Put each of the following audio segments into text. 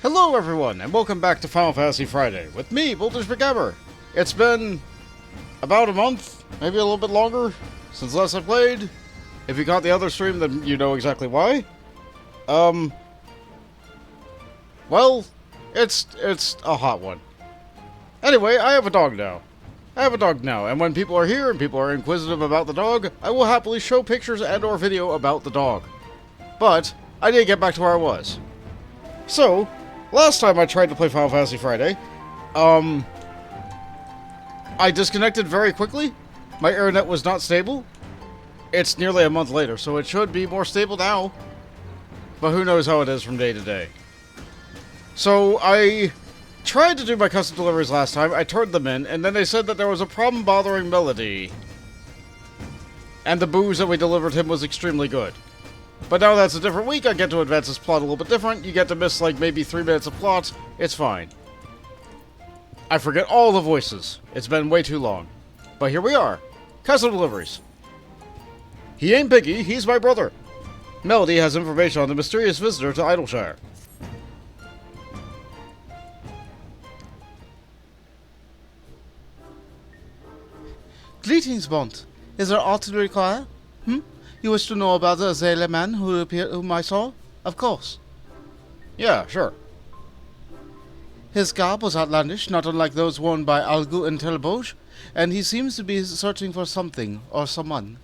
Hello everyone, and welcome back to Final Fantasy Friday, with me, Boulders McGammer. It's been about a month, maybe a little bit longer, since last I played. If you caught the other stream, then you know exactly why. Well, it's a hot one. Anyway, I have a dog now. And when people are here and people are inquisitive about the dog, I will happily show pictures and or video about the dog. But, I need to get back to where I was. So, last time I tried to play Final Fantasy Friday, I disconnected very quickly. My internet was not stable. It's nearly a month later, so it should be more stable now. But who knows how it is from day to day. So, I tried to do my custom deliveries last time. I turned them in, and then they said that there was a problem bothering Melody. And the booze that we delivered him was extremely good. But now that's a different week, I get to advance this plot a little bit different. You get to miss, like, maybe 3 minutes of plot. It's fine. I forget all the voices. It's been way too long. But here we are. Custom deliveries. He ain't Piggy, he's my brother. Melody has information on the mysterious visitor to Idleshire. Greetings, Bont. Is there aught to require? You wish to know about the Azalea man whom I saw? Of course. Yeah, sure. His garb was outlandish, not unlike those worn by Algu and Telboge, and he seems to be searching for something or someone.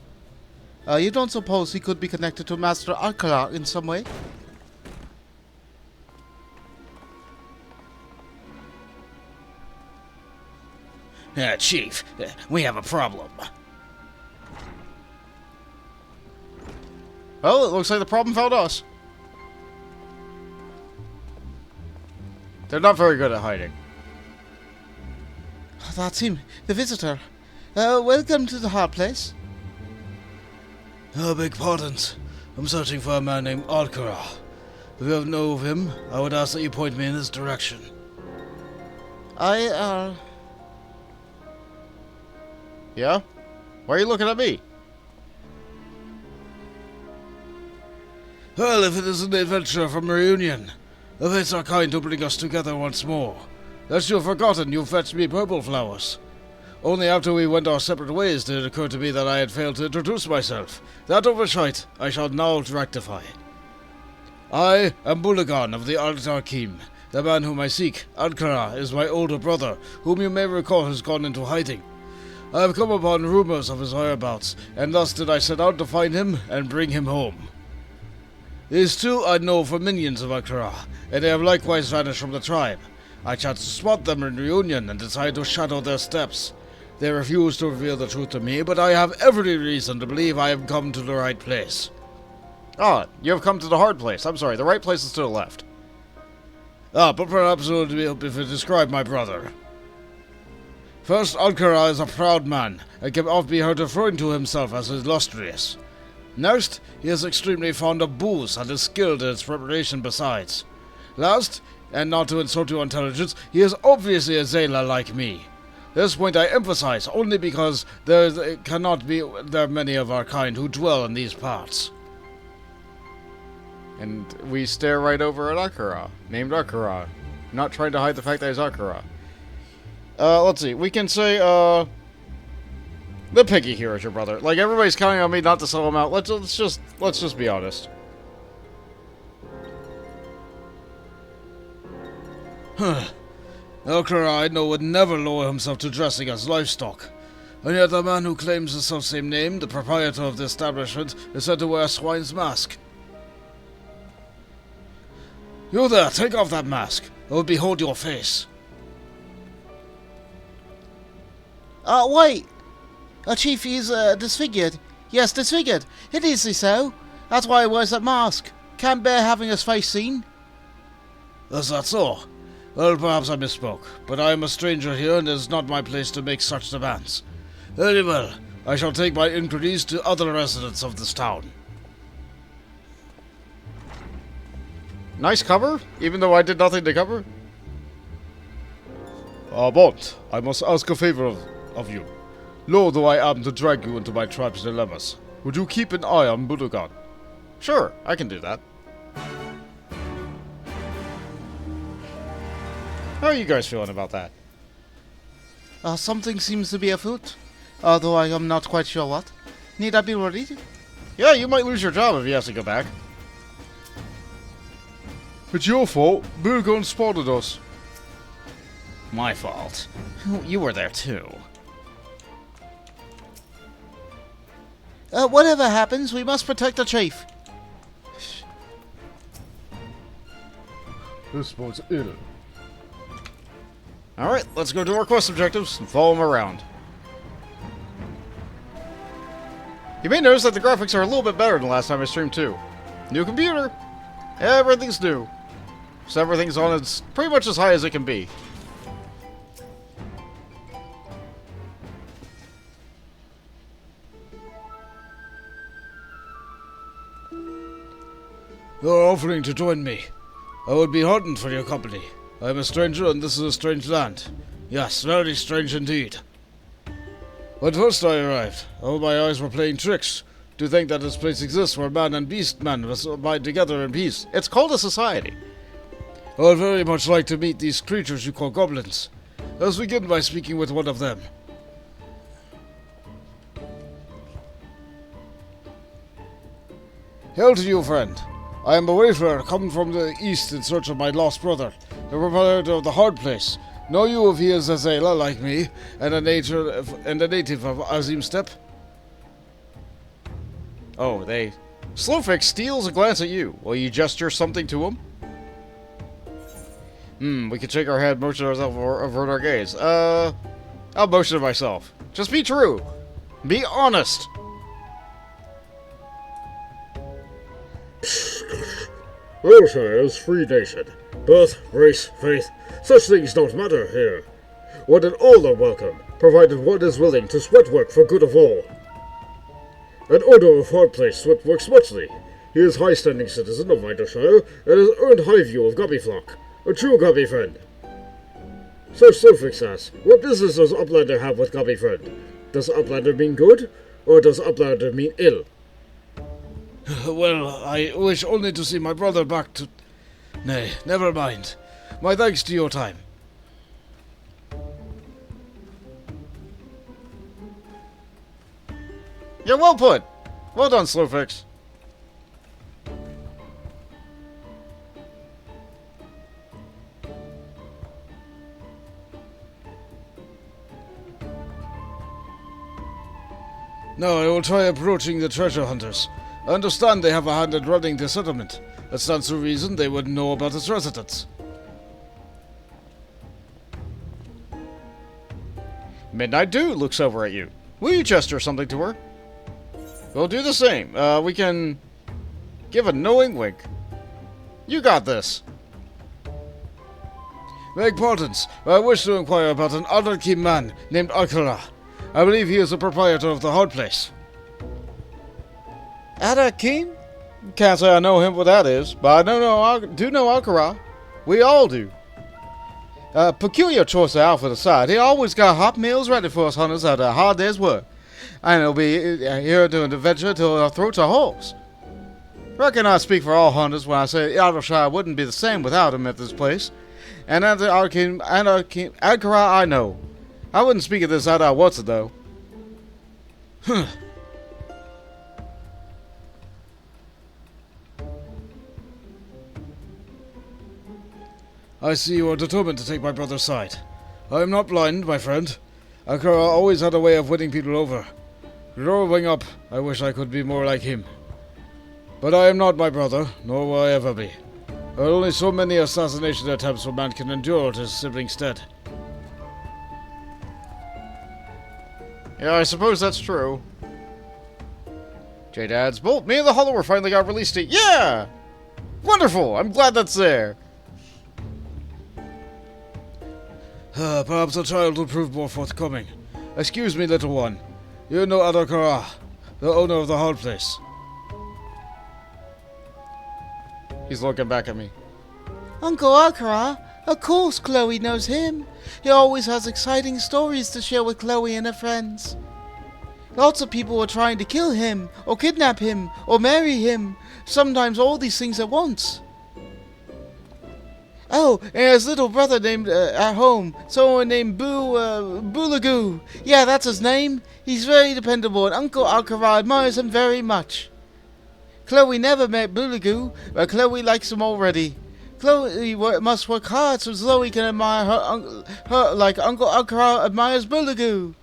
You don't suppose he could be connected to Master Adkiragh in some way? Chief, we have a problem. Well, it looks like the problem found us. They're not very good at hiding. That's him, the visitor. Welcome to the hard place. Beg pardons. I'm searching for a man named Adkiragh. If you know of him, I would ask that you point me in his direction. Yeah? Why are you looking at me? Well, if it isn't the adventure from Reunion, the fates are kind to bring us together once more. Lest you've forgotten, you fetched me purple flowers. Only after we went our separate ways did it occur to me that I had failed to introduce myself. That oversight I shall now rectify. I am Bulagan of the Ardarkim. The man whom I seek, Adkiragh, is my older brother, whom you may recall has gone into hiding. I have come upon rumors of his whereabouts, and thus did I set out to find him and bring him home. These two I know for minions of Adkiragh, and they have likewise vanished from the tribe. I chanced to spot them in Reunion and decided to shadow their steps. They refused to reveal the truth to me, but I have every reason to believe I have come to the right place. Ah, you have come to the hard place. I'm sorry, the right place is to the left. But perhaps it would help if you describe my brother. First, Adkiragh is a proud man, and can often be heard referring to himself as illustrious. Next, he is extremely fond of booze and is skilled in its preparation besides. Last, and not to insult your intelligence, he is obviously a Zayla like me. This point I emphasize only because there cannot be many of our kind who dwell in these parts. And we stare right over at Adkiragh, named Adkiragh, not trying to hide the fact that he's Adkiragh. Let's see, we can say, the Piggy here is your brother. Like, everybody's counting on me not to sell him out. Let's just be honest. Adkiragh, I know, would never lower himself to dressing as livestock. And yet the man who claims the self-same name, the proprietor of the establishment, is said to wear a swine's mask. You there, take off that mask. I will behold your face. Wait! Chief, he's disfigured. Yes, disfigured. Hideously so. That's why he wears that mask. Can't bear having his face seen. Is that so? Well, perhaps I misspoke, but I am a stranger here and it is not my place to make such demands. Very well, I shall take my inquiries to other residents of this town. Nice cover, even though I did nothing to cover. Bont, I must ask a favor of you. Loath though I am to drag you into my tribe's dilemmas, would you keep an eye on Bulagan? Sure, I can do that. How are you guys feeling about that? Something seems to be afoot, although I am not quite sure what. Need I be ready? Yeah, you might lose your job if you have to go back. It's your fault. Burgon spotted us. My fault. You were there too. Whatever happens, we must protect the chief. This boat's ill. Alright, let's go do our quest objectives and follow them around. You may notice that the graphics are a little bit better than last time I streamed too. New computer! Everything's new. So everything's on its pretty much as high as it can be. You're offering to join me. I would be heartened for your company. I am a stranger and this is a strange land. Yes, very strange indeed. When first I arrived, all my eyes were playing tricks. To think that this place exists where man and beast man must abide together in peace. It's called a society. I would very much like to meet these creatures you call goblins. Let's begin by speaking with one of them. Hail to you, friend. I am a wayfarer coming from the east in search of my lost brother, the proprietor of the hard place. Know you if he is a Zayla like me, and a native of Azim Steppe? Oh, they... Slowfix steals a glance at you. Will you gesture something to him? We could shake our head, motion ourselves, or avert our gaze. I'll motion it myself. Just be true. Be honest. Wilshire is free nation. Birth, race, faith, such things don't matter here. One and all are welcome, provided one is willing to sweat work for good of all. An owner of hard place sweat works muchly. He is high-standing citizen of Wintershire, and has earned high view of Gobbyflock, a true Gobby friend. Sir Slowfix asks, what business does Uplander have with Gobby friend? Does Uplander mean good, or does Uplander mean ill? Well, I wish only to see my brother back to... Nay, never mind. My thanks to your time. You're well put. Well done, Slowfix. Now I will try approaching the treasure hunters. I understand they have a hand in running the settlement. That stands to reason they would know about its residents. Midnight Dew looks over at you. Will you gesture something to her? We'll do the same. We can give a knowing wink. You got this. Beg pardons, I wish to inquire about an Adkiragh man named Adkiragh. I believe he is the proprietor of the hard place. Adkiragh? Can't say I know him what that is, but I do know Adkiragh. We all do. Peculiar choice of outfit aside, he always got hot meals ready for us hunters after a hard day's work. And he'll be here doing the adventure till our throats are hoarse. Reckon I speak for all hunters when I say Outershire wouldn't be the same without him at this place. And Adkiragh I know. I wouldn't speak of this out of what's it though. Huh. I see you are determined to take my brother's side. I am not blind, my friend. Adkiragh always had a way of winning people over. Growing up, I wish I could be more like him. But I am not my brother, nor will I ever be. There are only so many assassination attempts a man can endure at his sibling's stead. Yeah, I suppose that's true. J-Dad's Bolt, me and the Hollower finally got released to... Yeah! Wonderful! I'm glad that's there. Perhaps a child will prove more forthcoming. Excuse me, little one. You know Adkiragh, the owner of the hard place. He's looking back at me. Uncle Adkiragh? Of course Chloe knows him. He always has exciting stories to share with Chloe and her friends. Lots of people are trying to kill him, or kidnap him, or marry him. Sometimes all these things at once. Oh, and his little brother named at home. Someone named Boolagoo. Yeah, that's his name. He's very dependable, and Uncle Adkiragh admires him very much. Chloe never met Boolagoo, but Chloe likes him already. Chloe must work hard so Chloe can admire her like Uncle Adkiragh admires Boolagoo.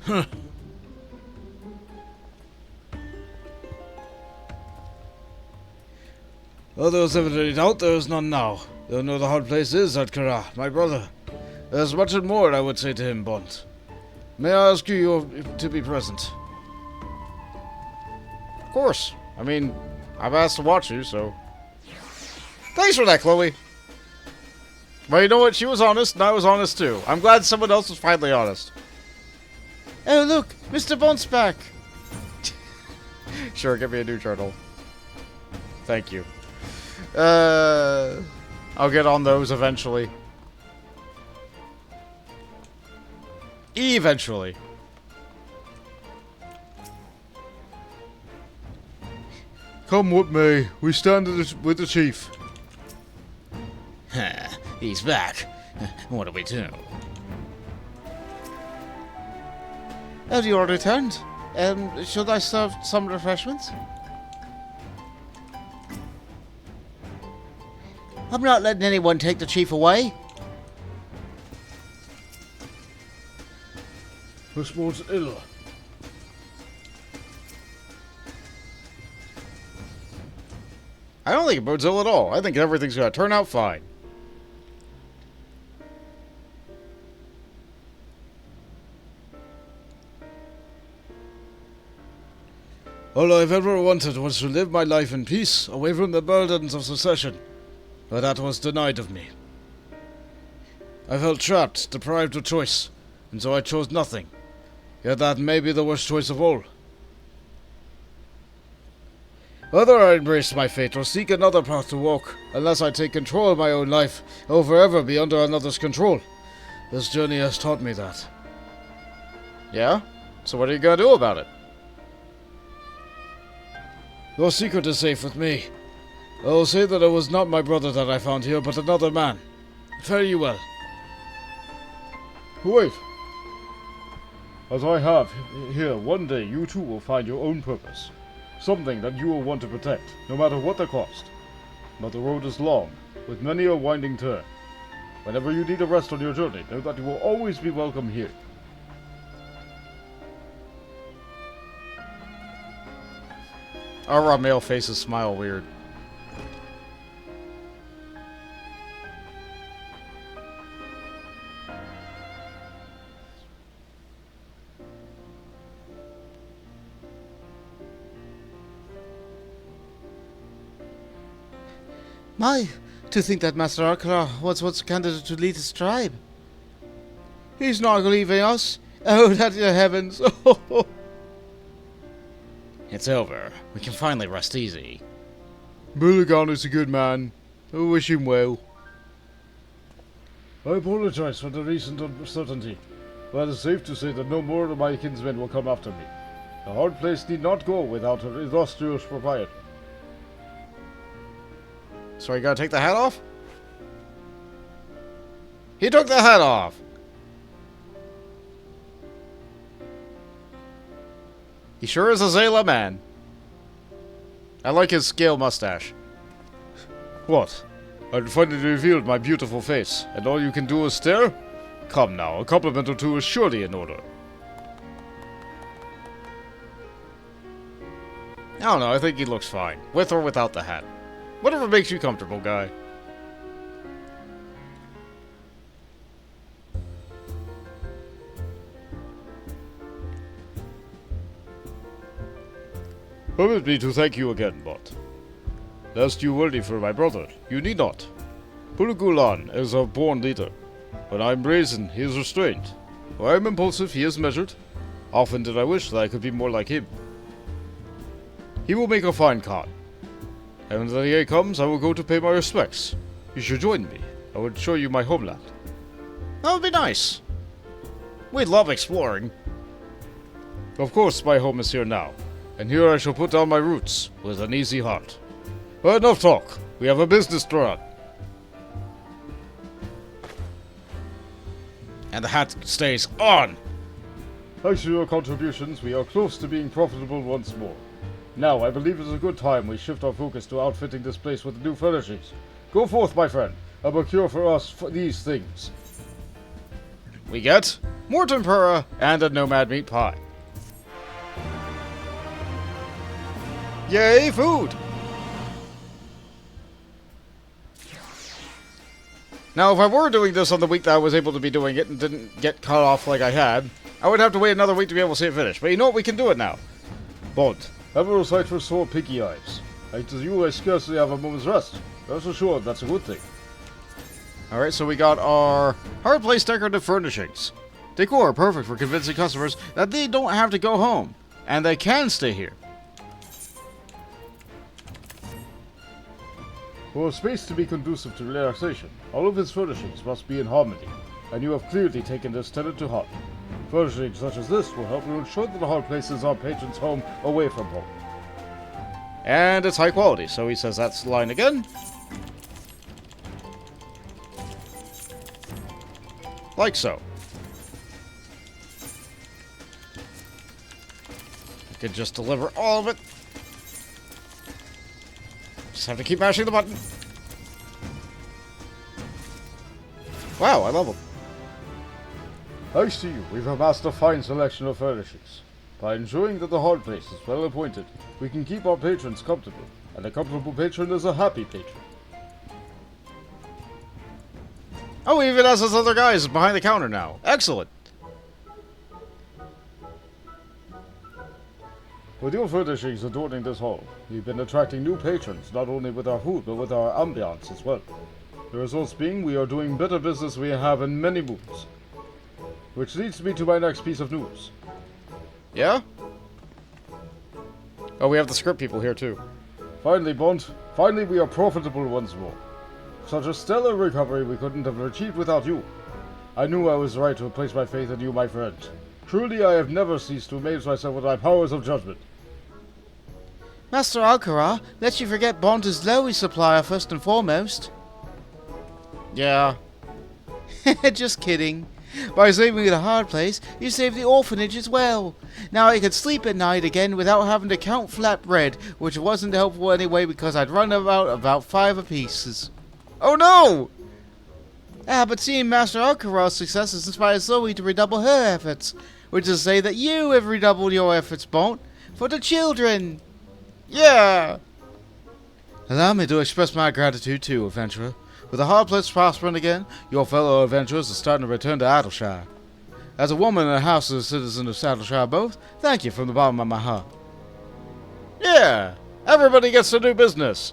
Huh. Well, there was evidently doubt, there is none now. Though know the hard place is Adkiragh, my brother. There's much and more I would say to him, Bont. May I ask you to be present? Of course. I mean, I've asked to watch you, so... Thanks for that, Chloe. Well, you know what? She was honest, and I was honest too. I'm glad someone else was finally honest. Oh, look, Mr. Bont's back. Sure, give me a new journal. Thank you. I'll get on those eventually. Eventually. Come what may, we stand with the chief. He's back. What do we do? Oh, you are returned. Should I serve some refreshments? I'm not letting anyone take the chief away. This bodes ill. I don't think it bodes ill at all. I think everything's gonna turn out fine. All I've ever wanted was to live my life in peace, away from the burdens of succession. But that was denied of me. I felt trapped, deprived of choice, and so I chose nothing. Yet that may be the worst choice of all. Whether I embrace my fate or seek another path to walk, unless I take control of my own life, I will forever be under another's control. This journey has taught me that. Yeah? So what are you gonna do about it? Your secret is safe with me. I will say that it was not my brother that I found here, but another man. Fare you well. Wait. As I have here, one day you too will find your own purpose. Something that you will want to protect, no matter what the cost. But the road is long, with many a winding turn. Whenever you need a rest on your journey, know that you will always be welcome here. Our male faces smile weird. My, to think that Master Adkiragh was once a candidate to lead his tribe. He's not leaving us. Oh, that the heavens. It's over. We can finally rest easy. Mulligan is a good man. I wish him well. I apologize for the recent uncertainty, but it's safe to say that no more of my kinsmen will come after me. The hard place need not go without an illustrious proprietor. So you gotta take the hat off? He took the hat off! He sure is a Zayla man. I like his scale mustache. What? I've finally revealed my beautiful face, and all you can do is stare? Come now, a compliment or two is surely in order. I don't know, I think he looks fine. With or without the hat. Whatever makes you comfortable, guy. Permit me to thank you again, Bot. Lest you worry for my brother, you need not. Pulugulan is a born leader. When I am brazen, he is restrained. When I am impulsive, he is measured. Often did I wish that I could be more like him. He will make a fine Khan. And when the day comes, I will go to pay my respects. You should join me. I will show you my homeland. That would be nice. We'd love exploring. Of course, my home is here now, and here I shall put down my roots with an easy heart. But enough talk. We have a business to run. And the hat stays on! Thanks to your contributions, we are close to being profitable once more. Now, I believe it's a good time we shift our focus to outfitting this place with new furnishings. Go forth, my friend, and procure for us these things. We get more tempura and a nomad meat pie. Yay, food! Now, if I were doing this on the week that I was able to be doing it and didn't get cut off like I had, I would have to wait another week to be able to see it finished. But you know what? We can do it now. Bond. Ever a sight for sore picky eyes. Like to you, I scarcely have a moment's rest. Rest assured, that's a good thing. Alright, so we got our hard place decorative furnishings. Decor, perfect for convincing customers that they don't have to go home, and they can stay here. For a space to be conducive to relaxation, all of its furnishings must be in harmony, and you have clearly taken this tenet to heart. Furnishings such as this will help you ensure that the hard places our patrons' home away from home. And it's high quality, so he says that's the line again. Like so. I could just deliver all of it. Just have to keep mashing the button. Wow, I leveled. Thanks to you, we've amassed a fine selection of furnishings. By ensuring that the hard place is well appointed, we can keep our patrons comfortable, and a comfortable patron is a happy patron. Oh, even has those other guys behind the counter now. Excellent. With your furnishings adorning this hall, we've been attracting new patrons not only with our food but with our ambiance as well. The results being we are doing better business we have in many moons. Which leads me to my next piece of news. Yeah? Oh, we have the script people here too. Finally, Bond. Finally, we are profitable once more. Such a stellar recovery we couldn't have achieved without you. I knew I was right to place my faith in you, my friend. Truly, I have never ceased to amaze myself with my powers of judgment. Master Adkiragh, lest you forget Bond is Loey's supplier first and foremost. Yeah. Just kidding. By saving the hard place, you saved the orphanage as well. Now I could sleep at night again without having to count flat bread, which wasn't helpful anyway because I'd run about 5 apiece. Oh no! But seeing Master Adkiragh's success has inspired Zoe to redouble her efforts, which is to say that you have redoubled your efforts, Bond, for the children. Yeah! Allow me to express my gratitude too, adventurer. With the hard place prospering again, your fellow adventurers are starting to return to Adkiragh. As a woman and a house as a citizen of Adkiragh both, thank you from the bottom of my heart. Yeah! Everybody gets to do business.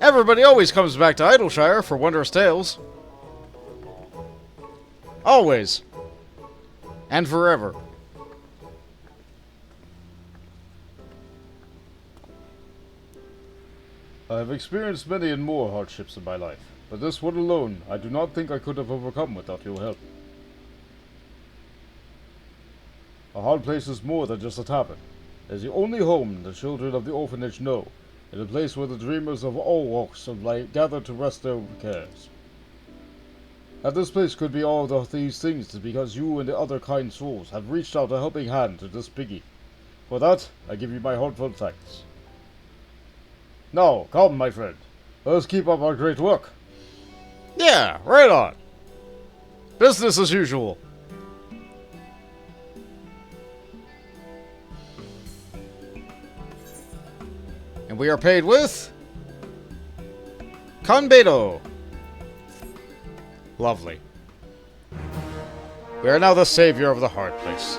Everybody always comes back to Idleshire for wondrous tales. Always. And forever. I have experienced many and more hardships in my life, but this one alone I do not think I could have overcome without your help. A hard place is more than just a tavern. It is the only home the children of the orphanage know, and a place where the dreamers of all walks of life gather to rest their cares. That this place could be all of these things is because you and the other kind souls have reached out a helping hand to this piggy. For that, I give you my heartfelt thanks. Now, come, my friend. Let us keep up our great work. Yeah, right on. Business as usual. And we are paid with Conbedo. Lovely. We are now the savior of the hard place.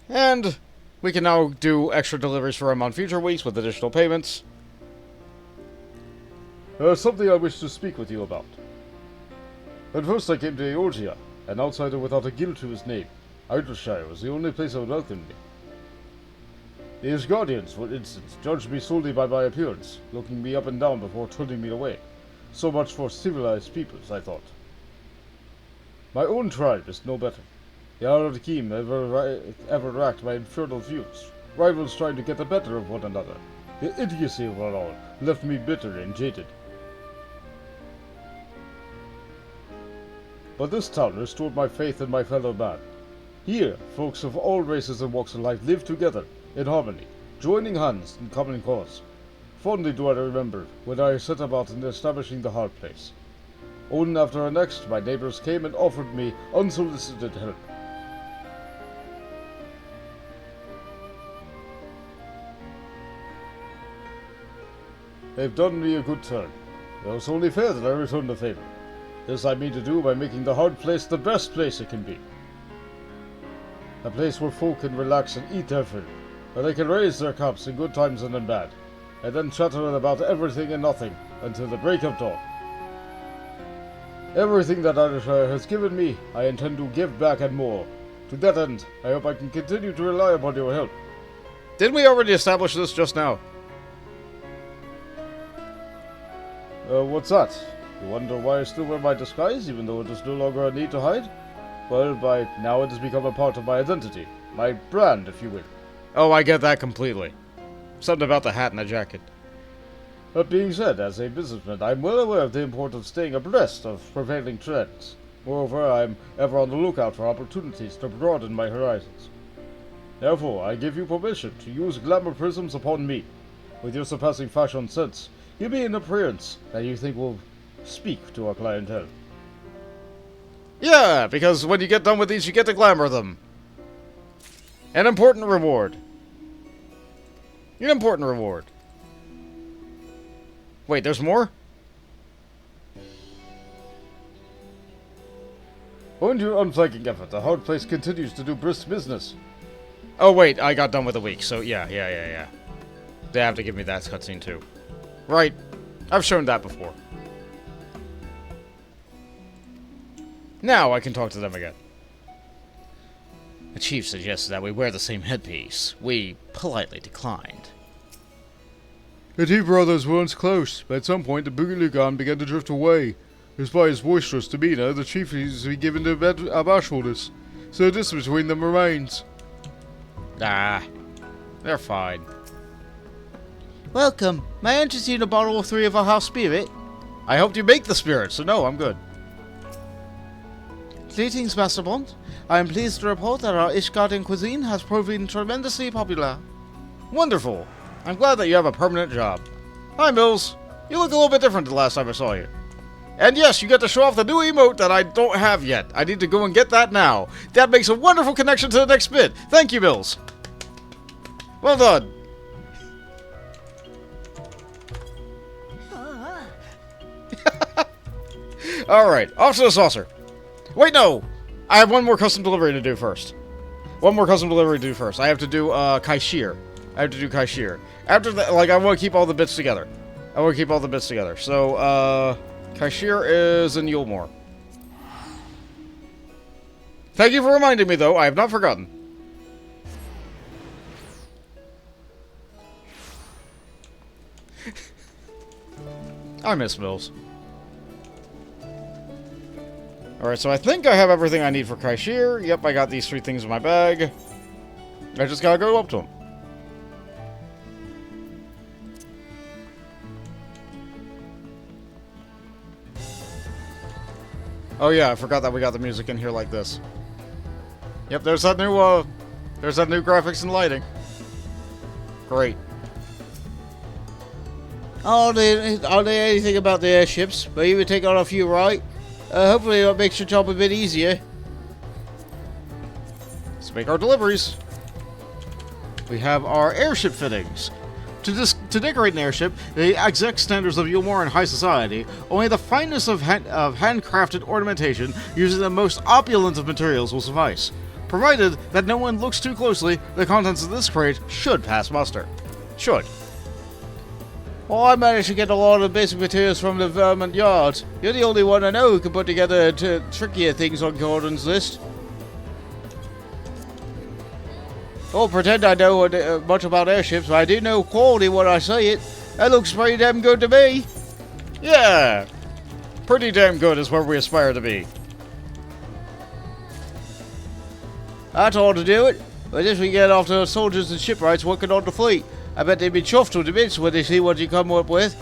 And we can now do extra deliveries for him on future weeks with additional payments. There's something I wish to speak with you about. At first I came to Eorgia, an outsider without a guild to his name. Idleshire was the only place that would welcome me. These guardians, for instance, judged me solely by my appearance, looking me up and down before turning me away. So much for civilized peoples, I thought. My own tribe is no better. The Adkiragh ever racked by infernal feuds, rivals trying to get the better of one another. The idiocy of it all left me bitter and jaded. but this town restored my faith in my fellow man. Here, folks of all races and walks of life live together, in harmony, joining hands in common cause. Fondly do I remember when I set about in establishing the hard place. One after the next, my neighbors came and offered me unsolicited help. They've done me a good turn. It was only fair that I return the favor. This I mean to do by making the hard place the best place it can be. A place where folk can relax and eat their fill, where they can raise their cups in good times and in bad, and then chatter about everything and nothing until the break of dawn. Everything that Adkiragh has given me, I intend to give back and more. To that end, I hope I can continue to rely upon your help. Didn't we already establish this just now? What's that? You wonder why I still wear my disguise, even though it is no longer a need to hide? Well, by now it has become a part of my identity. My brand, if you will. Oh, I get that completely. Something about the hat and the jacket. That being said, as a businessman, I'm well aware of the importance of staying abreast of prevailing trends. Moreover, I'm ever on the lookout for opportunities to broaden my horizons. Therefore, I give you permission to use glamour prisms upon me. With your surpassing fashion sense, give me an appearance that you think will speak to our clientele. Yeah, because when you get done with these, you get to glamour them. An important reward. An important reward. Wait, there's more? Owing to your unflagging effort, the hard place continues to do brisk business. Oh wait, I got done with a week, so yeah. They have to give me that cutscene too. Right. I've shown that before. Now I can talk to them again. The chief suggested that we wear the same headpiece. We politely declined. The two brothers were once close, but at some point the Boogaligan began to drift away. Despite his boisterous demeanor, the chief seems to be given to bashfulness, so a distance between them remains. Ah, they're fine. Welcome. May I interest you in a bottle or three of our house spirit? I helped you make the spirit, so no, I'm good. Greetings, Master Bond. I am pleased to report that our Ishgardian cuisine has proven tremendously popular. Wonderful. I'm glad that you have a permanent job. Hi, Mills. You look a little bit different the last time I saw you. And yes, you get to show off the new emote that I don't have yet. I need to go and get that now. That makes a wonderful connection to the next bit. Thank you, Mills. Well done. Alright, off to the saucer. Wait, no! I have one more custom delivery to do first. I have to do, Shirr. After that, like, I want to keep all the bits together. So, Shirr is in Yulmore. Thank you for reminding me, though. I have not forgotten. I miss Mills. Alright, so I think I have everything I need for Shirr. Yep, I got these 3 things in my bag. I just gotta go up to him. Oh yeah, I forgot that we got the music in here like this. Yep, there's that new graphics and lighting. Great. Are there anything about the airships? But you would take on a few, right? Hopefully that makes your job a bit easier. Let's make our deliveries. We have our airship fittings. To decorate an airship, the exact standards of Yulmore and high society, only the finest of handcrafted ornamentation using the most opulent of materials will suffice. Provided that no one looks too closely, the contents of this crate should pass muster. Should. Well, I managed to get a lot of basic materials from the Vermont Yard. You're the only one I know who can put together trickier things on Gordon's list. Don't pretend I know much about airships, but I do know quality when I see it. That looks pretty damn good to me. Yeah! Pretty damn good is where we aspire to be. That's all to do it. But if we get off to the soldiers and shipwrights working on the fleet, I bet they'd be chuffed to the bits when they see what you come up with.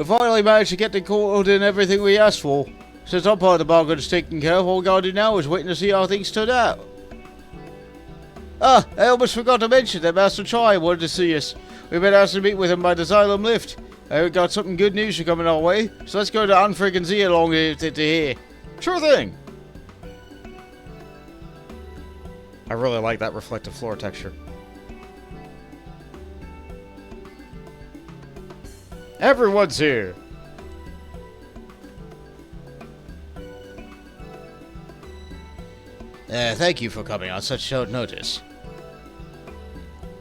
We finally managed to get the court in everything we asked for. Since our part of the bargain's taken care of, all we gotta do now is waiting to see how things turn out. Ah, I almost forgot to mention that Master Chai wanted to see us. We've been asked to meet with him by the Xylem lift. We've got something good news coming our way, so let's go to unfriggin' Z along to here. Sure thing! I really like that reflective floor texture. Everyone's here! Thank you for coming on such short notice.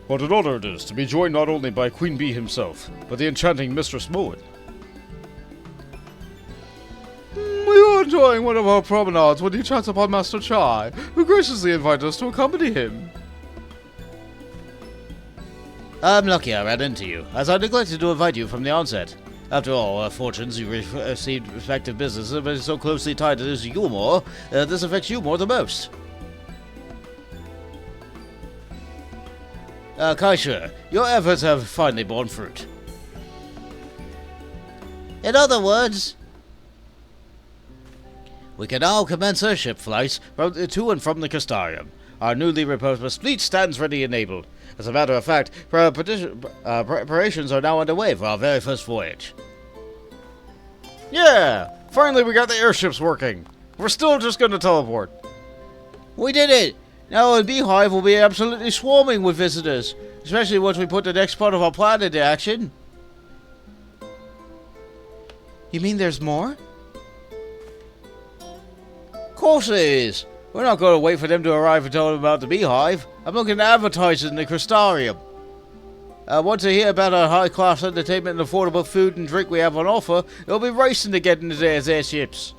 What an honor it is to be joined not only by Queen Bee himself, but the enchanting Mistress Moen. We were enjoying one of our promenades when he chanced upon Master Chai, who graciously invited us to accompany him. I'm lucky I ran into you, as I neglected to invite you from the onset. After all, our fortunes, you received respective businesses, but it's so closely tied to this Yulmore, this affects you more than most. Shirr, your efforts have finally borne fruit. In other words, we can now commence our ship flights to and from the Crystarium. Our newly repurposed fleet stands ready and enabled. As a matter of fact, preparations are now underway for our very first voyage. Yeah! Finally we got the airships working. We're still just gonna teleport. We did it! Now the Beehive will be absolutely swarming with visitors, especially once we put the next part of our plan into action. You mean there's more? Of course there is. We're not going to wait for them to arrive and tell them about the Beehive. I'm looking to advertise it in the Crystarium. Once they hear about our high-class entertainment and affordable food and drink we have on offer, they'll be racing to get into their airships.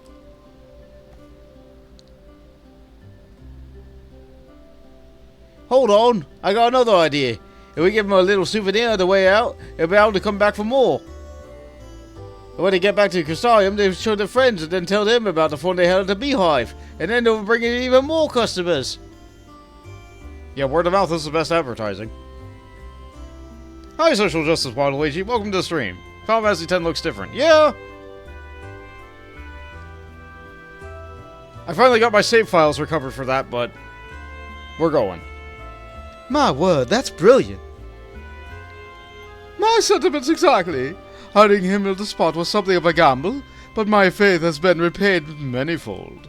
Hold on, I got another idea. If we give them a little souvenir on the way out, they'll be able to come back for more. And when they get back to the Crystarium, they'll show their friends and then tell them about the fun they had at the Beehive. And then they'll bring in even more customers. Yeah, word of mouth is the best advertising. Hi, Social Justice Waluigi. Welcome to the stream. Final Fantasy X looks different. Yeah! I finally got my save files recovered for that, but we're going. My word, that's brilliant. My sentiments exactly. Hiding him in the spot was something of a gamble, but my faith has been repaid manyfold.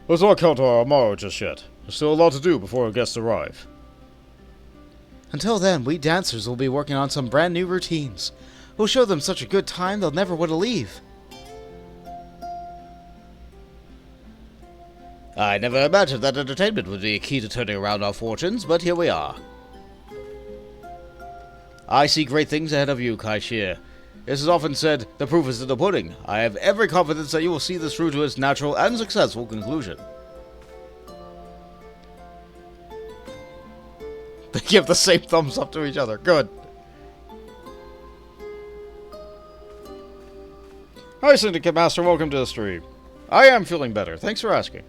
Let's not count our Amaro just yet. There's still a lot to do before our guests arrive. Until then, we dancers will be working on some brand new routines. We'll show them such a good time they'll never want to leave. I never imagined that entertainment would be a key to turning around our fortunes, but here we are. I see great things ahead of you, Shirr. This is often said, the proof is in the pudding. I have every confidence that you will see this through to its natural and successful conclusion. They give the same thumbs up to each other. Good. Hi, Syndicate Master. Welcome to the stream. I am feeling better. Thanks for asking.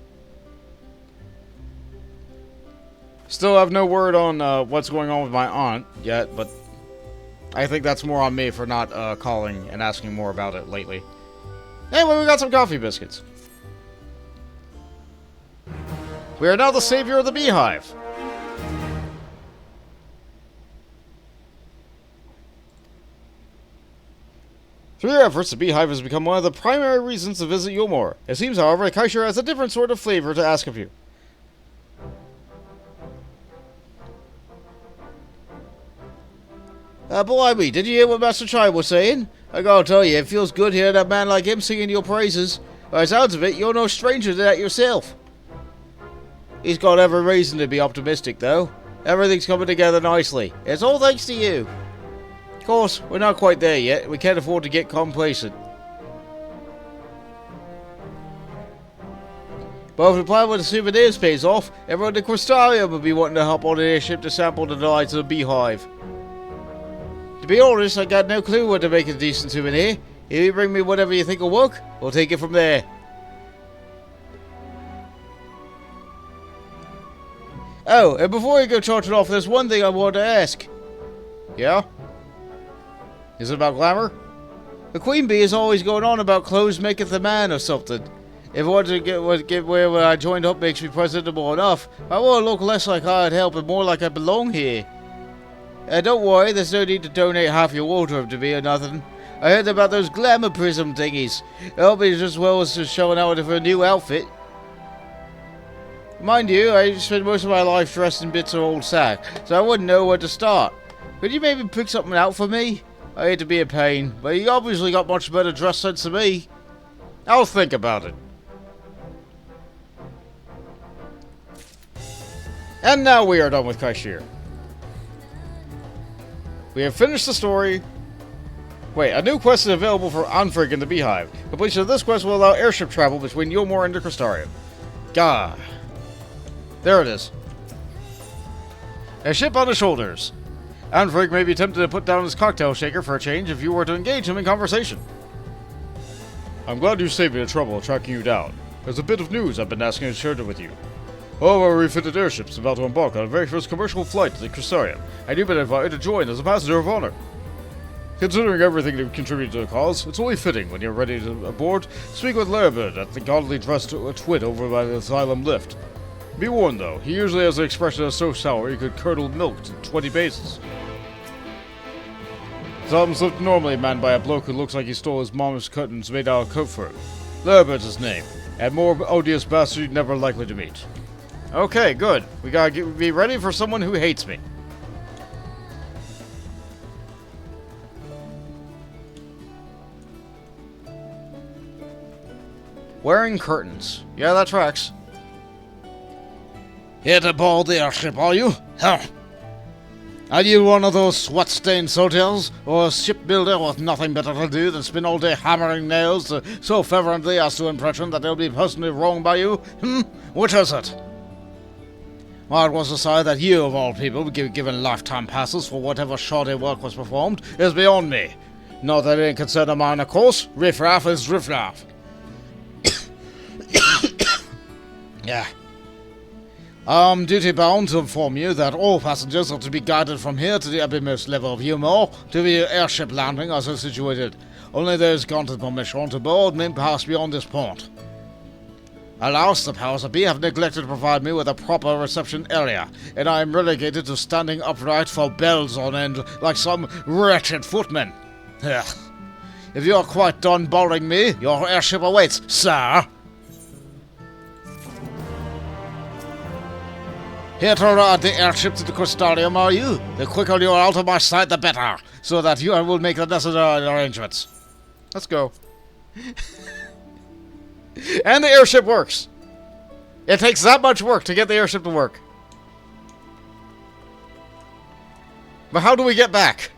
Still have no word on what's going on with my aunt yet, but I think that's more on me for not calling and asking more about it lately. Anyway, we got some coffee biscuits. We are now the savior of the Beehive. Through your efforts, the Beehive has become one of the primary reasons to visit Yulmore. It seems, however, that Shirr has a different sort of flavor to ask of you. Blimey, did you hear what Master Chai was saying? I gotta tell you, it feels good hearing a man like him singing your praises. By the sounds of it, you're no stranger to that yourself. He's got every reason to be optimistic, though. Everything's coming together nicely. It's all thanks to you. Of course, we're not quite there yet. We can't afford to get complacent. But if the plan with the souvenirs pays off, everyone in the Crystarium will be wanting to hop on an airship to sample the delights of the Beehive. To be honest, I got no clue what to make a decent souvenir. If you bring me whatever you think will work, we'll take it from there. Oh, and before you go charging off, there's one thing I wanted to ask. Yeah? Is it about glamour? The queen bee is always going on about clothes maketh the man or something. If I wanted to get where I joined up makes me presentable enough, I want to look less like hired help and more like I belong here. Don't worry, there's no need to donate half your wardrobe to me or nothing. I heard about those glamour prism thingies. It'll be just as well as just showing out of a new outfit. Mind you, I spent most of my life dressed in bits of old sack, so I wouldn't know where to start. Could you maybe pick something out for me? I hate to be a pain, but you obviously got much better dress sense than me. I'll think about it. And now we are done with Shirr. We have finished the story. Wait, a new quest is available for Anfrig in the Beehive. Completion of this quest will allow airship travel between Yulmore and Crystarium. Gah. There it is. A ship on his shoulders. Anfrig may be tempted to put down his cocktail shaker for a change if you were to engage him in conversation. I'm glad you saved me the trouble of tracking you down. There's a bit of news I've been asking to share with you. All our refitted airships about to embark on a very first commercial flight to the Crystarium, and you've been invited to join as a passenger of honor. Considering everything you've contributed to the cause, it's only fitting when you're ready to aboard, speak with Lairbird at the gaudily dressed twit over by the asylum lift. Be warned though, he usually has an expression that's so sour you could curdle milk to 20 bases. Asylum's lift normally manned by a bloke who looks like he stole his mom's curtains made out of coat fur. Lairbird's his name, and more odious bastard you're never likely to meet. Okay, good. We gotta be ready for someone who hates me. Wearing curtains. Yeah, that tracks. Here to board the airship, are you? Huh. Are you one of those sweat-stained soldiers, or a shipbuilder with nothing better to do than spend all day hammering nails so fervently as to impression that they'll be personally wronged by you? Which is it? Why it was decided that you, of all people, would be given lifetime passes for whatever shoddy work was performed is beyond me. Not that it ain't concern of mine, of course. Riff-raff is riff-raff. Yeah. I'm duty-bound to inform you that all passengers are to be guided from here to the uppermost level of Yulmore to the airship landing as is situated. Only those granted permission to board may pass beyond this point. Alas, the powers that be have neglected to provide me with a proper reception area, and I am relegated to standing upright for bells on end like some wretched footman. Ugh. If you're quite done bothering me, your airship awaits, sir. Here to ride the airship to the Crystarium, are you? The quicker you're out of my sight, the better, so that you will make the necessary arrangements. Let's go. And the airship works. It takes that much work to get the airship to work. But how do we get back?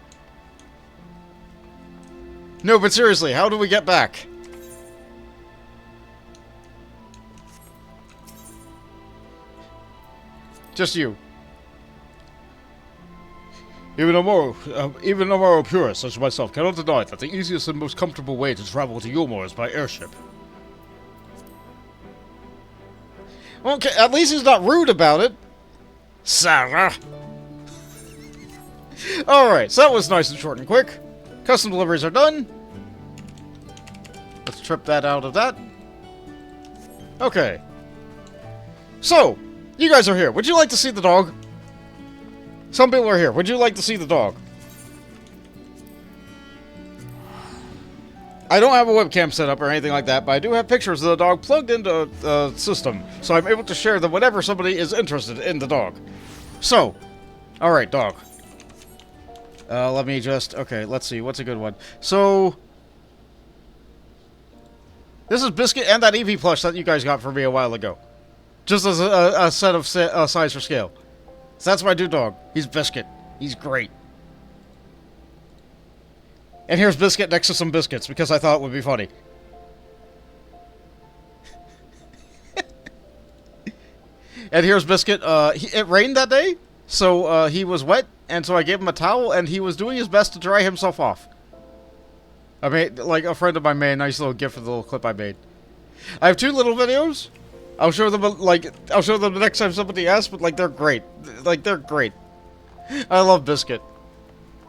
No, but seriously, how do we get back? Just you. Even a moral purist such as myself cannot deny that the easiest and most comfortable way to travel to Yulmore is by airship. Okay, at least he's not rude about it. Sarah! Alright, so that was nice and short and quick. Custom deliveries are done. Let's trip that out of that. Okay. So, you guys are here. Would you like to see the dog? Some people are here. Would you like to see the dog? I don't have a webcam set up or anything like that, but I do have pictures of the dog plugged into the system, so I'm able to share them whenever somebody is interested in the dog. So, alright, dog. Let me just... Okay, let's see. What's a good one? So... This is Biscuit and that EV plush that you guys got for me a while ago. Just as a set of size for scale. So that's my new dog. He's Biscuit. He's great. And here's Biscuit next to some biscuits, because I thought it would be funny. And here's Biscuit. It rained that day, so he was wet, and so I gave him a towel, and he was doing his best to dry himself off. I made, like, a friend of mine made a nice little gift for the little clip I made. I have two little videos. I'll show them the next time somebody asks, but like they're great. Like they're great. I love Biscuit.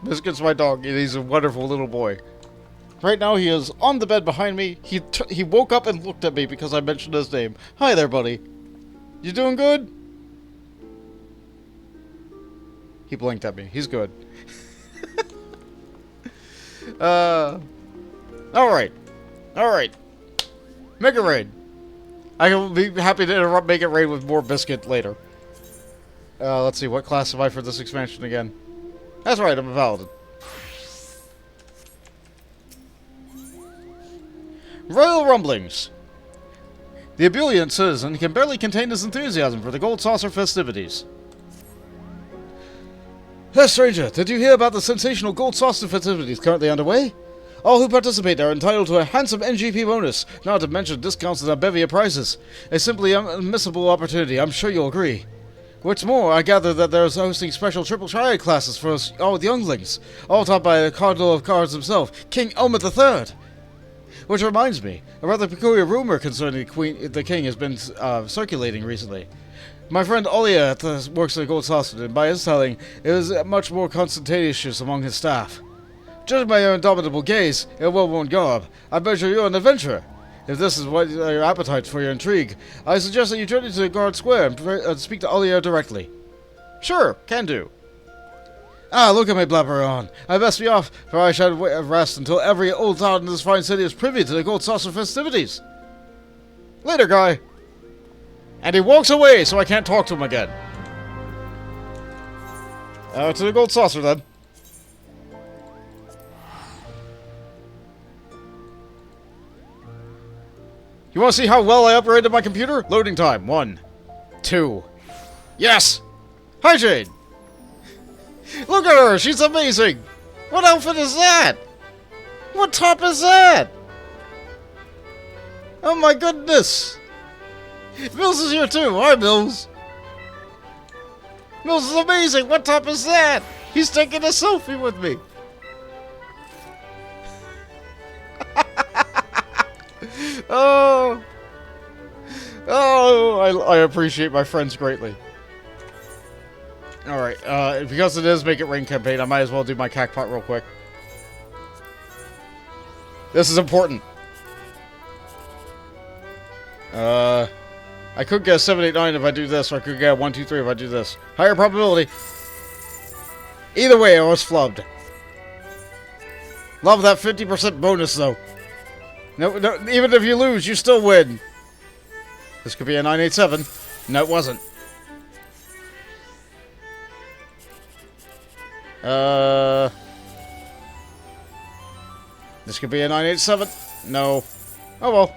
Biscuit's my dog, and he's a wonderful little boy. Right now he is on the bed behind me. He woke up and looked at me because I mentioned his name. Hi there, buddy. You doing good? He blinked at me. He's good. Alright. Alright. Make it raid. I will be happy to interrupt Make It Raid with more Biscuit later. Let's see, what class am I for this expansion again? That's right, I'm a paladin. Royal Rumblings. The ebullient citizen can barely contain his enthusiasm for the Gold Saucer festivities. Hey, stranger, did you hear about the sensational Gold Saucer festivities currently underway? All who participate are entitled to a handsome NGP bonus, not to mention discounts and a bevy of prizes. A simply unmissable opportunity, I'm sure you'll agree. What's more, I gather that there's hosting special triple triad classes for all the younglings, all taught by the Cardinal of Cards himself, King Elmet III. Which reminds me, a rather peculiar rumor concerning the king has been circulating recently. My friend Olia works at the Gold Saucer, and by his telling, it is much more constantatious among his staff. Judging by your indomitable gaze and well-worn garb, I measure you're an adventurer. If this is what your appetite for your intrigue, I suggest that you journey to the Guard Square and speak to Olia directly. Sure, can do. Ah, look at me blabber on. I best be off, for I shall rest until every old town in this fine city is privy to the Gold Saucer festivities. Later, guy. And he walks away, so I can't talk to him again. To the Gold Saucer, then. You want to see how well I upgraded my computer? Loading time. 1, 2. Yes! Hi, Jade! Look at her! She's amazing! What outfit is that? What top is that? Oh my goodness! Mills is here too! Hi, Mills! Mills is amazing! What top is that? He's taking a selfie with me! Oh! Oh, I appreciate my friends greatly. Alright, because it is Make It Rain campaign, I might as well do my cackpot real quick. This is important. I could get a 789 if I do this, or I could get a 123 if I do this. Higher probability. Either way, I was flubbed. Love that 50% bonus, though. No, even if you lose, you still win. This could be a 987. No, it wasn't. This could be a 987. No. Oh well.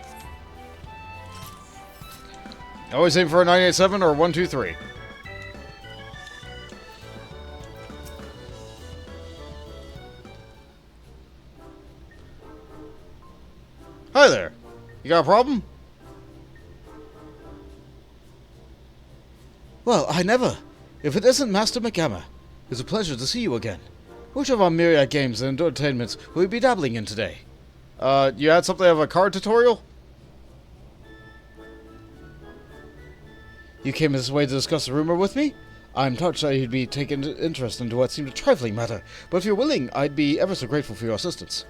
Always aim for a 987 or a 123. Hi there. You got a problem? Well, I never. If it isn't Master McGammer, it's a pleasure to see you again. Which of our myriad games and entertainments will we be dabbling in today? You had something of a card tutorial? You came this way to discuss the rumor with me? I'm touched that you'd be taking interest into what seemed a trifling matter, but if you're willing, I'd be ever so grateful for your assistance.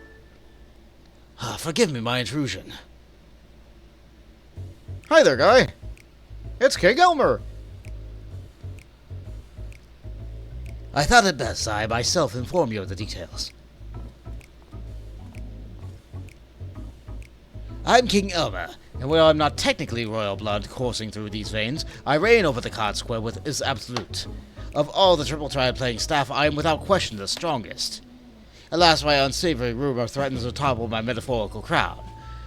Forgive me my intrusion. Hi there, guy. It's King Elmer. I thought it best I myself inform you of the details. I'm King Elmer, and while I'm not technically royal blood coursing through these veins, I reign over the Card Square with is absolute. Of all the Triple Triad playing staff, I am without question the strongest. Alas, my unsavory rumor threatens to topple my metaphorical crown.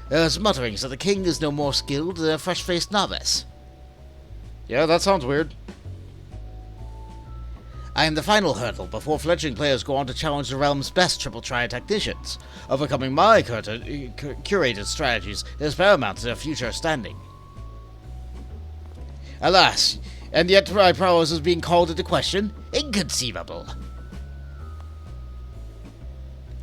There's mutterings that the king is no more skilled than a fresh-faced novice. Yeah, that sounds weird. I am the final hurdle before fledgling players go on to challenge the realm's best Triple Triad technicians. Overcoming my curated strategies is paramount to their future standing. Alas, and yet my prowess is being called into question? Inconceivable.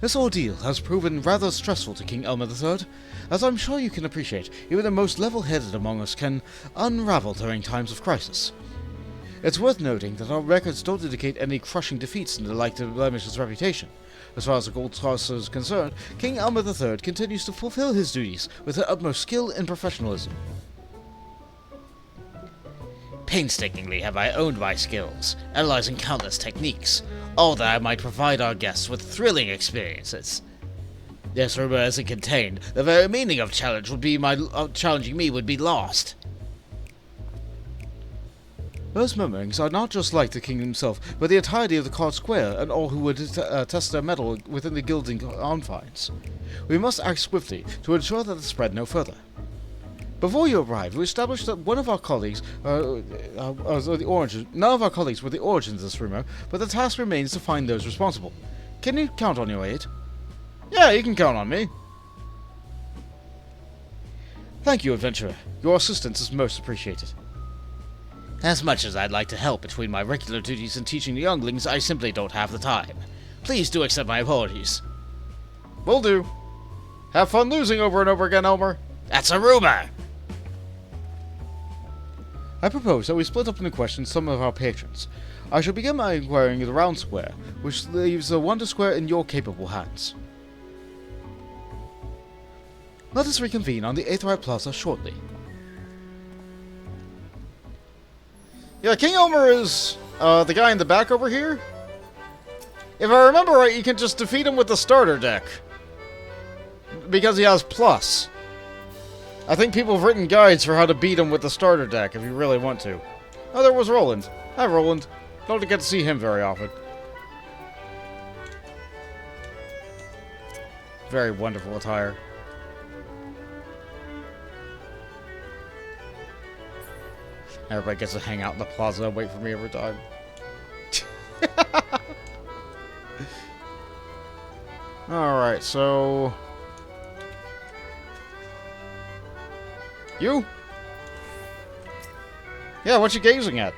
This ordeal has proven rather stressful to King Elmer III, as I'm sure you can appreciate. Even the most level-headed among us can unravel during times of crisis. It's worth noting that our records don't indicate any crushing defeats in the like to blemish his reputation. As far as the Gold Saucer is concerned, King Elmer III continues to fulfill his duties with the utmost skill and professionalism. Painstakingly have I honed my skills, analyzing countless techniques, all that I might provide our guests with thrilling experiences. This rumor isn't contained. The very meaning of challenging me would be lost. Those murmurings are not just like the king himself, but the entirety of the Card Square and all who would test their mettle within the guilding confines. We must act swiftly to ensure that it spread no further. Before you arrived, we established that one of our colleagues none of our colleagues were the origin of this rumor, but the task remains to find those responsible. Can you count on your aid? Yeah, you can count on me. Thank you, adventurer. Your assistance is most appreciated. As much as I'd like to help between my regular duties and teaching the younglings, I simply don't have the time. Please do accept my apologies. Will do. Have fun losing over and over again, Elmer. That's a rumor! I propose that we split up into questions some of our patrons. I shall begin by inquiring the round square, which leaves the wonder square in your capable hands. Let us reconvene on the Aetheryte Plaza shortly. Yeah, King Elmer is the guy in the back over here. If I remember right, you can just defeat him with the starter deck. Because he has plus. I think people have written guides for how to beat him with the starter deck if you really want to. Oh, there was Roland. Hi, Roland. Don't get to see him very often. Very wonderful attire. Everybody gets to hang out in the plaza and wait for me every time. Alright, so... You? Yeah, what you gazing at?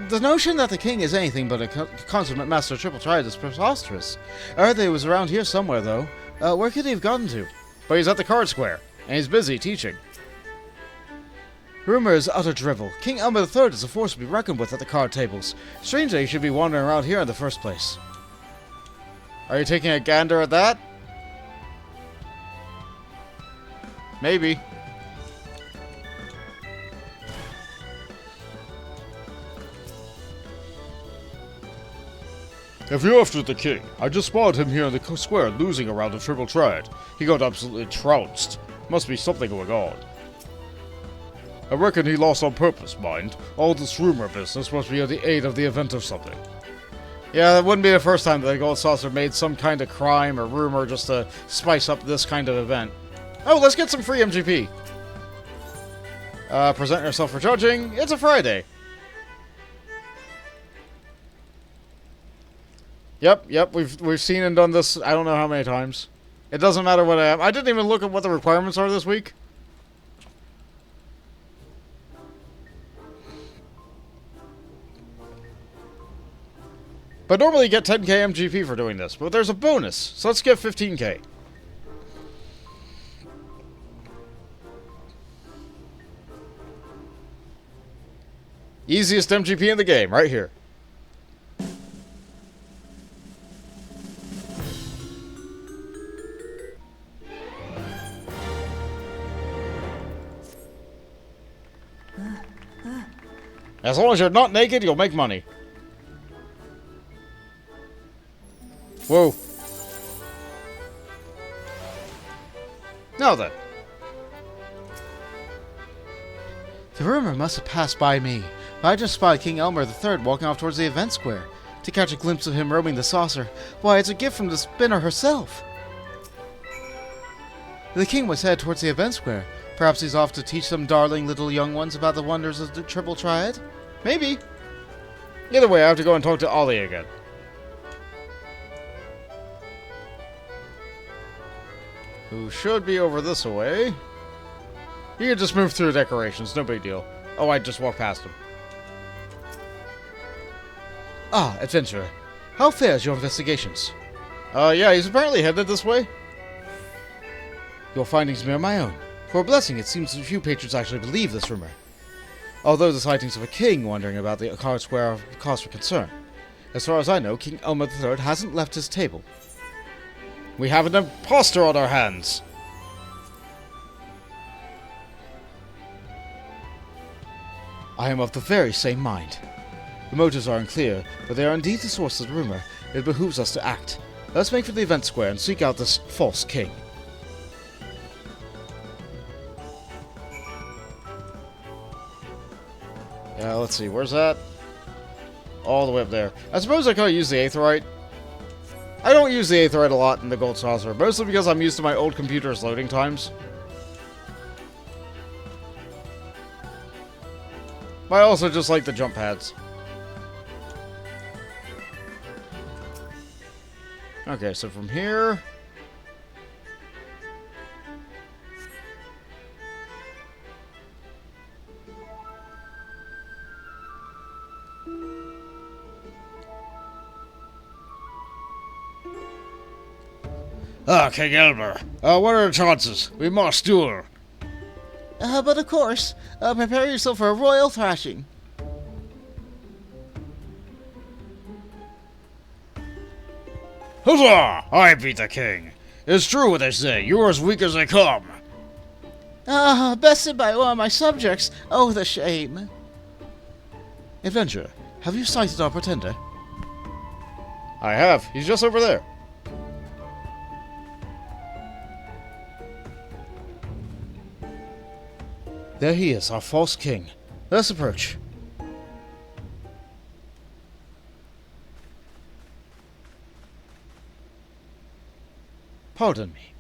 The notion that the king is anything but a consummate master of triple triad is preposterous. Erthe was around here somewhere, though. Where could he have gotten to? But he's at the card square, and he's busy teaching. Rumor is utter drivel. King Elmer III is a force to be reckoned with at the card tables. Strange that he should be wandering around here in the first place. Are you taking a gander at that? Maybe. If you're after the king, I just spotted him here in the square losing around the triple triad. He got absolutely trounced. Must be something going on. I reckon he lost on purpose, mind. All this rumor business must be at the aid of the event or something. Yeah, that wouldn't be the first time that the Gold Saucer made some kind of crime or rumor just to spice up this kind of event. Oh, let's get some free MGP. Present yourself for judging. It's a Friday. Yep, we've seen and done this I don't know how many times. It doesn't matter what I am. I didn't even look at what the requirements are this week. But normally you get 10k MGP for doing this, but there's a bonus, so let's get 15k. Easiest MGP in the game, right here. As long as you're not naked, you'll make money. Whoa. Now then. The rumor must have passed by me, but I just spotted King Elmer III walking off towards the event square. To catch a glimpse of him roaming the saucer, why, it's a gift from the spinner herself. The king was headed towards the event square. Perhaps he's off to teach some darling little young ones about the wonders of the triple triad? Maybe. Either way, I have to go and talk to Ollie again. Who should be over this way. You can just move through the decorations, no big deal. Oh, I just walked past him. Ah, adventurer. How fares your investigations? Yeah, he's apparently headed this way. Your findings mirror my own. For a blessing, it seems that few patrons actually believe this rumor. Although the sightings of a king wandering about the card square are cause for concern. As far as I know, King Elmer III hasn't left his table. We have an imposter on our hands. I am of the very same mind. The motives are unclear, but they are indeed the source of the rumor. It behooves us to act. Let's make for the event square and seek out this false king. Yeah, let's see, where's that? All the way up there. I suppose I could use the Aetheryte. I don't use the Aetheryte a lot in the Gold Saucer, mostly because I'm used to my old computer's loading times. But I also just like the jump pads. Okay, so from here... King Elmer. What are the chances? We must duel. But of course, prepare yourself for a royal thrashing. Huzzah! I beat the king. It's true what they say. You're as weak as they come. Bested by one of my subjects. Oh, the shame. Adventurer, have you sighted our pretender? I have. He's just over there. There he is, our false king. Let's approach. Pardon me.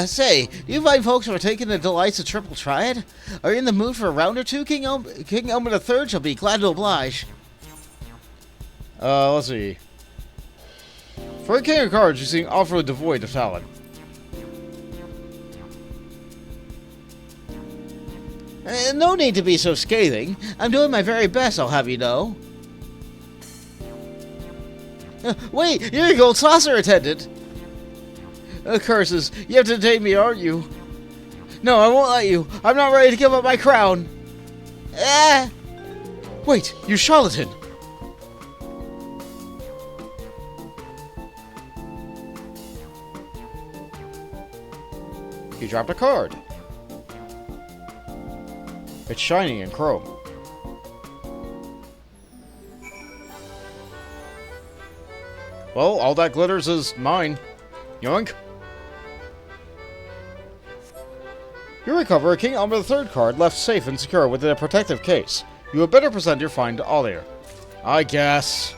Say, do you find folks who are taking the delights of Triple Triad? Are you in the mood for a round or two, King Elmer III shall be glad to oblige. Let's see. For a king of cards, you seem awfully devoid of talent. No need to be so scathing. I'm doing my very best, I'll have you know. Wait, you're a Gold Saucer attendant. Curses, you have to detain me, aren't you? No, I won't let you. I'm not ready to give up my crown. Ah! Wait, you charlatan! You dropped a card. It's shining in chrome. Well, all that glitters is mine. Yoink. You recover a King Elmer III card left safe and secure within a protective case. You had better present your find to Olir. I guess.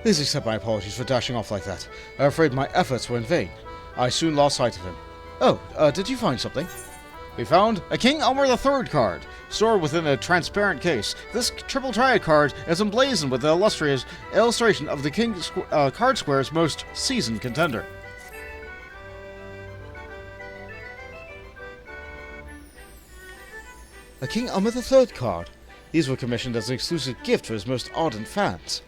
Please accept my apologies for dashing off like that. I'm afraid my efforts were in vain. I soon lost sight of him. Oh, did you find something? We found a King Elmer III card, stored within a transparent case. This Triple Triad card is emblazoned with the illustrious illustration of the card square's most seasoned contender. A King Elmer III card. These were commissioned as an exclusive gift for his most ardent fans.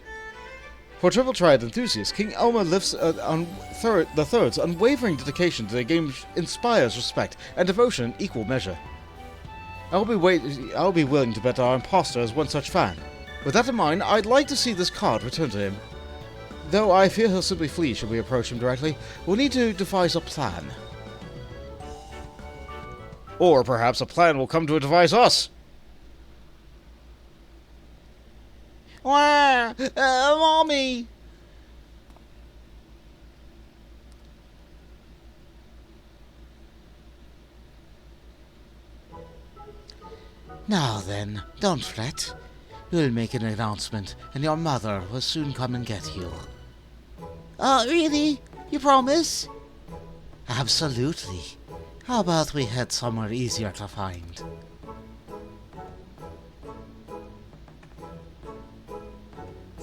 For Triple Triad enthusiasts, King Elmer lifts the Third's unwavering dedication to the game inspires respect and devotion in equal measure. I'll be willing to bet our imposter is one such fan. With that in mind, I'd like to see this card returned to him. Though I fear he'll simply flee should we approach him directly, we'll need to devise a plan. Or perhaps a plan will come to devise us. Wah! Mommy! Now then, don't fret. We'll make an announcement, and your mother will soon come and get you. Really? You promise? Absolutely. How about we head somewhere easier to find?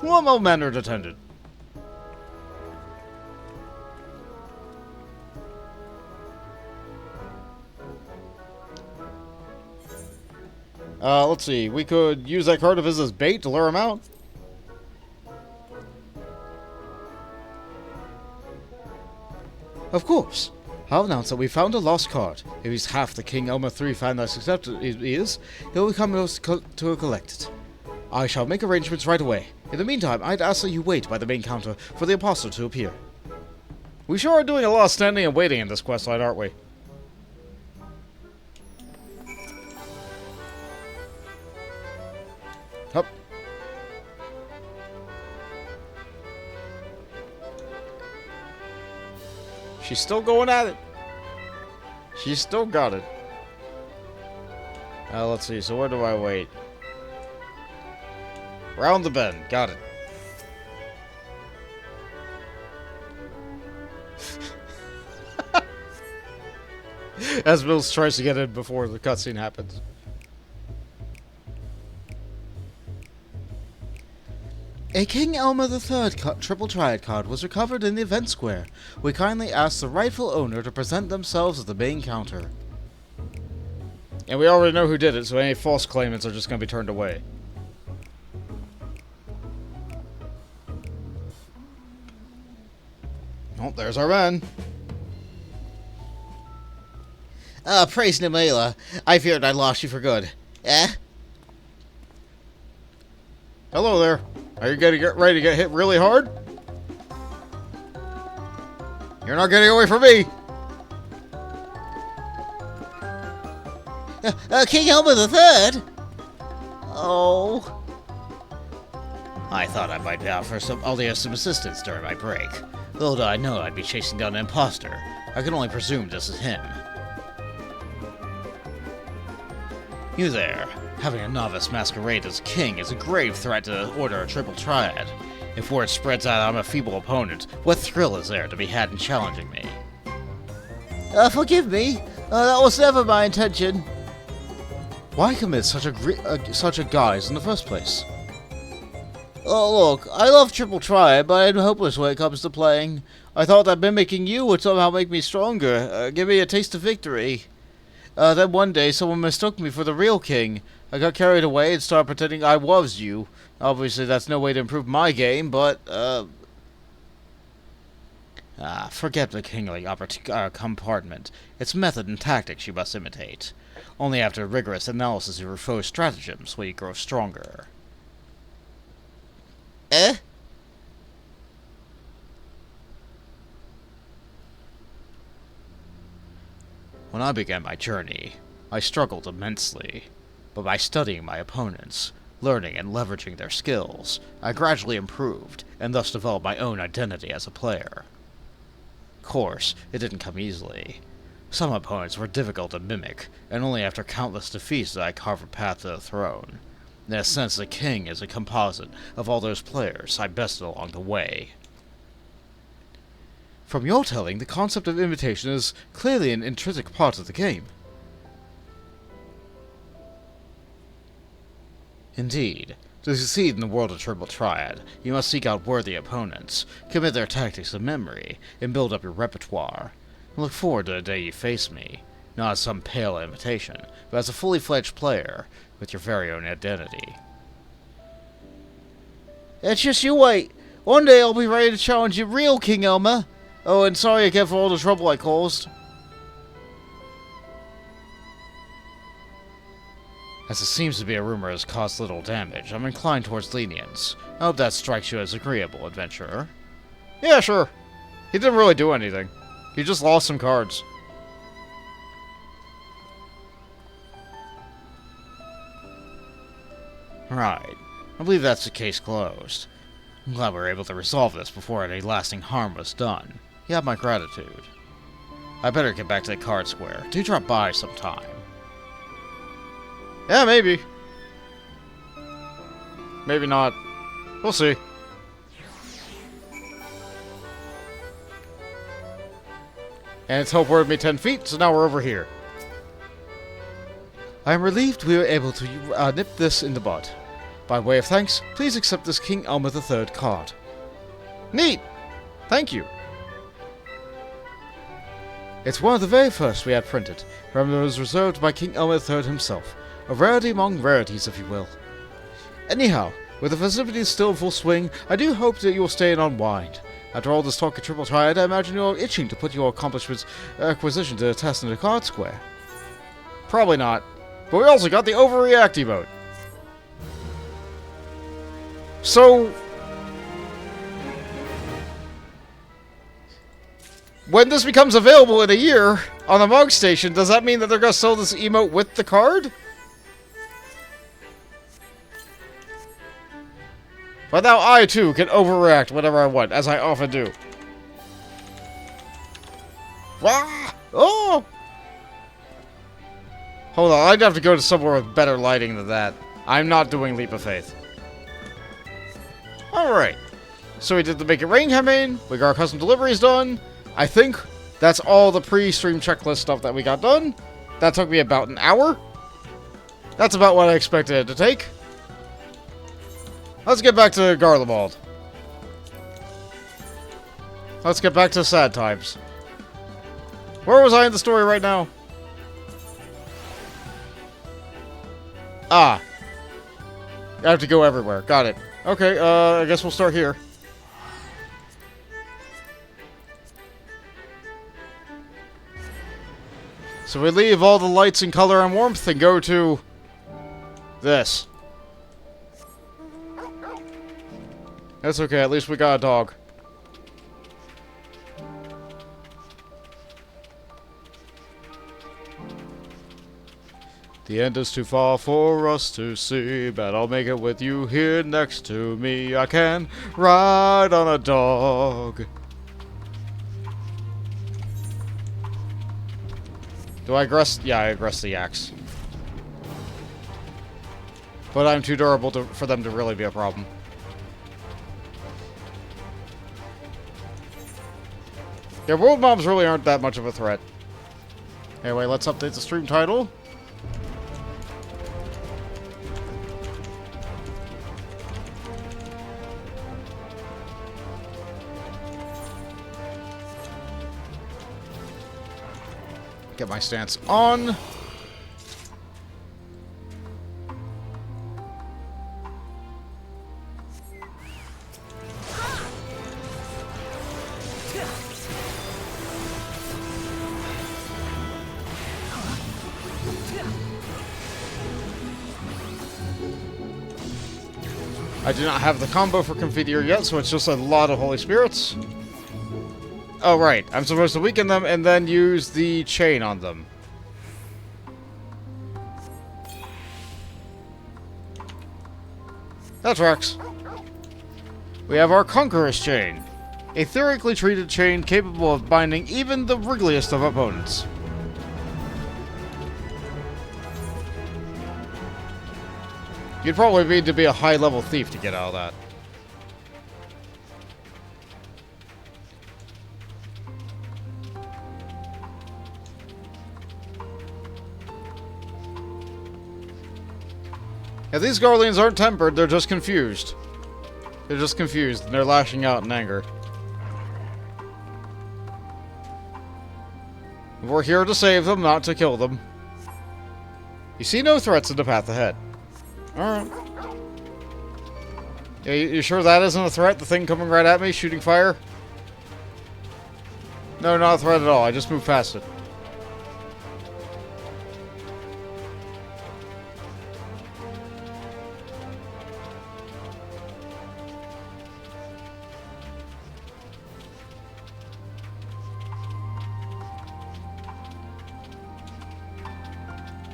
Well-mannered attendant. Let's see. We could use that card of his as bait to lure him out. Of course. I'll announce that we found a lost card. If he's half the King Elmer III fan that's accepted he is, he'll become to collect it. I shall make arrangements right away. In the meantime, I'd ask that you wait by the main counter for the Apostle to appear. We sure are doing a lot of standing and waiting in this questline, aren't we? Hup. She's still going at it. She's still got it. Let's see. So where do I wait? Round the bend. Got it. As Mills tries to get in before the cutscene happens. A King Elmer III Triple Triad card was recovered in the event square. We kindly ask the rightful owner to present themselves at the main counter. And we already know who did it, so any false claimants are just going to be turned away. Oh, there's our man. Praise Nemela. I feared I lost you for good. Eh? Hello there. Are you going to get ready to get hit really hard? You're not getting away from me. King Elmer III? Oh. I thought I might offer Aldia some assistance during my break. Little did I know I'd be chasing down an imposter. I can only presume this is him. You there. Having a novice masquerade as king is a grave threat to the Order of Triple Triad. If word spreads out I'm a feeble opponent, what thrill is there to be had in challenging me? Forgive me. That was never my intention. Why commit such a guise in the first place? Oh, look, I love Triple Triad, but I'm hopeless when it comes to playing. I thought that mimicking you would somehow make me stronger, give me a taste of victory. Then one day, someone mistook me for the real king. I got carried away and started pretending I was you. Obviously, that's no way to improve my game, but, forget the kingly compartment. It's method and tactics you must imitate. Only after rigorous analysis of your foe's stratagems will you grow stronger. Eh? When I began my journey, I struggled immensely, but by studying my opponents, learning and leveraging their skills, I gradually improved, and thus developed my own identity as a player. Of course, it didn't come easily. Some opponents were difficult to mimic, and only after countless defeats did I carve a path to the throne. In a sense, the king is a composite of all those players I bested along the way. From your telling, the concept of imitation is clearly an intrinsic part of the game. Indeed. To succeed in the world of Triple Triad, you must seek out worthy opponents, commit their tactics to memory, and build up your repertoire. Look forward to the day you face me, not as some pale imitation, but as a fully fledged player, with your very own identity. It's just you wait. One day I'll be ready to challenge you real, King Elmer. Oh, and sorry again for all the trouble I caused. As it seems to be a rumor has caused little damage, I'm inclined towards lenience. I hope that strikes you as agreeable, adventurer. Yeah, sure. He didn't really do anything. He just lost some cards. Right. I believe that's the case closed. I'm glad we were able to resolve this before any lasting harm was done. You have my gratitude. I better get back to the card square. Do drop by sometime. Yeah, maybe. Maybe not. We'll see. And it's teleport me 10 feet, so now we're over here. I am relieved we were able to nip this in the bud. By way of thanks, please accept this King Elmer III card. Neat! Thank you. It's one of the very first we had printed. Remember, it was reserved by King Elmer III himself. A rarity among rarities, if you will. Anyhow, with the festivities still in full swing, I do hope that you will stay and unwind. After all this talk of Triple Triad, I imagine you're itching to put your accomplishments acquisition to the test in the card square. Probably not. But we also got the overreact emote. So, when this becomes available in a year on the Mog Station, does that mean that they're going to sell this emote with the card? But now I, too, can overreact whenever I want, as I often do. Ah! Oh! Hold on, I'd have to go to somewhere with better lighting than that. I'm not doing Leap of Faith. Alright. So we did the Make It Rain campaign, we got our custom deliveries done. I think that's all the pre-stream checklist stuff that we got done. That took me about an hour. That's about what I expected it to take. Let's get back to Garlemald. Let's get back to sad times. Where was I in the story right now? Ah. I have to go everywhere. Got it. Okay, I guess we'll start here. So we leave all the lights and color and warmth and go to this. That's okay, at least we got a dog. The end is too far for us to see, but I'll make it with you here next to me. I can ride on a dog. Do I aggress? Yeah, I aggress the yaks. But I'm too durable for them to really be a problem. Yeah, world mobs really aren't that much of a threat. Anyway, let's update the stream title. Get my stance on. I do not have the combo for Confiteor yet, so it's just a lot of Holy Spirits. Oh, right. I'm supposed to weaken them and then use the chain on them. That tracks. We have our Conqueror's Chain. A theoretically treated chain capable of binding even the wriggliest of opponents. You'd probably need to be a high-level thief to get out of that. Yeah, these Garleans aren't tempered, they're just confused. They're just confused, and they're lashing out in anger. We're here to save them, not to kill them. You see no threats in the path ahead. Alright. Yeah, you sure that isn't a threat? The thing coming right at me, shooting fire? No, not a threat at all. I just moved past it.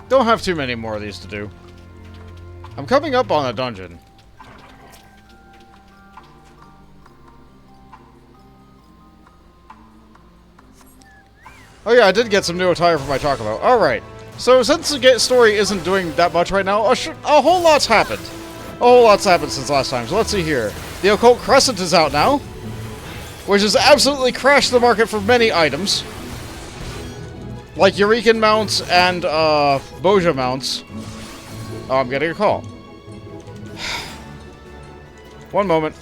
Don't have too many more of these to do. I'm coming up on a dungeon. Oh yeah, I did get some new attire for my Chocobo. Alright. So since the story isn't doing that much right now, a whole lot's happened. A whole lot's happened since last time. So let's see here. The Occult Crescent is out now, which has absolutely crashed the market for many items. Like Eurekan mounts and Boja mounts. Oh, I'm getting a call. One moment.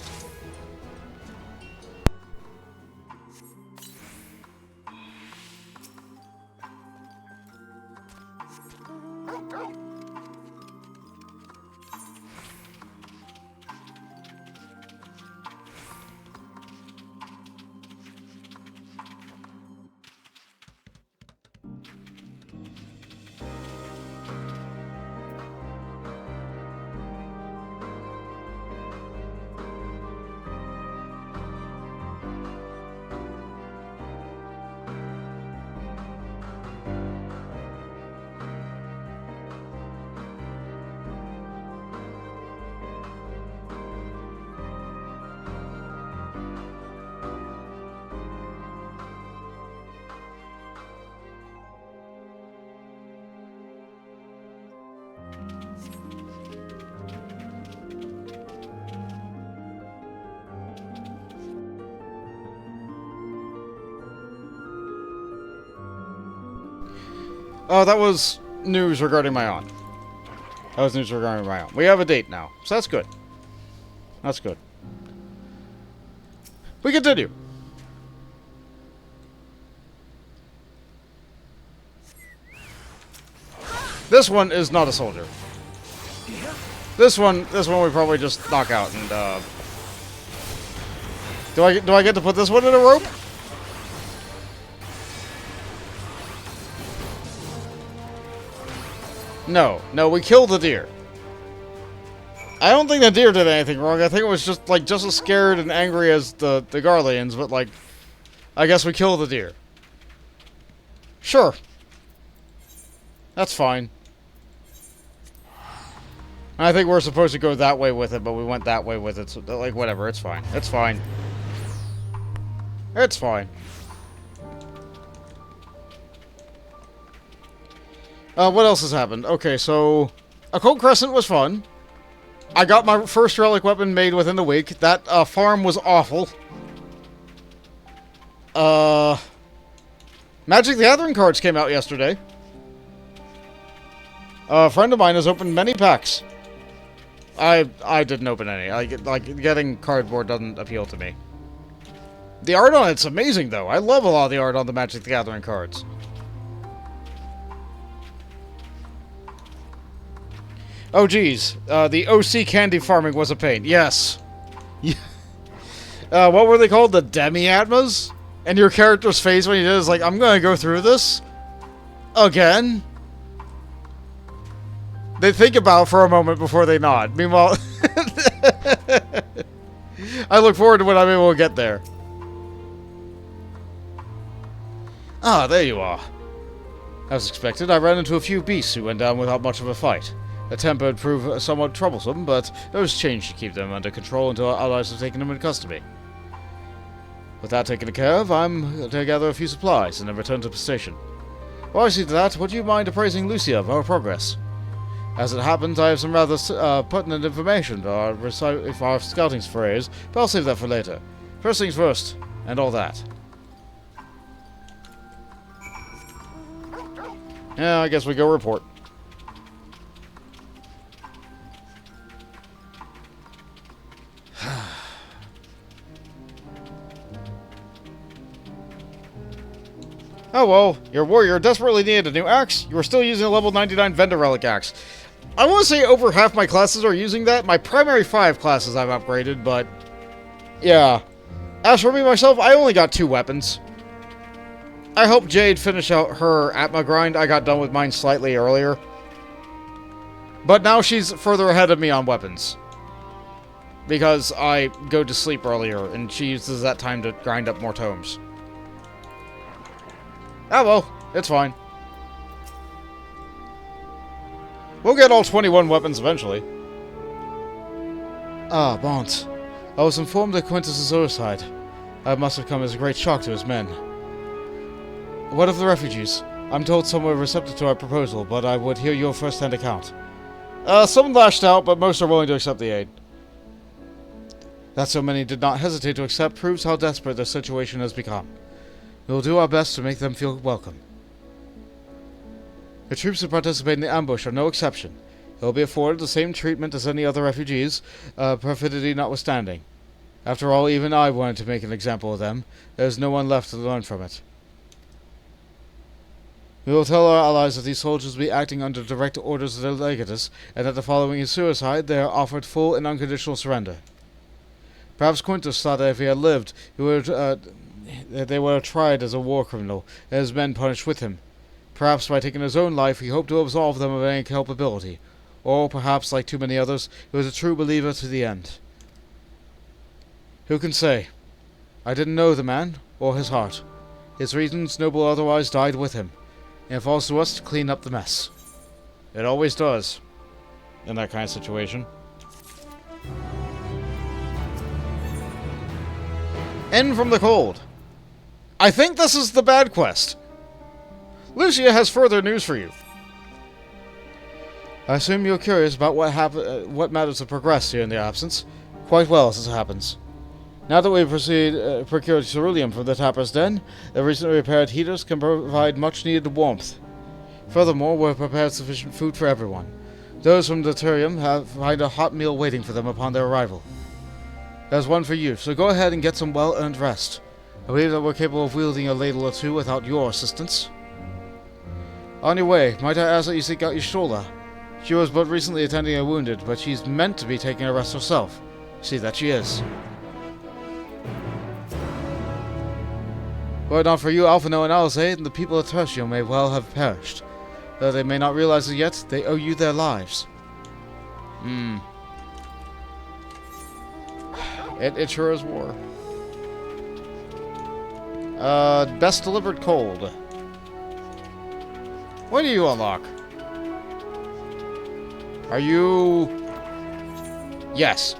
Oh, that was news regarding my aunt. That was news regarding my aunt. We have a date now, so that's good. That's good. We continue. This one is not a soldier. This one we probably just knock out and do I get to put this one in a rope? No, we killed the deer. I don't think the deer did anything wrong. I think it was just like just as scared and angry as the Garleans, but like I guess we killed the deer. Sure. That's fine. I think we're supposed to go that way with it, but we went that way with it, so, like, whatever, it's fine. It's fine. It's fine. What else has happened? Okay, so... Occult Crescent was fun. I got my first relic weapon made within the week. That, farm was awful. Magic the Gathering cards came out yesterday. A friend of mine has opened many packs. I didn't open any. Like, getting cardboard doesn't appeal to me. The art on it's amazing, though. I love a lot of the art on the Magic the Gathering cards. Oh, geez. The OC candy farming was a pain. Yes. What were they called? The Demi-Atmas? And your character's face when he did is like, I'm gonna go through this? Again? They think about it for a moment before they nod. Meanwhile, I look forward to when I'm able to get there. Ah, there you are. As expected, I ran into a few beasts who went down without much of a fight. The temper had proved somewhat troublesome, but there was change to keep them under control until our allies have taken them into custody. With that taken care of, I'm to gather a few supplies and then return to the station. While I see to that, would you mind appraising Lucia of our progress? As it happens, I have some rather pertinent information for our scouting forays, but I'll save that for later. First things first, and all that. Yeah, I guess we go report. Oh well, your warrior desperately needed a new axe. You are still using a level 99 vendor relic axe. I want to say over half my classes are using that. My primary 5 classes I've upgraded, but... yeah. As for me, myself, I only got 2 weapons. I hope Jade finished out her Atma grind. I got done with mine slightly earlier. But now she's further ahead of me on weapons. Because I go to sleep earlier, and she uses that time to grind up more tomes. Ah well, it's fine. We'll get all 21 weapons eventually. Ah, Bont. I was informed that Quintus' suicide. That must have come as a great shock to his men. What of the refugees? I'm told some were receptive to our proposal, but I would hear your first-hand account. Some lashed out, but most are willing to accept the aid. That so many did not hesitate to accept proves how desperate their situation has become. We will do our best to make them feel welcome. The troops who participate in the ambush are no exception. They will be afforded the same treatment as any other refugees, perfidy notwithstanding. After all, even I wanted to make an example of them. There is no one left to learn from it. We will tell our allies that these soldiers will be acting under direct orders of their legatus, and that the following his suicide, they are offered full and unconditional surrender. Perhaps Quintus thought that if he had lived, they would have tried as a war criminal, and his men punished with him. Perhaps by taking his own life, he hoped to absolve them of any culpability. Or perhaps, like too many others, he was a true believer to the end. Who can say? I didn't know the man, or his heart. His reasons, noble or otherwise, died with him. And it falls to us to clean up the mess. It always does. In that kind of situation. End from the cold. I think this is the bad quest. Lucia has further news for you. I assume you're curious about what matters have progressed here in their absence. Quite well, as it happens. Now that we've procured ceruleum from the Tapper's Den, the recently repaired heaters can provide much-needed warmth. Furthermore, we've prepared sufficient food for everyone. Those from the Turium find a hot meal waiting for them upon their arrival. There's one for you, so go ahead and get some well-earned rest. I believe that we're capable of wielding a ladle or two without your assistance. On your way, might I ask that you seek out Y'shtola? She was but recently attending a wounded, but she's meant to be taking a rest herself. See that she is. Were it not for you, Alphino and Alizé, the people of Tertio may well have perished. Though they may not realize it yet, they owe you their lives. It sure is war. Best delivered cold. What do you unlock? Are you... Yes.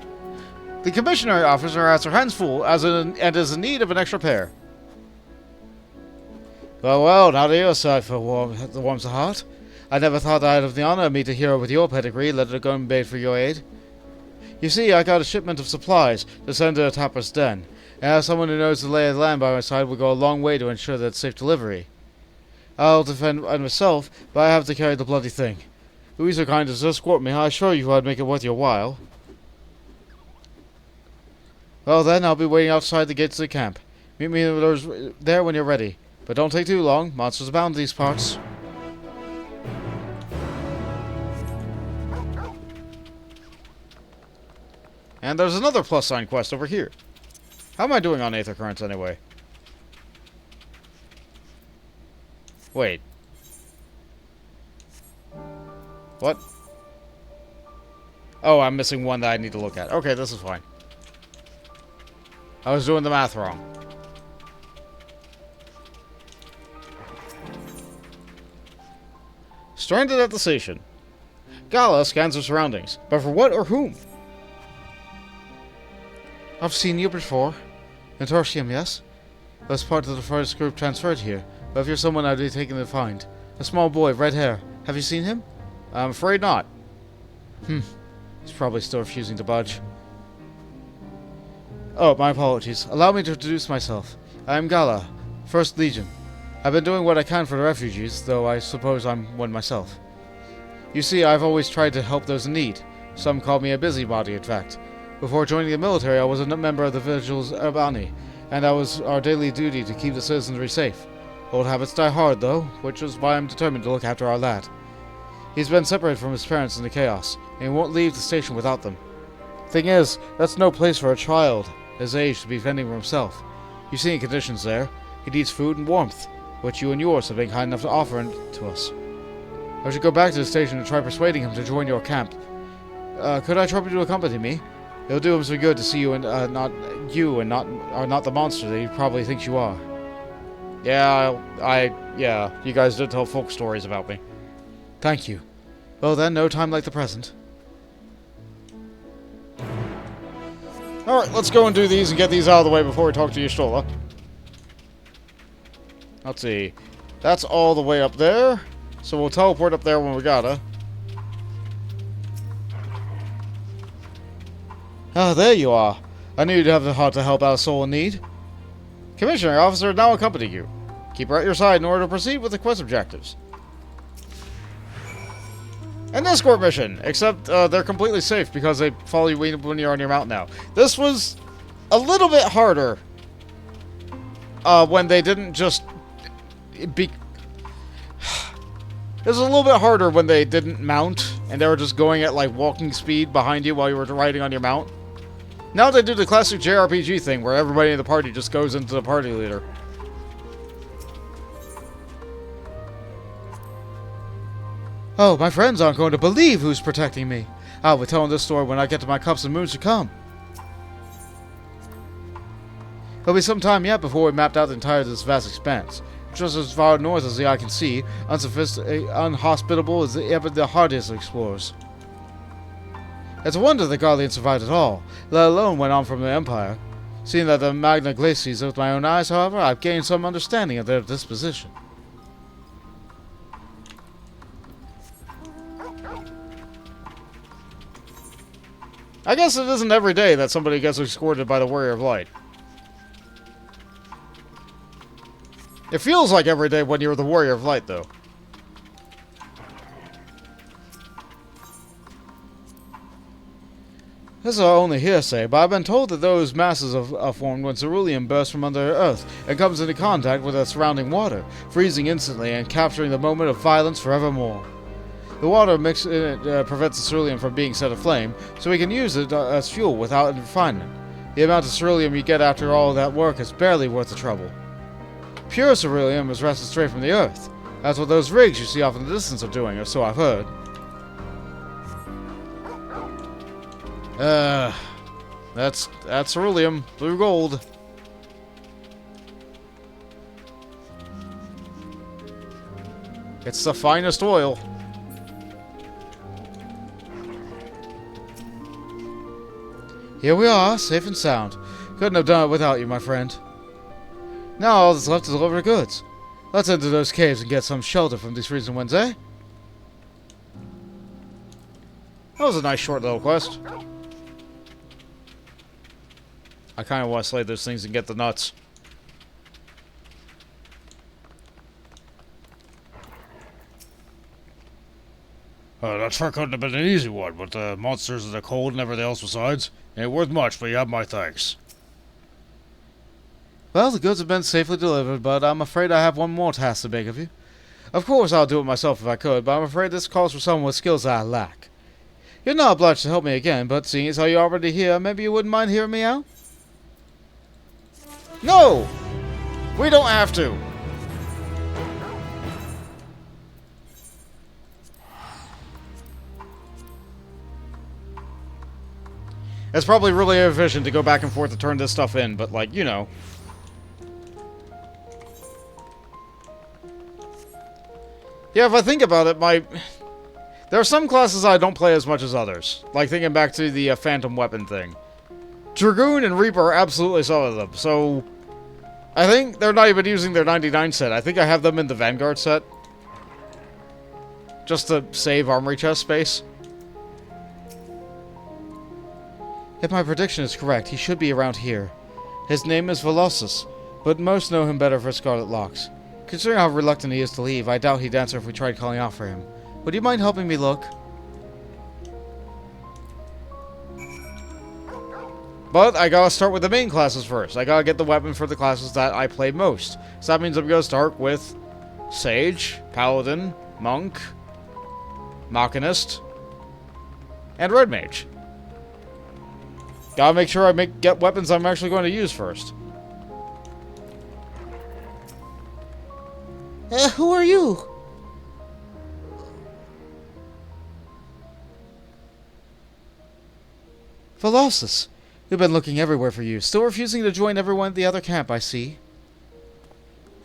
The commissionary officer has her hands full and is in need of an extra pair. Well, now to your side for the warms the heart. I never thought I'd have the honor of meeting a hero with your pedigree, let alone beg for your aid. You see, I got a shipment of supplies to send to a tapper's den, and as someone who knows the lay of the land by my side will go a long way to ensure that safe delivery. I'll defend myself, but I have to carry the bloody thing. If you so kind as to escort me, I assure you I'd make it worth your while. Well then, I'll be waiting outside the gates of the camp. Meet me there when you're ready. But don't take too long. Monsters abound in these parts. And there's another plus sign quest over here. How am I doing on Aether Currents anyway? Wait. What? Oh, I'm missing one that I need to look at. Okay, this is fine. I was doing the math wrong. Stranded at the station. Gala scans her surroundings, but for what or whom? I've seen you before. In Tertium, yes? That's part of the first group transferred here, but if you're someone I'd be taken to find. A small boy, red hair. Have you seen him? I'm afraid not. He's probably still refusing to budge. Oh, my apologies. Allow me to introduce myself. I am Gala, 1st Legion. I've been doing what I can for the refugees, though I suppose I'm one myself. You see, I've always tried to help those in need. Some call me a busybody, in fact. Before joining the military, I was a member of the Vigils Urbani, and that was our daily duty to keep the citizenry safe. Old habits die hard, though, which is why I'm determined to look after our lad. He's been separated from his parents in the chaos, and he won't leave the station without them. Thing is, that's no place for a child his age to be fending for himself. You see the conditions there. He needs food and warmth, which you and yours have been kind enough to offer to us. I should go back to the station and try persuading him to join your camp. Could I trouble you to accompany me? It'll do him some good to see you and not the monster that he probably thinks you are. Yeah, you guys did tell folk stories about me. Thank you. Well then, no time like the present. Alright, let's go and do these and get these out of the way before we talk to Y'shtola. Let's see. That's all the way up there. So we'll teleport up there when we gotta. Ah, there you are. I knew you'd have the heart to help out a soul in need. Commissioner Officer now accompany you. Keep her at your side in order to proceed with the quest objectives. An escort mission, except they're completely safe because they follow you when you're on your mount now. This was a little bit harder when they didn't just be... It was a little bit harder when they didn't mount and they were just going at like walking speed behind you while you were riding on your mount. Now they do the classic JRPG thing where everybody in the party just goes into the party leader. Oh, my friends aren't going to believe who's protecting me. I'll be telling this story when I get to my cups and moons to come. It'll be some time yet before we mapped out the entire of this vast expanse. Just as far north as the eye can see, unhospitable as the hardest of explorers. It's a wonder the Guardian survived at all, let alone went on from the Empire. Seeing that the Magna Glacies with my own eyes, however, I've gained some understanding of their disposition. I guess it isn't every day that somebody gets escorted by the Warrior of Light. It feels like every day when you're the Warrior of Light, though. This is only hearsay, but I've been told that those masses are formed when ceruleum bursts from under Earth and comes into contact with the surrounding water, freezing instantly and capturing the moment of violence forevermore. The water mix prevents the ceruleum from being set aflame, so we can use it as fuel without refinement. The amount of ceruleum you get after all that work is barely worth the trouble. Pure ceruleum is wrested straight from the Earth. That's what those rigs you see off in the distance are doing, or so I've heard. That's ceruleum, blue gold. It's the finest oil. Here we are, safe and sound. Couldn't have done it without you, my friend. Now all that's left is deliver the goods. Let's enter those caves and get some shelter from these freezing winds, eh? That was a nice short little quest. I kind of want to slay those things and get the nuts. That sure couldn't have been an easy one, with the monsters and the cold and everything else besides. Ain't worth much, but you have my thanks. Well, the goods have been safely delivered, but I'm afraid I have one more task to beg of you. Of course, I'll do it myself if I could, but I'm afraid this calls for someone with skills that I lack. You're not obliged to help me again, but seeing as how you're already here, maybe you wouldn't mind hearing me out? No! We don't have to! It's probably really efficient to go back and forth to turn this stuff in, but, like, you know. Yeah, if I think about it, there are some classes I don't play as much as others. Like, thinking back to the phantom weapon thing. Dragoon and Reaper are absolutely some of them, so... I think they're not even using their 99 set. I think I have them in the Vanguard set. Just to save armory chest space. If my prediction is correct, he should be around here. His name is Velocus, but most know him better for Scarlet Locks. Considering how reluctant he is to leave, I doubt he'd answer if we tried calling out for him. Would you mind helping me look? But I gotta start with the main classes first. I gotta get the weapon for the classes that I play most. So that means I'm gonna start with Sage, Paladin, Monk, Machinist, and Red Mage. Gotta make sure I get weapons I'm actually going to use first. Who are you? Velocus, we've been looking everywhere for you. Still refusing to join everyone at the other camp, I see.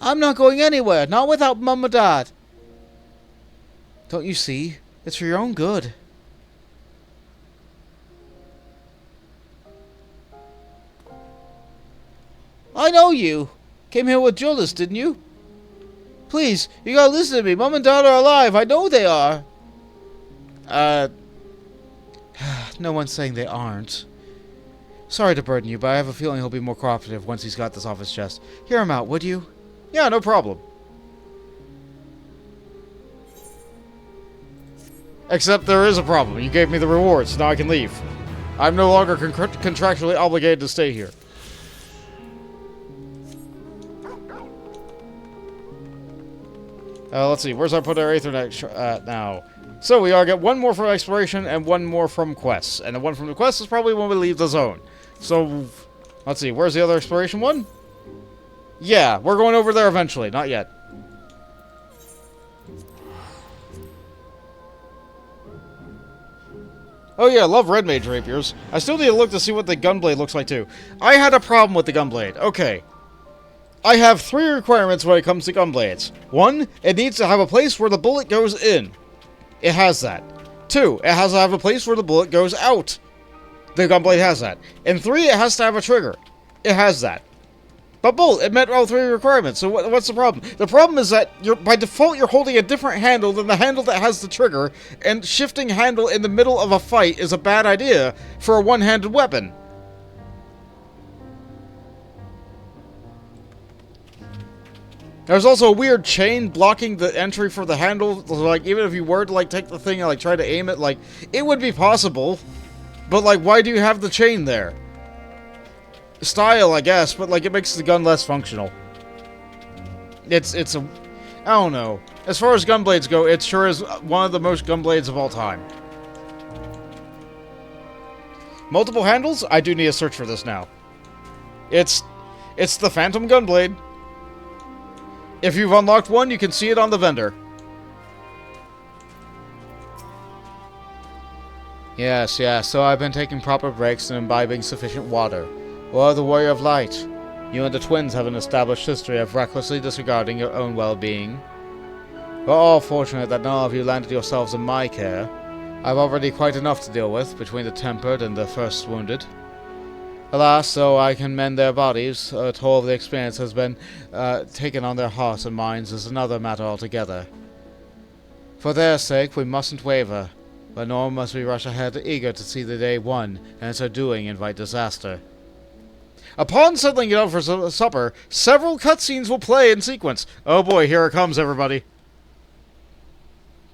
I'm not going anywhere, not without Mum and Dad. Don't you see? It's for your own good. I know you. Came here with Julius, didn't you? Please, you gotta listen to me. Mum and Dad are alive. I know they are. No one's saying they aren't. Sorry to burden you, but I have a feeling he'll be more cooperative once he's got this off his chest. Hear him out, would you? Yeah, no problem. Except there is a problem. You gave me the rewards, so now I can leave. I'm no longer contractually obligated to stay here. Let's see, where's our put our Aethernet now? So we all get one more from exploration and one more from quests. And the one from the quest is probably when we leave the zone. So, let's see, where's the other exploration one? Yeah, we're going over there eventually, not yet. Oh yeah, I love Red Mage rapiers. I still need to look to see what the gunblade looks like too. I had a problem with the gunblade. Okay. I have 3 requirements when it comes to gunblades. 1, it needs to have a place where the bullet goes in. It has that. 2, it has to have a place where the bullet goes out. The gunblade has that. And 3, it has to have a trigger. It has that. But bolt, it met all 3 requirements, so what's the problem? The problem is that by default you're holding a different handle than the handle that has the trigger, and shifting handle in the middle of a fight is a bad idea for a one-handed weapon. There's also a weird chain blocking the entry for the handle, like, even if you were to, like, take the thing and, like, try to aim it, like, it would be possible, But, like, why do you have the chain there? Style, I guess, but, like, it makes the gun less functional. It's a... I don't know. As far as gun blades go, it sure is one of the most gun blades of all time. Multiple handles? I do need to search for this now. It's the Phantom Gunblade. If you've unlocked one, you can see it on the vendor. Yes, so I've been taking proper breaks and imbibing sufficient water. Well, the Warrior of Light. You and the twins have an established history of recklessly disregarding your own well-being. We're all fortunate that none of you landed yourselves in my care. I've already quite enough to deal with, between the tempered and the first wounded. Alas, so I can mend their bodies, a toll of the experience has been taken on their hearts and minds is another matter altogether. For their sake, we mustn't waver, but nor must we rush ahead eager to see the day won, and in so doing invite disaster. Upon settling it out for supper, several cutscenes will play in sequence. Oh boy, here it comes, everybody.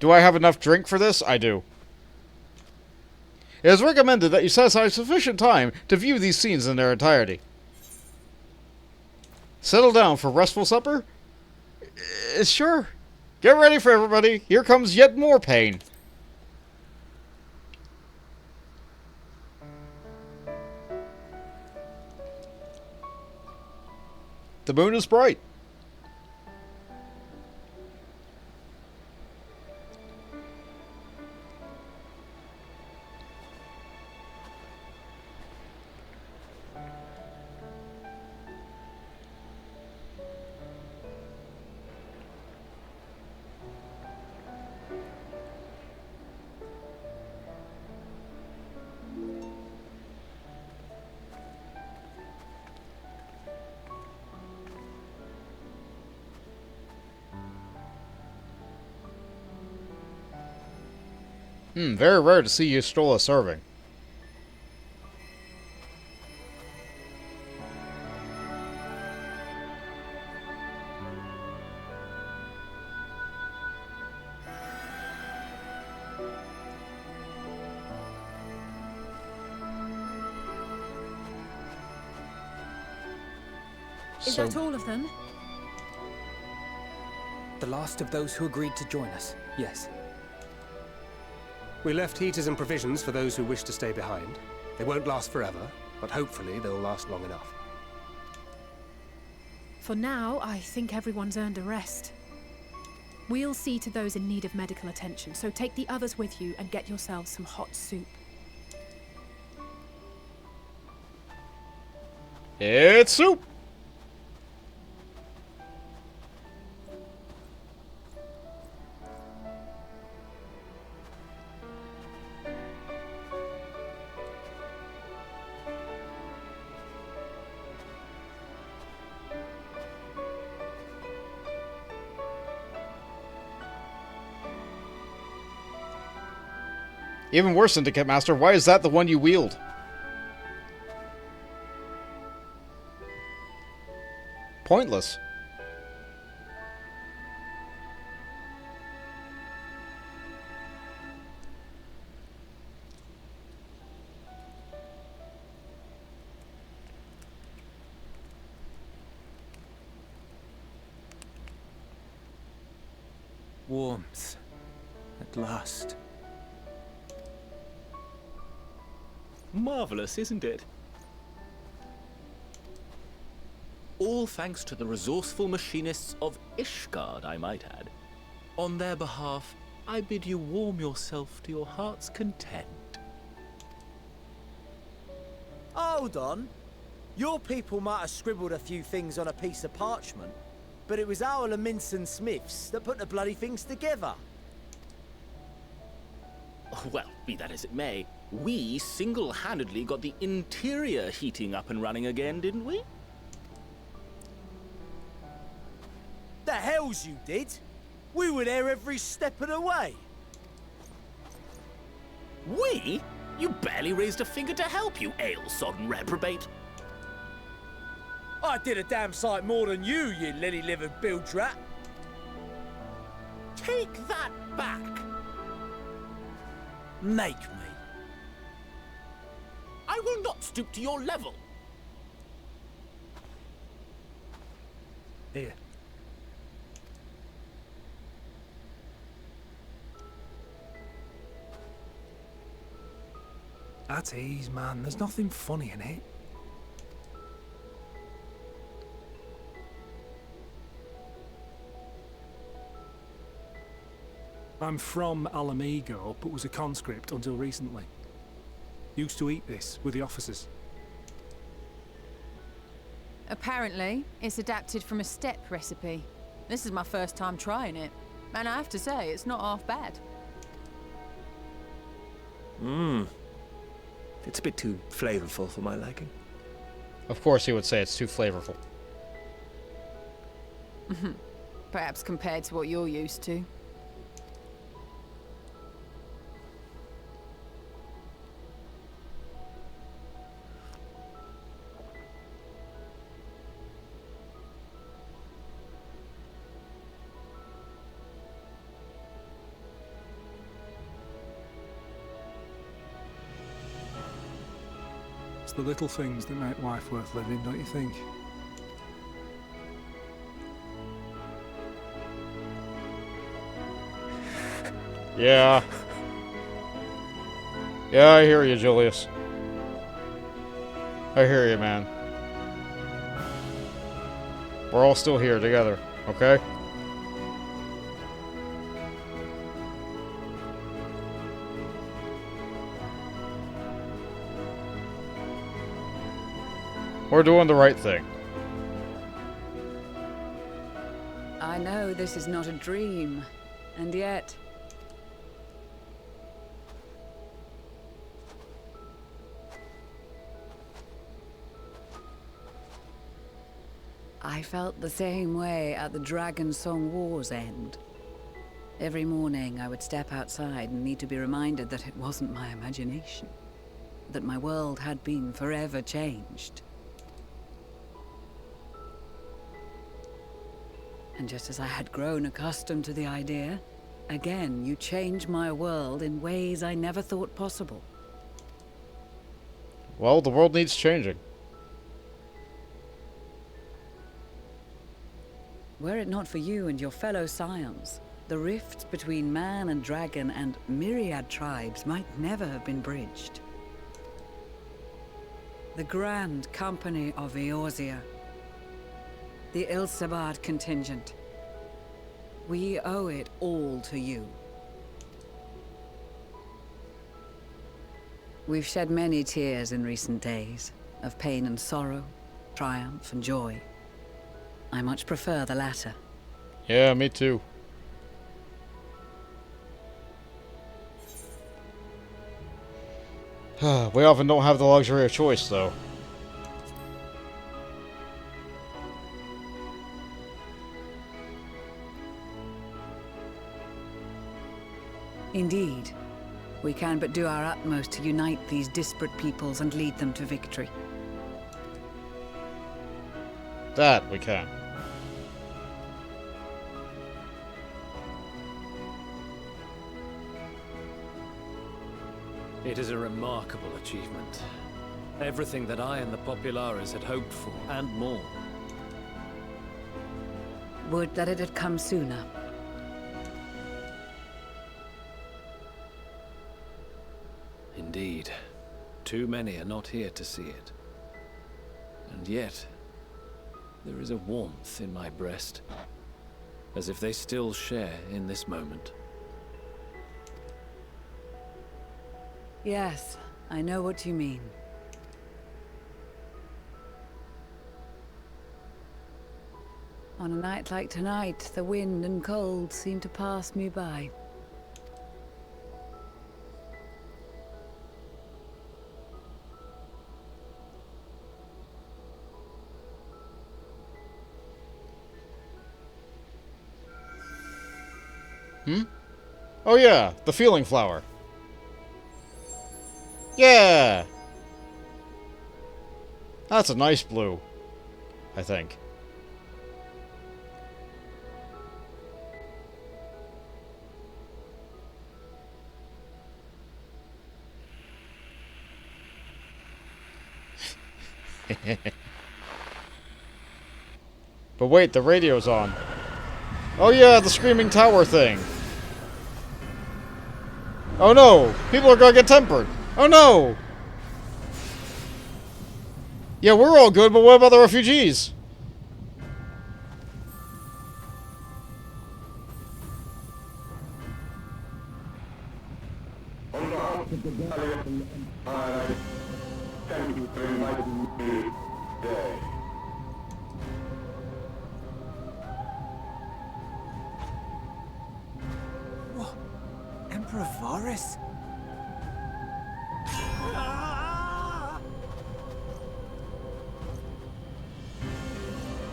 Do I have enough drink for this? I do. It is recommended that you set aside sufficient time to view these scenes in their entirety. Settle down for restful supper? Sure. Get ready for everybody. Here comes yet more pain. The moon is bright. Very rare to see you stole a serving. Is that all of them? The last of those who agreed to join us, yes. We left heaters and provisions for those who wish to stay behind. They won't last forever, but hopefully they'll last long enough. For now, I think everyone's earned a rest. We'll see to those in need of medical attention, so take the others with you and get yourselves some hot soup. It's soup! Even worse, Syndicate Master, why is that the one you wield? Pointless. Warmth. At last. Marvelous, isn't it? All thanks to the resourceful machinists of Ishgard, I might add. On their behalf, I bid you warm yourself to your heart's content. Hold on. Your people might have scribbled a few things on a piece of parchment, but it was our Leminson Smiths that put the bloody things together. Well, be that as it may, we single-handedly got the interior heating up and running again, didn't we? The hells you did! We were there every step of the way. We? You barely raised a finger to help, you ale-sodden reprobate. I did a damn sight more than you lily-livered bilge rat. Take that back. Make me. I will not stoop to your level. Here. At ease, man. There's nothing funny in it. I'm from Alamigo, but was a conscript until recently. Used to eat this with the officers. Apparently, it's adapted from a steppe recipe. This is my first time trying it, and I have to say, it's not half bad. It's a bit too flavorful for my liking. Of course he would say it's too flavorful. Perhaps compared to what you're used to. It's the little things that make life worth living, don't you think? Yeah. Yeah, I hear you, Julius. I hear you, man. We're all still here together, okay? We're doing the right thing. I know this is not a dream, and yet... I felt the same way at the Dragon Song War's end. Every morning I would step outside and need to be reminded that it wasn't my imagination. That my world had been forever changed. And just as I had grown accustomed to the idea, again you change my world in ways I never thought possible. Well, the world needs changing. Were it not for you and your fellow scions, the rifts between man and dragon and myriad tribes might never have been bridged. The Grand Company of Eorzea, the Ilsabard contingent. We owe it all to you. We've shed many tears in recent days, of pain and sorrow, triumph and joy. I much prefer the latter. Yeah, me too. We often don't have the luxury of choice, though. Indeed. We can but do our utmost to unite these disparate peoples and lead them to victory. That we can. It is a remarkable achievement. Everything that I and the Populares had hoped for, and more. Would that it had come sooner. Indeed. Too many are not here to see it. And yet, there is a warmth in my breast, as if they still share in this moment. Yes, I know what you mean. On a night like tonight, the wind and cold seem to pass me by. Oh yeah, the feeling flower. Yeah! That's a nice blue, I think. But wait, the radio's on. Oh yeah, the screaming tower thing. Oh no! People are gonna get tempered! Oh no! Yeah, we're all good, but what about the refugees? On behalf of the Garlemald Empire, thank you for inviting me today. What? Emperor Varus?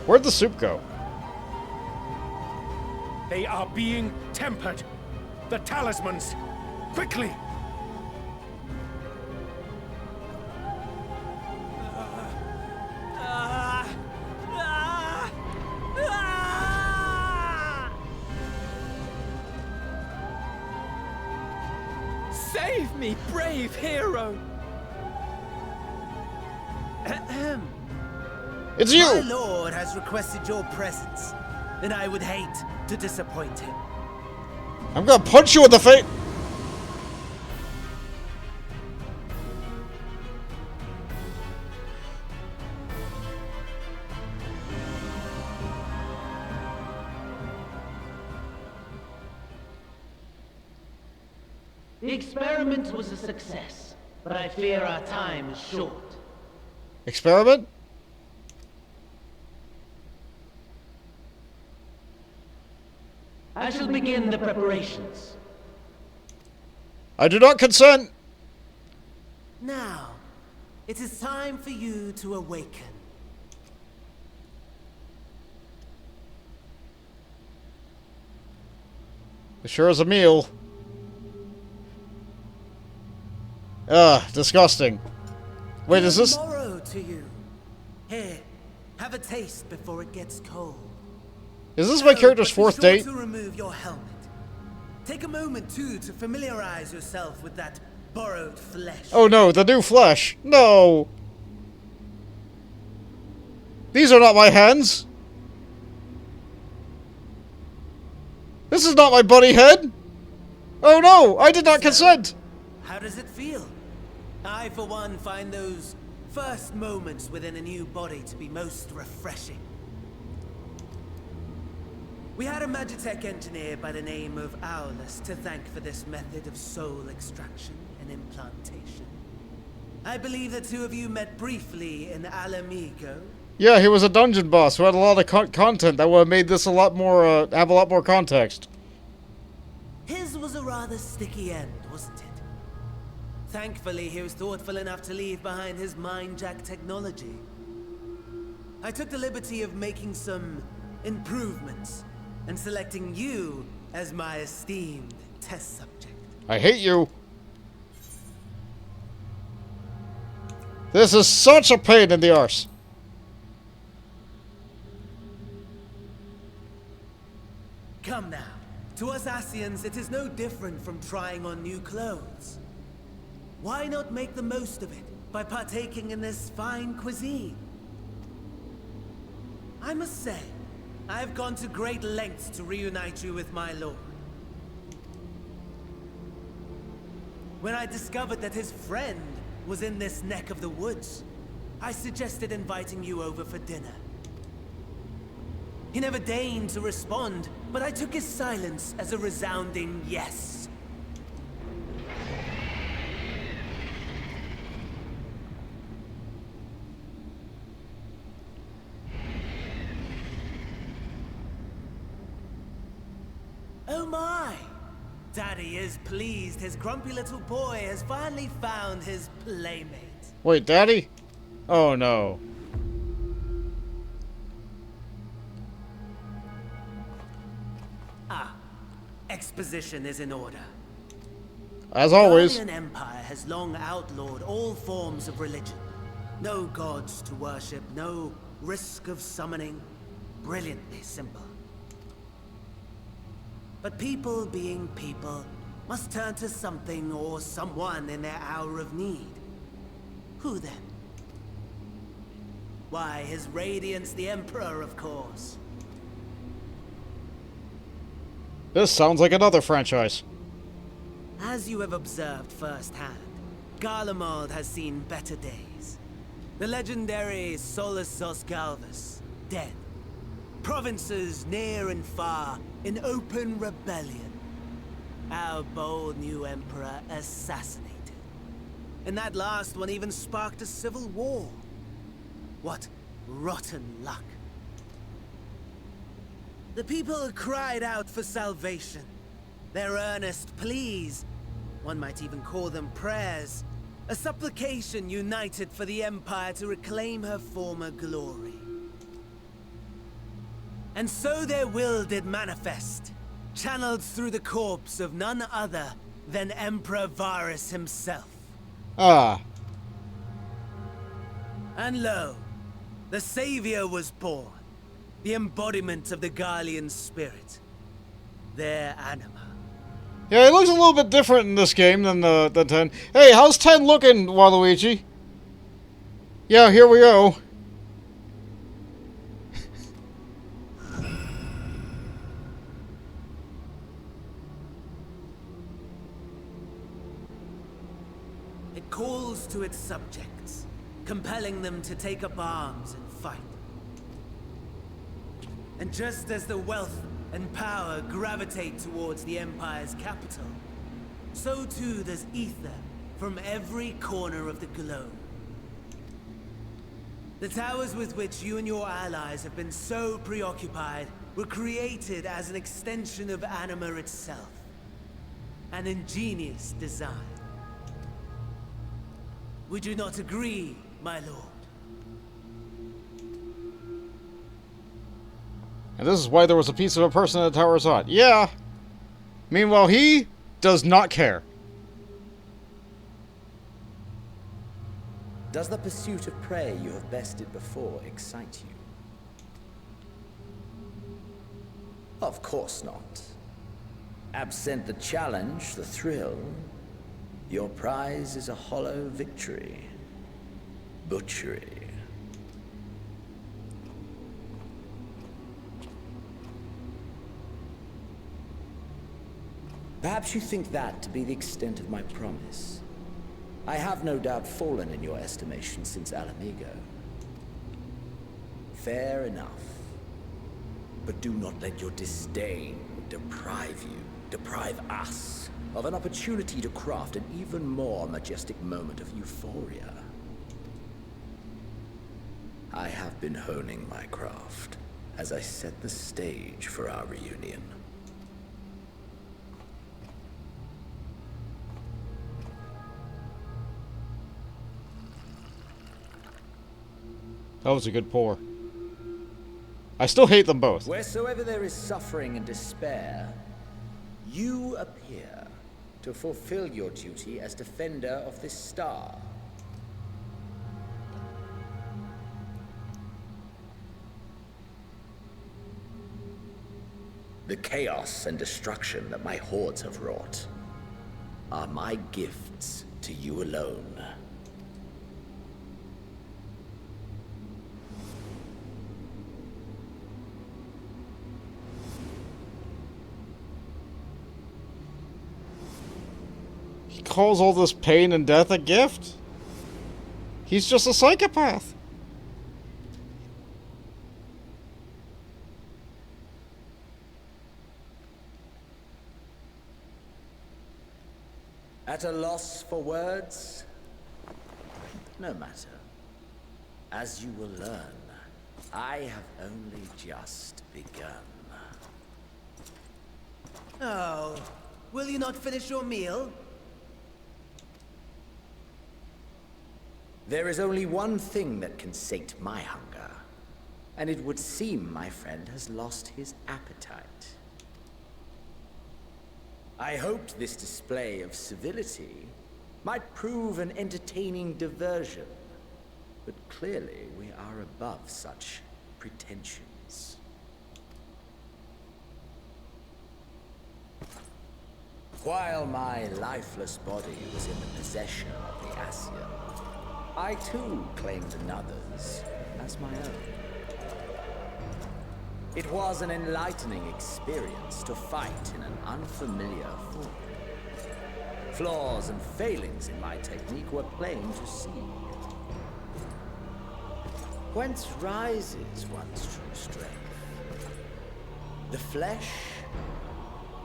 Where'd the soup go? They are being tempered. The talismans. Quickly! Save me, brave hero! It's you! My lord has requested your presence, and I would hate to disappoint him. I'm gonna punch you in the face! The experiment was a success, but I fear our time is short. Experiment? I shall begin the preparations. I do not consent! Now, it is time for you to awaken. It sure is a meal. Ugh, disgusting. Wait, is this... Tomorrow to you. Here, have a taste before it gets cold. Is this my character's fourth date? To remove your helmet. Take a moment too to familiarize yourself with that borrowed flesh. Oh no, the new flesh! No! These are not my hands! This is not my buddy head! Oh no, I did not consent! How does it feel? I, for one, find those first moments within a new body to be most refreshing. We had a Magitech engineer by the name of Aulus to thank for this method of soul extraction and implantation. I believe the two of you met briefly in Alamigo. Yeah, he was a dungeon boss who had a lot of content that would have made this a lot more, have a lot more context. His was a rather sticky end, wasn't it? Thankfully, he was thoughtful enough to leave behind his mind-jack technology. I took the liberty of making some improvements and selecting you as my esteemed test subject. I hate you. This is such a pain in the arse. Come now. To us Asians, it is no different from trying on new clothes. Why not make the most of it by partaking in this fine cuisine? I must say, I have gone to great lengths to reunite you with my lord. When I discovered that his friend was in this neck of the woods, I suggested inviting you over for dinner. He never deigned to respond, but I took his silence as a resounding yes. Oh my! Daddy is pleased his grumpy little boy has finally found his playmate. Wait, Daddy? Oh no. Ah, exposition is in order. As always. The Guardian Empire has long outlawed all forms of religion. No gods to worship, no risk of summoning. Brilliantly simple. But people being people must turn to something or someone in their hour of need. Who then? Why, His Radiance the Emperor, of course. This sounds like another franchise. As you have observed firsthand, Garlemald has seen better days. The legendary Solus Zosgalvus, dead. Provinces near and far in open rebellion. Our bold new emperor assassinated. And that last one even sparked a civil war. What rotten luck. The people cried out for salvation. Their earnest pleas, one might even call them prayers, a supplication united for the Empire to reclaim her former glory. And so their will did manifest, channeled through the corpse of none other than Emperor Varus himself. Ah. And lo, the Savior was born, the embodiment of the Garlean spirit, their anima. Yeah, it looks a little bit different in this game than 10. Hey, how's 10 looking, Waluigi? Yeah, here we go. It calls to its subjects, compelling them to take up arms and fight. And just as the wealth and power gravitate towards the Empire's capital, so too does ether from every corner of the globe. The towers with which you and your allies have been so preoccupied were created as an extension of Anima itself. An ingenious design. Would you not agree, my lord? And this is why there was a piece of a person in the tower's hut. Yeah. Meanwhile, he does not care. Does the pursuit of prey you have bested before excite you? Of course not. Absent the challenge, the thrill, your prize is a hollow victory. Butchery. Perhaps you think that to be the extent of my promise. I have no doubt fallen in your estimation since Alamigo. Fair enough. But do not let your disdain deprive us, of an opportunity to craft an even more majestic moment of euphoria. I have been honing my craft as I set the stage for our reunion. That was a good pour. I still hate them both. Wheresoever there is suffering and despair, you appear to fulfill your duty as defender of this star. The chaos and destruction that my hordes have wrought are my gifts to you alone. He calls all this pain and death a gift? He's just a psychopath. At a loss for words? No matter. As you will learn, I have only just begun. Oh, will you not finish your meal? There is only one thing that can sate my hunger, and it would seem my friend has lost his appetite. I hoped this display of civility might prove an entertaining diversion, but clearly we are above such pretensions. While my lifeless body was in the possession of the Asir, I too claimed another's, as my own. It was an enlightening experience to fight in an unfamiliar form. Flaws and failings in my technique were plain to see. Whence rises one's true strength? The flesh?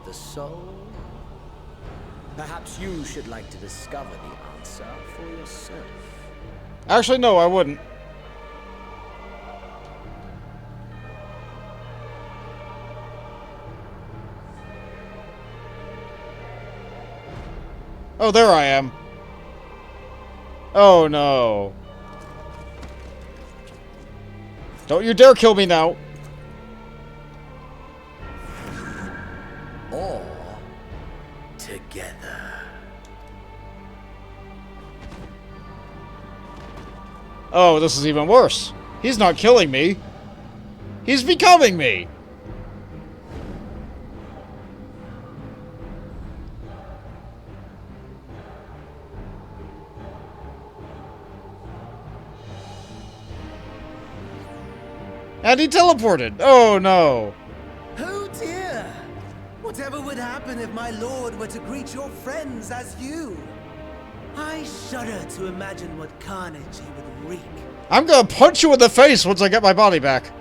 The soul? Perhaps you should like to discover the answer for yourself. Actually, no, I wouldn't. Oh, there I am. Oh, no. Don't you dare kill me now. Or together. Oh, this is even worse. He's not killing me. He's becoming me. And he teleported. Oh, no. Oh dear! Whatever would happen if my lord were to greet your friends as you? I shudder to imagine what carnage he would wreak. I'm gonna punch you in the face once I get my body back.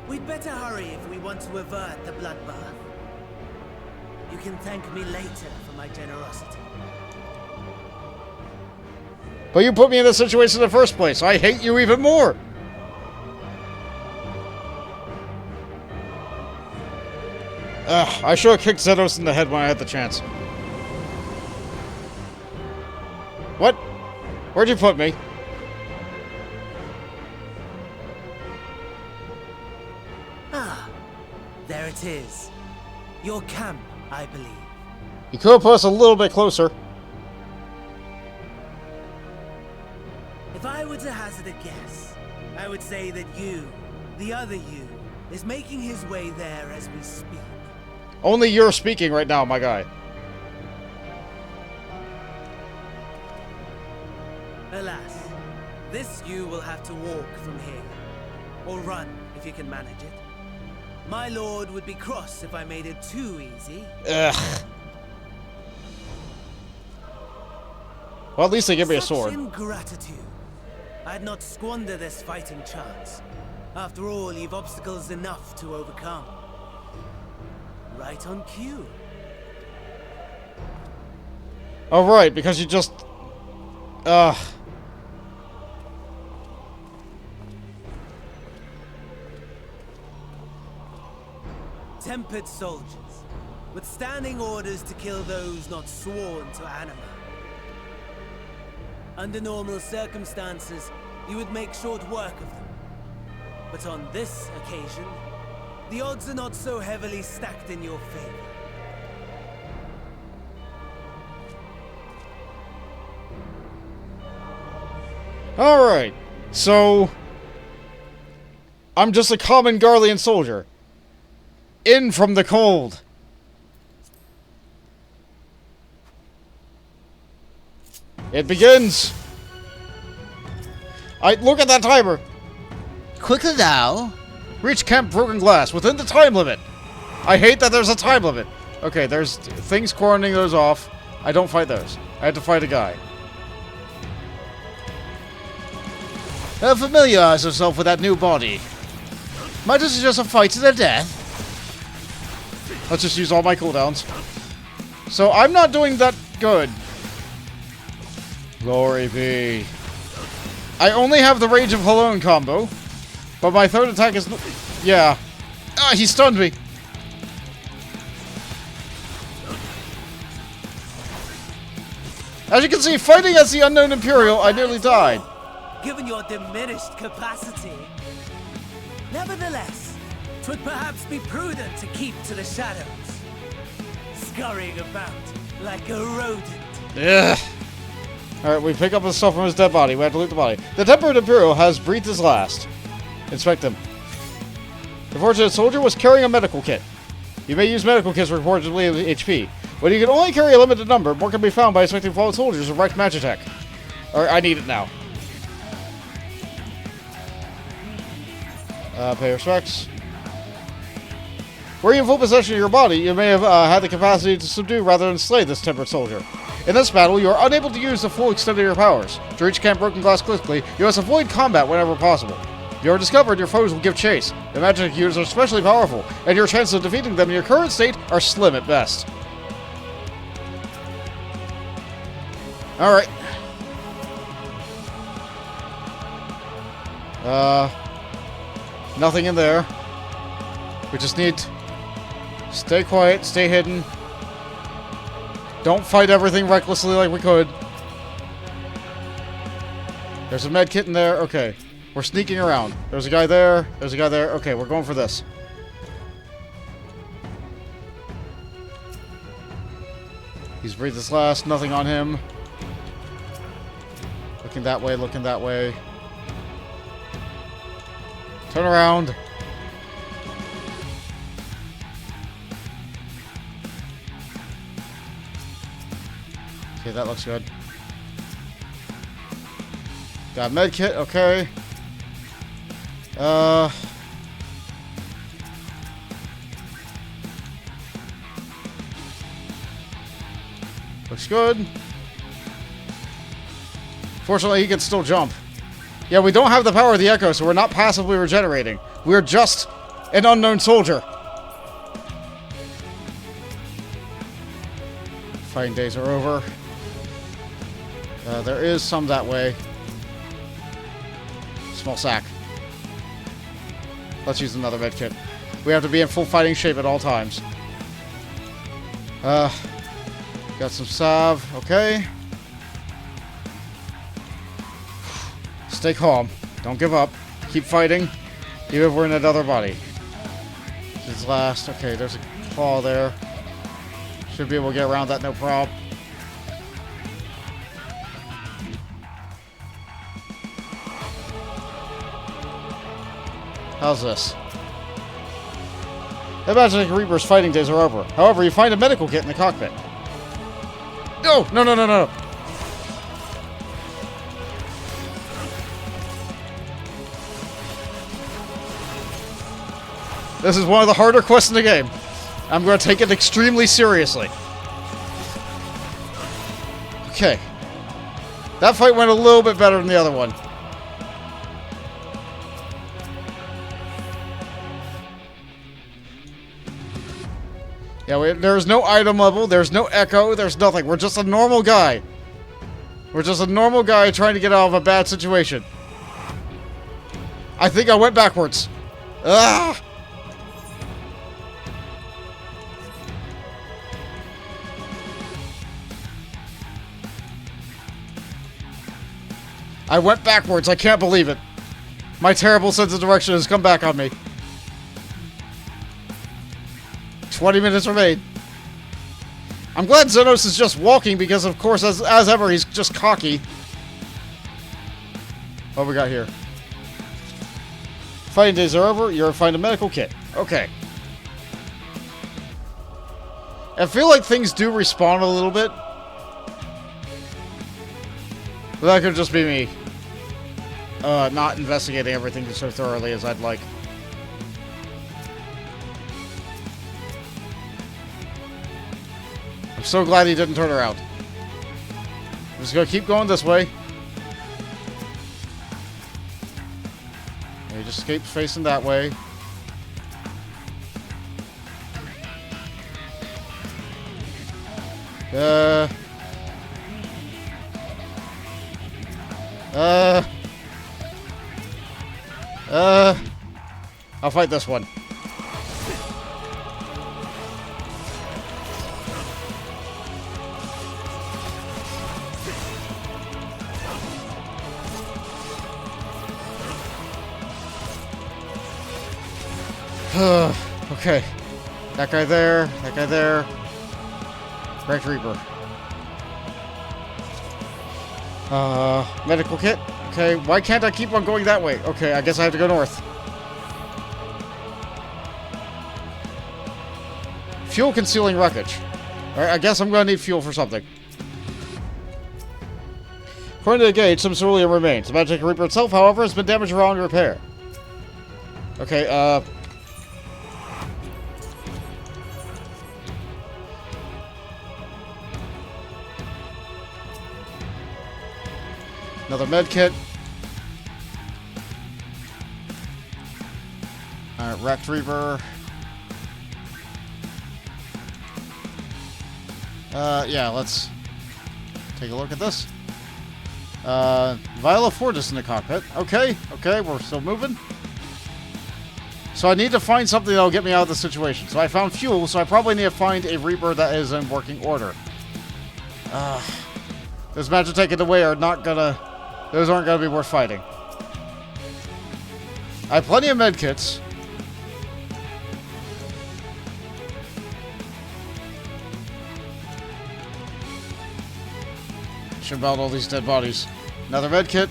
We'd better hurry if we want to avert the bloodbath. You can thank me later for my generosity. But you put me in this situation in the first place. I hate you even more. Ugh, I should have kicked Zedos in the head when I had the chance. What? Where'd you put me? Ah, there it is. Your camp, I believe. You could have put us a little bit closer. If I were to hazard a guess, I would say that you, the other you, is making his way there as we speak. Only you're speaking right now, my guy. Alas, this you will have to walk from here. Or run, if you can manage it. My lord would be cross if I made it too easy. Ugh. Well, at least they give me a sword. Such ingratitude. I'd not squander this fighting chance. After all, you've obstacles enough to overcome. Right on cue. Oh, right, because you just... Tempered soldiers, withstanding orders to kill those not sworn to anima. Under normal circumstances, you would make short work of them. But on this occasion, the odds are not so heavily stacked in your favor. Alright, so... I'm just a common Garlean soldier. In from the cold. It begins. Look at that timer. Quicker now. Reach Camp Broken Glass within the time limit. I hate that there's a time limit. Okay, there's things cordoning those off. I don't fight those. I had to fight a guy. Familiarize yourself with that new body. Might this is just a fight to the death? Let's just use all my cooldowns. So I'm not doing that good. Glory be. I only have the Rage of Halone combo, but my third attack is... Yeah. Ah, he stunned me. As you can see, fighting as the Unknown Imperial, I nearly died. Given your diminished capacity. Nevertheless, 'twould perhaps be prudent to keep to the shadows. Scurrying about like a rodent. Ugh. Alright, we pick up the stuff from his dead body. We have to loot the body. The Tempered Imperial has breathed his last. Inspect him. The fortunate soldier was carrying a medical kit. You may use medical kits for reportedly HP. But you can only carry a limited number. More can be found by inspecting fallen soldiers with wrecked magic tech. Or, I need it now. Pay respects. Were you in full possession of your body, you may have had the capacity to subdue rather than slay this tempered soldier. In this battle, you are unable to use the full extent of your powers. To reach Camp Broken Glass quickly, you must avoid combat whenever possible. If you are discovered, your foes will give chase. The magic users are especially powerful, and your chances of defeating them in your current state are slim at best. Alright. Nothing in there. We just need to stay quiet, stay hidden. Don't fight everything recklessly like we could. There's a med kit in there. Okay. We're sneaking around. There's a guy there. There's a guy there. Okay, we're going for this. He's breathed his last. Nothing on him. Looking that way, looking that way. Turn around. Okay, that looks good. Got a med kit, okay. Looks good. Fortunately, he can still jump. Yeah, we don't have the power of the Echo, so we're not passively regenerating. We're just an unknown soldier. Fighting days are over. There is some that way. Small sack. Let's use another med kit. We have to be in full fighting shape at all times. Got some salve. Okay. Stay calm. Don't give up. Keep fighting. Even if we're in another body. This is last. Okay, there's a claw there. Should be able to get around that, no problem. How's this? Imagine Reaper's fighting days are over. However, you find a medical kit in the cockpit. No! No, no, no, no! This is one of the harder quests in the game. I'm going to take it extremely seriously. Okay. That fight went a little bit better than the other one. Yeah, there's no item level, there's no echo, there's nothing. We're just a normal guy. We're just a normal guy trying to get out of a bad situation. I think I went backwards. Ah! I went backwards. I can't believe it. My terrible sense of direction has come back on me. 20 minutes remain. I'm glad Xenos is just walking because, of course, as ever, he's just cocky. What we got here? Fighting days are over. You're find a medical kit. Okay. I feel like things do respawn a little bit. But that could just be me. Not investigating everything so thoroughly as I'd like. I'm so glad he didn't turn around. I'm just gonna keep going this way. And he just escaped facing that way. I'll fight this one. Okay. That guy there. That guy there. Great Reaper. Medical kit. Okay, why can't I keep on going that way? Okay, I guess I have to go north. Fuel concealing wreckage. Alright, I guess I'm gonna need fuel for something. According to the gauge, some cerulean remains. The Magic Reaper itself, however, has been damaged around repair. Okay, another med kit. Alright, Wrecked Reaper. Yeah, let's take a look at this. Vial of Fortis in the cockpit. Okay, we're still moving. So I need to find something that'll get me out of the situation. So I found fuel, so I probably need to find a Reaper that is in working order. Those Magitech in the way are not gonna... Those aren't gonna be worth fighting. I have plenty of medkits. Should mount all these dead bodies. Another medkit.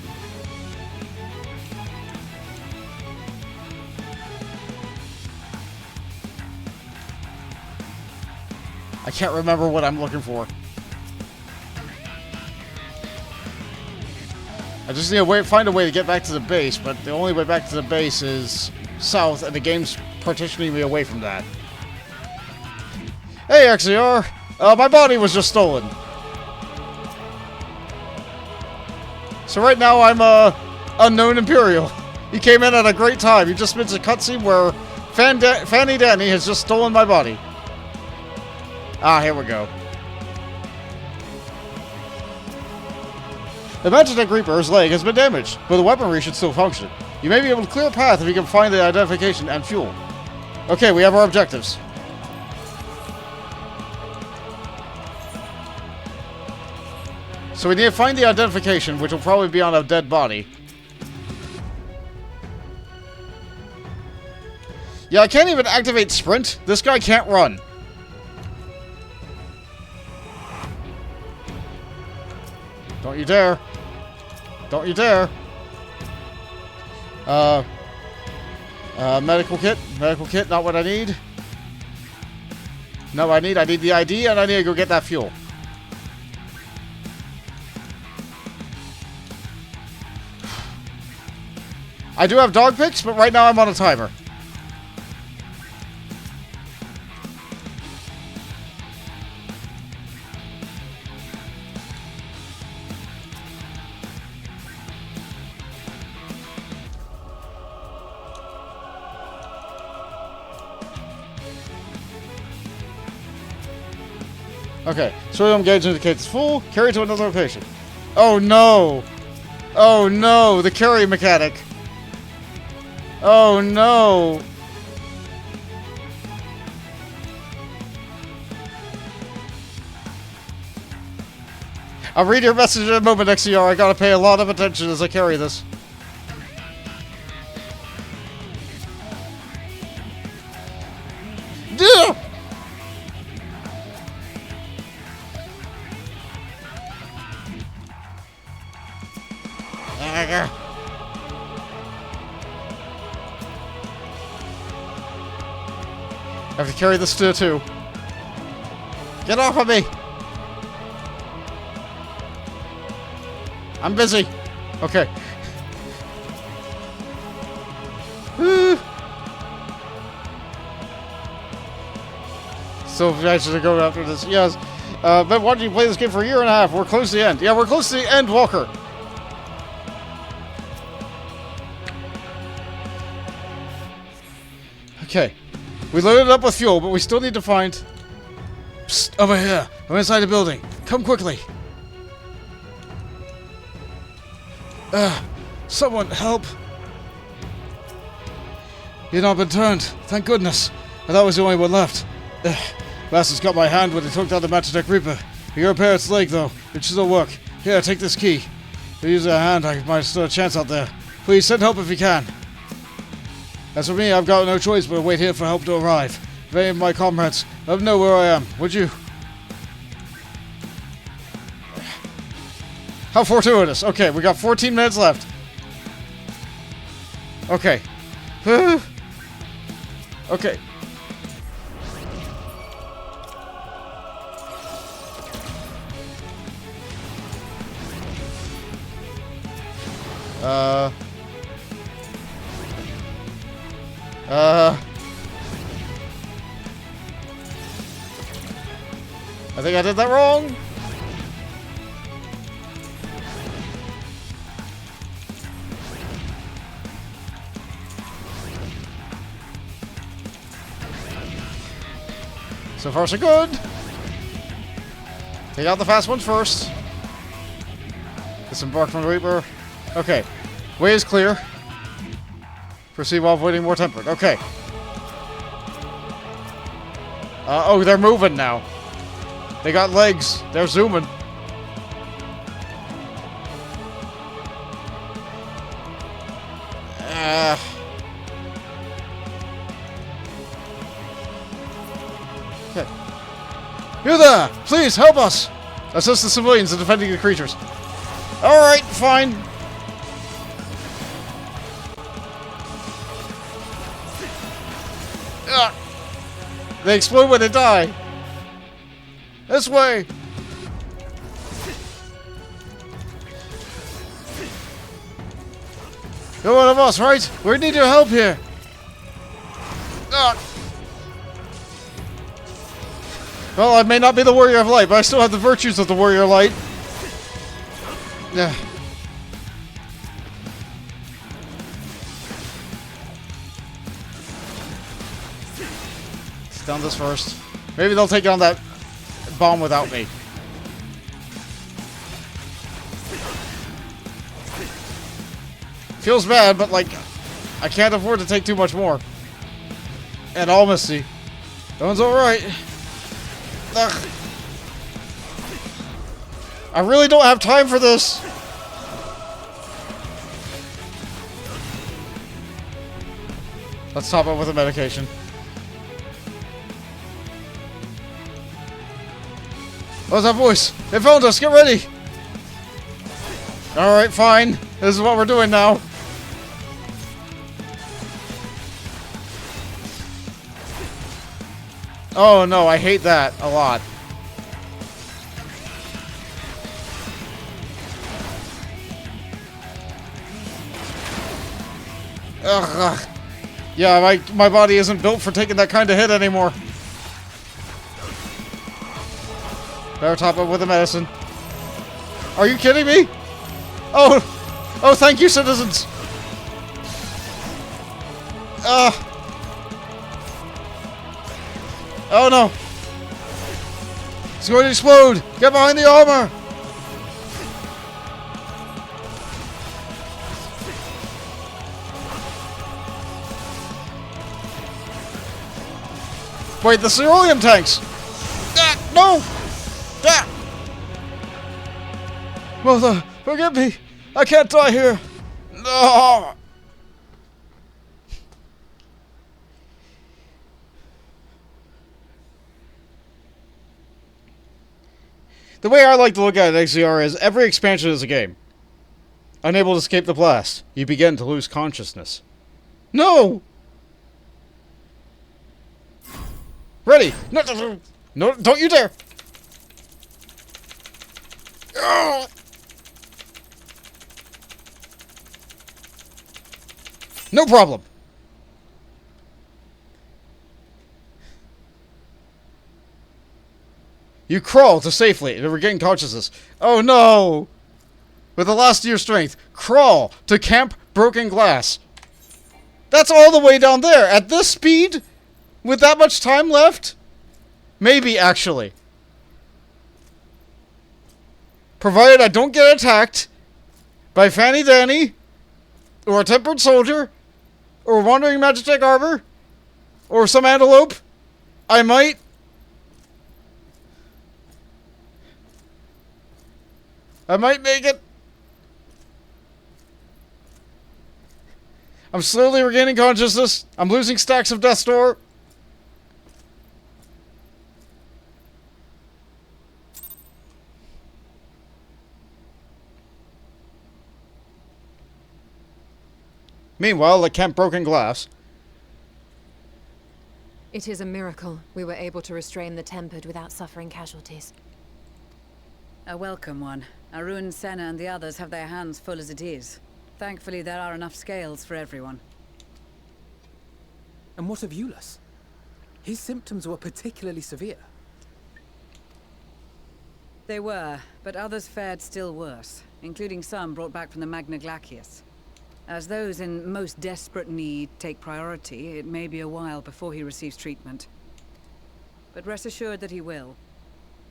I can't remember what I'm looking for. I just need to find a way to get back to the base, but the only way back to the base is south, and the game's partitioning me away from that. Hey, XIV! My body was just stolen. So right now I'm unknown Imperial. He came in at a great time. He just missed a cutscene where Fanny Danny has just stolen my body. Ah, here we go. The Magitech Reaper's leg has been damaged, but the weaponry should still function. You may be able to clear a path if you can find the identification and fuel. Okay, we have our objectives. So we need to find the identification, which will probably be on a dead body. Yeah, I can't even activate sprint. This guy can't run. Don't you dare. Don't you dare. Medical kit. Medical kit, not what I need. No, I need the ID, and I need to go get that fuel. I do have dog picks, but right now I'm on a timer. Okay, cerulean gauge indicates full. Carry to another location. Oh no! Oh no! The carry mechanic! Oh no! I'll read your message in a moment, XIV. I gotta pay a lot of attention as I carry this. Duh! I have to carry this too. Get off of me! I'm busy. Okay. So actually go after this. Yes. But why don't you play this game for a year and a half? We're close to the end. Yeah, we're close to the Endwalker. Okay. We loaded up with fuel, but we still need to find... Psst, over here. I'm inside the building. Come quickly. Someone help. You've not been turned. Thank goodness. And that was the only one left. Bastards got my hand when they took down the Magitech Reaper. You repair its leg, though. It should still work. Here, take this key. If you use a hand, I might still have a chance out there. Please, send help if you can. As for me, I've got no choice but to wait here for help to arrive. If any of my comrades, let them know where I am, would you? How fortuitous. Okay, we got 14 minutes left. Okay. Okay. I think I did that wrong. So far, so good. Take out the fast ones first. Disembark from the Reaper. Okay. Way is clear. Proceed while avoiding more tempered. Okay. Oh, they're moving now. They got legs. They're zooming. Okay. You there! Please help us! Assist the civilians in defending the creatures. Alright, fine. They explode when they die. This way. You're one of us, right? We need your help here. Well, I may not be the warrior of light, but I still have the virtues of the warrior of light. Yeah. Let's down this first. Maybe they'll take on that bomb without me. Feels bad, but like, I can't afford to take too much more. And Almasty. That one's alright. Ugh. I really don't have time for this. Let's top up with a medication. What's that voice? They found us! Get ready! Alright, fine. This is what we're doing now. Oh no, I hate that a lot. Ugh. Yeah, my body isn't built for taking that kind of hit anymore. Better top up with the medicine. Are you kidding me? Oh, thank you, citizens. Oh no. It's going to explode. Get behind the armor. Wait, the cerulean tanks! No! Mother, forgive me! I can't die here! No! The way I like to look at XIV is every expansion is a game. Unable to escape the blast, you begin to lose consciousness. No! Ready! No, don't you dare! No problem! You crawl to safely to regain consciousness. Oh no! With the last of your strength, crawl to Camp Broken Glass. That's all the way down there! At this speed? With that much time left? Maybe, actually. Provided I don't get attacked by Fanny Danny, or a tempered soldier, or a wandering Magitech Arbor, or some antelope, I might. I might make it. I'm slowly regaining consciousness. I'm losing stacks of Death's Door. Meanwhile, at Camp Broken Glass. It is a miracle we were able to restrain the Tempered without suffering casualties. A welcome one. Arun, Senna, and the others have their hands full as it is. Thankfully, there are enough scales for everyone. And what of Eulus? His symptoms were particularly severe. They were, but others fared still worse, including some brought back from the Magna Glacius. As those in most desperate need take priority, it may be a while before he receives treatment. But rest assured that he will.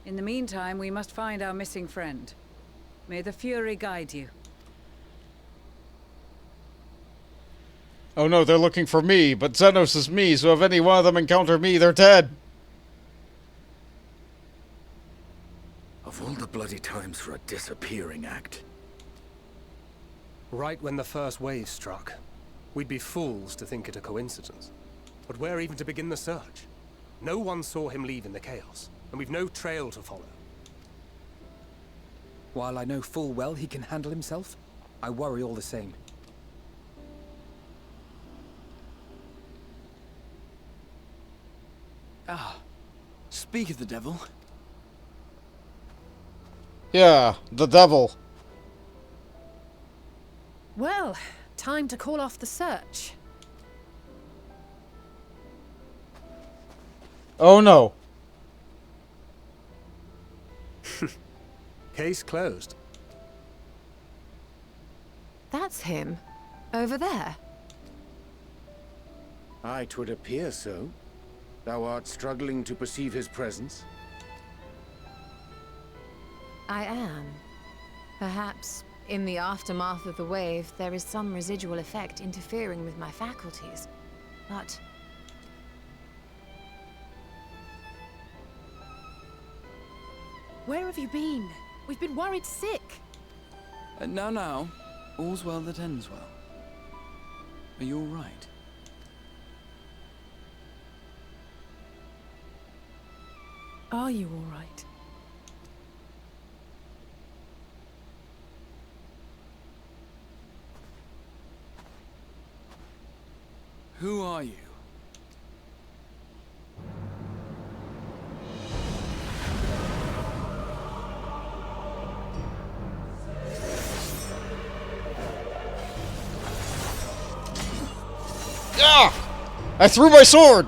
In the meantime, we must find our missing friend. May the Fury guide you. Oh no, they're looking for me, but Xenos is me, so if any one of them encounter me, they're dead. Of all the bloody times for a disappearing act. Right when the first wave struck, we'd be fools to think it a coincidence. But where even to begin the search? No one saw him leave in the chaos, and we've no trail to follow. While I know full well he can handle himself, I worry all the same. Ah, speak of the devil. Yeah, the devil. Well, time to call off the search. Oh no. Case closed. That's him. Over there. Aye, 'twould appear so. Thou art struggling to perceive his presence? I am. Perhaps, in the aftermath of the wave, there is some residual effect interfering with my faculties. But... Where have you been? We've been worried sick. Now. All's well that ends well. Are you all right? Are you all right? Who are you? Ah! I threw my sword!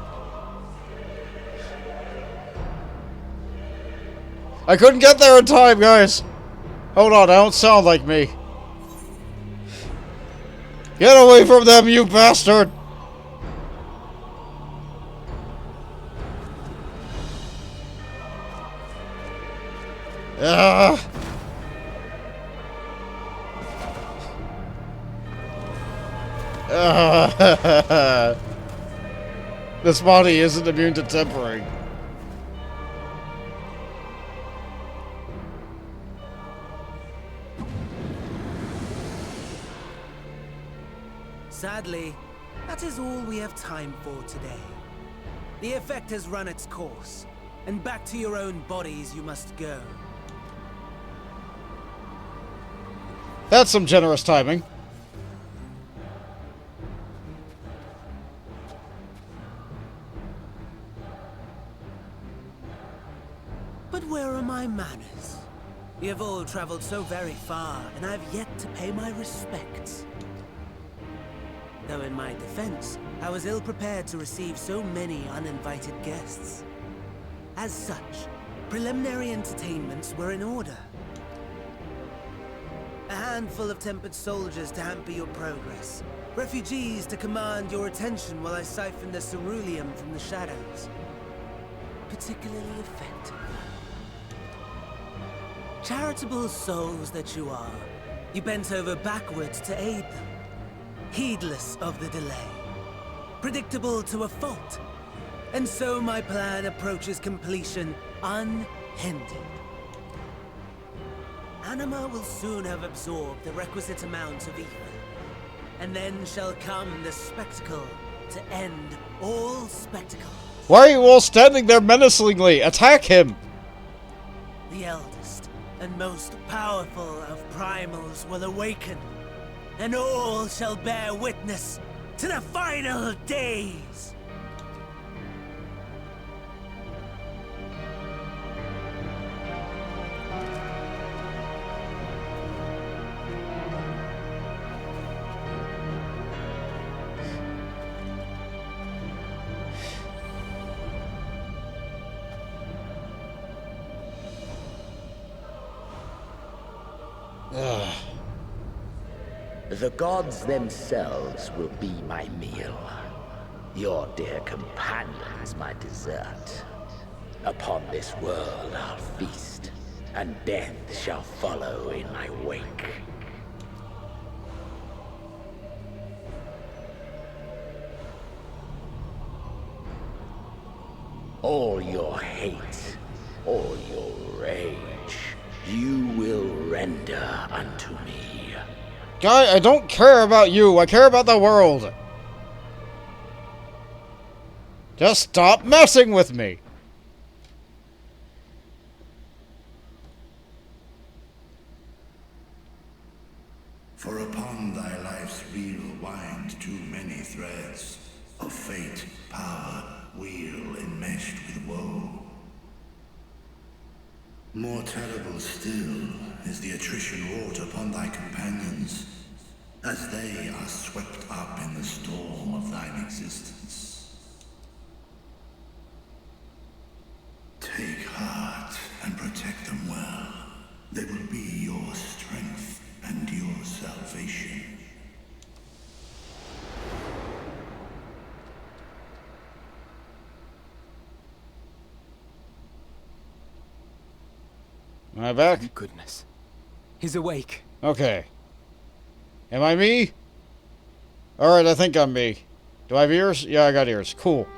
I couldn't get there in time, guys! Hold on, I don't sound like me. Get away from them, you bastard! Ah! This body isn't immune to tempering. Sadly, that is all we have time for today. The effect has run its course, and back to your own bodies you must go. That's some generous timing. But where are my manners? You have all traveled so very far, and I've yet to pay my respects. Though in my defense, I was ill-prepared to receive so many uninvited guests. As such, preliminary entertainments were in order. A handful of tempered soldiers to hamper your progress. Refugees to command your attention while I siphon the ceruleum from the shadows. Particularly effective. Charitable souls that you are, you bent over backwards to aid them. Heedless of the delay. Predictable to a fault. And so my plan approaches completion unhindered. Anima will soon have absorbed the requisite amount of ether. And then shall come the spectacle to end all spectacle. Why are you all standing there menacingly? Attack him! The eldest and most powerful of primals will awaken. And all shall bear witness to the final days. The gods themselves will be my meal. Your dear companions my dessert. Upon this world I'll feast, and death shall follow in my wake. All your hate, all your rage, you will render unto me. Guy, I don't care about you. I care about the world. Just stop messing with me. For upon thy life's wheel wind too many threads of fate, power, weal enmeshed with woe. More terrible still is the attrition wrought upon thy companions, as they are swept up in the storm of thine existence. Take heart and protect them well. They will be your strength and your salvation. Am I back? Thank goodness. He's awake. Okay. Am I me? Alright, I think I'm me. Do I have ears? Yeah, I got ears. Cool.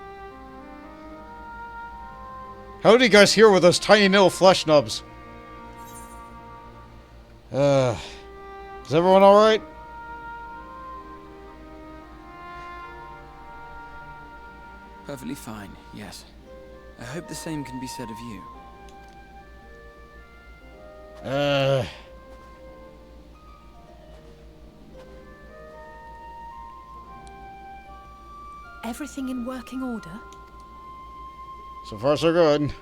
How did you guys hear with those tiny little flesh nubs? Is everyone alright? Perfectly fine, yes. I hope the same can be said of you. Everything in working order? So far, so good.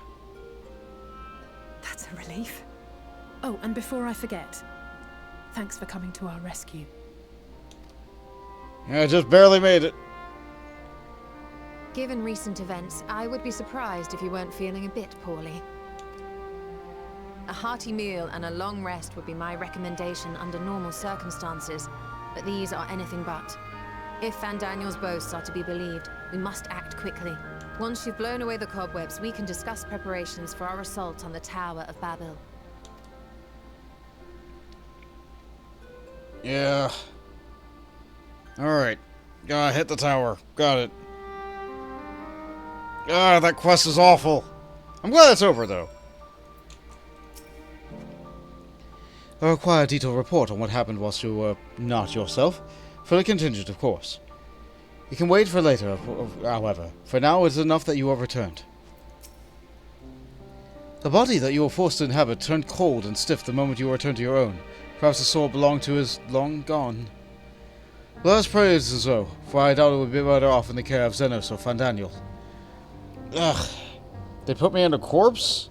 That's a relief. Oh, and before I forget, thanks for coming to our rescue. Yeah, I just barely made it. Given recent events, I would be surprised if you weren't feeling a bit poorly. A hearty meal and a long rest would be my recommendation under normal circumstances, but these are anything but. If Fandaniel's boasts are to be believed, we must act quickly. Once you've blown away the cobwebs, we can discuss preparations for our assault on the Tower of Babil. Yeah. Alright. Hit the tower. Got it. That quest is awful. I'm glad it's over, though. I require a detailed report on what happened whilst you were not yourself. For the contingent, of course. You can wait for later, however. For now, it is enough that you have returned. The body that you were forced to inhabit turned cold and stiff the moment you returned to your own. Perhaps the soul belonged to is long gone. Let us pray it is so, for I doubt it would be better off in the care of Xenos or Fandaniel. Ugh. They put me in a corpse?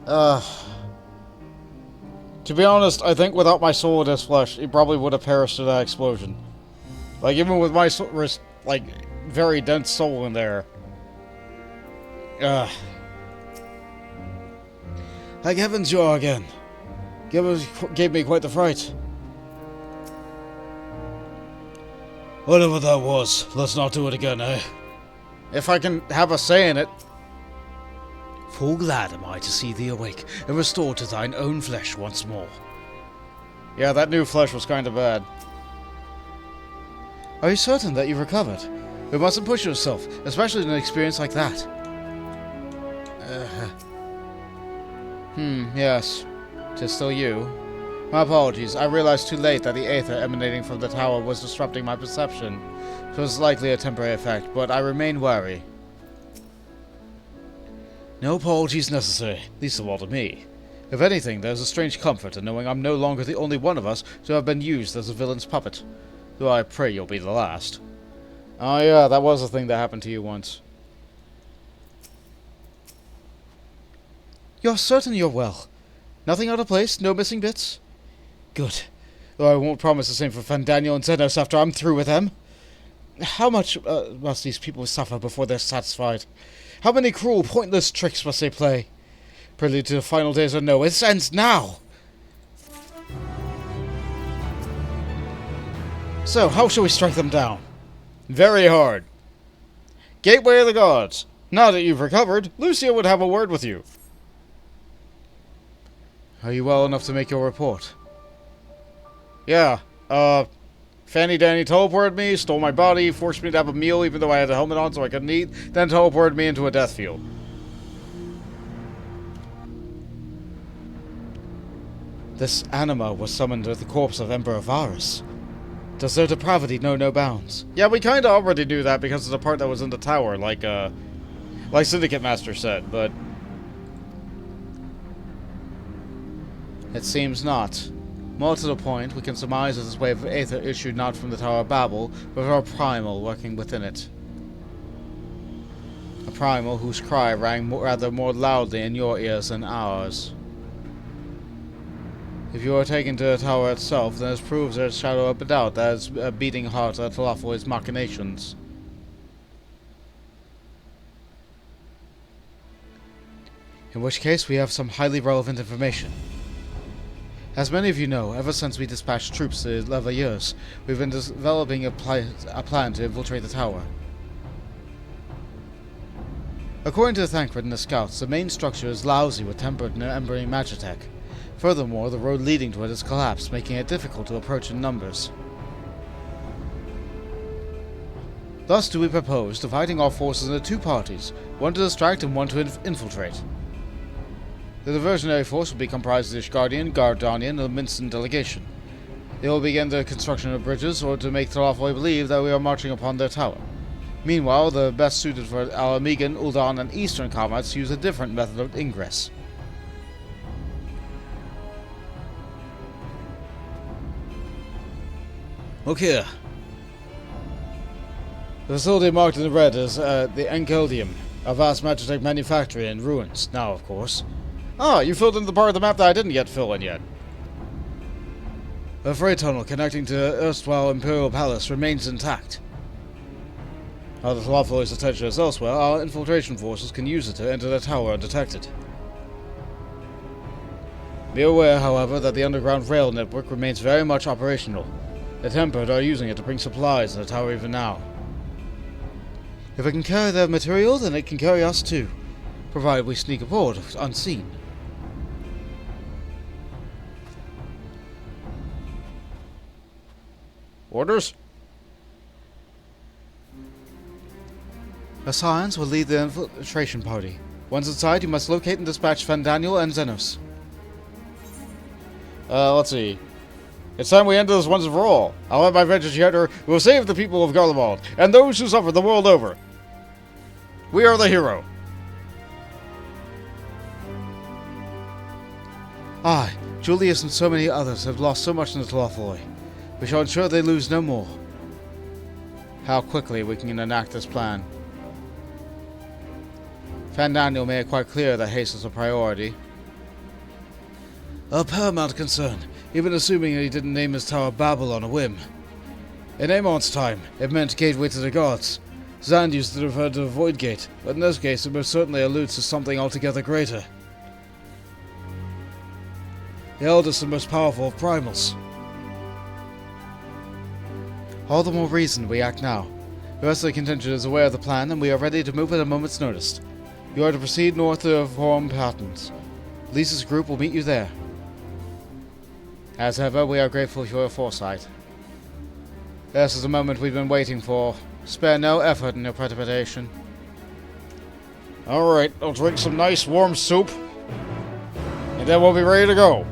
To be honest, I think without my soul in his flesh, he probably would have perished in that explosion. Like, even with my like, very dense soul in there. Thank heavens you are again. Gave me quite the fright. Whatever that was, let's not do it again, eh? If I can have a say in it. Full glad am I to see thee awake, and restored to thine own flesh once more. Yeah, that new flesh was kind of bad. Are you certain that you've recovered? You mustn't push yourself, especially in an experience like that. Yes. 'Tis still you. My apologies. I realized too late that the aether emanating from the tower was disrupting my perception. It was likely a temporary effect, but I remain wary. No apologies necessary, least of all to me. If anything, there's a strange comfort in knowing I'm no longer the only one of us to have been used as a villain's puppet. Though I pray you'll be the last. Oh yeah, that was a thing that happened to you once. You're certain you're well? Nothing out of place? No missing bits? Good. Though I won't promise the same for Fandaniel and Xenos after I'm through with them. How much must these people suffer before they're satisfied? How many cruel, pointless tricks must they play? Prelude to the final days or no, it ends now! So, how shall we strike them down? Very hard. Gateway of the Gods. Now that you've recovered, Lucia would have a word with you. Are you well enough to make your report? Yeah, Fanny Danny teleported me, stole my body, forced me to have a meal even though I had a helmet on so I couldn't eat, then teleported me into a death field. This anima was summoned with the corpse of Emperor Varus. Does their depravity know no bounds? Yeah, we kinda already knew that because of the part that was in the tower, like Syndicate Master said, but... It seems not. More to the point, we can surmise that this wave of aether issued not from the Tower of Babil, but from a primal working within it. A primal whose cry rang rather more loudly in your ears than ours. If you are taken to the tower itself, then this proves there's shadow of a doubt that is a beating heart at Tlalopoi's machinations. In which case, we have some highly relevant information. As many of you know, ever since we dispatched troops to Levayears, we've been developing a plan to infiltrate the tower. According to the Thancred and the scouts, the main structure is lousy with tempered and embering magitech. Furthermore, the road leading to it has collapsed, making it difficult to approach in numbers. Thus do we propose dividing our forces into two parties, one to distract and one to infiltrate. The diversionary force will be comprised of the Ishgardian, Gardanian, and the Minston delegation. They will begin the construction of bridges, or to make Tlalopois believe that we are marching upon their tower. Meanwhile, the best suited for Alamegan, Ul'dan, and Eastern combats use a different method of ingress. Look here. The facility marked in red is the Enkeldium, a vast magitech manufactory in ruins, now of course. Ah, you filled in the part of the map that I didn't yet fill in yet. The freight tunnel connecting to the erstwhile Imperial Palace remains intact. Now that Tlalopoi's attention is elsewhere, our infiltration forces can use it to enter the tower undetected. Be aware, however, that the underground rail network remains very much operational. The Tempered are using it to bring supplies to the tower even now. If it can carry their material, then it can carry us too, provided we sneak aboard unseen. Orders? Ascians will lead the infiltration party. Once inside, you must locate and dispatch Fandaniel and Xenos. Let's see. It's time we end this once and for all. I'll have my vengeance yet, or we'll save the people of Garlemald, and those who suffer the world over. We are the hero. I, Julius, and so many others have lost so much in the Tlalopois. We shall ensure they lose no more. How quickly we can enact this plan. Fandaniel made it quite clear that haste is a priority. A paramount concern, even assuming he didn't name his tower Babil on a whim. In Amon's time, it meant gateway to the gods. Zand used to refer to the Void Gate, but in this case it most certainly alludes to something altogether greater. The eldest and most powerful of primals. All the more reason we act now. The rest of the contingent is aware of the plan, and we are ready to move at a moment's notice. You are to proceed north to Forum Patents. Lisa's group will meet you there. As ever, we are grateful for your foresight. This is the moment we've been waiting for. Spare no effort in your precipitation. Alright, I'll drink some nice warm soup, and then we'll be ready to go.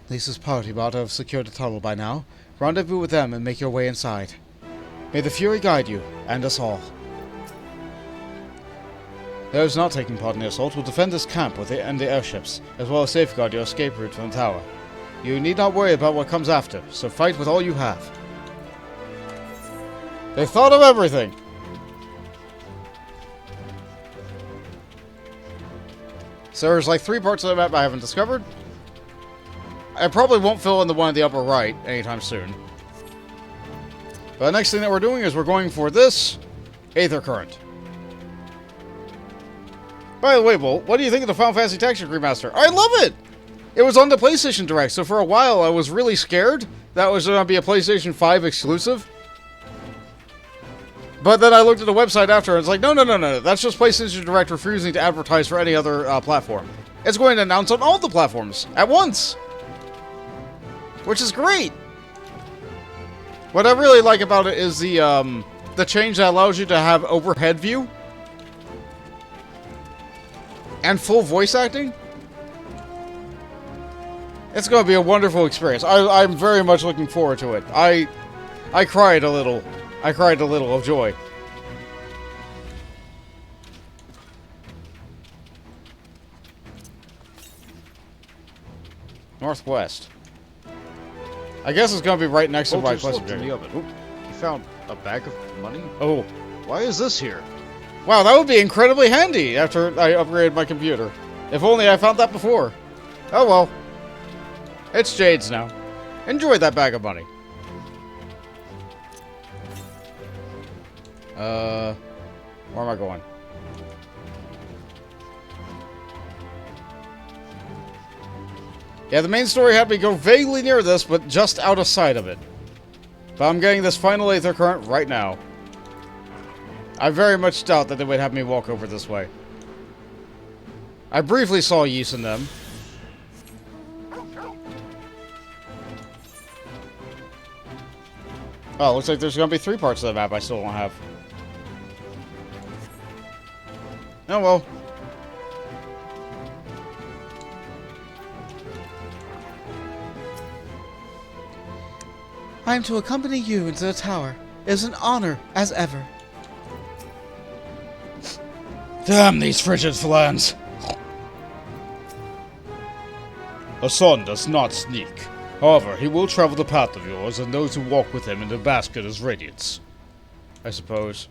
Lisa's party ought to have secured the tunnel by now. Rendezvous with them and make your way inside. May the Fury guide you, and us all. Those not taking part in the assault will defend this camp and the airships, as well as safeguard your escape route from the tower. You need not worry about what comes after, so fight with all you have. They thought of everything! So there's like 3 parts of the map I haven't discovered. I probably won't fill in the one in the upper right anytime soon. But the next thing that we're doing is we're going for this Aether Current. By the way, Bolt, what do you think of the Final Fantasy Tactics Remaster? I love it! It was on the PlayStation Direct, so for a while I was really scared that was going to be a PlayStation 5 exclusive. But then I looked at the website after and it's like, no. That's just PlayStation Direct refusing to advertise for any other platform. It's going to announce on all the platforms at once. Which is great. What I really like about it is the change that allows you to have overhead view. And full voice acting. It's going to be a wonderful experience. I'm very much looking forward to it. I cried a little. I cried a little of joy. Northwest. I guess it's going to be right next to my quest in the oven. Oop. You found a bag of money? Oh. Why is this here? Wow, that would be incredibly handy after I upgraded my computer. If only I found that before. Oh well. It's Jade's now. Enjoy that bag of money. Where am I going? Yeah, the main story had me go vaguely near this, but just out of sight of it. But I'm getting this final Aether Current right now. I very much doubt that they would have me walk over this way. I briefly saw use in them. Oh, looks like there's going to be 3 parts of the map I still don't have. Oh well. I am to accompany you into the tower. It is an honor, as ever. Damn these frigid flans! A son does not sneak. However, he will travel the path of yours, and those who walk with him in the basket as radiance. I suppose.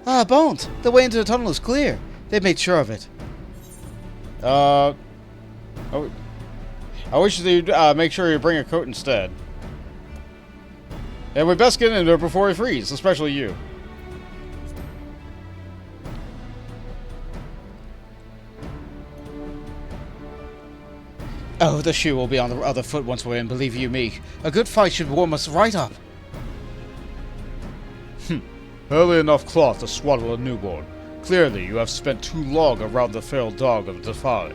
Ah, Bones! The way into the tunnel is clear. They made sure of it. Oh, I wish you'd make sure you bring a coat instead. And we best get into it before we freeze, especially you. Oh, the shoe will be on the other foot once we're in, believe you me. A good fight should warm us right up. Barely enough cloth to swaddle a newborn. Clearly, you have spent too long around the feral dog of the Defile.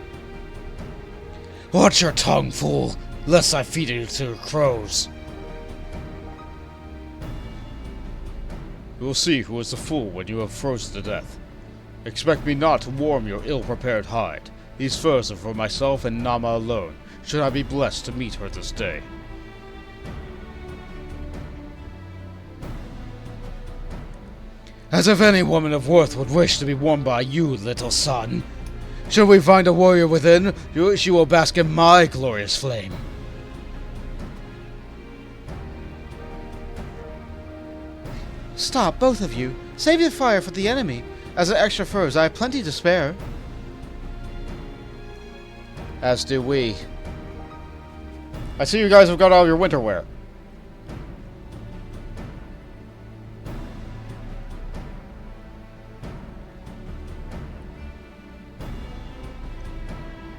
Watch your tongue, fool, lest I feed you to crows. You will see who is the fool when you have frozen to death. Expect me not to warm your ill-prepared hide. These furs are for myself and Nama alone, should I be blessed to meet her this day. As if any woman of worth would wish to be warmed by you, little son. Should we find a warrior within, she will bask in my glorious flame. Stop, both of you. Save your fire for the enemy. As an extra furs, I have plenty to spare. As do we. I see you guys have got all your winter wear.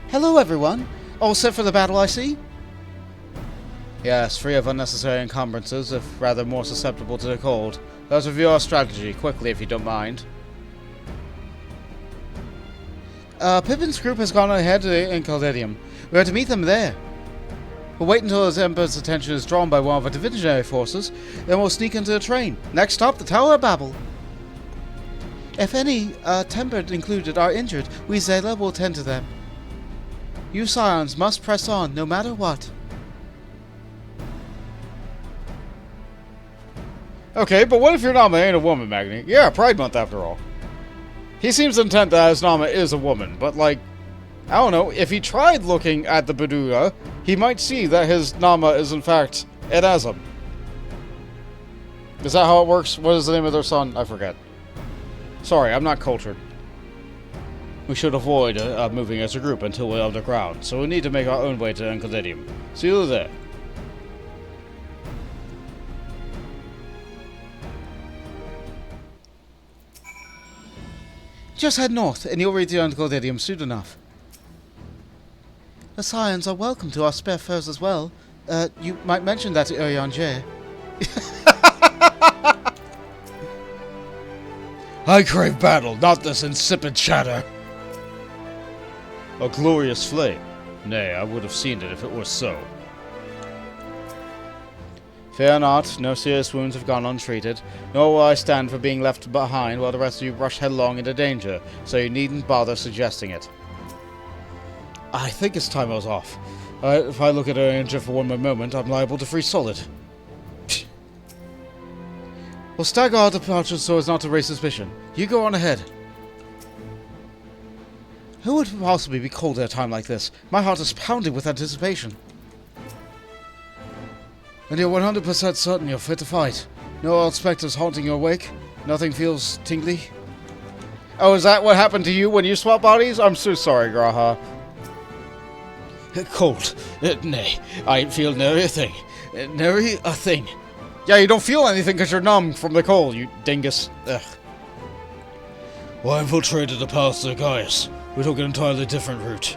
Hello, everyone. All set for the battle, I see? Yes, free of unnecessary encumbrances, if rather more susceptible to the cold. Let's review our strategy, quickly if you don't mind. Pippin's group has gone ahead in Caldedium. We are to meet them there. We'll wait until his Emperor's attention is drawn by one of our divisionary forces, then we'll sneak into the train. Next stop, the Tower of Babil. If any, tempered included, are injured, we Zayla will tend to them. You Scions must press on, no matter what. Okay, but what if your Nama ain't a woman, Magni? Yeah, Pride Month after all. He seems intent that his Nama is a woman, but like, I don't know, if he tried looking at the Badura, he might see that his Nama is in fact Edazam. Is that how it works? What is the name of their son? I forget. Sorry, I'm not cultured. We should avoid moving as a group until we're underground, so we need to make our own way to Encladium. See you there. Just head north, and you'll reach the Undergoldidium soon enough. The Scions are welcome to our spare furs as well. You might mention that to Urianger. I crave battle, not this insipid chatter. A glorious flame. Nay, I would have seen it if it was so. Fear not, no serious wounds have gone untreated, nor will I stand for being left behind while the rest of you rush headlong into danger, so you needn't bother suggesting it. I think it's time I was off. If I look at her injury for one more moment, I'm liable to freeze solid. We'll stagger our departure so as not to raise suspicion. You go on ahead. Who would possibly be cold at a time like this? My heart is pounding with anticipation. And you're 100% certain you're fit to fight? No old specters haunting your wake? Nothing feels tingly? Oh, is that what happened to you when you swapped bodies? I'm so sorry, Graha. Cold. Nay, I feel nary a thing. Nary a thing. Yeah, you don't feel anything because you're numb from the cold, you dingus. Ugh. Well, I infiltrated the path to Gaius. We took an entirely different route.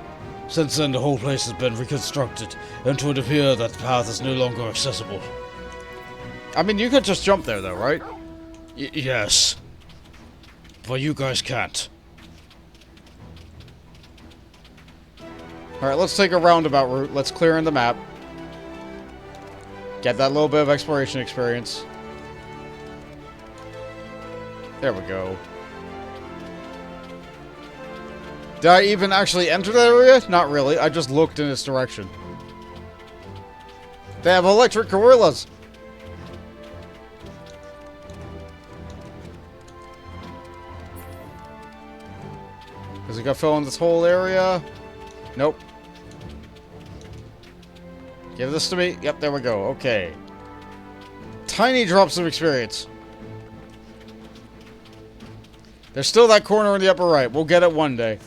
Since then, the whole place has been reconstructed, and it would appear that the path is no longer accessible. I mean, you could just jump there, though, right? Yes. But you guys can't. Alright, let's take a roundabout route. Let's clear in the map. Get that little bit of exploration experience. There we go. Did I even actually enter that area? Not really. I just looked in its direction. They have electric gorillas. Is it gonna fill in this whole area? Nope. Give this to me. Yep, there we go. Okay. Tiny drops of experience. There's still that corner in the upper right. We'll get it one day.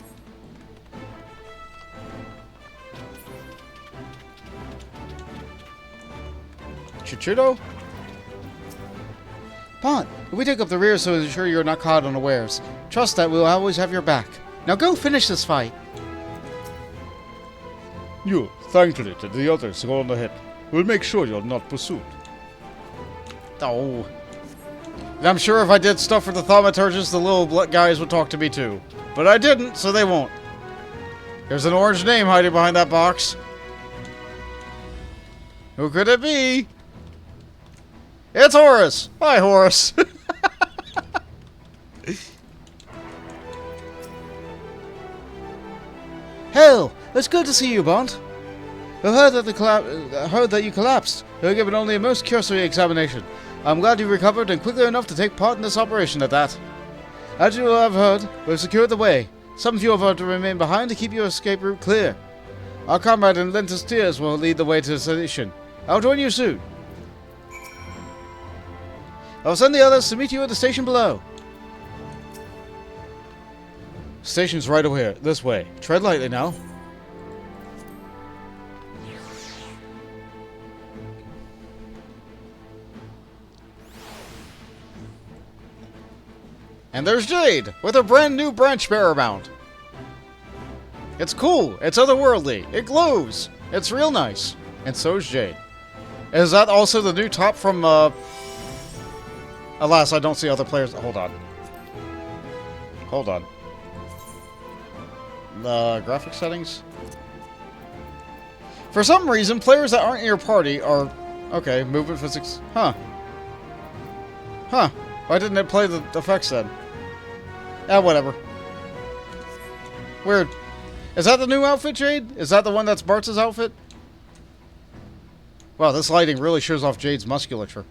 Chichudo? Pont, if we take up the rear so to ensure you're not caught unawares. Trust that we'll always have your back. Now go finish this fight. You, thankfully, and the others go on ahead. We'll make sure you're not pursued. Oh. And I'm sure if I did stuff for the thaumaturgist, the little guys would talk to me too. But I didn't, so they won't. There's an orange name hiding behind that box. Who could it be? It's Horus! Hi, Horus! Hell, it's good to see you, Bond. I heard that you collapsed. You were given only a most cursory examination. I'm glad you recovered and quickly enough to take part in this operation at that. As you have heard, we've secured the way. Some of you have to remain behind to keep your escape route clear. Our comrade in Lentus Tears will lead the way to the station. I'll join you soon. I'll send the others to meet you at the station below. Station's right over here. This way. Tread lightly now. And there's Jade, with a brand new branch bearer mount. It's cool. It's otherworldly. It glows. It's real nice. And so's Jade. Is that also the new top from, Alas, I don't see other players. Hold on. Hold on. The graphic settings? For some reason, players that aren't in your party are... Okay, movement physics... Huh. Huh. Why didn't it play the effects then? Whatever. Weird. Is that the new outfit, Jade? Is that the one that's Bart's outfit? Wow, this lighting really shows off Jade's musculature.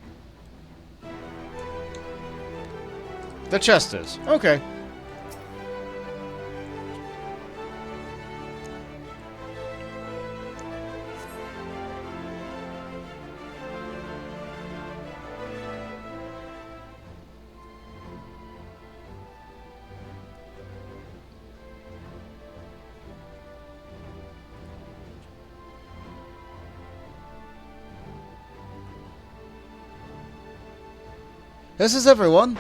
The chest is. Okay. This is everyone.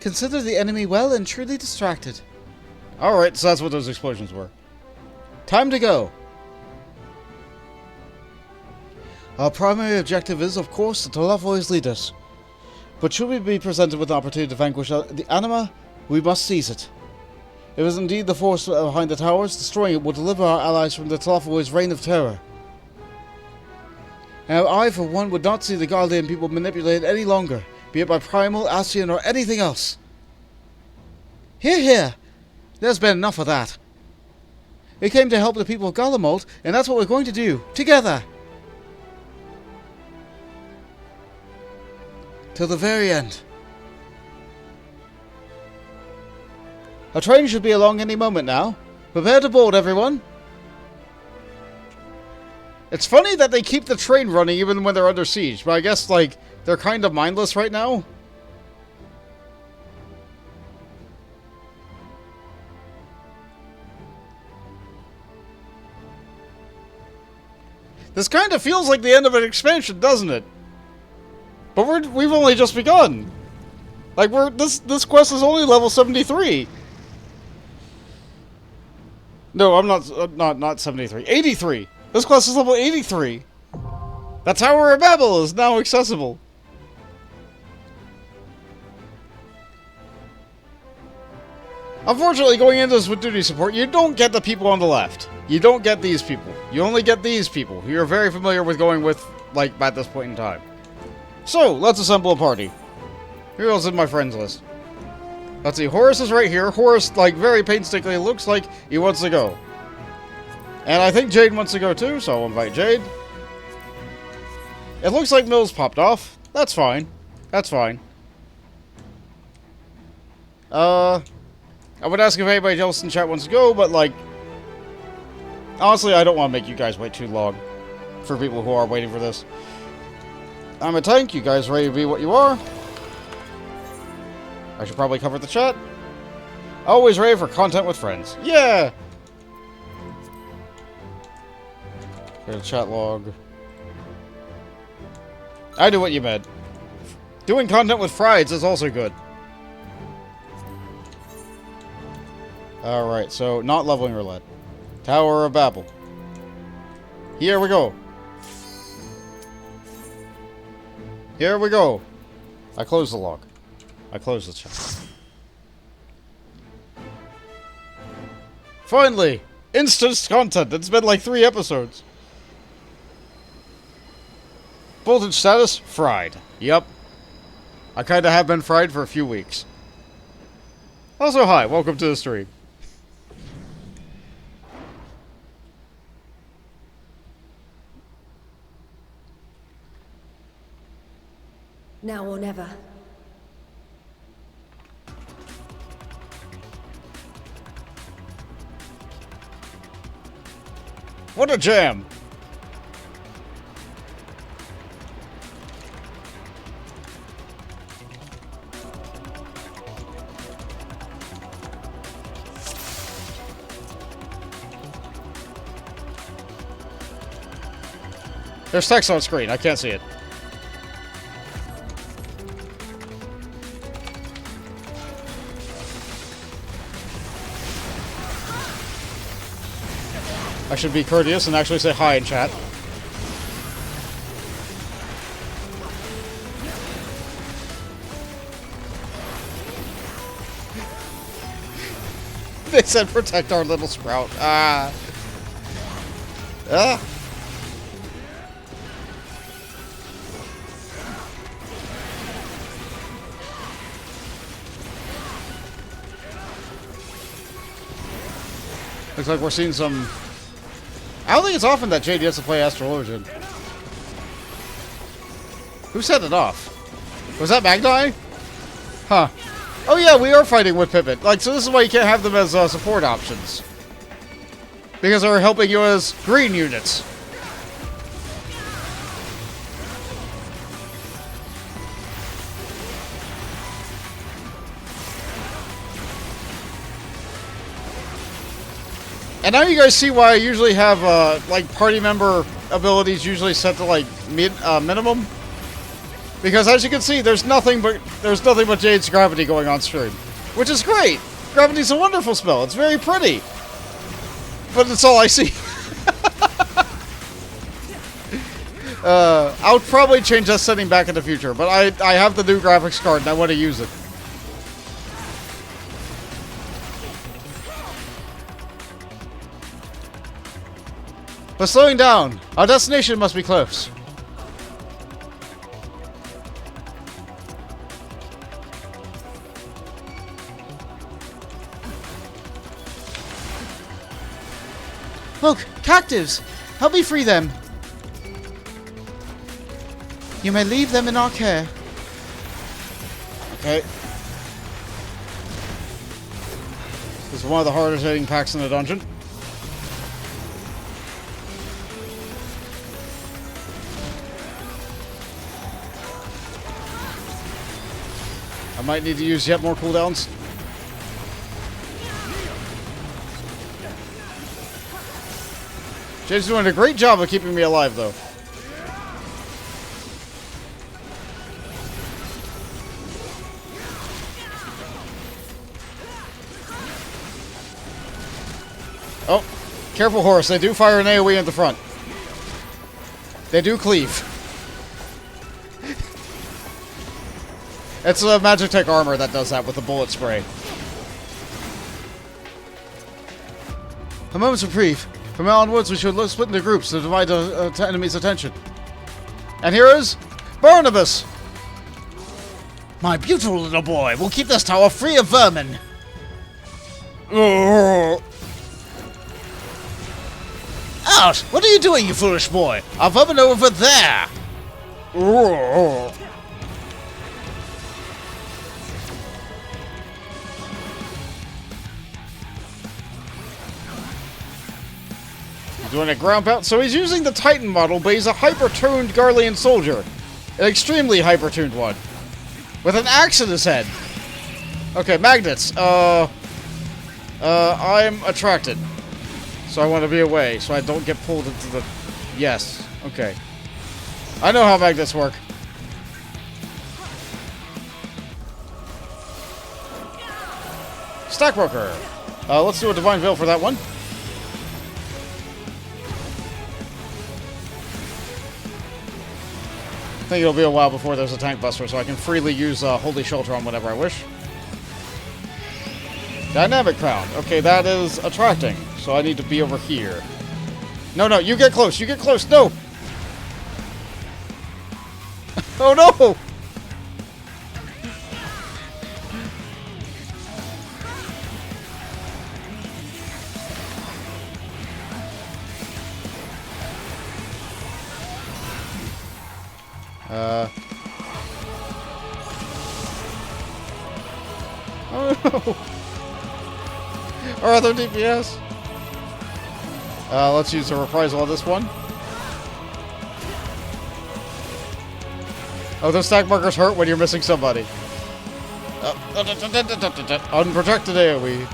Consider the enemy well and truly distracted. Alright, so that's what those explosions were. Time to go. Our primary objective is, of course, to love always lead us. But should we be presented with an opportunity to vanquish the anima, we must seize it. If it is indeed the force behind the towers, destroying it will deliver our allies from the Tlaffoy's reign of terror. Now, I, for one, would not see the Garlemald people manipulated any longer, be it by Primal, Ascian, or anything else. Hear, hear! There's been enough of that. We came to help the people of Garlemald, and that's what we're going to do, together! Till the very end. Our train should be along any moment now. Prepare to board, everyone. It's funny that they keep the train running even when they're under siege, but I guess, like, they're kind of mindless right now. This kind of feels like the end of an expansion, doesn't it? But we've only just begun. Like, this quest is only level 73. No, I'm not 73. 83. This quest is level 83. The Tower of Babil is now accessible. Unfortunately, going into this with duty support, you don't get the people on the left. You don't get these people. You only get these people, who you're very familiar with going with, like, at this point in time. So, let's assemble a party. Who else is in my friends list? Let's see, Horace is right here. Horace, like, very painstakingly looks like he wants to go. And I think Jade wants to go too, so I'll invite Jade. It looks like Mills popped off. That's fine. That's fine. I would ask if anybody else in chat wants to go, but, like, honestly, I don't want to make you guys wait too long for people who are waiting for this. I'm a tank. You guys ready to be what you are? I should probably cover the chat. Always ready for content with friends. Yeah! Get a chat log. I do what you meant. Doing content with friends is also good. Alright, so not leveling roulette. Tower of Babil. Here we go. Here we go. I close the log. I close the chat. Finally! Instant content! It's been like 3 episodes. Voltage status? Fried. Yep. I kinda have been fried for a few weeks. Also, hi. Welcome to the stream. Now or never. What a jam! There's text on screen. I can't see it. I should be courteous and actually say hi in chat. They said protect our little sprout. Ah. Ah. Looks like we're seeing some... I don't think it's often that Jade gets to play Astrologian. Who set it off? Was that Magni? Huh. Oh yeah, we are fighting with Pippin. Like, so this is why you can't have them as support options. Because they're helping you as green units. And now you guys see why I usually have, like, party member abilities usually set to, like, minimum. Because as you can see, there's nothing but Jade's gravity going on stream, which is great. Gravity's a wonderful spell. It's very pretty, but it's all I see. I'll probably change that setting back in the future, but I have the new graphics card and I want to use it. But slowing down. Our destination must be close. Look, captives! Help me free them. You may leave them in our care. Okay. This is one of the hardest hitting packs in the dungeon. I might need to use yet more cooldowns. Jade's doing a great job of keeping me alive, though. Oh, careful, Horus. They do fire an AoE in the front. They do cleave. It's a Magitech armor that does that with the bullet spray. A moment's reprieve. From now onwards, we should split into groups to divide the enemy's attention. And here is Barnabas. My beautiful little boy will keep this tower free of vermin. Out! What are you doing, you foolish boy? Our vermin are over there. Doing a ground pound. So he's using the Titan model, but he's a hyper-tuned Garlean soldier. An extremely hyper-tuned one. With an axe in his head. Okay, magnets. I'm attracted. So I want to be away, so I don't get pulled into the... Yes. Okay. I know how magnets work. Stackbroker. Let's do a Divine Veil for that one. I think it'll be a while before there's a tank buster, so I can freely use Holy Shelter on whatever I wish. Dynamic Crown. Okay, that is attracting, so I need to be over here. No, no, you get close, no! Oh no! Oh no! Our other DPS! Let's use a reprisal on this one. Oh, those stack markers hurt when you're missing somebody. Unprotected AoE.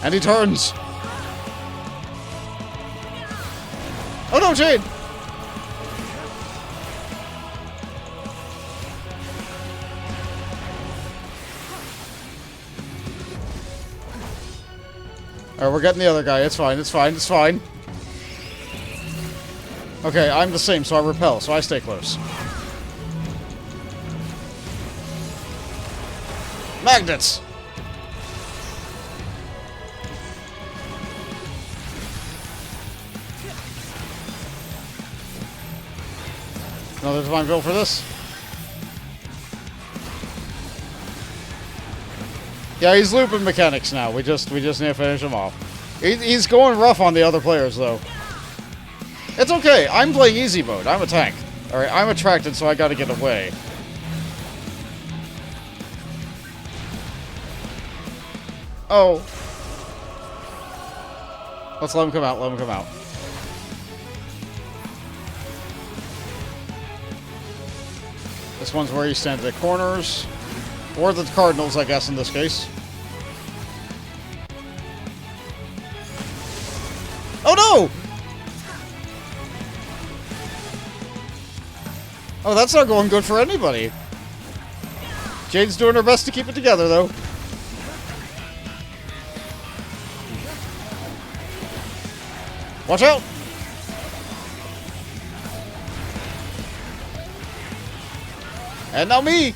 And he turns! Oh no, Jade! Alright, we're getting the other guy. It's fine, it's fine, it's fine. Okay, I'm the same, so I repel, so I stay close. Magnets! Another Divine Veil for this. Yeah, he's looping mechanics now. We just need to finish him off. He's going rough on the other players, though. It's okay. I'm playing easy mode. I'm a tank. Alright, I'm attracted, so I gotta get away. Oh. Let's let him come out. Let him come out. This one's where you stand at the corners. Or the Cardinals, I guess, in this case. Oh no! Oh, that's not going good for anybody. Jade's doing her best to keep it together, though. Watch out! And now me!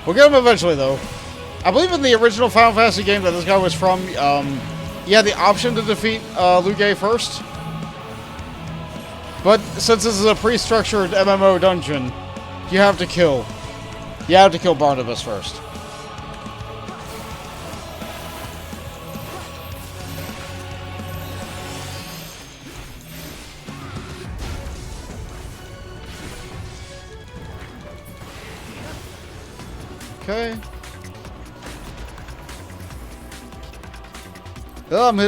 We'll get him eventually, though. I believe in the original Final Fantasy game that this guy was from, you had the option to defeat Lugae first. But since this is a pre-structured MMO dungeon, you have to kill Barnabas first. Okay.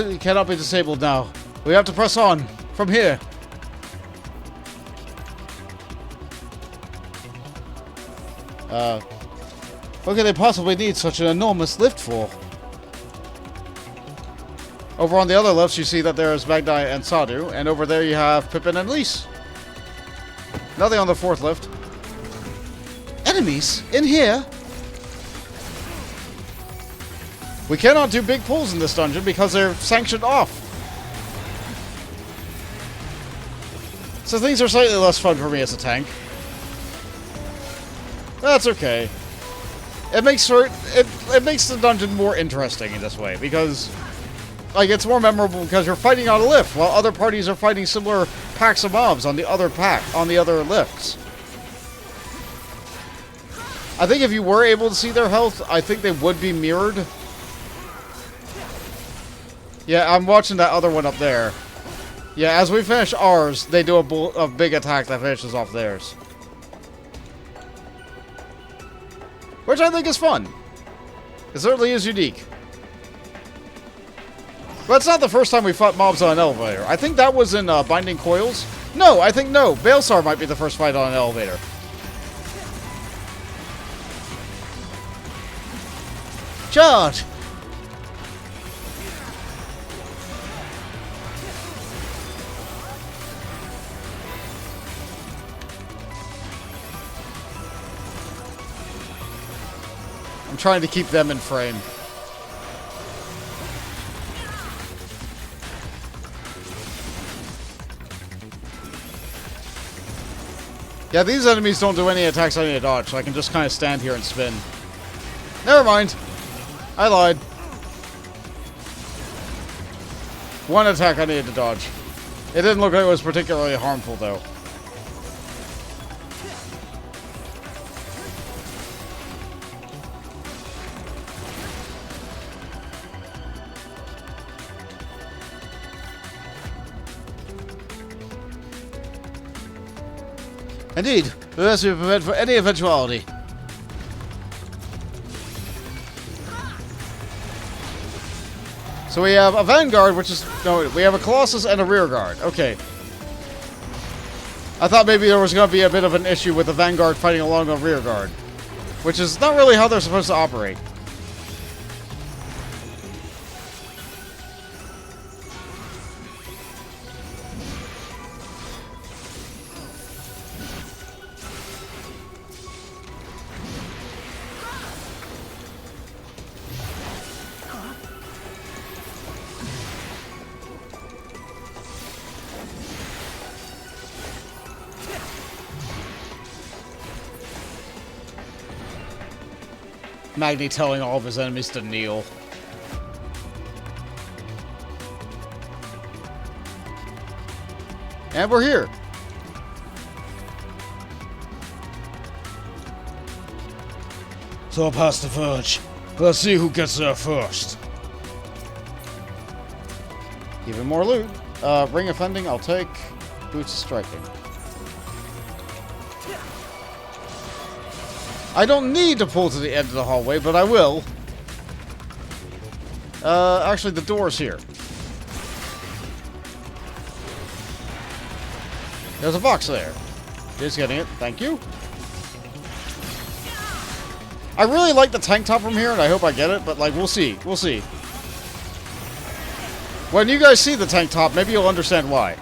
He cannot be disabled now. We have to press on from here. What could they possibly need such an enormous lift for? Over on the other lifts, you see that there is Magni and Sadu, and over there you have Pippin and Lise. Nothing on the fourth lift. Enemies? In here? We cannot do big pulls in this dungeon because they're sanctioned off. So things are slightly less fun for me as a tank. That's okay. It makes the dungeon more interesting in this way because, like, it's more memorable because you're fighting on a lift while other parties are fighting similar packs of mobs on the other lifts. I think if you were able to see their health, I think they would be mirrored. Yeah, I'm watching that other one up there. Yeah, as we finish ours, they do a big attack that finishes off theirs. Which I think is fun. It certainly is unique. But it's not the first time we fought mobs on an elevator. I think that was in Binding Coils. No, Baelsar might be the first fight on an elevator. Charge! I'm trying to keep them in frame. Yeah, these enemies don't do any attacks I need to dodge, so I can just kind of stand here and spin. Never mind. I lied. One attack I needed to dodge. It didn't look like it was particularly harmful, though. Indeed, we must be prepared for any eventuality. So we have a Vanguard, which is... No, we have a Colossus and a Rear Guard. Okay. I thought maybe there was going to be a bit of an issue with the Vanguard fighting along a Rear Guard. Which is not really how they're supposed to operate. Magni telling all of his enemies to kneel. And we're here. So past the verge. Let's see who gets there first. Even more loot. Ring of Fending, I'll take. Boots of Striking. I don't need to pull to the end of the hallway, but I will. Actually, the door's here. There's a box there. Just getting it. Thank you. I really like the tank top from here, and I hope I get it, but, like, we'll see. We'll see. When you guys see the tank top, maybe you'll understand why.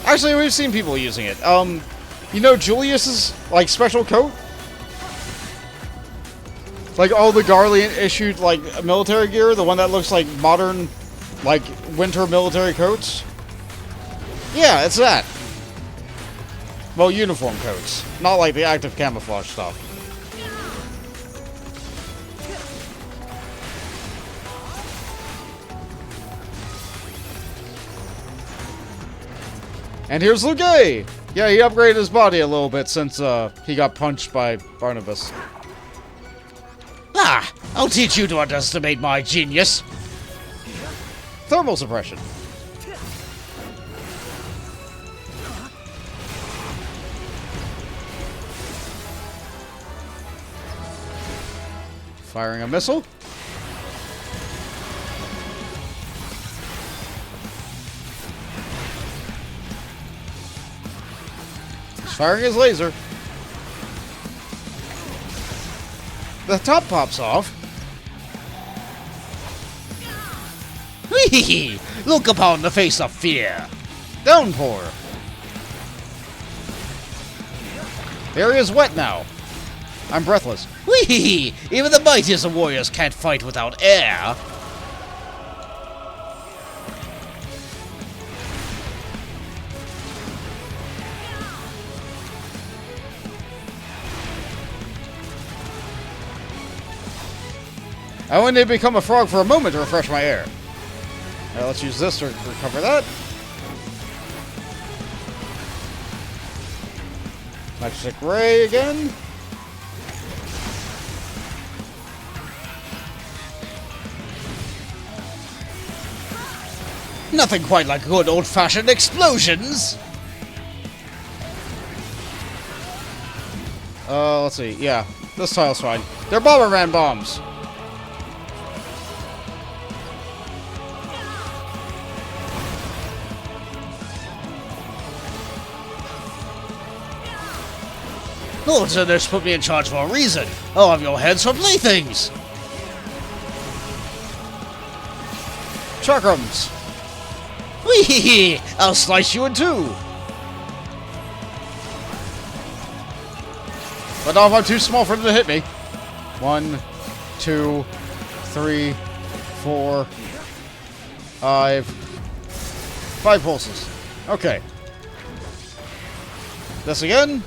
Actually, we've seen people using it. You know Julius's, like, special coat? Like, all the Garlemald issued, like, military gear? The one that looks like modern, like, winter military coats? Yeah, it's that. Well, uniform coats. Not like the active camouflage stuff. And here's Lugay! Yeah, he upgraded his body a little bit since he got punched by Barnabas. Ah! I'll teach you to underestimate my genius! Thermal suppression. Firing a missile. He's firing his laser. The top pops off. Whee! Look upon the face of fear! Downpour. The area's wet now. I'm breathless. Whee! Even the mightiest of warriors can't fight without air! I only become a frog for a moment to refresh my air. Alright, let's use this to recover that. Magic Ray again. Nothing quite like good old-fashioned explosions! Let's see. Yeah, this tile's fine. They're Bomberman bombs. Lord Zernos put me in charge for a reason. I'll have your heads for playthings. Chakrams. Whee! I'll slice you in two. But not if I'm too small for them to hit me. 1, 2, 3, 4, 5. 5 pulses. Okay. This again.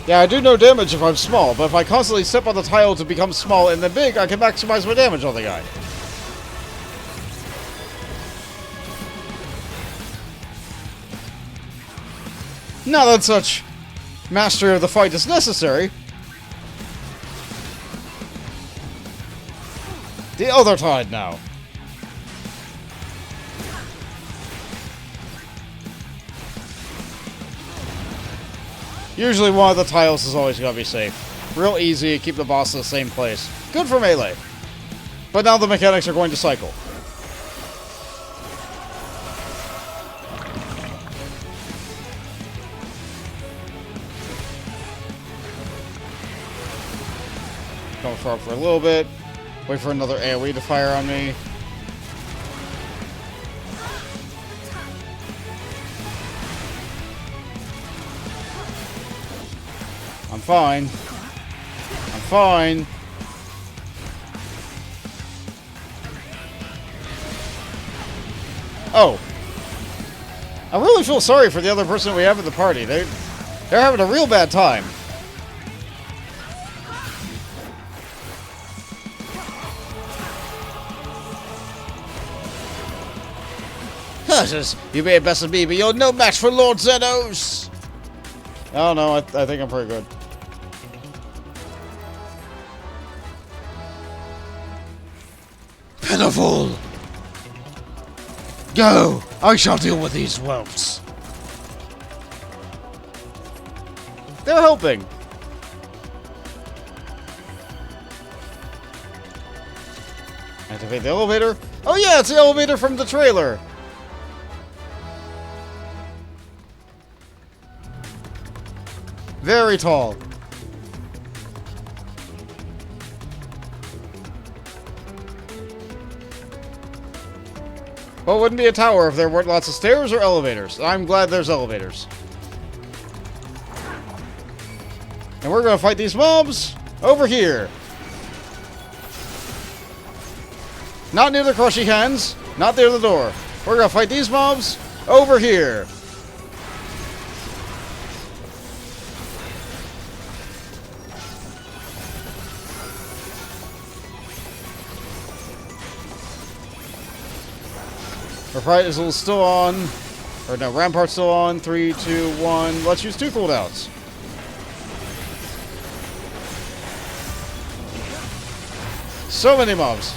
Yeah, I do no damage if I'm small, but if I constantly step on the tile to become small and then big, I can maximize my damage on the guy. Not that such mastery of the fight is necessary. The other tide now. Usually one of the tiles is always going to be safe. Real easy, keep the boss in the same place. Good for melee. But now the mechanics are going to cycle. Come frog for a little bit. Wait for another AoE to fire on me. I'm fine. I'm fine. Oh. I really feel sorry for the other person we have in the party. They're having a real bad time. Curses, you may have bested me, but you're no match for Lord Zernos! Oh no, I think I'm pretty good. Pitiful! Go! I shall deal with these whelps. They're helping. Activate the elevator. Oh yeah, it's the elevator from the trailer. Very tall. Well, it wouldn't be a tower if there weren't lots of stairs or elevators. I'm glad there's elevators. And we're gonna fight these mobs over here. Not near the crushy hands. Not near the door. We're gonna fight these mobs over here. Reprisal is still on. Or no, Rampart's still on. 3, 2, 1. Let's use 2 cooldowns. So many mobs.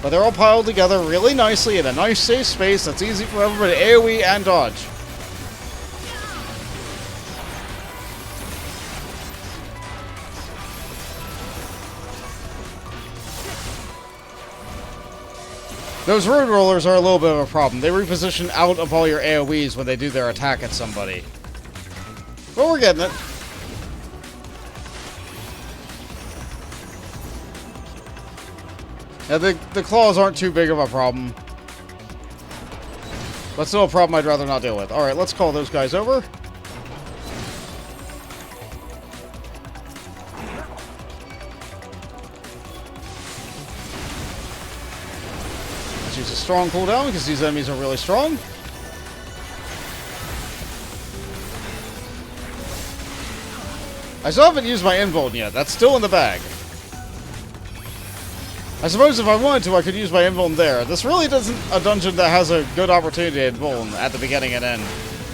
But they're all piled together really nicely in a nice safe space that's easy for everybody to AoE and dodge. Those rune rollers are a little bit of a problem. They reposition out of all your AoEs when they do their attack at somebody. But we're getting it. Yeah, the claws aren't too big of a problem. But still a problem I'd rather not deal with. Alright, let's call those guys over. Let's use a strong cooldown because these enemies are really strong. I still haven't used my Endwalker yet. That's still in the bag. I suppose if I wanted to, I could use my Endwalker there. This really isn't a dungeon that has a good opportunity to Endwalker at the beginning and end.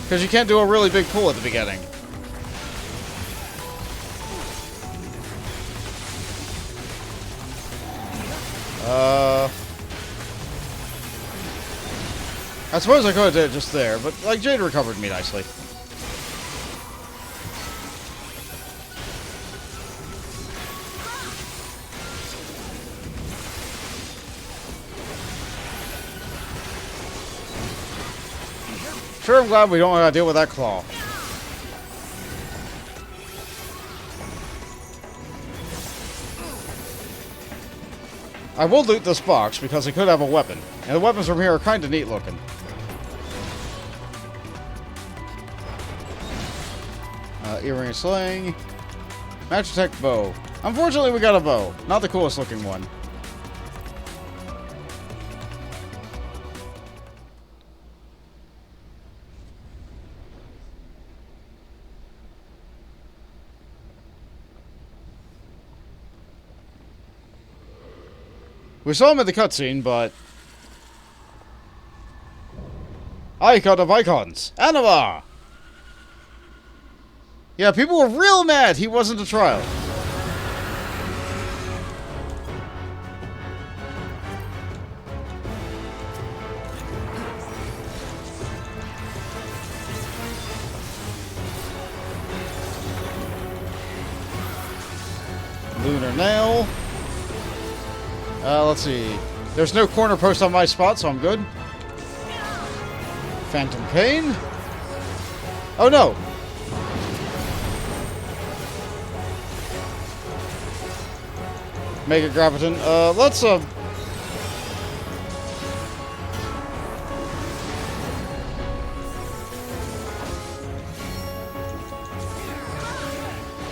Because you can't do a really big pull at the beginning. I suppose I could have did it just there, but like Jade recovered me nicely. Sure, I'm glad we don't have to deal with that claw. I will loot this box because it could have a weapon. And the weapons from here are kind of neat looking. Earring and sling. Magitech bow. Unfortunately, we got a bow. Not the coolest looking one. We saw him in the cutscene, but... Icon of icons! Anima! Yeah, people were real mad he wasn't a trial. Lunar nail. Let's see. There's no corner post on my spot, so I'm good. Phantom Pain. Oh no! Mega Graviton. Let's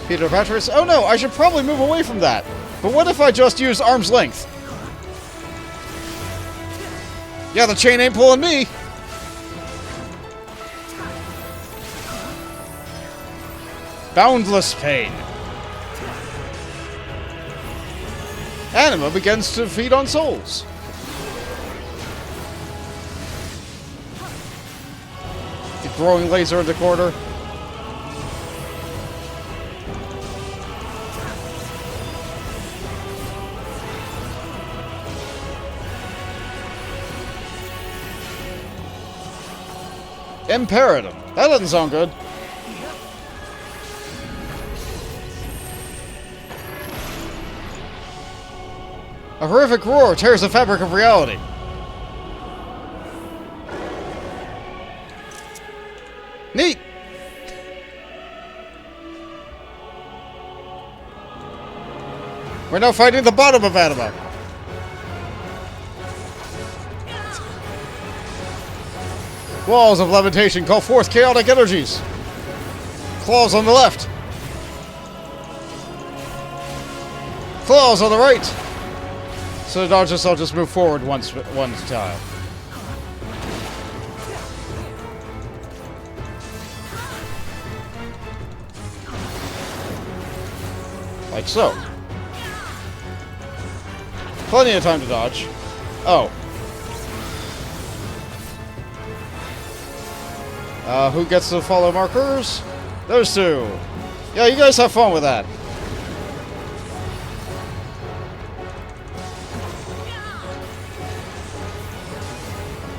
Peter Patris. Oh no, I should probably move away from that. But what if I just use arm's length? Yeah, the chain ain't pulling me. Boundless pain. Anima begins to feed on souls. The growing laser in the corner. Imperatum. That doesn't sound good. A horrific roar tears the fabric of reality. Neat! We're now fighting the bottom of Adama. Walls of levitation call forth chaotic energies. Claws on the left. Claws on the right. So to dodge this, I'll just move forward one tile. Like so. Plenty of time to dodge. Oh. Who gets to follow markers? Those two. Yeah, you guys have fun with that.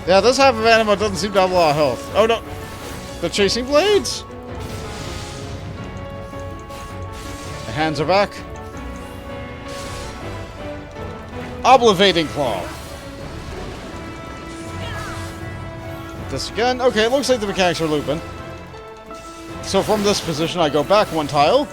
Yeah, this half of Anima doesn't seem to have a lot of health. Oh no! The chasing blades? The hands are back. Oblivating Claw. This again. Okay, it looks like the mechanics are looping. So from this position, I go back one tile.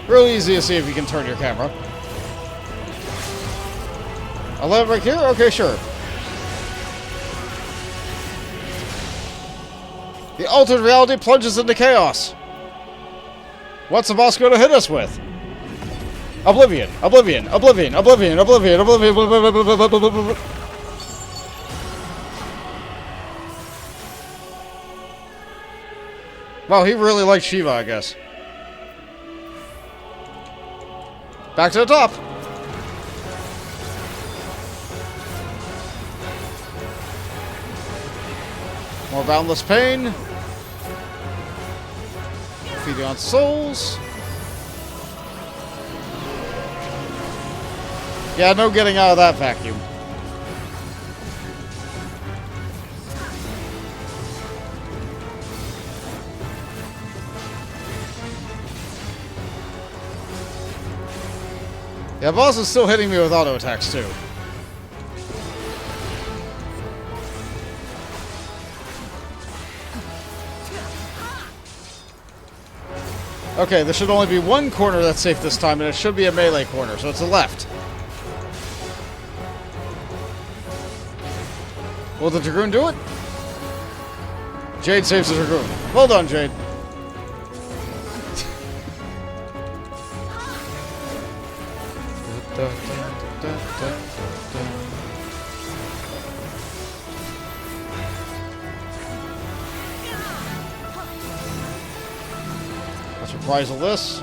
Real easy to see if you can turn your camera. I'll let it right here? Okay, sure. The altered reality plunges into chaos. What's the boss going to hit us with? Oblivion, oblivion, oblivion, oblivion, oblivion, oblivion, oblivion. Wow, he really likes Shiva, I guess. Back to the top. More boundless pain. Feeding on souls. Yeah, no getting out of that vacuum. Yeah, boss is still hitting me with auto attacks too. Okay, there should only be one corner that's safe this time, and it should be a melee corner, so it's the left. Will the Dragoon do it? Jade saves the Dragoon. Well done, Jade. Let's reprisal this.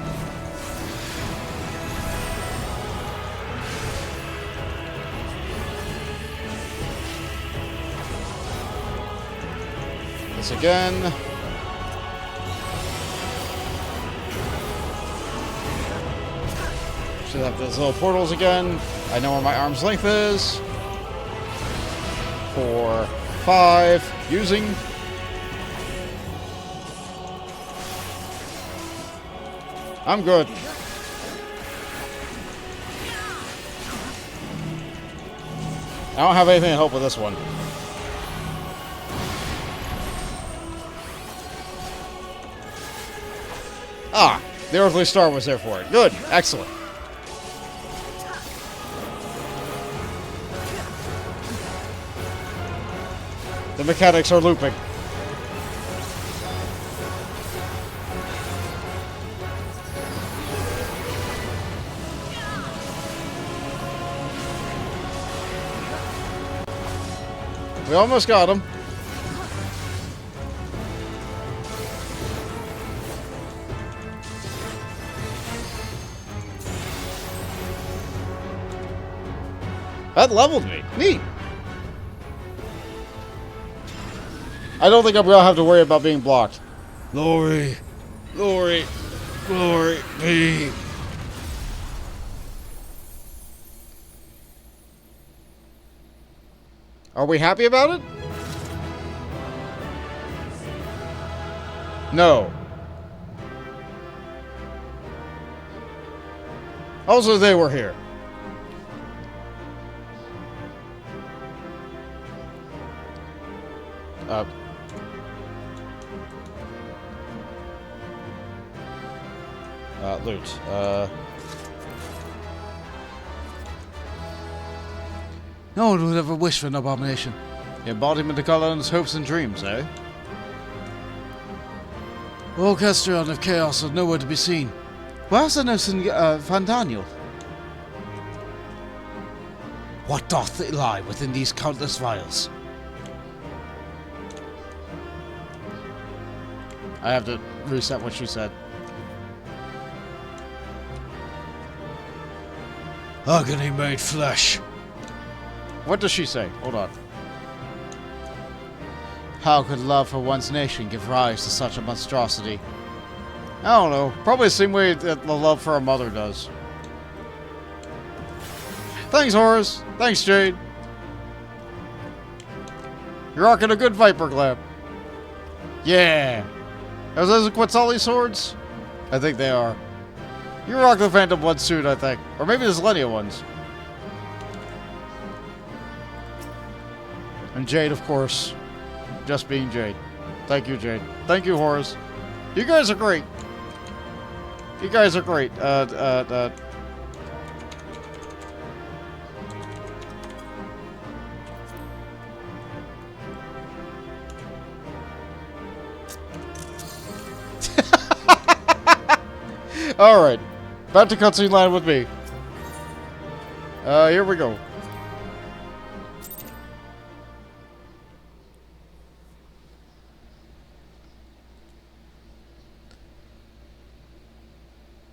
This again. Should have those little portals again. I know where my arm's length is. 4, 5. Using. I'm good. I don't have anything to help with this one. Ah, the Earthly Star was there for it. Good. Excellent. The mechanics are looping. We almost got him. That leveled me. Neat. I don't think I'm going to have to worry about being blocked. Glory, glory, glory be. Are we happy about it? No. Also, they were here. Loot. No one would ever wish for an abomination. The embodiment of Garlemald's hopes and dreams, eh? Orchestrion of chaos are nowhere to be seen. Where's the nurse in Fandaniel? What doth it lie within these countless vials? I have to reset what she said. Agony made flesh. What does she say? Hold on. How could love for one's nation give rise to such a monstrosity? I don't know. Probably the same way that the love for a mother does. Thanks, Horace. Thanks, Jade. You're rocking a good Viper glam. Yeah. Are those the Quetzali swords? I think they are. You rock the Phantom Blood suit, I think. Or maybe the Selenia ones. And Jade, of course. Just being Jade. Thank you, Jade. Thank you, Horace. You guys are great. You guys are great. Alright. Back to cutscene line with me. Here we go.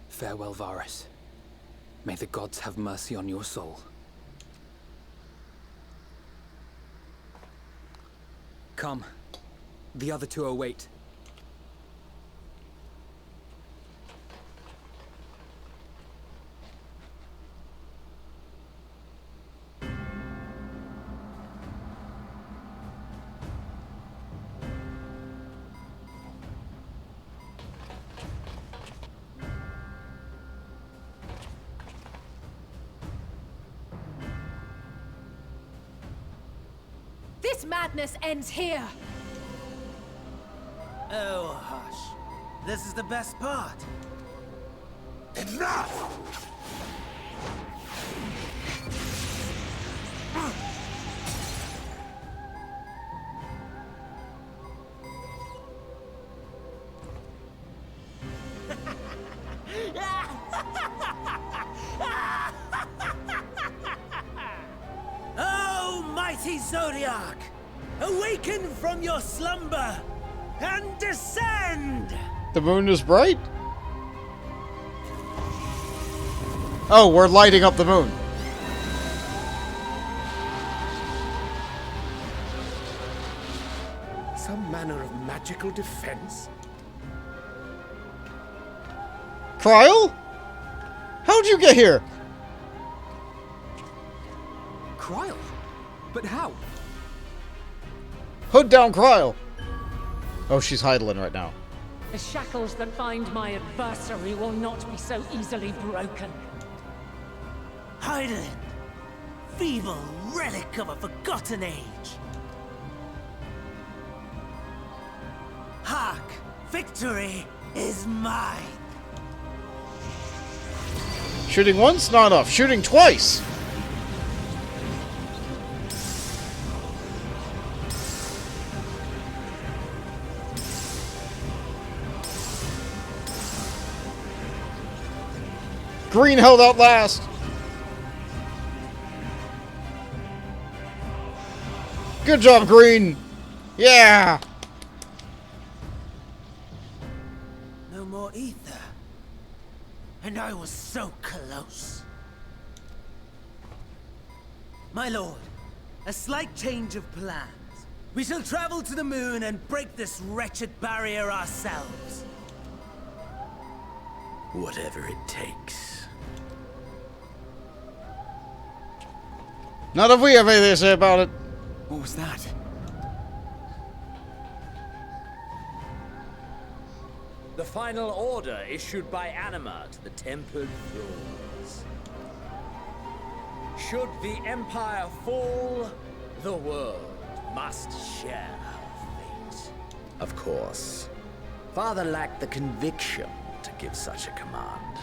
Farewell, Varus. May the gods have mercy on your soul. Come. The other two await. This madness ends here! Oh, hush. This is the best part. Enough! Oh, mighty Zodiac! Awaken from your slumber and descend! The moon is bright? Oh, we're lighting up the moon. Some manner of magical defense? Kryl? How'd you get here? Kryl? But how? Hood down, Kryl. Oh, she's idling right now. The shackles that bind my adversary will not be so easily broken. Hydaelyn, feeble relic of a forgotten age. Hark! Victory is mine! Shooting once? Not enough. Shooting twice! Green held out last! Good job, Green! Yeah! No more ether. And I was so close. My lord, a slight change of plans. We shall travel to the moon and break this wretched barrier ourselves. Whatever it takes. Not if we have anything to say about it. What was that? The final order issued by Anima to the tempered floors. Should the Empire fall, the world must share her fate. Of course, Father lacked the conviction to give such a command.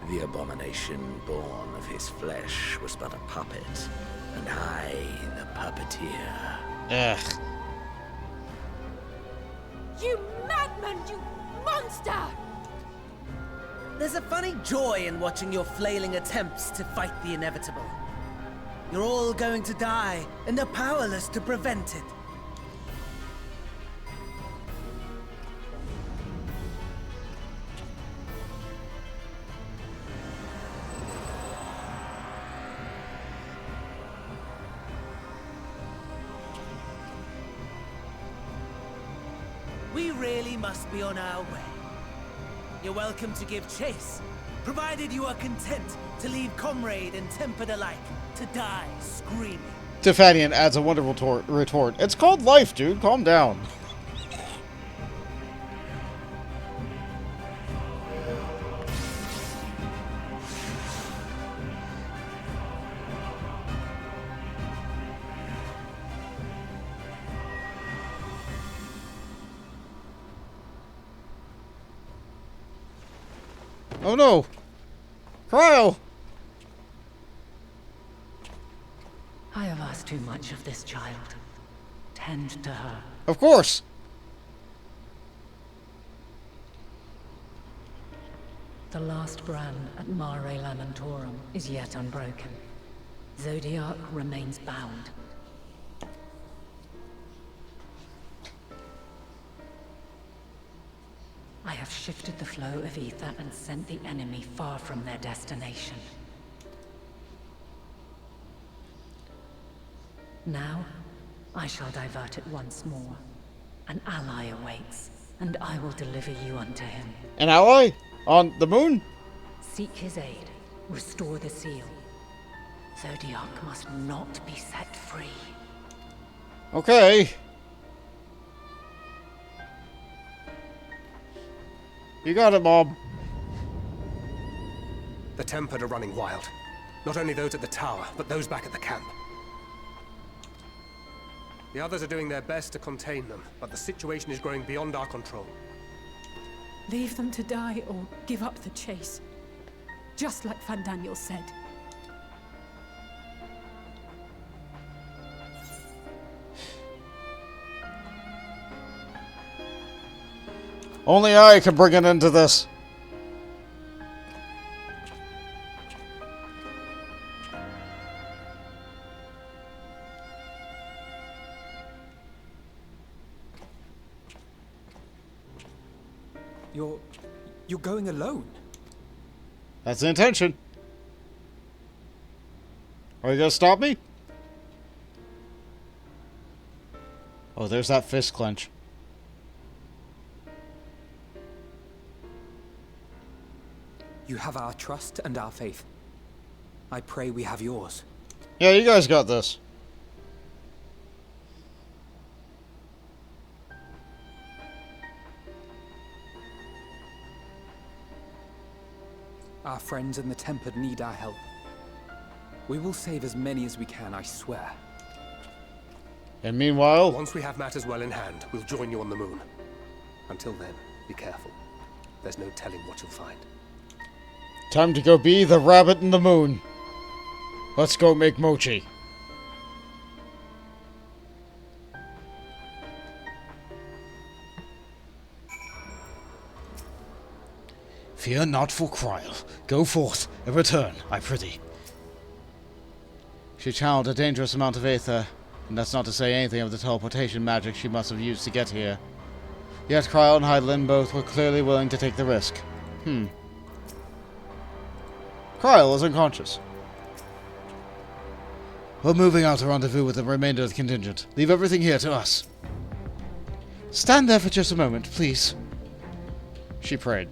The abomination born of his flesh was but a puppet, and I the puppeteer. Ugh. You madman, you monster! There's a funny joy in watching your flailing attempts to fight the inevitable. You're all going to die, and they're powerless to prevent it. We really must be on our way. You're welcome to give chase, provided you are content to leave comrade and tempered alike to die screaming. Fandaniel adds a wonderful retort. It's called life, dude. Calm down. Oh no! Cryo! I have asked too much of this child. Tend to her. Of course! The last brand at Mare Lamentorum is yet unbroken. Zodiac remains bound. I have shifted the flow of ether and sent the enemy far from their destination. Now, I shall divert it once more. An ally awaits, and I will deliver you unto him. An ally? On the moon? Seek his aid. Restore the seal. Zodiac must not be set free. Okay. You got it, Mom. The Tempered are running wild. Not only those at the tower, but those back at the camp. The others are doing their best to contain them, but the situation is growing beyond our control. Leave them to die or give up the chase. Just like Fandaniel said. Only I can bring an end to this. You're going alone? That's the intention. Are you gonna stop me? Oh, there's that fist clench. You have our trust and our faith. I pray we have yours. Yeah, you guys got this. Our friends in the Tempered need our help. We will save as many as we can, I swear. And meanwhile... Once we have matters well in hand, we'll join you on the moon. Until then, be careful. There's no telling what you'll find. Time to go be the rabbit in the moon. Let's go make mochi. Fear not for Cryle. Go forth and return, I prithee. She channeled a dangerous amount of aether, and that's not to say anything of the teleportation magic she must have used to get here. Yet Cryle and Hydaelyn both were clearly willing to take the risk. Cryle is unconscious. We're moving out to rendezvous with the remainder of the contingent. Leave everything here to us. Stand there for just a moment, please. She prayed.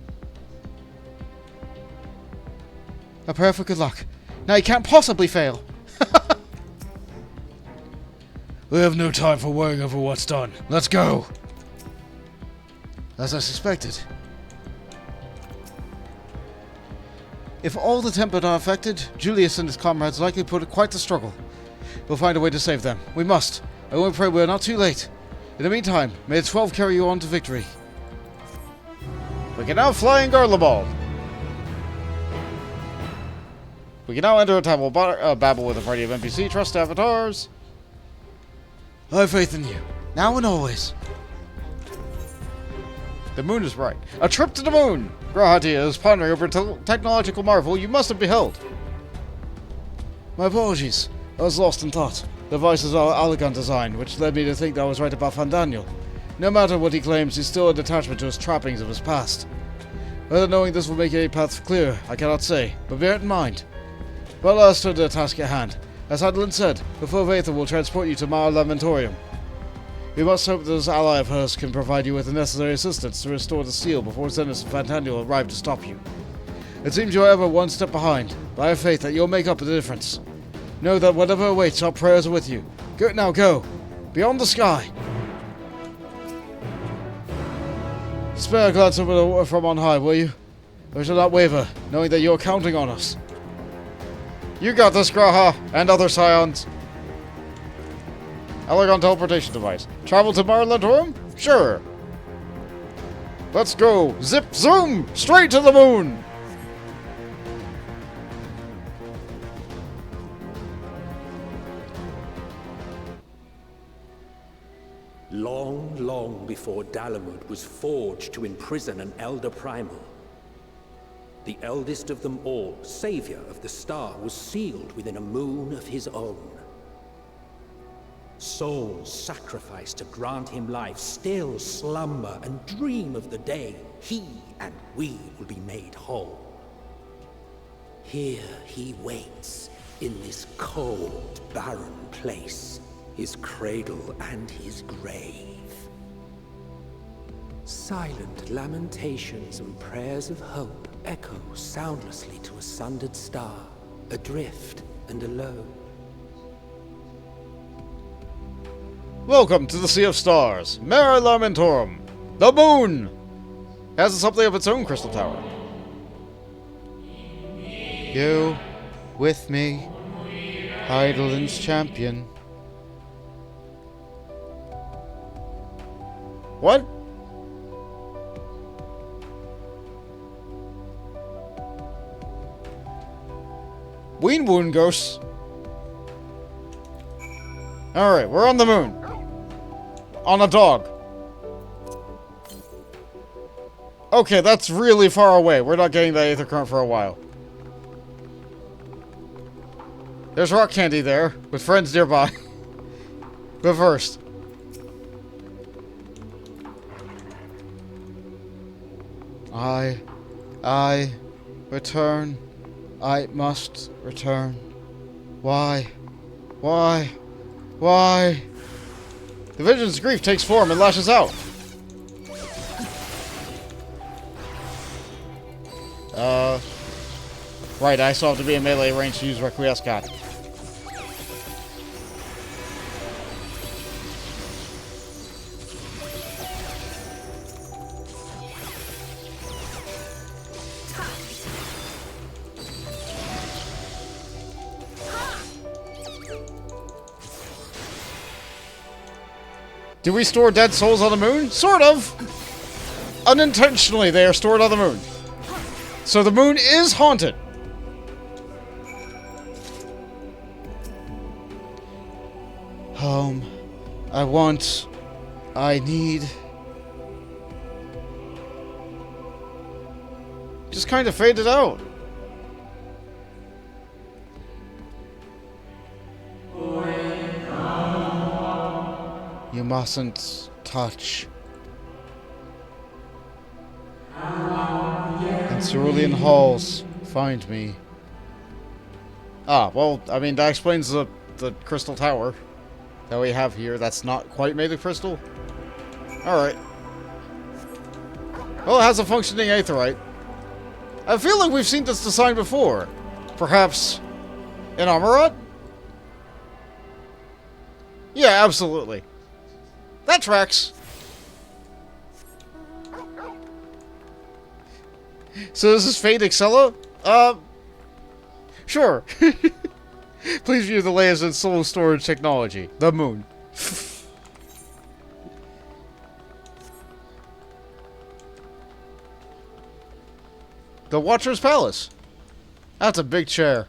A prayer for good luck. Now you can't possibly fail. We have no time for worrying over what's done. Let's go. As I suspected. If all the Tempered are affected, Julius and his comrades likely put quite the struggle. We'll find a way to save them. We must. I only pray we're not too late. In the meantime, may the 12 carry you on to victory. We can now fly in Garlemald. We can now enter a Babil with a party of NPC trust avatars. I have faith in you, now and always. The moon is bright. A trip to the moon! Grahatia is pondering over a technological marvel you must have beheld. My apologies. I was lost in thought. The device is our elegant design, which led me to think that I was right about Fandaniel. No matter what he claims, he's still a detachment to his trappings of his past. Whether knowing this will make any path clear, I cannot say, but bear it in mind. But let us turn to the task at hand. As Adlin said, before Vathor will transport you to Mare Lamentorium. We must hope that this ally of hers can provide you with the necessary assistance to restore the seal before Zenith and Fandaniel arrive to stop you. It seems you're ever one step behind, but I have faith that you'll make up the difference. Know that whatever awaits, our prayers are with you. Go now, go! Beyond the sky! Spare a glance over from on high, will you? We shall not waver, knowing that you are counting on us. You got this, Graha, and other scions. Elegant teleportation device. Travel to Mare Lamentorium? Sure. Let's go. Zip, zoom, straight to the moon. Long, long before Dalamud was forged to imprison an Elder Primal, the eldest of them all, savior of the star, was sealed within a moon of his own. Souls sacrificed to grant him life still slumber and dream of the day he and we will be made whole. Here he waits, in this cold, barren place, his cradle and his grave. Silent lamentations and prayers of hope echo soundlessly to a sundered star, adrift and alone. Welcome to the Sea of Stars, Mare Lamentorium. The moon has something of its own crystal tower. You, with me, Eidolon's champion. What? Ween Woon ghosts. Alright, we're on the moon. On a dog. Okay, that's really far away. We're not getting that Aether Current for a while. There's rock candy there, with friends nearby. But first. I return. I must return. Why? Why? Why? The vision's grief takes form and lashes out. Right, I still have to be in melee range to use Requiescat. Do we store dead souls on the moon? Sort of! Unintentionally, they are stored on the moon. So the moon is haunted. Home. I want. I need. Just kind of faded out. You mustn't touch. In Cerulean halls, find me. Ah, well, I mean, that explains the crystal tower that we have here that's not quite made of crystal. Alright. Well, it has a functioning aetheryte. I feel like we've seen this design before. Perhaps in Amarat? Yeah, absolutely. That tracks. So this is Fate Excella? Sure. Please view the latest in soul storage technology. The moon. The Watcher's Palace. That's a big chair.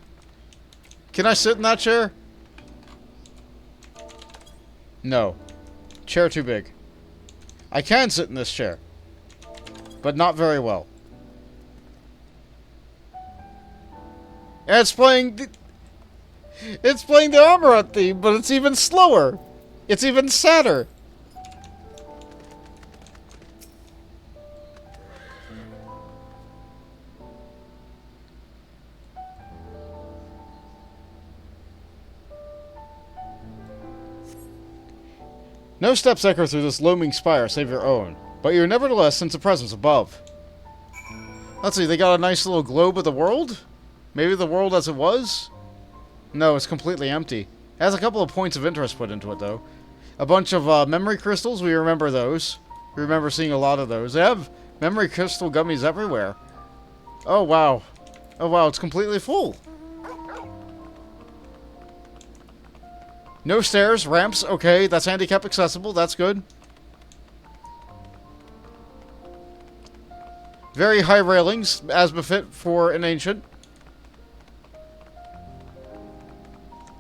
Can I sit in that chair? No. Chair too big. I can sit in this chair. But not very well. And it's playing the Armorant theme, but it's even slower. It's even sadder. No steps echo through this looming spire save your own, but you nevertheless sense a presence above. Let's see, they got a nice little globe of the world? Maybe the world as it was? No, it's completely empty. It has a couple of points of interest put into it, though. A bunch of memory crystals, we remember those. We remember seeing a lot of those. They have memory crystal gummies everywhere. Oh, wow. Oh, wow, it's completely full. No stairs, ramps, okay, that's handicap accessible, that's good. Very high railings, as befit for an ancient.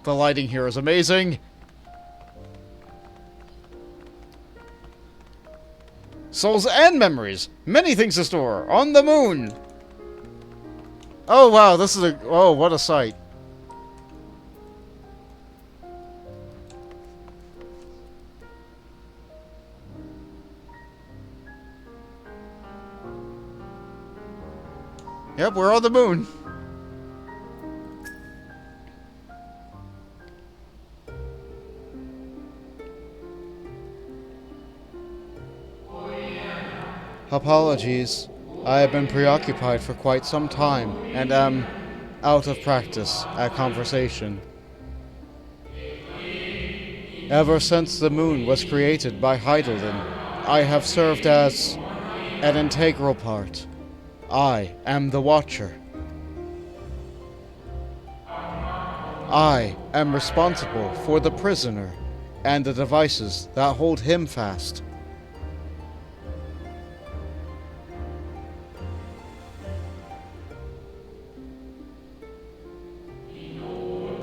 The lighting here is amazing. Souls and memories, many things to store, on the moon. Oh wow, this is oh, what a sight. Yep, we're on the moon. Apologies. I have been preoccupied for quite some time, and am out of practice at conversation. Ever since the moon was created by Heidelin, I have served as an integral part. I am the Watcher. I am responsible for the prisoner and the devices that hold him fast.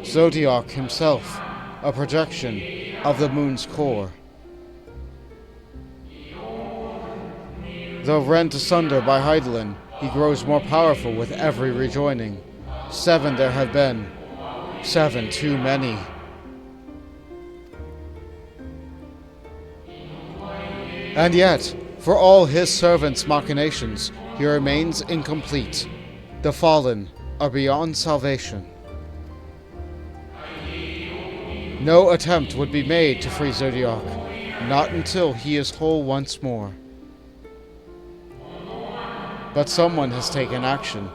Zodiac himself, a projection of the moon's core. Though rent asunder by Heidelin, he grows more powerful with every rejoining. 7 there have been. 7 too many. And yet, for all his servants' machinations, he remains incomplete. The fallen are beyond salvation. No attempt would be made to free Zodiac, not until he is whole once more. But someone has taken action.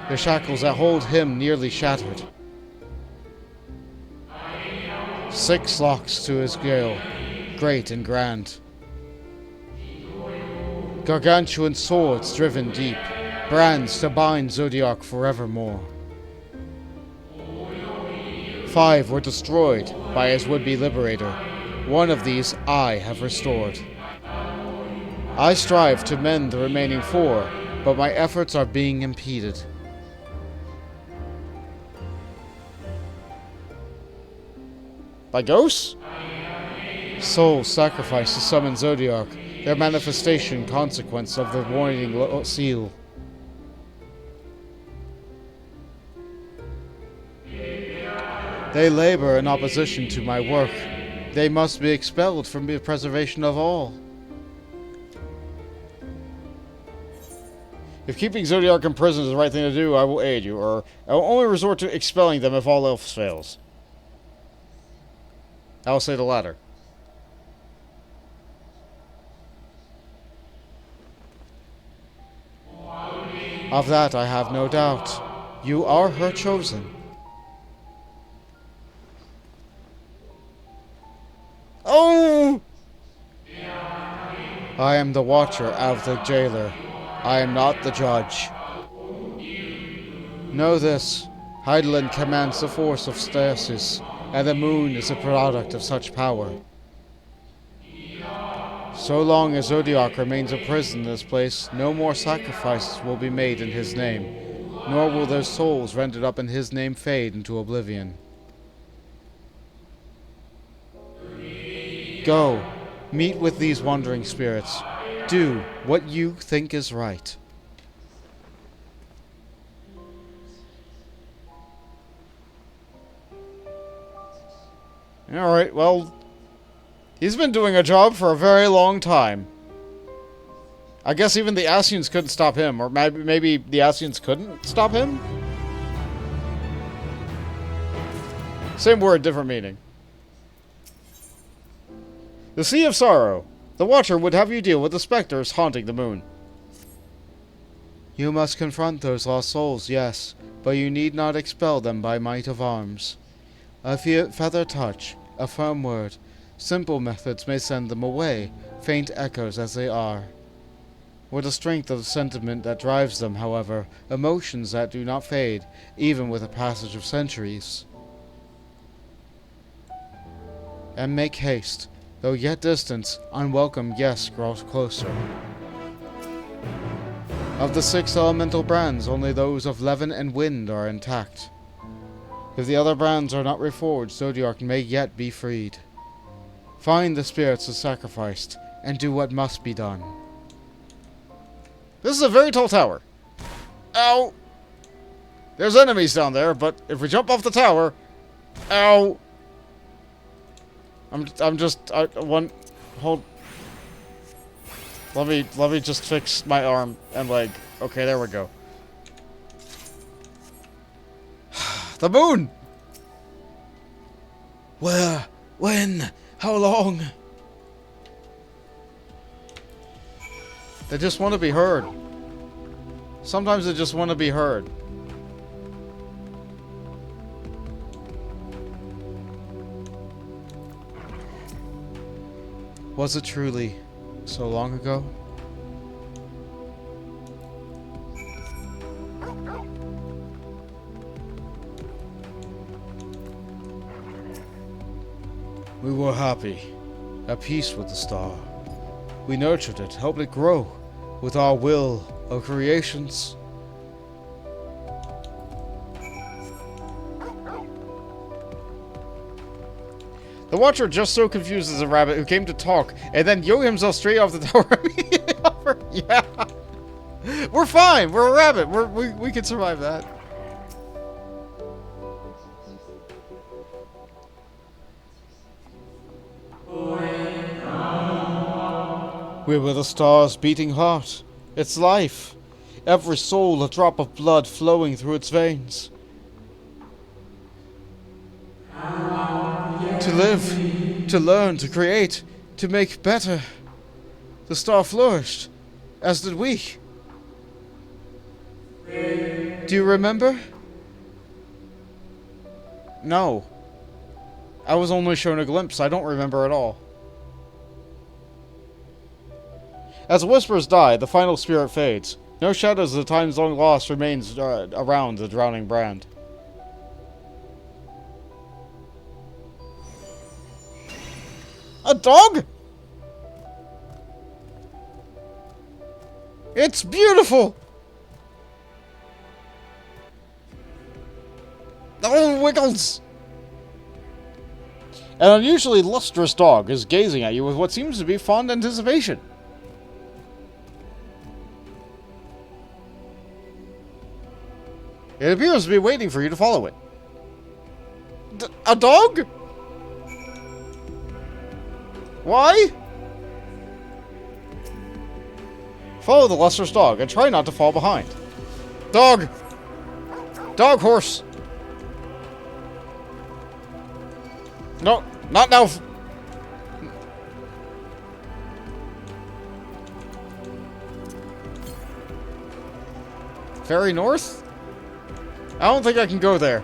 The shackles that hold him nearly shattered. 6 locks to his gale, great and grand. Gargantuan swords driven deep, brands to bind Zodiac forevermore. 5 were destroyed by his would-be liberator. 1 of these I have restored. I strive to mend the remaining 4, but my efforts are being impeded. By ghosts? Souls sacrificed to summon Zodiac, their manifestation consequence of the warning seal. They labor in opposition to my work. They must be expelled from the preservation of all. If keeping Zodiac in prison is the right thing to do, I will aid you, or I will only resort to expelling them if all else fails. I will say the latter. Of that I have no doubt. You are her chosen. Oh! I am the watcher of the jailer. I am not the judge. Know this. Heidelin commands the force of stasis, and the moon is a product of such power. So long as Zodiac remains a prison in this place, no more sacrifices will be made in his name, nor will their souls rendered up in his name fade into oblivion. Go, meet with these wandering spirits. Do what you think is right. Alright, well, he's been doing a job for a very long time. I guess even the Asians couldn't stop him, or maybe the Asians couldn't stop him? Same word, different meaning. The Sea of Sorrow. The Watcher would have you deal with the specters haunting the moon. You must confront those lost souls, yes, but you need not expel them by might of arms. A feather touch, a firm word, simple methods may send them away, faint echoes as they are. With the strength of the sentiment that drives them, however, emotions that do not fade, even with a passage of centuries. And make haste. Though yet distant, unwelcome guests grow closer. Of the 6 elemental brands, only those of Levin and Wind are intact. If the other brands are not reforged, Zodiac may yet be freed. Find the spirits of sacrificed, and do what must be done. This is a very tall tower. Ow! There's enemies down there, but if we jump off the tower... Ow! Hold. Let me just fix my arm and leg. Okay, there we go. The moon! Where? When? How long? They just want to be heard. Sometimes they just want to be heard. Was it truly so long ago? We were happy, at peace with the star. We nurtured it, helped it grow, with our will of creations. The Watcher just so confused as a rabbit who came to talk, and then yo himself straight off the tower immediately over. Yeah. We're fine. We're a rabbit. We can survive that. We were the star's beating heart, its life, every soul a drop of blood flowing through its veins. To live, to learn, to create, to make better. The star flourished, as did we. Do you remember? No. I was only shown a glimpse. I don't remember at all. As whispers die, the final spirit fades. No shadows of the times long lost remains around the drowning brand. A dog? It's beautiful! Oh, Wiggles! An unusually lustrous dog is gazing at you with what seems to be fond anticipation. It appears to be waiting for you to follow it. A dog? Why? Follow the lustrous dog and try not to fall behind. Dog! Dog horse! No, not now! Ferry north? I don't think I can go there.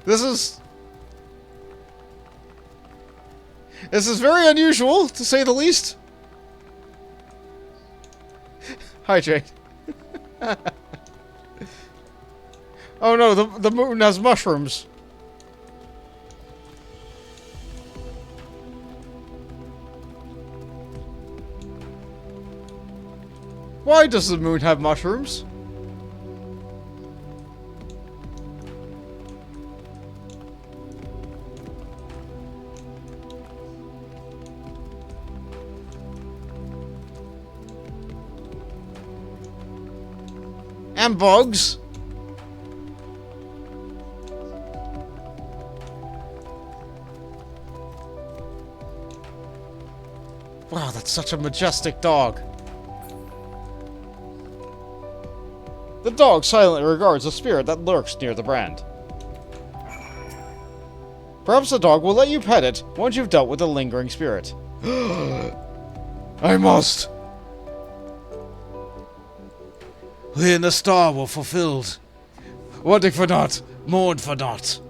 This is very unusual, to say the least. Hi, Jade. Oh no, the moon has mushrooms. Why does the moon have mushrooms? And bugs. Wow, that's such a majestic dog. The dog silently regards the spirit that lurks near the brand. Perhaps the dog will let you pet it once you've dealt with the lingering spirit. I must. We in the star were fulfilled. Wanting for naught, mourned for naught.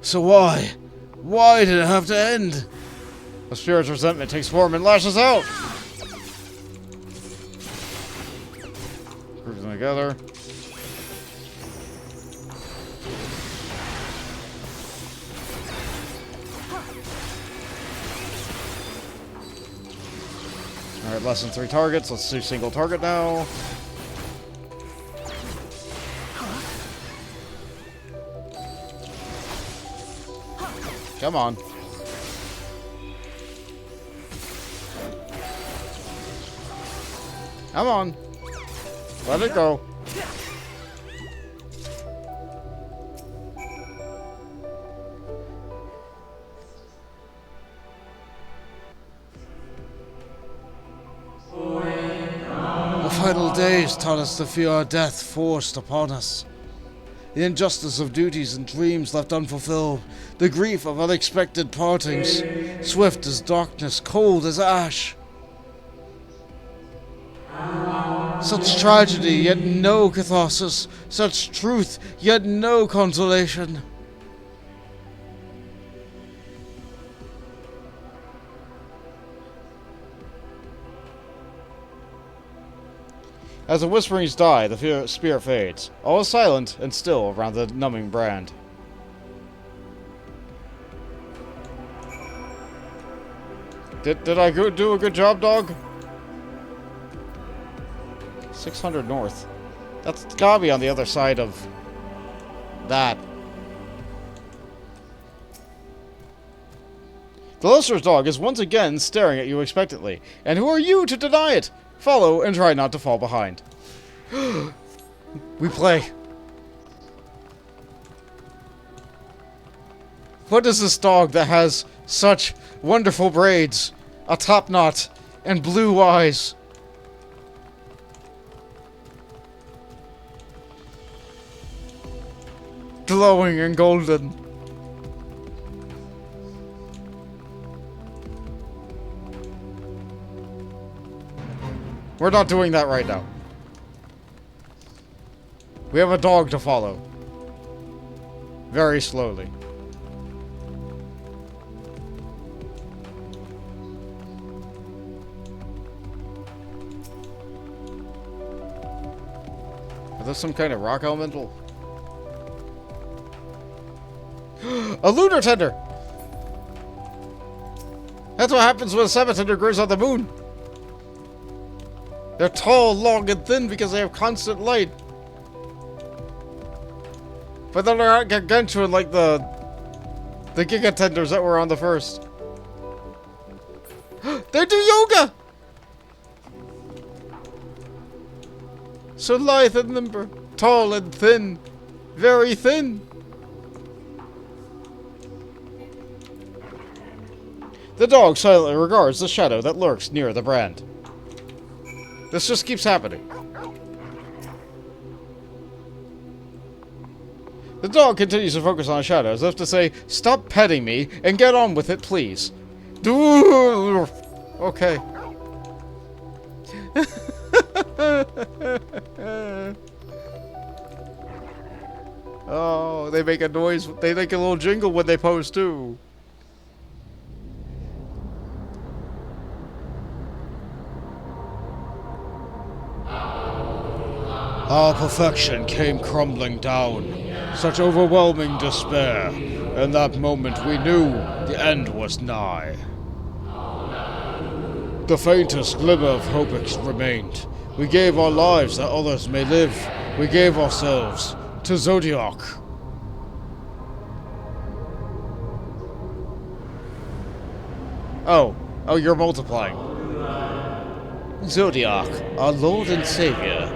So why? Why did it have to end? The spirit's resentment takes form and lashes out. Group them together. Alright, less than 3 targets. Let's do single target now. Come on. Come on. Let it go. The final days taught us to fear death forced upon us. The injustice of duties and dreams left unfulfilled. The grief of unexpected partings. Swift as darkness, cold as ash. Such tragedy, yet no catharsis. Such truth, yet no consolation. As the whisperings die, the spirit fades. All is silent and still around the numbing brand. Did I do a good job, dog? 600 north. That's gotta be on the other side of that. The listener's dog is once again staring at you expectantly. And who are you to deny it? Follow and try not to fall behind. We play. What is this dog that has such wonderful braids, a top knot, and blue eyes? Glowing and golden. We're not doing that right now. We have a dog to follow. Very slowly. Are those some kind of rock elemental? A lunar tender! That's what happens when a sabbath tender grows on the moon. They're tall, long, and thin because they have constant light. But they're not gargantuan like the gigatenders that were on the first. They do yoga! So lithe and limber, tall and thin, very thin. The dog silently regards the shadow that lurks near the brand. This just keeps happening. The dog continues to focus on the shadow as if to say, "Stop petting me and get on with it, please." Okay. Oh, they make a noise. They make a little jingle when they pose too. Our perfection came crumbling down. Such overwhelming despair. In that moment we knew the end was nigh. The faintest glimmer of hope remained. We gave our lives that others may live. We gave ourselves to Zodiac. Oh, you're multiplying. Zodiac, our Lord and Savior.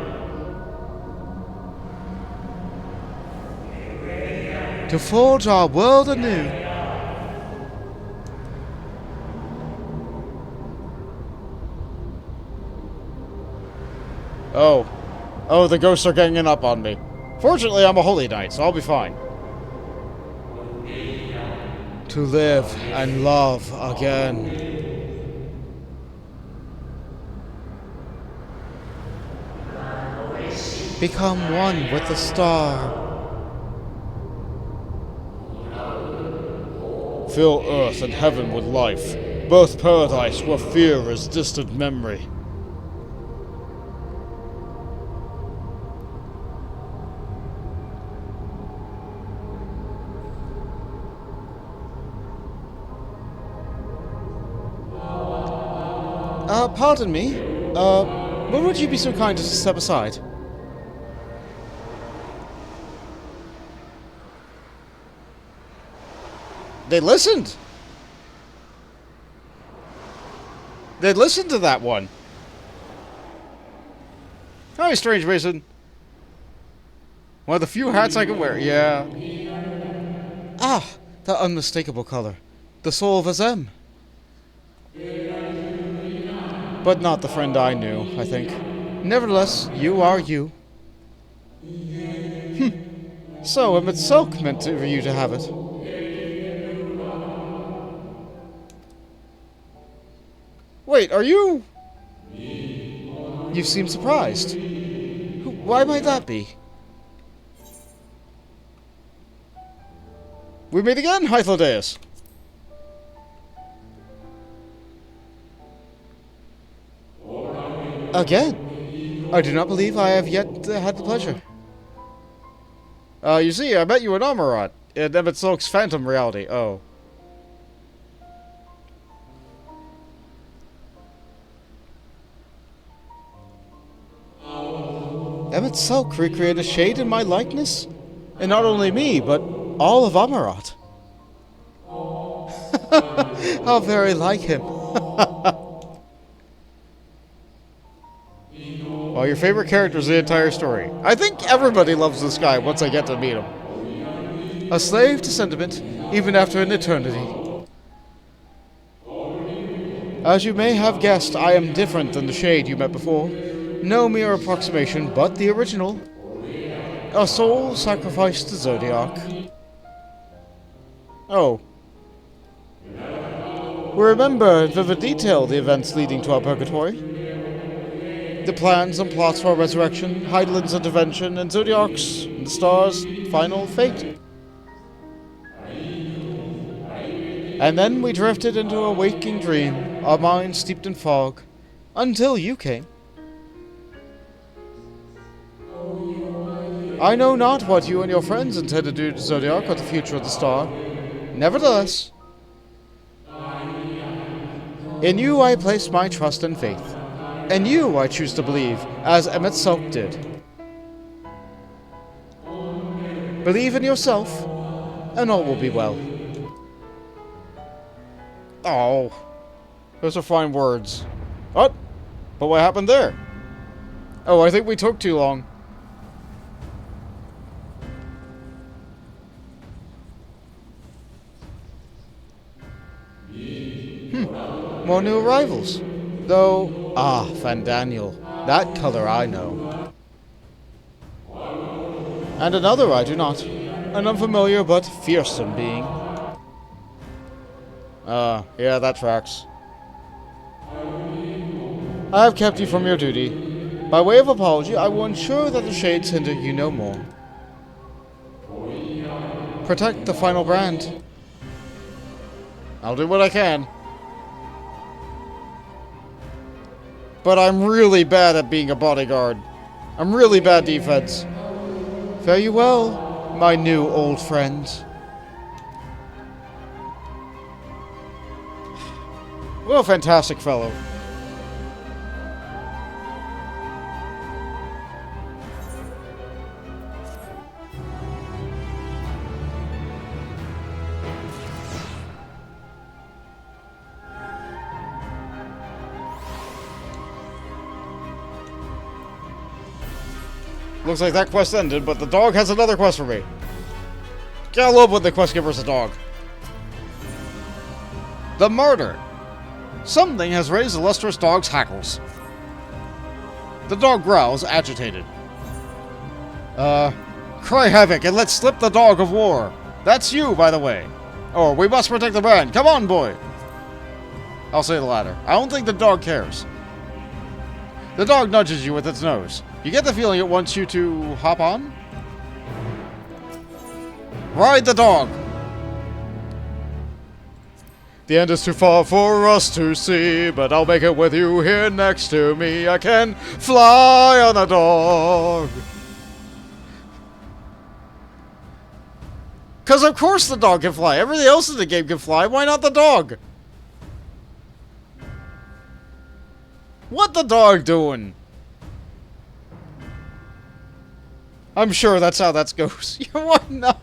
To forge our world anew. Oh, the ghosts are ganging up on me. Fortunately, I'm a holy knight, so I'll be fine. To live and love again. Become one with the star. Fill earth and heaven with life. Birth paradise where fear is distant memory. Pardon me. When would you be so kind as to step aside? They listened! They listened to that one! Hi, strange Mason. One of the few hats I can wear, yeah. Ah, that unmistakable color. The soul of Azem. But not the friend I knew, I think. Nevertheless, you are you. So, Emmett Silk meant for you to have it. Wait, are you... You seem surprised. Why might that be? We meet again, Hythlodeus. Again? I do not believe I have yet had the pleasure. You see, I met you in Amarat, in Emmett Silk's Phantom reality. Oh. Emmett Silk recreated a shade in my likeness? And not only me, but all of Amarat. How very like him. Well, your favorite character is the entire story. I think everybody loves this guy once I get to meet him. A slave to sentiment, even after an eternity. As you may have guessed, I am different than the shade you met before. No mere approximation, but the original. A soul sacrificed to Zodiac. Oh. We remember in vivid detail the events leading to our purgatory. The plans and plots for our resurrection, Heidelin's intervention, and Zodiac's, and the stars' final fate. And then we drifted into a waking dream, our minds steeped in fog, until you came. I know not what you and your friends intend to do to Zodiac or the future of the star. Nevertheless, in you I place my trust and faith. And you I choose to believe, as Emmett Silk did. Believe in yourself, and all will be well. Oh, those are fine words. Oh, but what happened there? Oh, I think we took too long. More new arrivals. Though, Fandaniel. That color I know. And another I do not. An unfamiliar but fearsome being. Yeah, that tracks. I have kept you from your duty. By way of apology, I will ensure that the shades hinder you no more. Protect the final brand. I'll do what I can. But I'm really bad at being a bodyguard. I'm really bad defense. Fare you well, my new old friend. What a fantastic fellow. Looks like that quest ended, but the dog has another quest for me. Gotta love when the quest giver's a dog. The murder. Something has raised the lustrous dog's hackles. The dog growls, agitated. Cry havoc and let's slip the dog of war. That's you, by the way. Oh, we must protect the brand. Come on, boy. I'll say the latter. I don't think the dog cares. The dog nudges you with its nose. You get the feeling it wants you to hop on? Ride the dog! The end is too far for us to see, but I'll make it with you here next to me. I can fly on a dog. 'Cause of course the dog can fly. Everything else in the game can fly. Why not the dog? What the dog doing? I'm sure that's how that goes. Why not?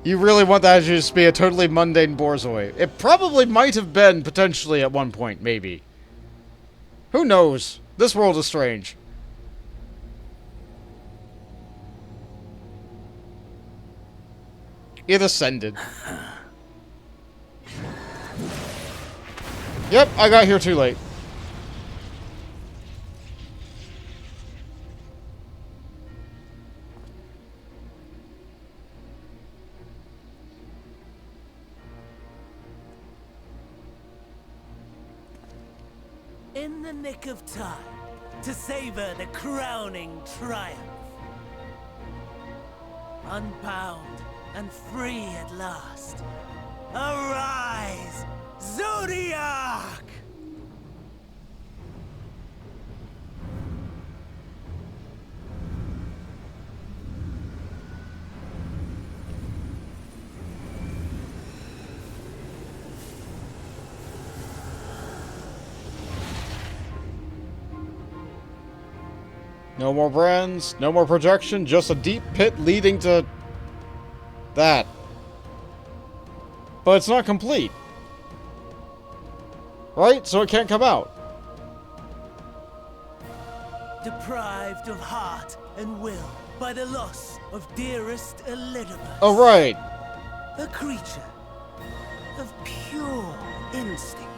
You really want that to just be a totally mundane Borzoi. It probably might have been, potentially, at one point, maybe. Who knows? This world is strange. It ascended. Yep, I got here too late. In the nick of time to savor the crowning triumph. Unbound and free at last. Arise, Zodiac! No more brands, no more projection, just a deep pit leading to that. But it's not complete. Right? So it can't come out. Deprived of heart and will by the loss of dearest Elizabeth. Oh, right. A creature of pure instinct,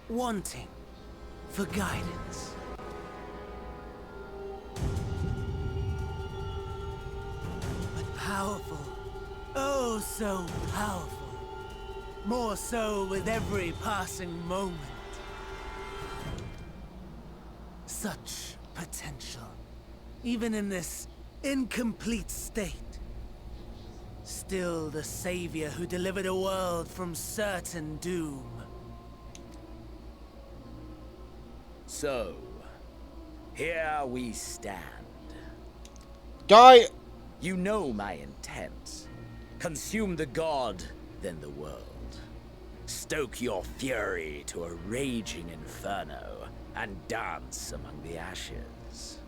wanting for guidance. But powerful, oh so powerful. More so with every passing moment. Such potential, even in this incomplete state. Still the savior who delivered a world from certain doom. So, here we stand. Guy! You know my intent. Consume the god, then the world. Stoke your fury to a raging inferno, and dance among the ashes.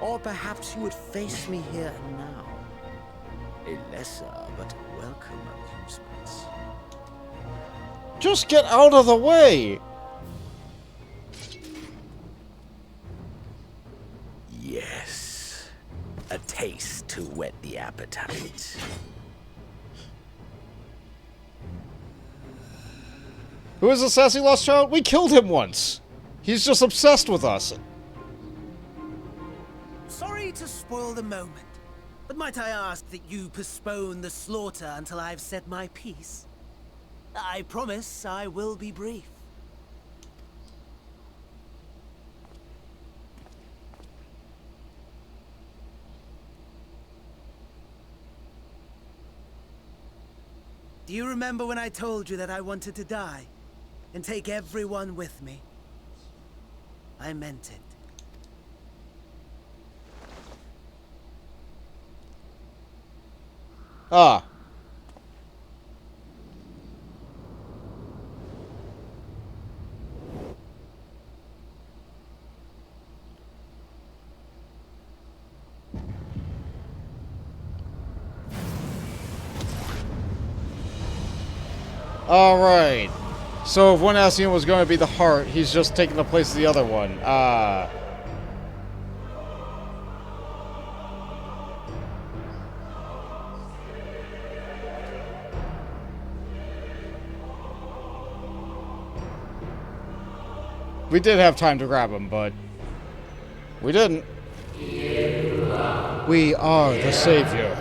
Or perhaps you would face me here and now. A lesser but welcome amusement. Just get out of the way! Yes. A taste to whet the appetite. Who is the sassy lost child? We killed him once. He's just obsessed with us. Sorry to spoil the moment, but might I ask that you postpone the slaughter until I've said my piece? I promise I will be brief. Do you remember when I told you that I wanted to die and take everyone with me? I meant it. Ah. Alright. So if one Ascian was going to be the heart, he's just taking the place of the other one. We did have time to grab him, but we didn't. We are the savior.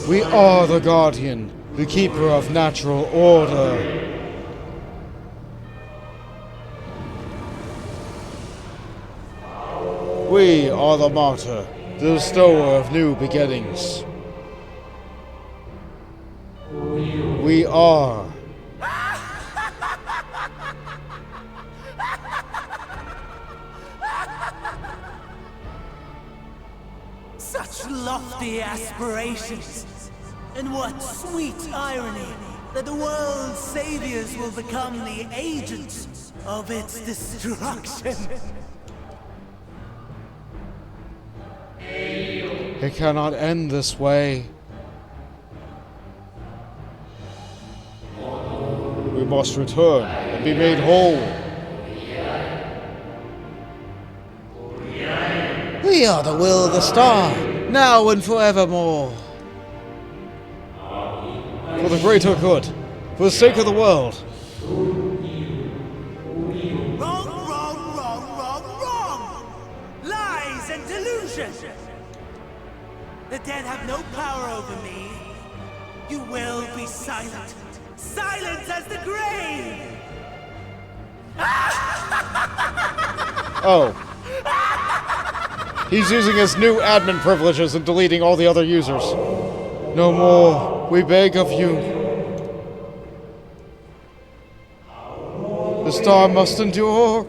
We are the guardian, the keeper of natural order. We are the martyr, the bestower of new beginnings. We are. Such lofty aspirations! And what sweet irony that the world's saviors will become the agents of its destruction! It cannot end this way. We must return and be made whole. We are the will of the star, now and forevermore. For the greater good, for the sake of the world. Wrong! Lies and delusion! The dead have no power over me. You will be silent. Silent as the grave! Oh. He's using his new admin privileges and deleting all the other users. No more, we beg of you. The star must endure.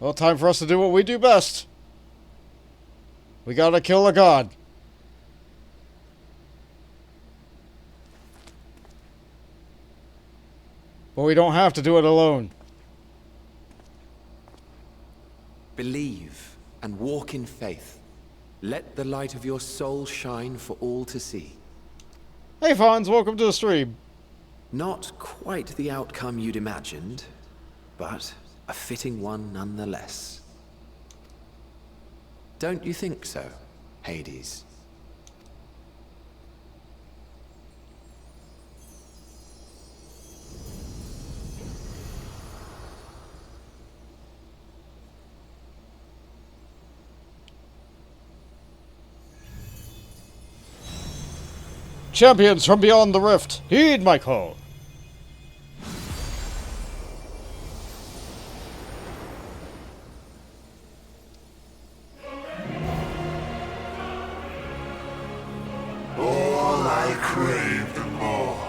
Well, time for us to do what we do best. We gotta kill a god. But we don't have to do it alone. Believe and walk in faith. Let the light of your soul shine for all to see. Hey Fonz, welcome to the stream. Not quite the outcome you'd imagined, but a fitting one nonetheless. Don't you think so, Hades? Champions from beyond the rift, heed my call. All I craved and more.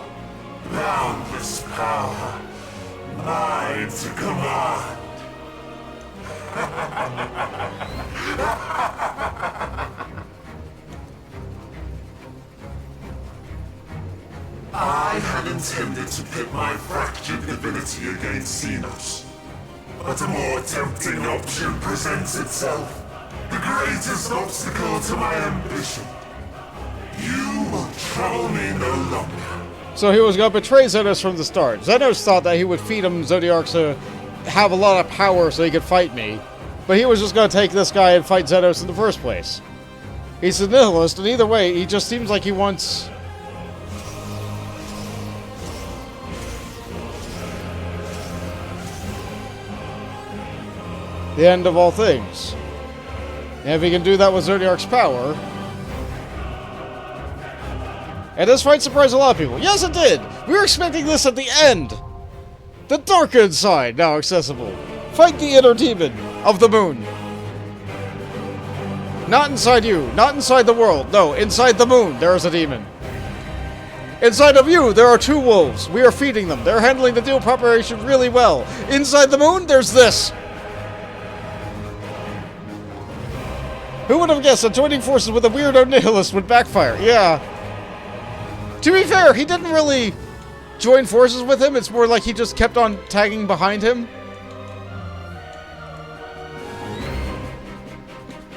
Boundless power. Mine to command. I had intended to pit my fractured divinity against Xenos. But a more tempting option presents itself. The greatest obstacle to my ambition. You will trouble me no longer. So he was gonna betray Xenos from the start. Xenos thought that he would feed him Zodiark's have a lot of power so he could fight me. But he was just going to take this guy and fight Xenos in the first place. He's a nihilist, and either way, he just seems like he wants... the end of all things. And if he can do that with Zodiark's power... And this fight surprised a lot of people. Yes, it did! We were expecting this at the end! The darkened side, now accessible. Fight the inner demon of the moon. Not inside you, not inside the world. No, inside the moon, there is a demon. Inside of you, there are 2 wolves. We are feeding them. They're handling the deal preparation really well. Inside the moon, there's this. Who would have guessed that joining forces with a weirdo nihilist would backfire? Yeah. To be fair, he didn't really join forces with him. It's more like he just kept on tagging behind him.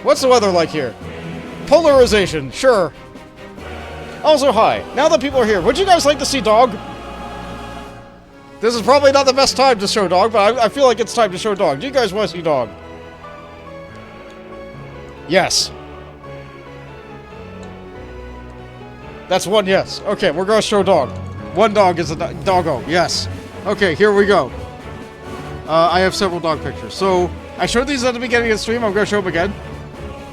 What's the weather like here? Polarization, sure. Also, hi. Now that people are here, would you guys like to see Dog? This is probably not the best time to show Dog, but I feel like it's time to show Dog. Do you guys want to see Dog? Yes. That's 1 yes. Okay, we're going to show Dog. 1 dog is a doggo. Yes. Okay, here we go. I have several dog pictures. So, I showed these at the beginning of the stream. I'm going to show them again.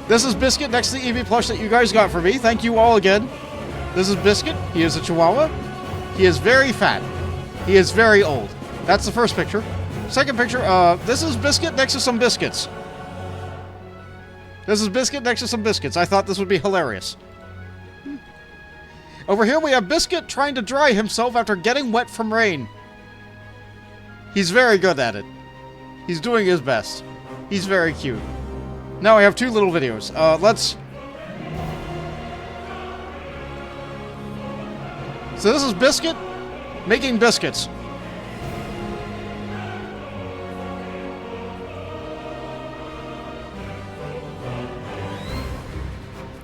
This is Biscuit next to the EV plush that you guys got for me. Thank you all again. This is Biscuit. He is a Chihuahua. He is very fat. He is very old. That's the first picture. Second picture, this is Biscuit next to some biscuits. This is Biscuit next to some biscuits. I thought this would be hilarious. Over here we have Biscuit trying to dry himself after getting wet from rain. He's very good at it. He's doing his best. He's very cute. Now I have 2 little videos. Let's... So this is Biscuit making biscuits.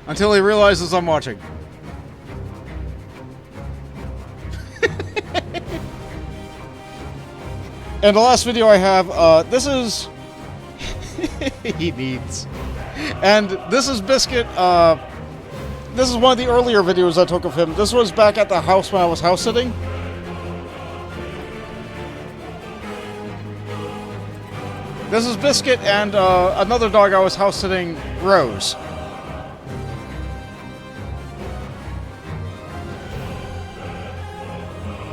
Until he realizes I'm watching. And the last video I have, this is... he needs. And this is Biscuit, this is one of the earlier videos I took of him. This was back at the house when I was house sitting. This is Biscuit and another dog I was house sitting, Rose.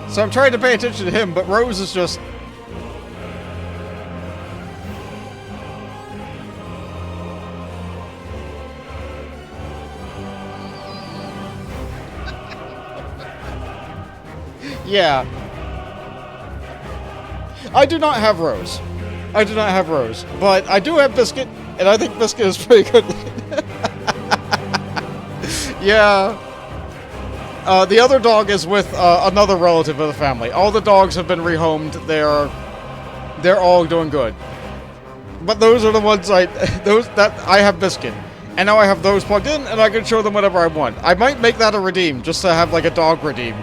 So I'm trying to pay attention to him, but Rose is just... yeah. I do not have Rose. I do not have Rose. But I do have Biscuit, and I think Biscuit is pretty good. Yeah. The other dog is with another relative of the family. All the dogs have been rehomed. They're all doing good. But those are the ones I have Biscuit. And now I have those plugged in, and I can show them whatever I want. I might make that a redeem, just to have like a dog redeem.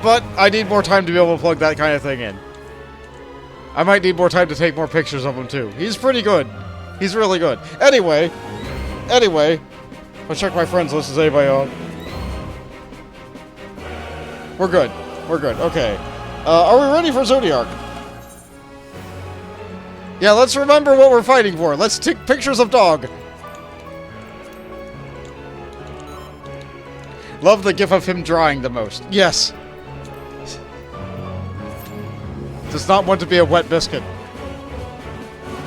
But I need more time to be able to plug that kind of thing in. I might need more time to take more pictures of him too. He's pretty good. He's really good. Anyway. I'll check my friends list. Is anybody on? We're good. We're good. Okay. Are we ready for Zodiark? Yeah, let's remember what we're fighting for. Let's take pictures of Dog. Love the gif of him drying the most. Yes. Does not want to be a wet biscuit.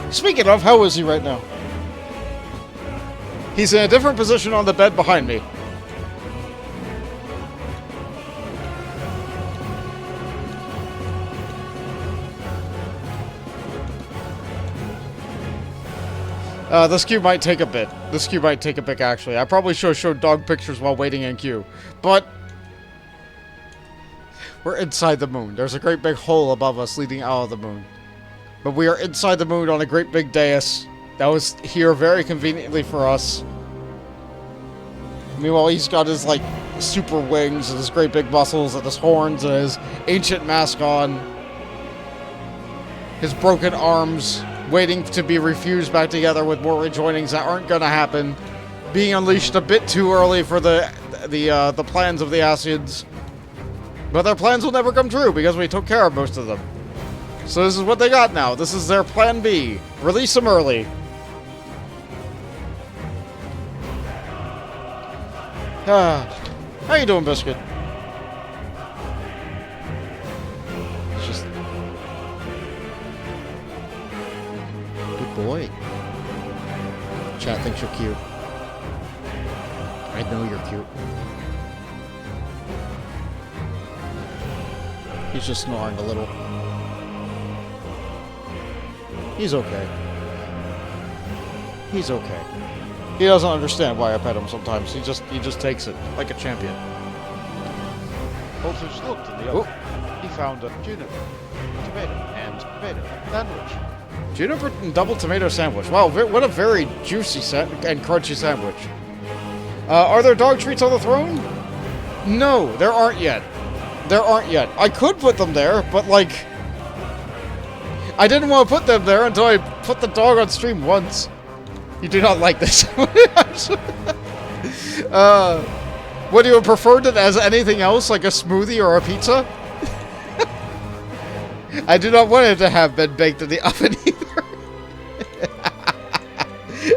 Speaking of, how is he right now? He's in a different position on the bed behind me. This queue might take a bit. This queue might take a bit, actually. I probably should have showed dog pictures while waiting in queue. But... we're inside the moon. There's a great big hole above us leading out of the moon. But we are inside the moon on a great big dais that was here very conveniently for us. Meanwhile, he's got his, like, super wings and his great big muscles and his horns and his ancient mask on. his broken arms waiting to be refused back together with more rejoinings that aren't gonna happen, being unleashed a bit too early for the plans of the Ascians. But their plans will never come true because we took care of most of them. So this is what they got now. This is their plan B. Release them early. How you doing, Biscuit? It's just... Good boy. Chat thinks you're cute. I know you're cute. He's just snoring a little. He's okay. He's okay. He doesn't understand why I pet him sometimes. He just takes it like a champion. Ulfrich looked in the oven. He found a juniper, tomato, and tomato sandwich. Juniper and double tomato sandwich. Wow, what a very juicy and crunchy sandwich. Are there dog treats on the throne? No, there aren't yet. There aren't yet. I could put them there, but like... I didn't want to put them there until I put the dog on stream once. You do not like this. Would you have preferred it as anything else, like a smoothie or a pizza? I do not want it to have been baked in the oven either.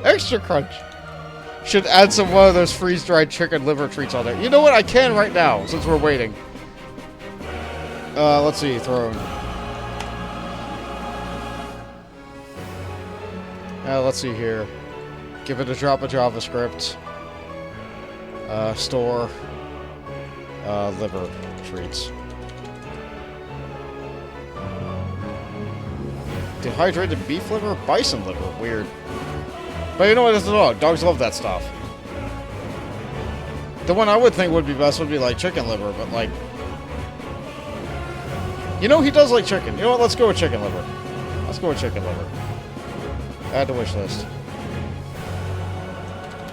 Extra crunch. Should add some one of those freeze-dried chicken liver treats on there. You know what? I can right now, since we're waiting. Let's see, throne. Let's see here. Give it a drop of JavaScript. Store. Liver treats. Dehydrated beef liver? Bison liver. Weird. But you know what? It's a dog. Dogs love that stuff. The one I would think would be best would be like chicken liver, but like... You know, he does like chicken. You know what? Let's go with chicken liver. Let's go with chicken liver. Add to wish list.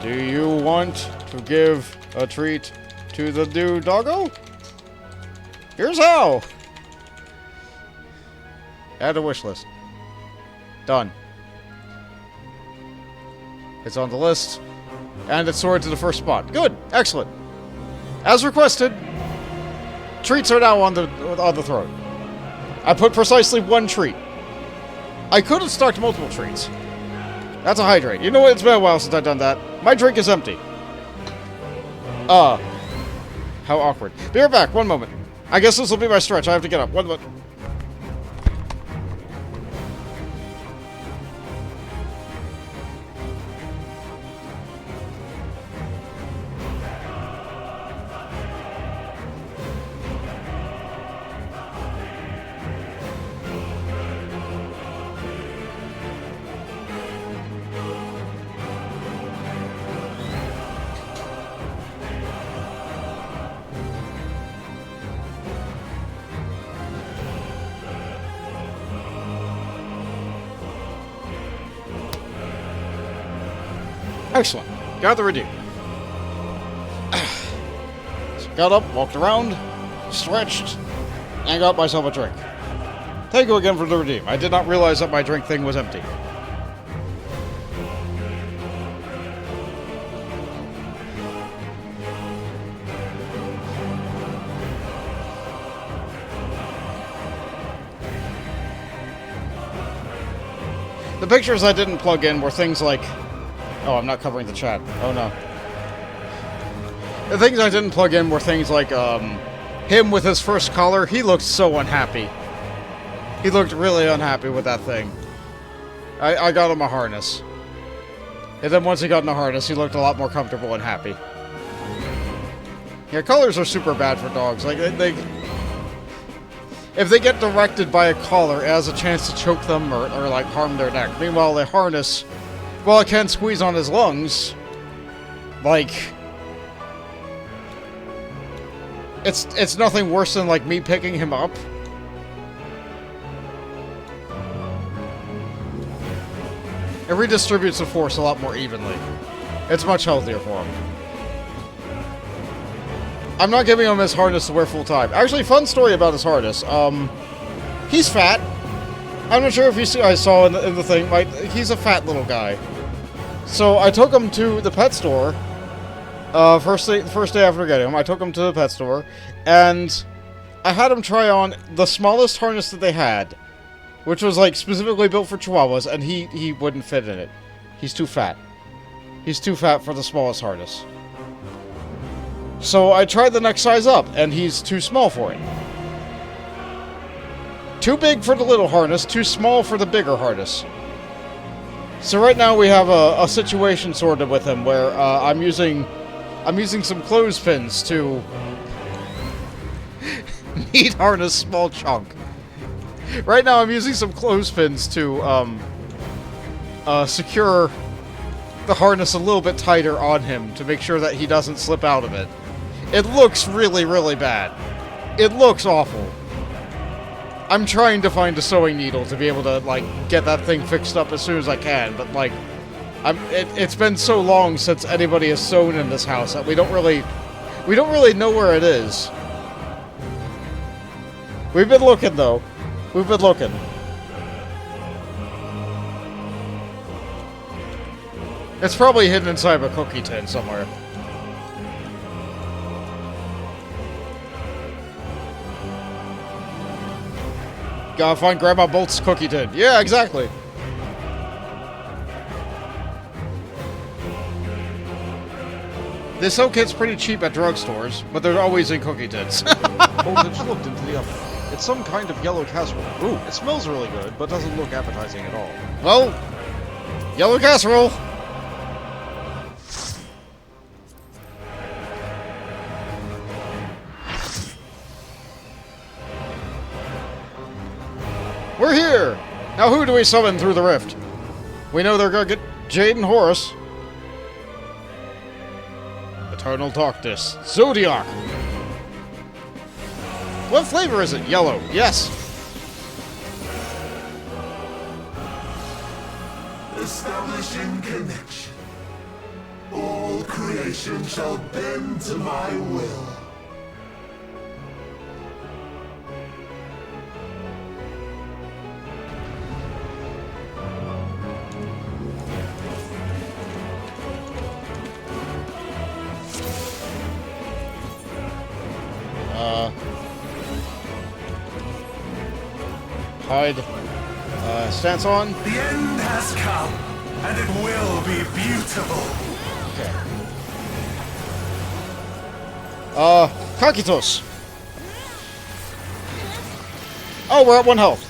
Do you want to give a treat to the new doggo? Here's how! Add to wish list. Done. It's on the list. And it's sorted to the first spot. Good! Excellent! As requested, treats are now on the throne. I put precisely one treat. I could have stocked multiple treats. That's a hydrate. You know what? It's been a while since I've done that. My drink is empty. How awkward. Be right back. One moment. I guess this will be my stretch. I have to get up. One moment. Excellent. Got the redeem. So got up, walked around, stretched, and got myself a drink. Thank you again for the redeem. I did not realize that my drink thing was empty. The pictures I didn't plug in were things like... Oh, I'm not covering the chat. Oh, no. The things I didn't plug in were things like, him with his first collar. He looked so unhappy. He looked really unhappy with that thing. I got him a harness. And then once he got in a harness, he looked a lot more comfortable and happy. Yeah, collars are super bad for dogs. Like, if they get directed by a collar, it has a chance to choke them or like, harm their neck. Meanwhile, the harness... Well, it can squeeze on his lungs. Like... It's nothing worse than, like, me picking him up. It redistributes the force a lot more evenly. It's much healthier for him. I'm not giving him his harness to wear full time. Actually, fun story about his harness. He's fat. I'm not sure if you guys saw in the thing, he's a fat little guy. So I took him to the pet store. First day after getting him, I took him to the pet store, and I had him try on the smallest harness that they had, which was like specifically built for Chihuahuas, and he wouldn't fit in it. He's too fat. He's too fat for the smallest harness. So I tried the next size up, and he's too small for it. Too big for the little harness, too small for the bigger harness. So right now we have a situation sorted with him where I'm using some clothespins to meat harness small chunk. Right now I'm using some clothespins to secure the harness a little bit tighter on him to make sure that he doesn't slip out of it. It looks really, really bad. It looks awful. I'm trying to find a sewing needle to be able to, like, get that thing fixed up as soon as I can, but, like, it's been so long since anybody has sewn in this house that we don't really know where it is. We've been looking, though. We've been looking. It's probably hidden inside of a cookie tin somewhere. Gotta find Grandma Bolt's cookie tin. Yeah, exactly. They sell kits pretty cheap at drugstores, but they're always in cookie tins. Voltage looked into the oven. It's some kind of yellow casserole. Ooh, it smells really good, but doesn't look appetizing at all. Well, yellow casserole. We're here! Now who do we summon through the rift? We know they're gonna get Jade and Horus. Eternal Darkness. Zodiac! What flavor is it? Yellow. Yes! Establishing connection. All creation shall bend to my will. Hide. Stance on. The end has come, and it will be beautiful. Okay. Kakitos. Oh, we're at 1 health.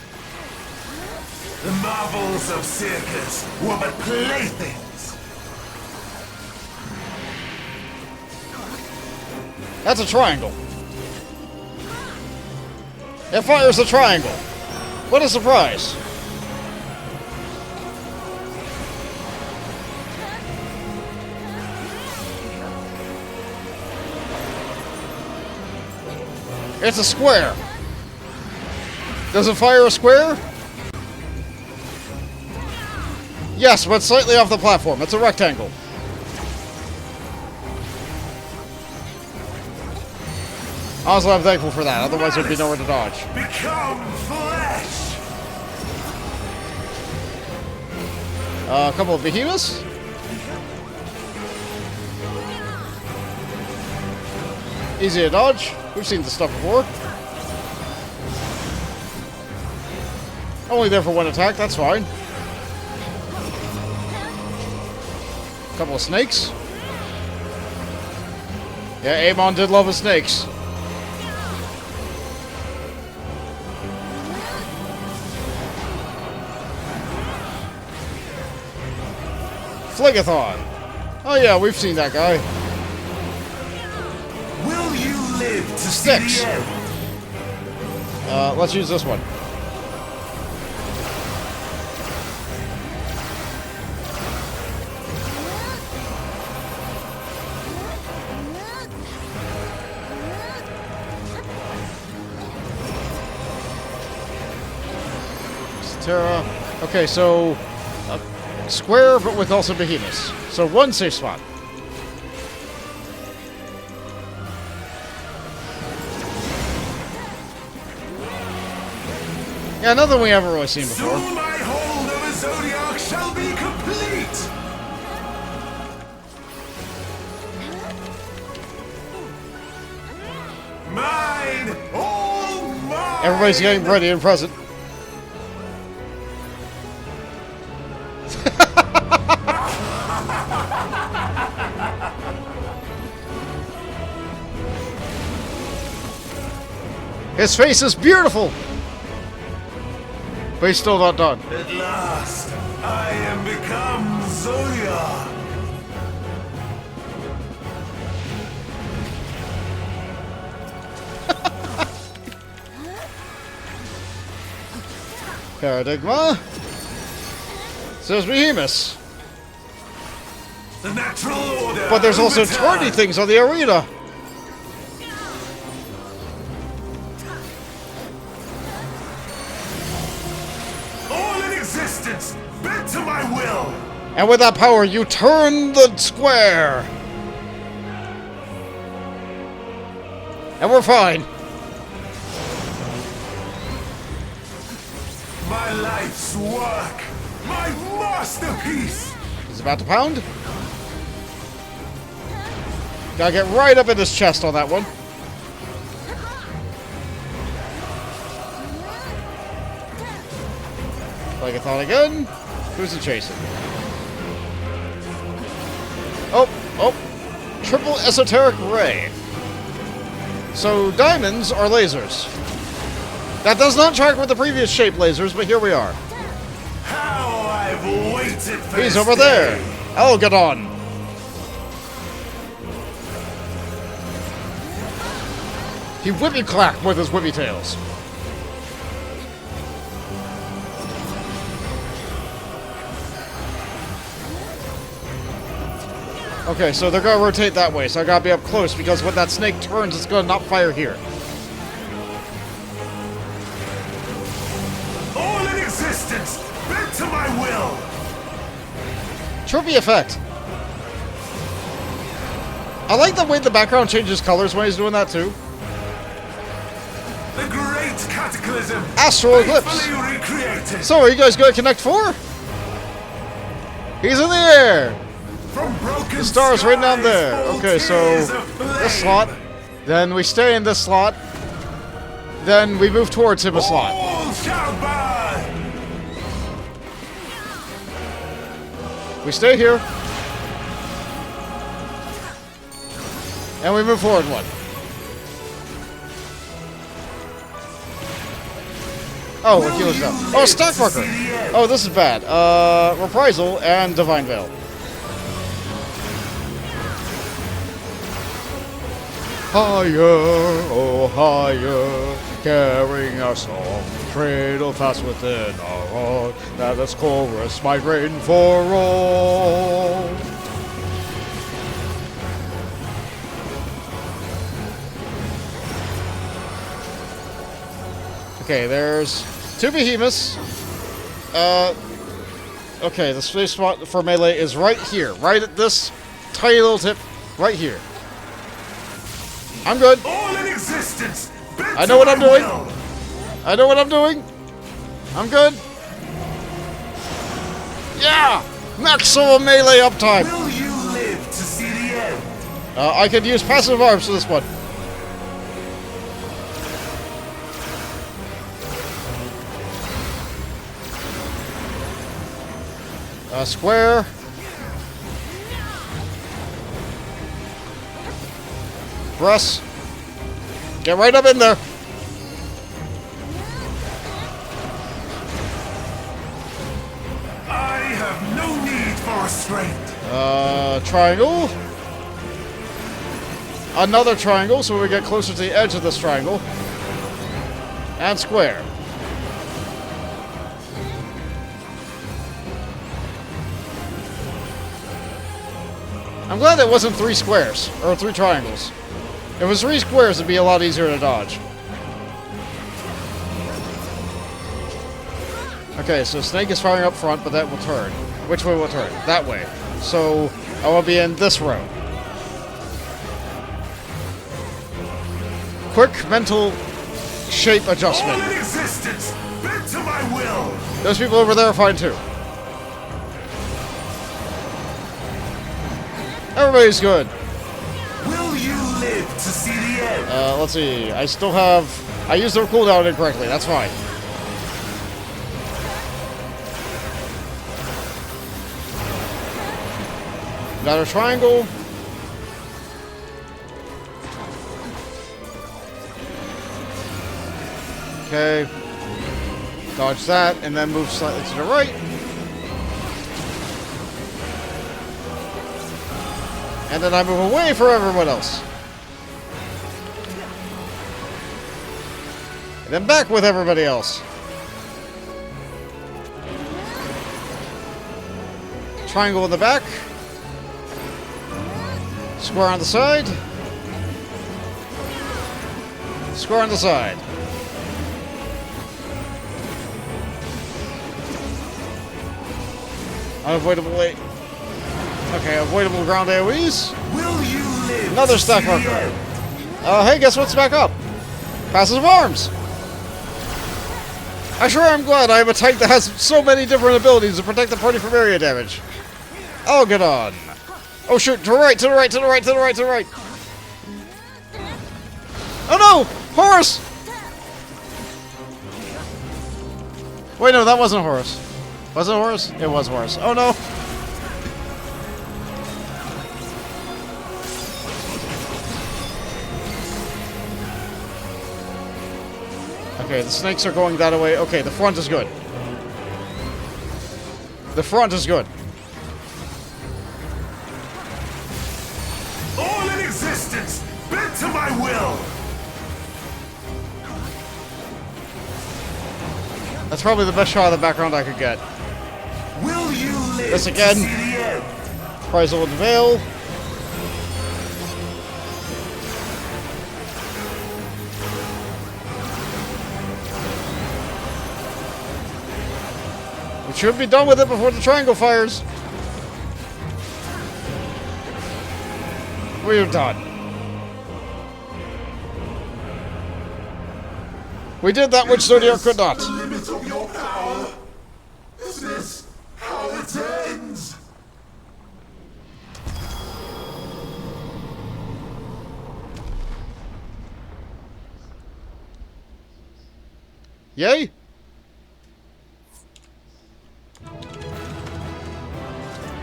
The marvels of circus were but playthings. That's a triangle. It fires a triangle. What a surprise. It's a square. Does it fire a square? Yes, but slightly off the platform. It's a rectangle. Honestly, I'm thankful for that. Otherwise, there'd be nowhere to dodge. Become flesh. A couple of behemoths. Easy to dodge. We've seen this stuff before. Only there for 1 attack. That's fine. Couple of snakes. Yeah, Amon did love his snakes. Fligathon. Oh yeah, we've seen that guy. Will you live to Sticks. see the end? Let's use this one. Terra. Okay, so square, but with also behemoths. So 1 safe spot. Yeah, nothing we haven't really seen before. Soon my hold of a Zodiac shall be complete! Mine! All mine! Everybody's getting ready and present. His face is beautiful! But he's still not done. At last, I am become Zodiac! Paradigma. Says Behemoth. The natural order! But there's also overturned. 20 things on the arena. All in existence, bent to my will! And with that power, you turn the square. And we're fine. My life's work! My masterpiece! He's about to pound. Gotta get right up in his chest on that one. Like I thought again. Who's he chasing? Oh, oh. Triple esoteric ray. So diamonds are lasers. That does not track with the previous shape lasers, but here we are. How I've waited for He's this over day. there. Elgadon. He whippy clack with his whippy tails. Okay, so they're gonna rotate that way, so I gotta be up close because when that snake turns, it's gonna not fire here. All in existence, bent to my will! Trippy effect. I like the way the background changes colors when he's doing that too. The great cataclysm! Astral eclipse. faithfully recreated! So, are you guys gonna connect 4? He's in the air. From broken The star's right down there. skies, Okay, so tears of flame. this slot. Then we stay in this slot. Then we move towards him a slot. All shall burn! We stay here. And we move forward one. Oh, what heals up. Oh, Stock Marker. Oh, this is bad. Reprisal and Divine Veil. Higher, oh higher, carrying our song, cradle fast within our heart, that this chorus might reign for all. Okay, there's 2 behemoths. Okay, the space spot for melee is right here, right at this tiny little tip, right here. I'm good. All in existence, bent I know to what I'm my doing. will. I know what I'm doing. I'm good. Yeah! Maximum melee uptime. Will you live to see the end? I could use passive arms for this one. Square. Press. Get right up in there. I have no need for restraint. Triangle. Another triangle, so we get closer to the edge of this triangle. And square. I'm glad it wasn't 3 squares, or 3 triangles. If it was 3 squares, it'd be a lot easier to dodge. Okay, so Snake is firing up front, but that will turn. Which way will it turn? That way. So, I will be in this row. Quick mental shape adjustment. All in existence, bent to will! Those people over there are fine too. Everybody's good. Will you live to see the end? Let's see. I still have... I used their cooldown incorrectly. That's fine. Got a triangle. Okay. Dodge that, and then move slightly to the right. And then I move away from everyone else. And then back with everybody else. Triangle in the back. Square on the side. Square on the side. Unavoidably. Okay, avoidable ground AoEs. Will you live? Another stack marker. Hey, guess what's back up? Passive arms. I sure am glad I have a tank that has so many different abilities to protect the party from area damage. Oh, get on. Oh, shoot, to the right, to the right, to the right, to the right, to the right. Oh, no! Horus! Wait, no, that wasn't Horus. Was it Horus? It was Horus. Oh, no! Okay, the snakes are going that way. Okay, the front is good. The front is good. All in existence, bent to my will! That's probably the best shot of the background I could get. Will you live This again. to see the end? Prize of the Veil. We should be done with it before the triangle fires. We're done. We did that which Zodiac could not. The limit of your power? Is this how it ends? Yay?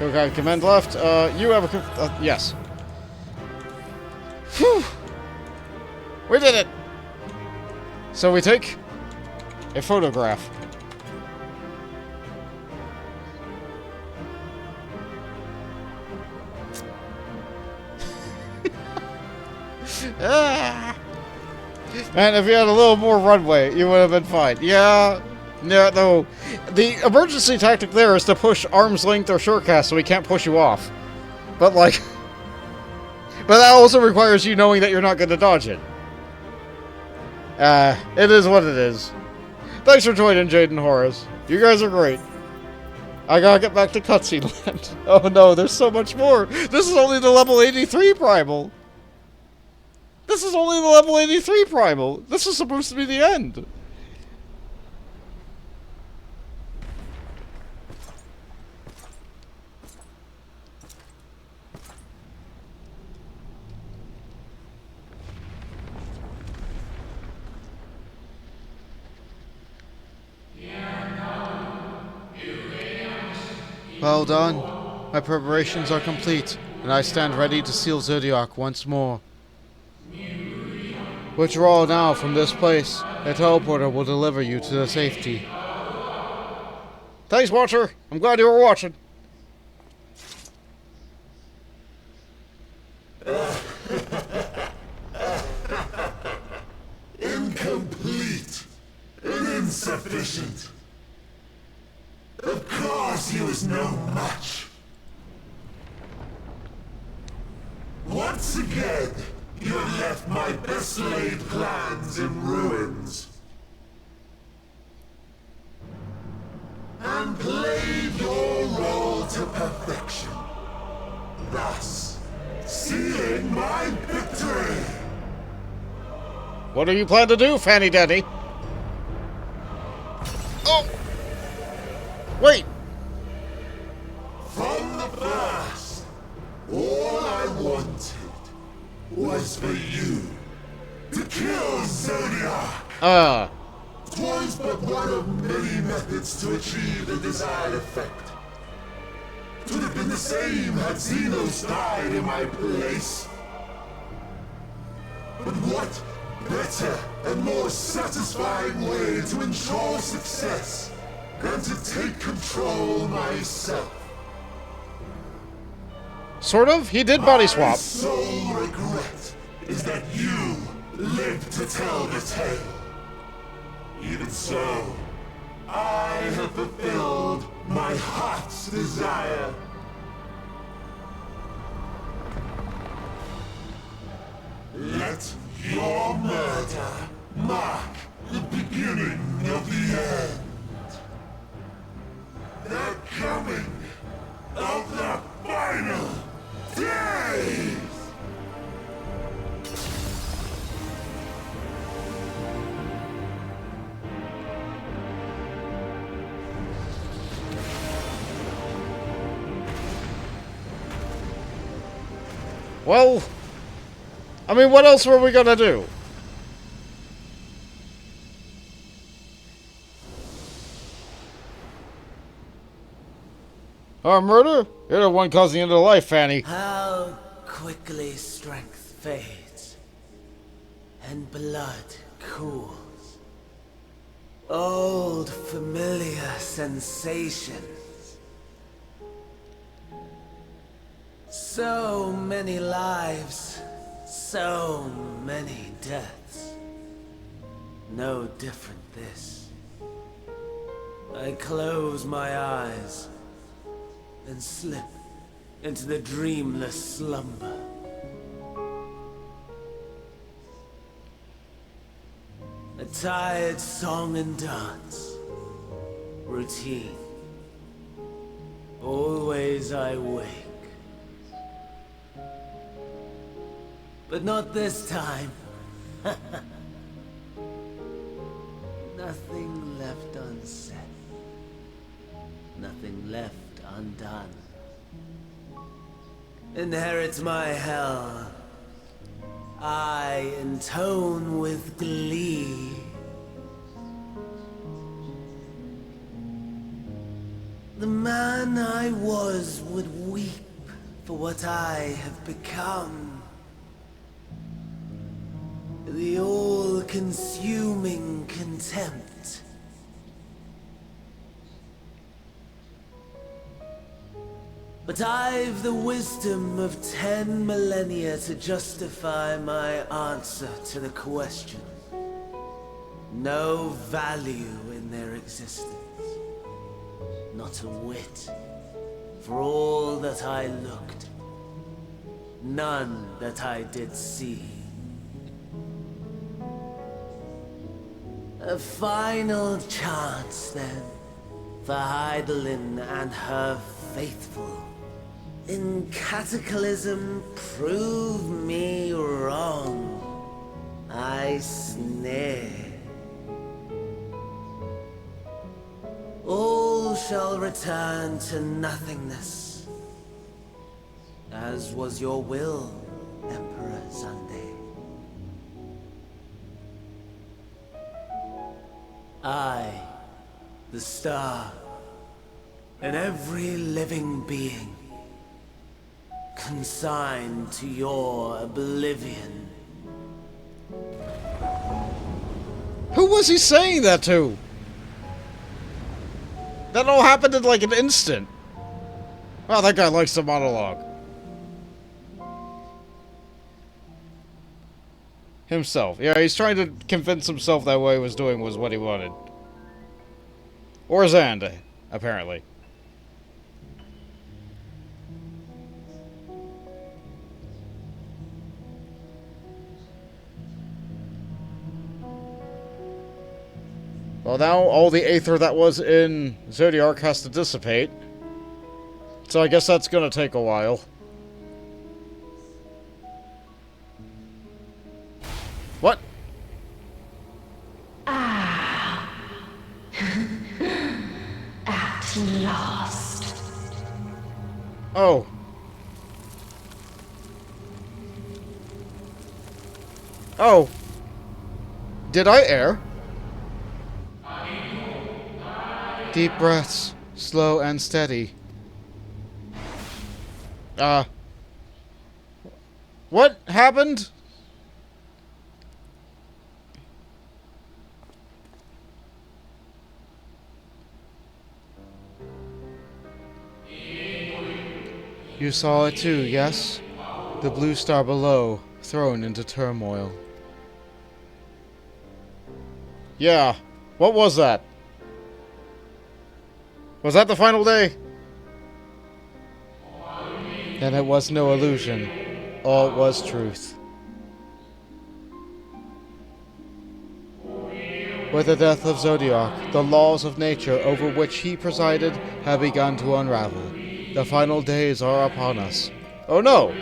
Okay, command left. You have a... yes. Whew! We did it! So we take a photograph. Ah. Man, if you had a little more runway, you would have been fine. Yeah. No, no. The emergency tactic there is to push arm's length or shortcast so we can't push you off. But, like... but that also requires you knowing that you're not going to dodge it. It is what it is. Thanks for joining, Jade and Horace. You guys are great. I gotta get back to cutscene land. Oh no, there's so much more. This is only the level 83 primal. This is only the level 83 primal. This is supposed to be the end. Well done. My preparations are complete, and I stand ready to seal Zodiac once more. Withdraw now from this place. The teleporter will deliver you to the safety. Thanks, Watcher. I'm glad you were watching. Incomplete and insufficient. Of course he was no match. Once again, you have left my best laid plans in ruins. And played your role to perfection. Thus, sealing my victory. What do you plan to do, Fanny Daddy? Oh! Wait! From the first, all I wanted was for you to kill Zodiac. 'Twas but one of many methods to achieve the desired effect. 'Twould have been the same had Xenos died in my place. But what better and more satisfying way to ensure success than to take control myself? Sort of. He did body swap. My sole regret is that you lived to tell the tale. Even so, I have fulfilled my heart's desire. Let your murder mark the beginning of the end. The coming of the final days! Well, I mean, what else were we gonna do? Murder? You're the one causing the end of life, Fanny. How quickly strength fades and blood cools. Old familiar sensations. So many lives, so many deaths. No different this. I close my eyes and slip into the dreamless slumber. A tired song and dance. Routine. Always I wake. But not this time. Nothing left unsaid. Nothing left undone. Inherit my hell. I intone with glee. The man I was would weep for what I have become. The all-consuming contempt. But I've the wisdom of 10 millennia to justify my answer to the question. No value in their existence. Not a whit. For all that I looked. None that I did see. A final chance, then, for Heidelin and her faithful. In Cataclysm, prove me wrong. I snare. All shall return to nothingness, as was your will, Emperor Sunday. I, the star, and every living being, consigned to your oblivion. Who was he saying that to? That all happened in like an instant. Wow, that guy likes the monologue. Himself. Yeah, he's trying to convince himself that what he was doing was what he wanted. Or Xande, apparently. Well, now all the aether that was in Zodiac has to dissipate. So I guess that's gonna take a while. What? At At last. Oh. Oh. Did I err? Deep breaths, slow and steady. What happened? You saw it too, yes? The blue star below, thrown into turmoil. Yeah. What was that? Was that the final day? Then it was no illusion. All was truth. With the death of Zodiac, the laws of nature over which he presided have begun to unravel. The final days are upon us. Oh no!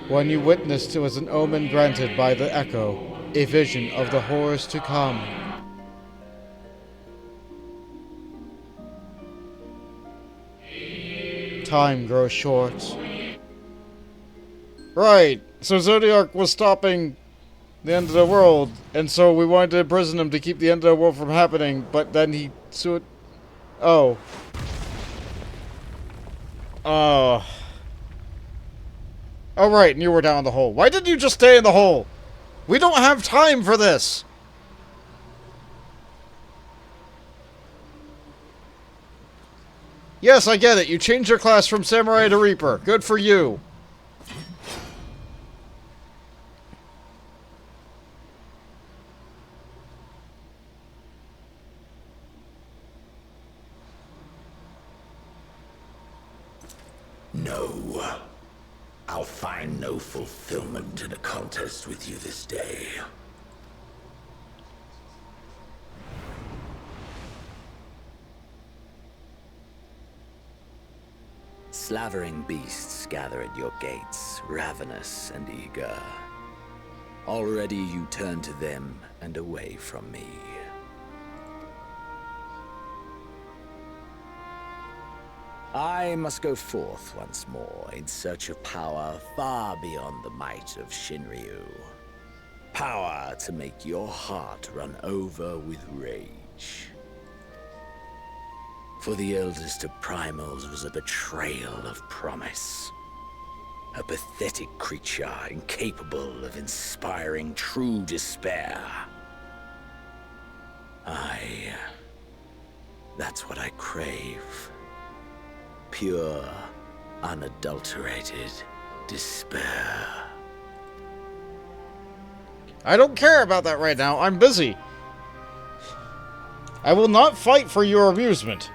When you witnessed, it was an omen granted by the echo, a vision of the horrors to come. Time grows short. Right. So Zodiac was stopping the end of the world, and so we wanted to imprison him to keep the end of the world from happening, but then he... Oh. Oh, right, and you were down in the hole. Why didn't you just stay in the hole? We don't have time for this! Yes, I get it. You changed your class from Samurai to Reaper. Good for you. No. I'll find no fulfillment in a contest with you this day. Slavering beasts gather at your gates, ravenous and eager. Already you turn to them and away from me. I must go forth once more in search of power far beyond the might of Shinryu. Power to make your heart run over with rage. For the eldest of primals was a betrayal of promise. A pathetic creature incapable of inspiring true despair. That's what I crave. Pure, unadulterated despair. I don't care about that right now. I'm busy. I will not fight for your amusement.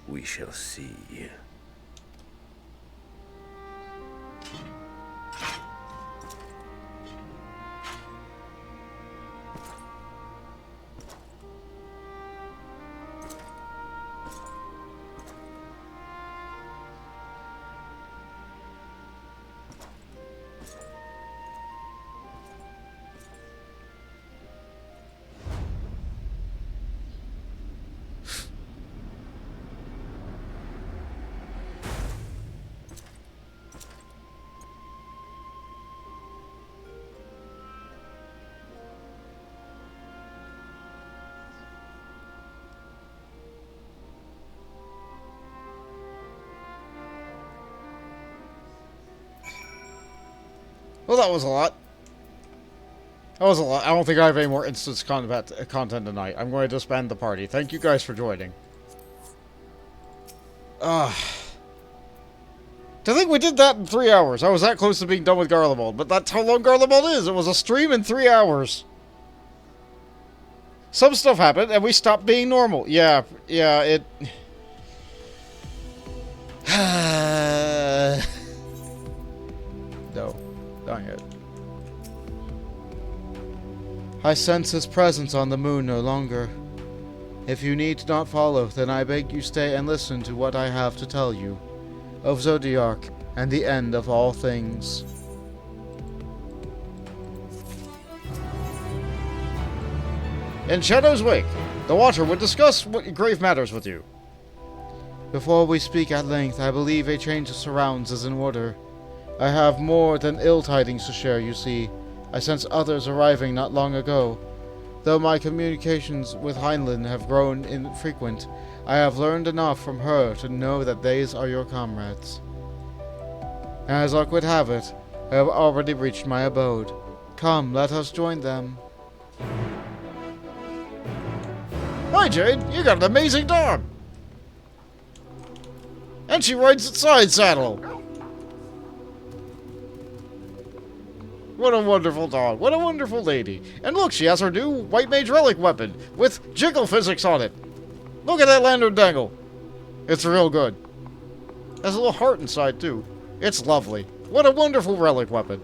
We shall see. Well, that was a lot. That was a lot. I don't think I have any more instance combat content tonight. I'm going to disband the party. Thank you guys for joining. To think we did that in 3 hours. I was that close to being done with Garlemald, but that's how long Garlemald is. It was a stream in 3 hours. Some stuff happened, and we stopped being normal. Yeah, it... No, not yet. I sense his presence on the moon no longer. If you need not follow, then I beg you stay and listen to what I have to tell you. Of Zodiark, and the end of all things. In Shadow's wake, the Watcher would discuss what grave matters with you. Before we speak at length, I believe a change of surrounds is in order. I have more than ill tidings to share, you see. I sense others arriving not long ago. Though my communications with Heinlein have grown infrequent, I have learned enough from her to know that these are your comrades. As luck would have it, I have already reached my abode. Come, let us join them. Hi, Jade. You got an amazing dog. And she rides its side saddle. What a wonderful dog. What a wonderful lady. And look, she has her new White Mage Relic weapon with jiggle physics on it. Look at that lantern dangle. It's real good. Has a little heart inside, too. It's lovely. What a wonderful relic weapon.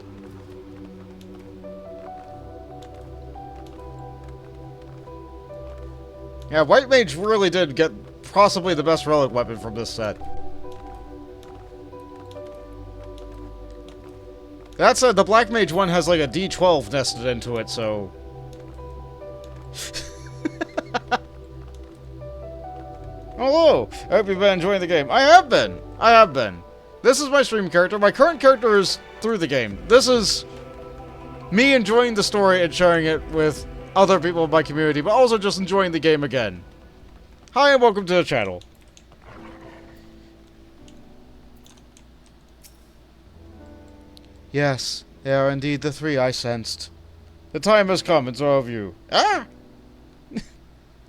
Yeah, White Mage really did get possibly the best relic weapon from this set. That said, the Black Mage one has like a D12 nested into it, so... Hello! I hope you've been enjoying the game. I have been! I have been. This is my stream character. My current character is through the game. This is me enjoying the story and sharing it with other people in my community, but also just enjoying the game again. Hi and welcome to the channel. Yes, they are indeed the three I sensed. The time has come, and so have you. Ah!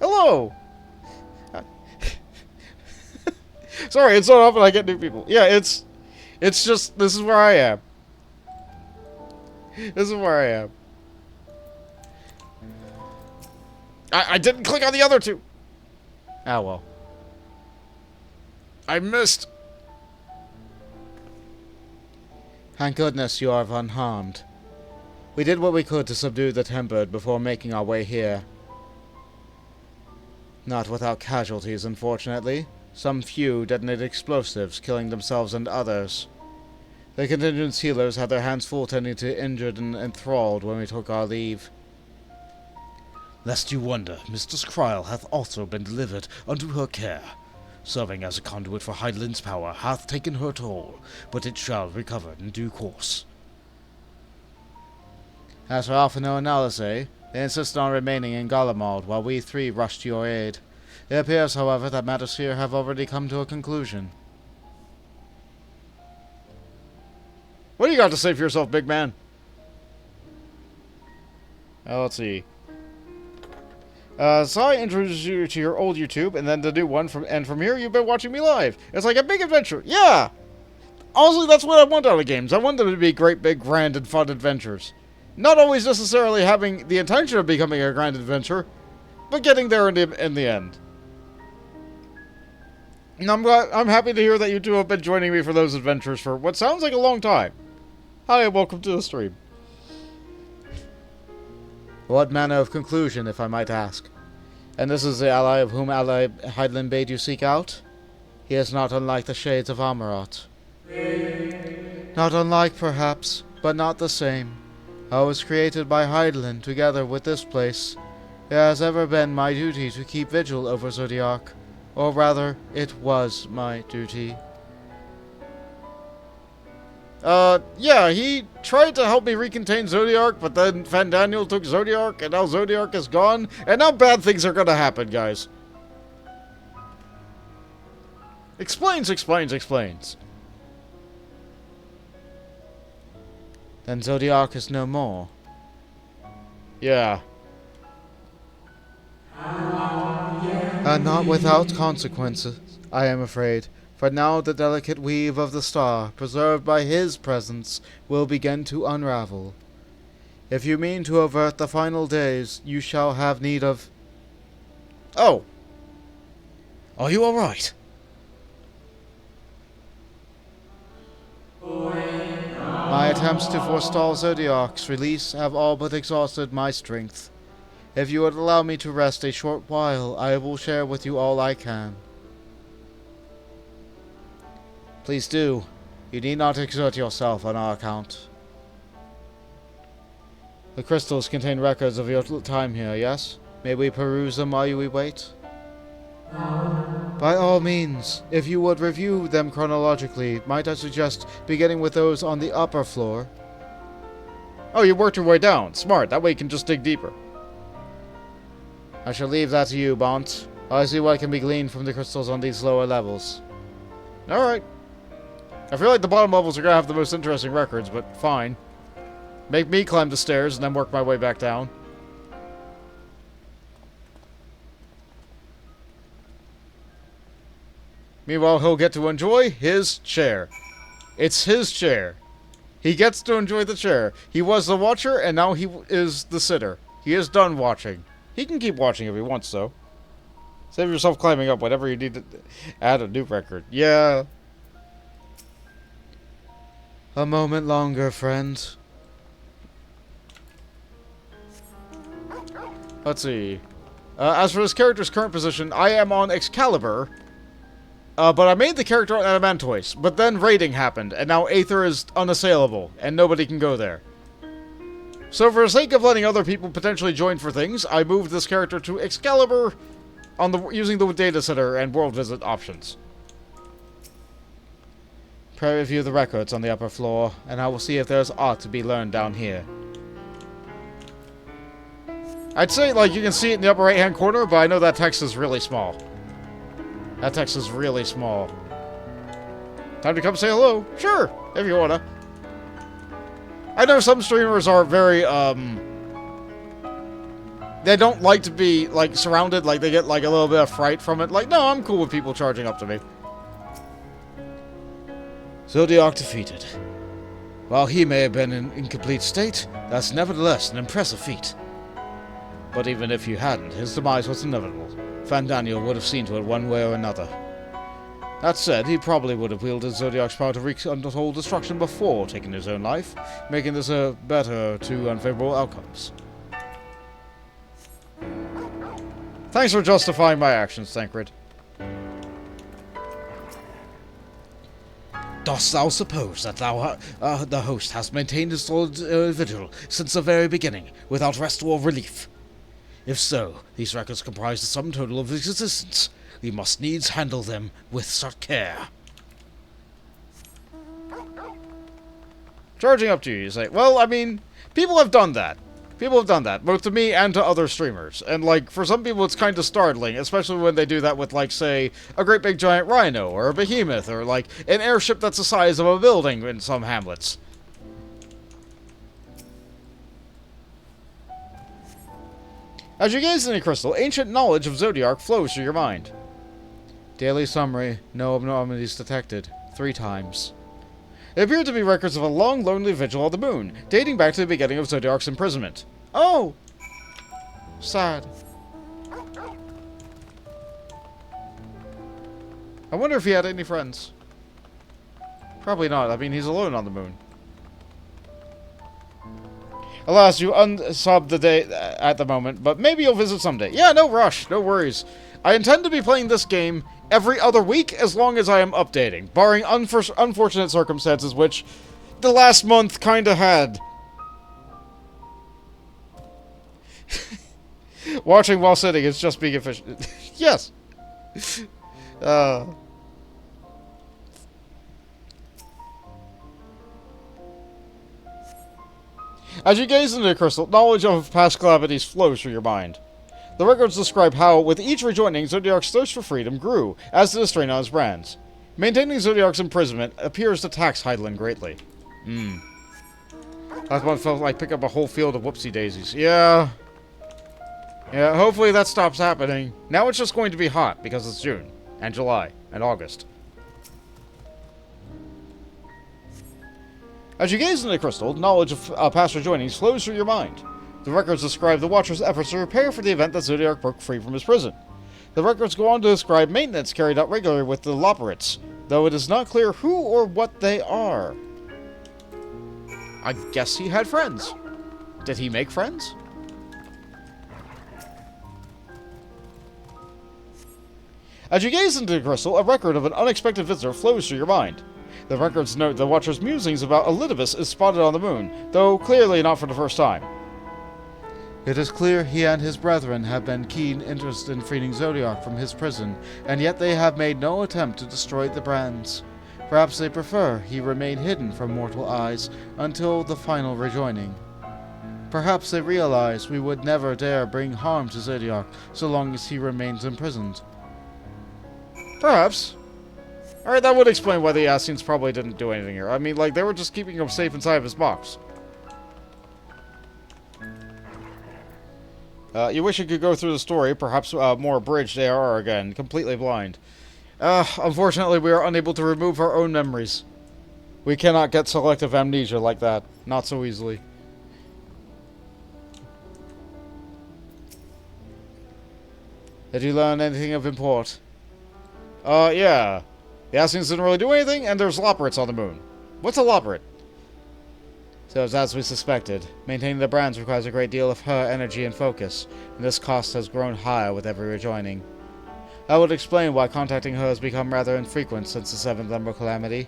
Hello! Sorry, it's not often I get new people. Yeah, it's just, this is where I am. This is where I am. I didn't click on the other two! Ah, well. I missed. Thank goodness you are unharmed. We did what we could to subdue the Tempered before making our way here. Not without casualties, unfortunately. Some few detonated explosives, killing themselves and others. The contingent healers had their hands full tending to injured and enthralled when we took our leave. Lest you wonder, Mistress Kryl hath also been delivered unto her care. Serving as a conduit for Heinlein's power hath taken her toll, but it shall recover in due course. As for Alphino and Alice, they insisted on remaining in Garlemald while we three rushed to your aid. It appears, however, that matters here have already come to a conclusion. What do you got to say for yourself, big man? Let's see. So I introduced you to your old YouTube, and then the new one, and from here you've been watching me live. It's like a big adventure. Yeah! Honestly, that's what I want out of games. I want them to be great, big, grand, and fun adventures. Not always necessarily having the intention of becoming a grand adventure, but getting there in the end. And I'm happy to hear that you two have been joining me for those adventures for what sounds like a long time. Hi, and welcome to the stream. What manner of conclusion, if I might ask? And this is the ally of whom ally Heinlein bade you seek out? He is not unlike the shades of Amarat. Not unlike, perhaps, but not the same. I was created by Heinlein together with this place. It has ever been my duty to keep vigil over Zodiark. Or rather, it was my duty. Yeah, he tried to help me recontain Zodiark, but then Fandaniel took Zodiark, and now Zodiark is gone, and now bad things are gonna happen, guys. Explains. Then Zodiark is no more. Yeah. And not without consequences, I am afraid. For now the delicate weave of the star, preserved by his presence, will begin to unravel. If you mean to avert the final days, you shall have need of... Oh! Are you alright? My attempts to forestall Zodiark's release have all but exhausted my strength. If you would allow me to rest a short while, I will share with you all I can. Please do. You need not exert yourself on our account. The crystals contain records of your time here, yes? May we peruse them while we wait? By all means, if you would review them chronologically, might I suggest beginning with those on the upper floor? Oh, you worked your way down. Smart. That way you can just dig deeper. I shall leave that to you, Bont. I see what can be gleaned from the crystals on these lower levels. Alright. I feel like the bottom levels are going to have the most interesting records, but fine. Make me climb the stairs and then work my way back down. Meanwhile, he'll get to enjoy his chair. It's his chair. He gets to enjoy the chair. He was the watcher, and now he is the sitter. He is done watching. He can keep watching if he wants, though. Save yourself climbing up whenever you need to add a new record. Yeah. A moment longer, friend. Let's see. As for this character's current position, I am on Excalibur. But I made the character on Adamantoise. But then raiding happened, and now Aether is unassailable, and nobody can go there. So for the sake of letting other people potentially join for things, I moved this character to Excalibur using the data center and world visit options. Pray review the records on the upper floor, and I will see if there's aught to be learned down here. I'd say, like, you can see it in the upper right-hand corner, but I know that text is really small. That text is really small. Time to come say hello? Sure, if you wanna. I know some streamers are very, they don't like to be, like, surrounded, like, they get, like, a little bit of fright from it. Like, no, I'm cool with people charging up to me. Zodiac defeated. While he may have been in incomplete state, that's nevertheless an impressive feat. But even if you hadn't, his demise was inevitable. Fandaniel would have seen to it one way or another. That said, he probably would have wielded Zodiac's power to wreak untold destruction before taking his own life, making this a better two unfavorable outcomes. Thanks for justifying my actions, Thancred. Dost thou suppose that the host has maintained his solid vigil since the very beginning, without rest or relief? If so, these records comprise the sum total of his existence. We must needs handle them with such care. Charging up to you say, well, I mean, people have done that. People have done that, both to me and to other streamers. And, like, for some people it's kind of startling, especially when they do that with, like, say, a great big giant rhino, or a behemoth, or, like, an airship that's the size of a building in some hamlets. As you gaze in the crystal, ancient knowledge of Zodiac flows through your mind. Daily summary, no abnormalities detected. 3 times. It appeared to be records of a long, lonely vigil on the moon, dating back to the beginning of Zodiac's imprisonment. Oh! Sad. I wonder if he had any friends. Probably not. I mean, he's alone on the moon. Alas, you unsubbed the day at the moment, but maybe you'll visit someday. Yeah, no rush. No worries. I intend to be playing this game every other week as long as I am updating, barring unfortunate circumstances, which the last month kinda had. Watching while sitting is just being efficient. Yes. As you gaze into the crystal, knowledge of past calamities flows through your mind. The records describe how, with each rejoining, Zodiac's thirst for freedom grew, as did the strain on his brands. Maintaining Zodiac's imprisonment appears to tax Hydaelyn greatly. That's what felt like pick up a whole field of whoopsie daisies. Yeah. Yeah, hopefully that stops happening. Now it's just going to be hot, because it's June, and July, and August. As you gaze into the crystal, knowledge of past rejoinings flows through your mind. The records describe the Watcher's efforts to prepare for the event that Zodiac broke free from his prison. The records go on to describe maintenance carried out regularly with the Loperates, though it is not clear who or what they are. I guess he had friends. Did he make friends? As you gaze into the crystal, a record of an unexpected visitor flows through your mind. The records note the Watcher's musings about Elidibus is spotted on the moon, though clearly not for the first time. It is clear he and his brethren have been keen interested in freeing Zodiac from his prison, and yet they have made no attempt to destroy the brands. Perhaps they prefer he remain hidden from mortal eyes until the final rejoining. Perhaps they realize we would never dare bring harm to Zodiac so long as he remains imprisoned. Perhaps. Alright, that would explain why the Assassins probably didn't do anything here. I mean, like, they were just keeping him safe inside of his box. You wish you could go through the story, perhaps more abridged ARR again, completely blind. Unfortunately, we are unable to remove our own memories. We cannot get selective amnesia like that. Not so easily. Did you learn anything of import? Yeah. The Assassins didn't really do anything, and there's Loporits on the moon. What's a Loporit? So it's as we suspected. Maintaining the brands requires a great deal of her energy and focus, and this cost has grown higher with every rejoining. That would explain why contacting her has become rather infrequent since the 7th Umber Calamity.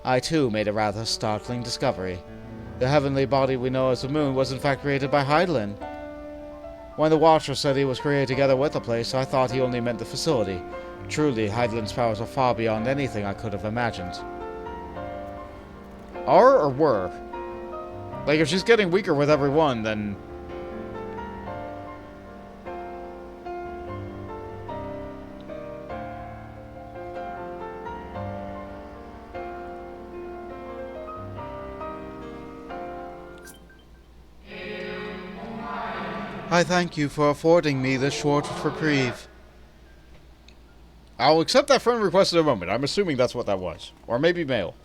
I too made a rather startling discovery. The heavenly body we know as the moon was in fact created by Hydaelyn. When the Watcher said he was created together with the place, I thought he only meant the facility. Truly, Hydaelyn's powers are far beyond anything I could have imagined. Are or were? Like, if she's getting weaker with every one, then... I thank you for affording me this short reprieve. I'll accept that friend request in a moment. I'm assuming that's what that was. Or maybe mail.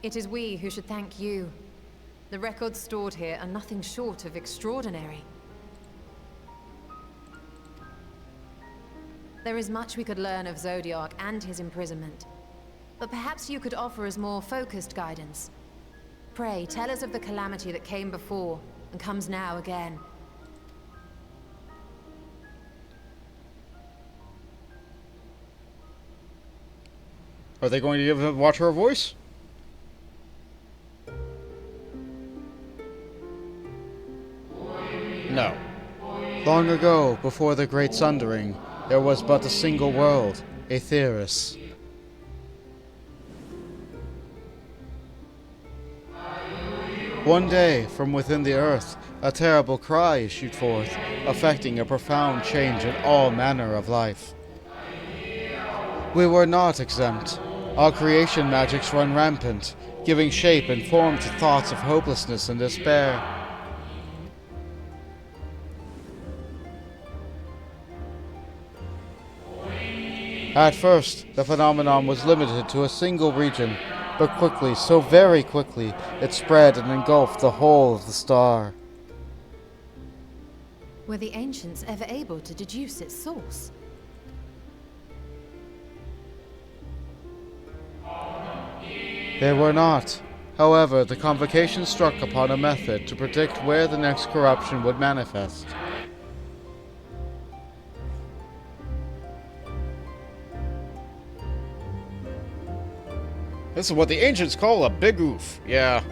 It is we who should thank you. The records stored here are nothing short of extraordinary. There is much we could learn of Zodiac and his imprisonment. But perhaps you could offer us more focused guidance. Pray, tell us of the calamity that came before, and comes now again. Are they going to give the Watcher a voice? No. Long ago, before the Great Sundering, there was but a single world, Aetheris. One day, from within the earth, a terrible cry issued forth, affecting a profound change in all manner of life. We were not exempt. Our creation magics run rampant, giving shape and form to thoughts of hopelessness and despair. At first, the phenomenon was limited to a single region, but quickly, so very quickly, it spread and engulfed the whole of the star. Were the ancients ever able to deduce its source? They were not. However, the Convocation struck upon a method to predict where the next corruption would manifest. This is what the ancients call a big oof. Yeah.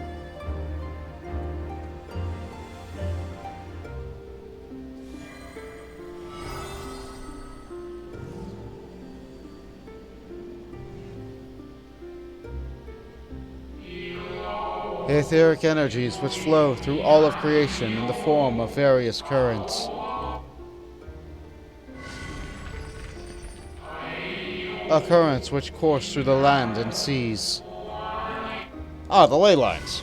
Etheric energies which flow through all of creation in the form of various currents. Currents which course through the land and seas. Ah, the ley lines.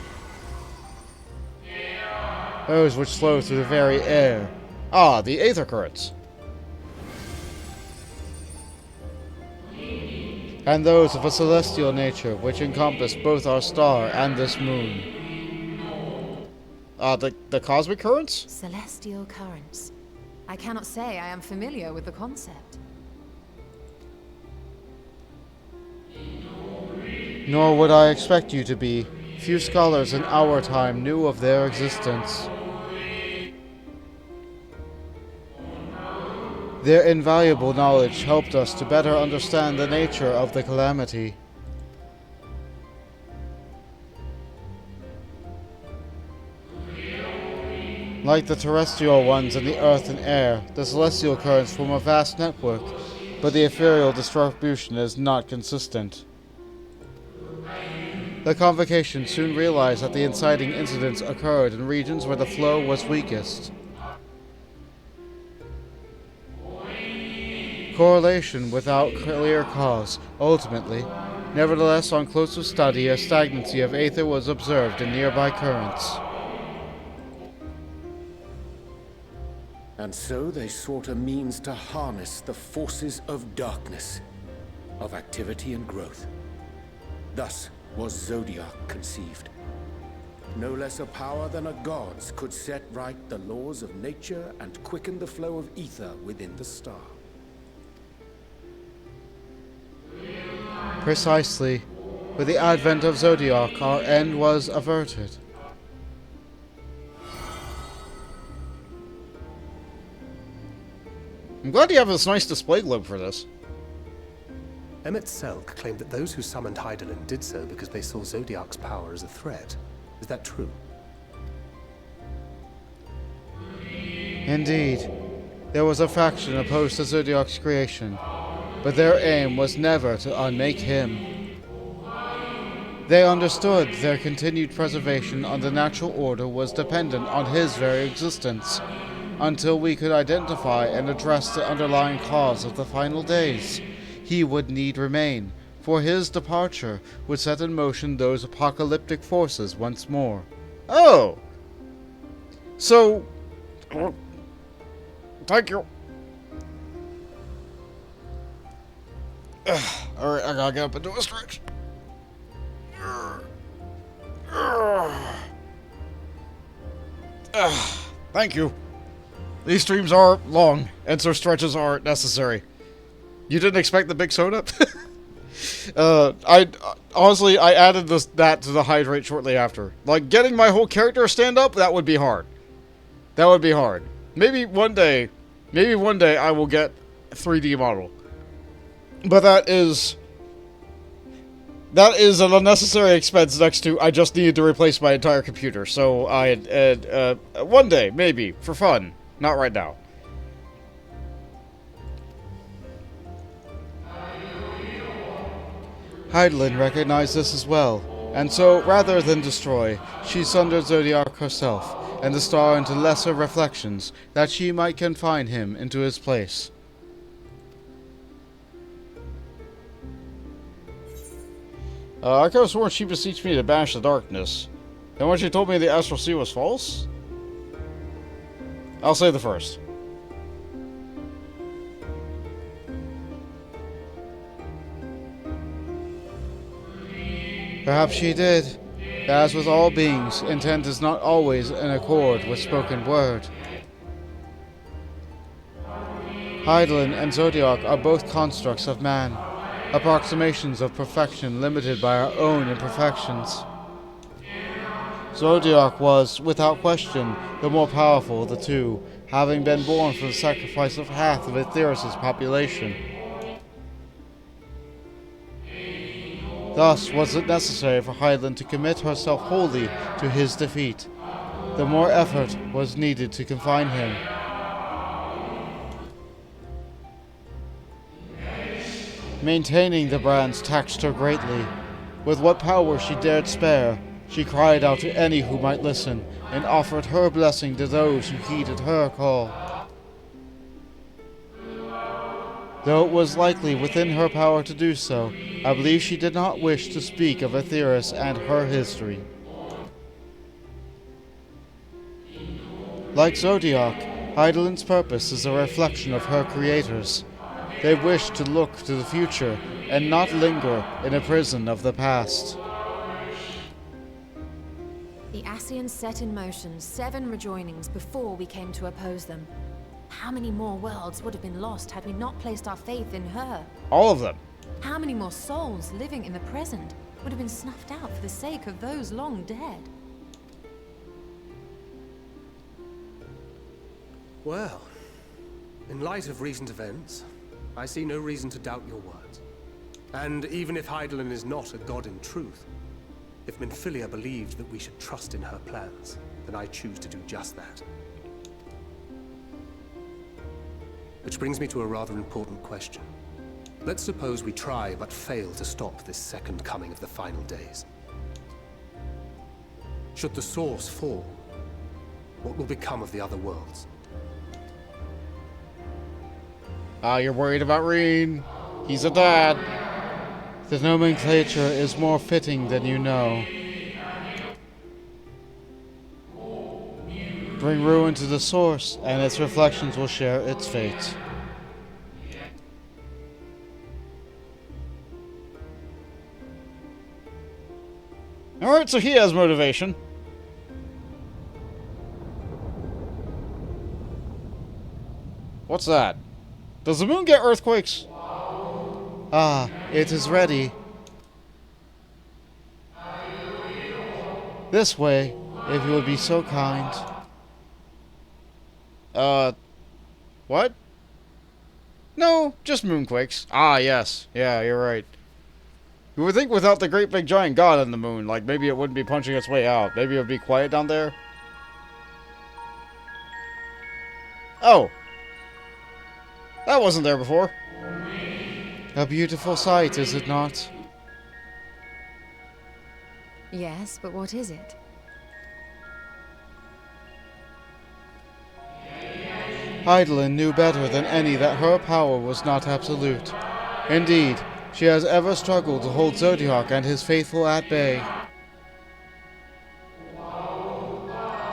Those which flow through the very air. Ah, the aether currents. And those of a celestial nature which encompass both our star and this moon. The cosmic currents? Celestial currents. I cannot say I am familiar with the concept. Nor would I expect you to be. Few scholars in our time knew of their existence. Their invaluable knowledge helped us to better understand the nature of the calamity. Like the terrestrial ones in the earth and air, the celestial currents form a vast network, but the ethereal distribution is not consistent. The Convocation soon realized that the inciting incidents occurred in regions where the flow was weakest. Correlation without clear cause, ultimately. Nevertheless, on closer study, a stagnancy of aether was observed in nearby currents. And so they sought a means to harness the forces of darkness, of activity and growth. Thus was Zodiac conceived. No less a power than a god's could set right the laws of nature and quicken the flow of ether within the star. Precisely. With the advent of Zodiac, our end was averted. I'm glad you have this nice display globe for this. Emmett Selk claimed that those who summoned Hydaelyn did so because they saw Zodiac's power as a threat. Is that true? Indeed. There was a faction opposed to Zodiac's creation, but their aim was never to unmake him. They understood their continued preservation on the natural order was dependent on his very existence, until we could identify and address the underlying cause of the final days. He would need remain, for his departure would set in motion those apocalyptic forces once more. Oh! So... Thank you. Alright, I gotta get up and do a stretch. Thank you. These streams are long, and so stretches are necessary. You didn't expect the big soda? I honestly added that to the hydrate shortly after. Like, getting my whole character to stand up, that would be hard. That would be hard. Maybe one day I will get a 3D model. But that is an unnecessary expense next to I just needed to replace my entire computer. So one day, maybe, for fun. Not right now. Hydaelyn recognized this as well, and so, rather than destroy, she sundered Zodiac herself, and the star into lesser reflections, that she might confine him into his place. I could have sworn she beseeched me to banish the darkness. And when she told me the astral sea was false? I'll say the first. Perhaps she did. As with all beings, intent is not always in accord with spoken word. Hydaelyn and Zodiac are both constructs of man, approximations of perfection limited by our own imperfections. Zodiac was, without question, the more powerful of the two, having been born from the sacrifice of half of Aetheris' population. Thus was it necessary for Hydaelyn to commit herself wholly to his defeat. The more effort was needed to confine him. Maintaining the brands taxed her greatly. With what power she dared spare, she cried out to any who might listen, and offered her blessing to those who heeded her call. Though it was likely within her power to do so, I believe she did not wish to speak of Aetheris and her history. Like Zodiac, Hydaelyn's purpose is a reflection of her creators. They wish to look to the future and not linger in a prison of the past. The Ascians set in motion 7 rejoinings before we came to oppose them. How many more worlds would have been lost had we not placed our faith in her? All of them. How many more souls living in the present would have been snuffed out for the sake of those long dead? Well, in light of recent events, I see no reason to doubt your words. And even if Hydaelyn is not a god in truth, if Minfilia believed that we should trust in her plans, then I choose to do just that. Which brings me to a rather important question. Let's suppose we try but fail to stop this second coming of the final days. Should the source fall, what will become of the other worlds? Ah, you're worried about Reen. He's a dad. The nomenclature is more fitting than you know. Bring ruin to the source, and its reflections will share its fate. Alright, so he has motivation. What's that? Does the moon get earthquakes? Ah, it is ready. This way, if you would be so kind. What? No, just moonquakes. Ah, yes. Yeah, you're right. You would think without the great big giant god on the moon, like maybe it wouldn't be punching its way out. Maybe it would be quiet down there. Oh. That wasn't there before. A beautiful sight, is it not? Yes, but what is it? Hydaelyn knew better than any that her power was not absolute. Indeed, she has ever struggled to hold Zodiac and his faithful at bay.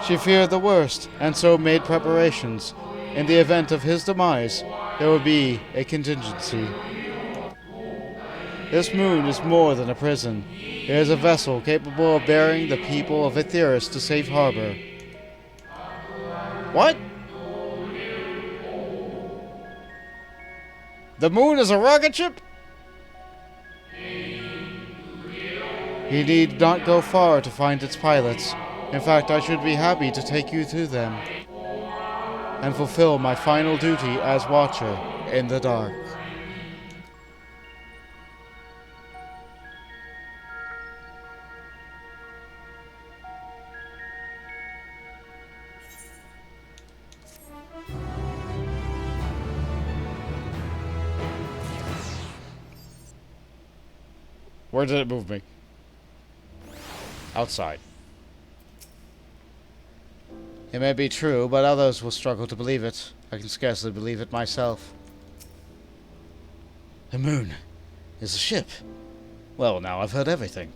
She feared the worst, and so made preparations. In the event of his demise, there would be a contingency. This moon is more than a prison. It is a vessel capable of bearing the people of Aetheris to safe harbor. What? The moon is a rocket ship? You need not go far to find its pilots. In fact, I should be happy to take you to them and fulfill my final duty as Watcher in the dark. Where did it move me? Outside. It may be true, but others will struggle to believe it. I can scarcely believe it myself. The moon is a ship. Well, now I've heard everything.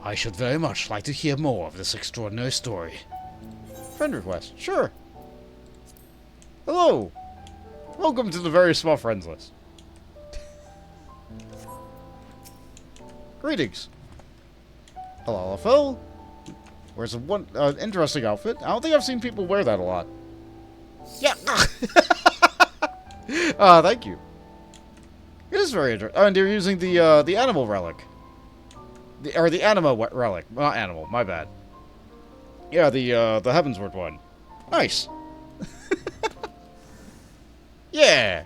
I should very much like to hear more of this extraordinary story. Friend request. Sure. Hello. Welcome to the very small friends list. Greetings. Hello, Phil. Wears a interesting outfit. I don't think I've seen people wear that a lot. Yeah. Thank you. It is very interesting. Oh, and you're using the animal relic. The anima relic. Not animal, my bad. Yeah, the Heavensward one. Nice. Yeah.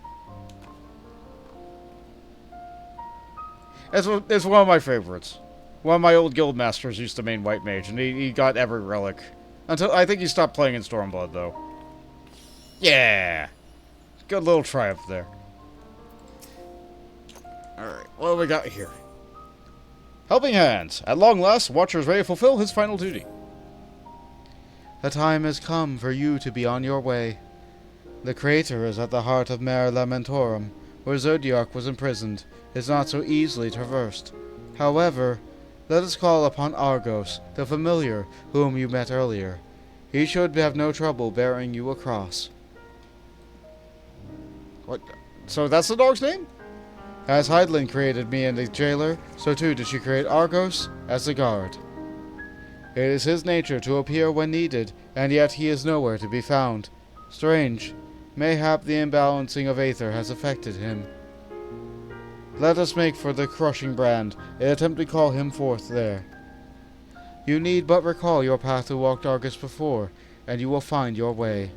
It's one of my favorites. One of my old guild masters used to main White Mage, and he got every relic. Until I think he stopped playing in Stormblood, though. Yeah! Good little triumph there. Alright, what do we got here? Helping Hands. At long last, Watcher is ready to fulfill his final duty. The time has come for you to be on your way. The crater is at the heart of Mare Lamentorum, where Zodiac was imprisoned. Is not so easily traversed. However, let us call upon Argos, the familiar whom you met earlier. He should have no trouble bearing you across. What? So that's the dog's name? As Hydaelyn created me and the jailer, so too did she create Argos as the guard. It is his nature to appear when needed, and yet he is nowhere to be found. Strange. Mayhap the imbalancing of Aether has affected him. Let us make for the crushing brand, and attempt to call him forth there. You need but recall your path to walk darkest before, and you will find your way.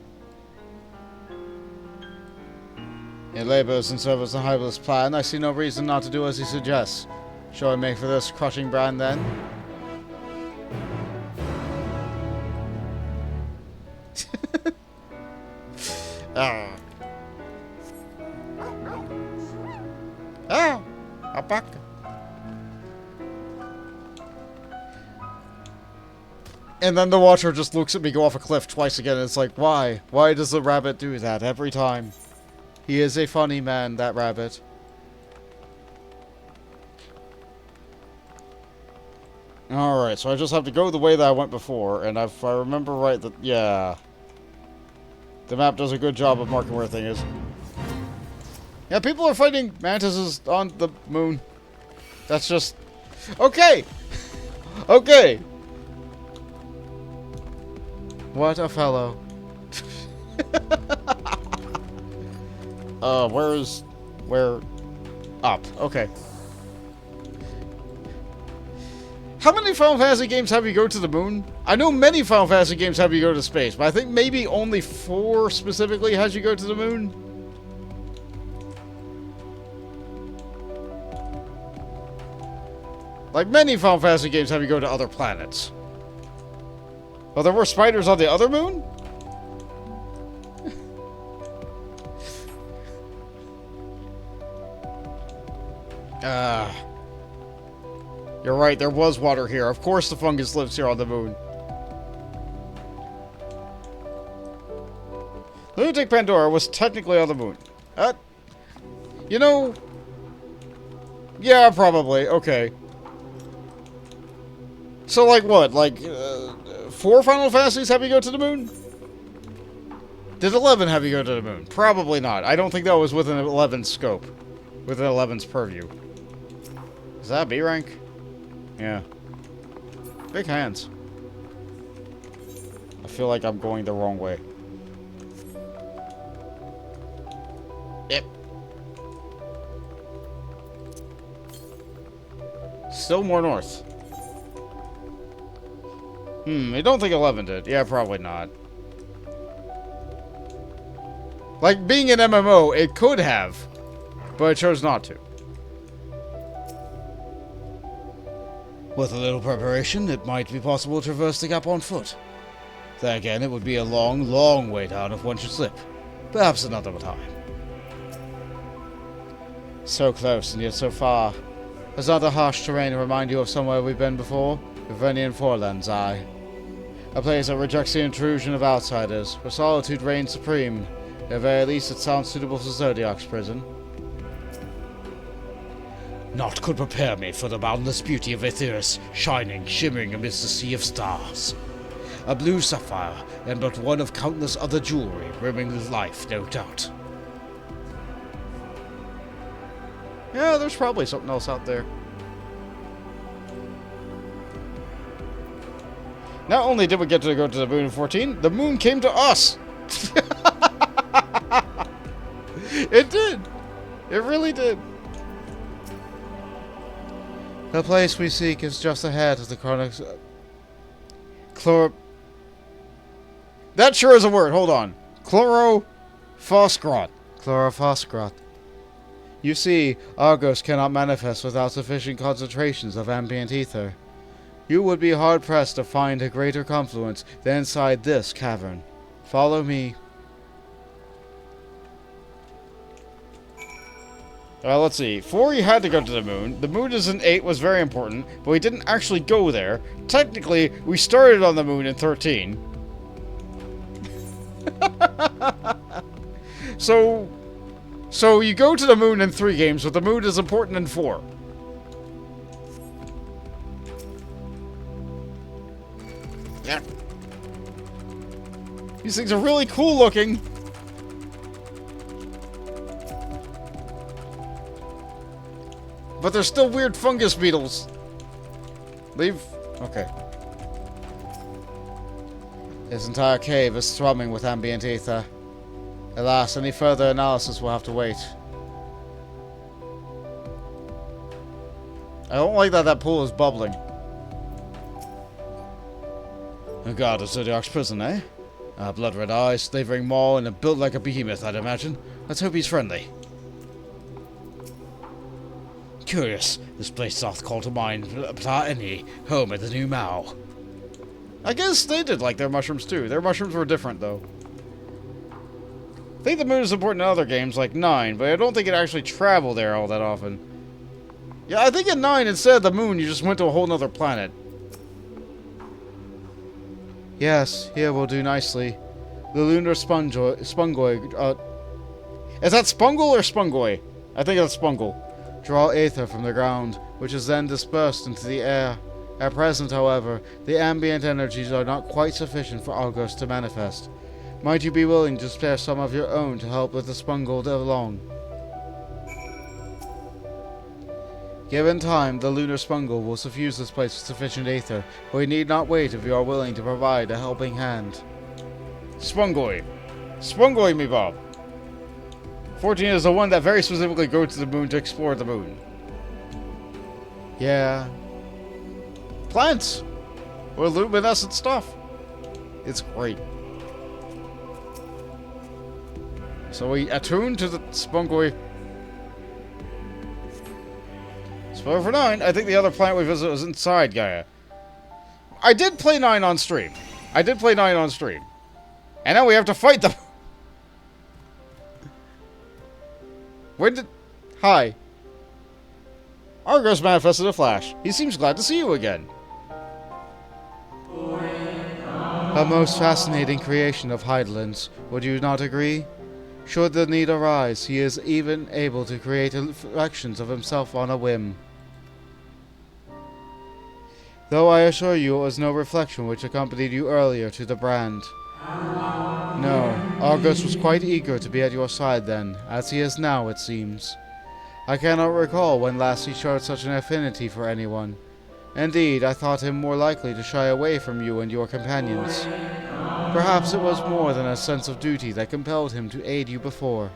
It labors in service of Hybal's plan. I see no reason not to do as he suggests. Shall I make for this crushing brand then? Ah. Ah! Alpaca. And then the Watcher just looks at me go off a cliff twice again, and it's like, why? Why does the rabbit do that every time? He is a funny man, that rabbit. Alright, so I just have to go the way that I went before, and if I remember right, that, yeah. The map does a good job of marking where thing is. Yeah, people are fighting mantises on the moon. That's just... Okay! Okay! What a fellow. Where? Up. Okay. How many Final Fantasy games have you go to the moon? I know many Final Fantasy games have you go to space, but I think maybe only 4 specifically has you go to the moon. Like, many Final Fantasy games have you go to other planets. Oh, there were spiders on the other moon? You're right, there was water here. Of course the fungus lives here on the moon. Lunatic Pandora was technically on the moon. You know... Yeah, probably. Okay. So, like, what? Like, 4 Final Fantasies have you go to the moon? Did 11 have you go to the moon? Probably not. I don't think that was within 11's scope. Within 11's purview. Is that B rank? Yeah. Big hands. I feel like I'm going the wrong way. Yep. Still more north. I don't think 11 did. Yeah, probably not. Like, being an MMO, it could have, but it chose not to. With a little preparation, it might be possible to traverse the gap on foot. Then again, it would be a long, long way down if one should slip. Perhaps another time. So close, and yet so far. Does not the harsh terrain remind you of somewhere we've been before? Rivernian Forelands, aye. A place that rejects the intrusion of outsiders, where solitude reigns supreme. At the very least, it sounds suitable for Zodiac's prison. Naught could prepare me for the boundless beauty of Aetheris, shining, shimmering amidst a sea of stars. A blue sapphire, and but one of countless other jewelry, brimming with life, no doubt. Yeah, there's probably something else out there. Not only did we get to go to the moon in 14, the moon came to us! It did! It really did. The place we seek is just ahead of the chronics. That sure is a word, hold on. Chlorophosgrot. Chlorophosgrot. You see, Argos cannot manifest without sufficient concentrations of ambient ether. You would be hard-pressed to find a greater confluence than inside this cavern. Follow me. Let's see. 4, you had to go to the moon. The moon is in 8 was very important, but we didn't actually go there. Technically, we started on the moon in 13. So you go to the moon in 3 games, but the moon is important in 4. Yeah. These things are really cool looking. But they're still weird fungus beetles. Leave. Okay. This entire cave is thrumming with ambient ether. Alas, any further analysis will have to wait. I don't like that pool is bubbling. A guard of Zodiac's prison, eh? Blood-red eyes, slavering maw, and built like a behemoth, I'd imagine. Let's hope he's friendly. Curious, this place doth call to mind Platini, home at the new Mao. I guess they did like their mushrooms too. Their mushrooms were different though. I think the moon is important in other games like 9, but I don't think it actually traveled there all that often. Yeah, I think in 9, instead of the moon, you just went to a whole nother planet. Yes, here will do nicely. The lunar spungoi, is that Spungle or Spungoi? I think it's Spungle. Draw aether from the ground, which is then dispersed into the air. At present, however, the ambient energies are not quite sufficient for Argos to manifest. Might you be willing to spare some of your own to help with the Spungle along? Given time, the lunar Spungle will suffuse this place with sufficient aether, but we need not wait if you are willing to provide a helping hand. Spungoi. Spungoi me, Bob. 14 is the one that very specifically goes to the moon to explore the moon. Yeah. Plants. Or luminescent stuff. It's great. So we attune to the Spungoi. Spoiler for 9, I think the other planet we visited was inside Gaia. I did play 9 on stream. And now we have to fight them. When did... Hi. Argos manifested a flash. He seems glad to see you again. A most fascinating creation of Hydaelyn's, would you not agree? Should the need arise, he is even able to create reflections of himself on a whim. Though I assure you it was no reflection which accompanied you earlier to the brand. No, Argos was quite eager to be at your side then, as he is now, it seems. I cannot recall when last he showed such an affinity for anyone. Indeed, I thought him more likely to shy away from you and your companions. Perhaps it was more than a sense of duty that compelled him to aid you before.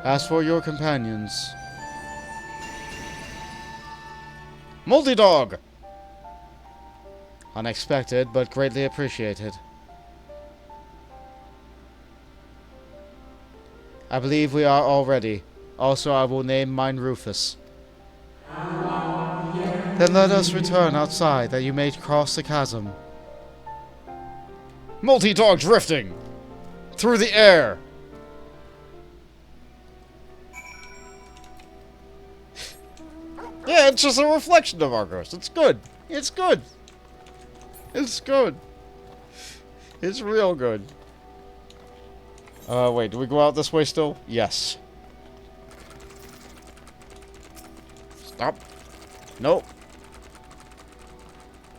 As for your companions... Multi-dog! Unexpected, but greatly appreciated. I believe we are all ready. Also, I will name mine Rufus. Then let us return outside, that you may cross the chasm. Multi-dog drifting! Through the air! Yeah, it's just a reflection of Argos. It's good. It's good. It's good. It's real good. Wait, do we go out this way still? Yes. Stop. Nope.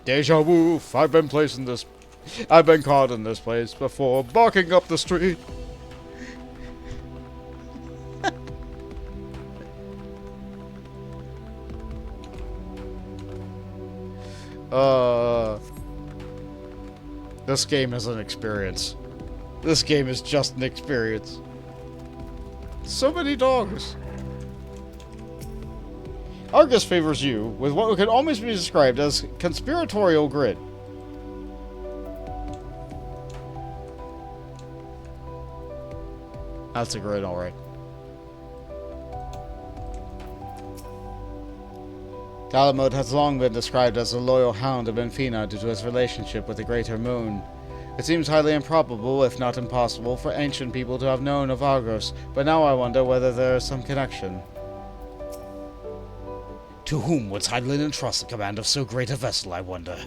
Deja vu. I've been caught in this place before, barking up the street. This game is an experience. This game is just an experience. So many dogs. Argus favors you with what could almost be described as conspiratorial grit. That's a grit, alright. Garlemald has long been described as a loyal hound of Infina due to his relationship with the Greater Moon. It seems highly improbable, if not impossible, for ancient people to have known of Argos, but now I wonder whether there is some connection. To whom would Hydaelyn entrust the command of so great a vessel, I wonder?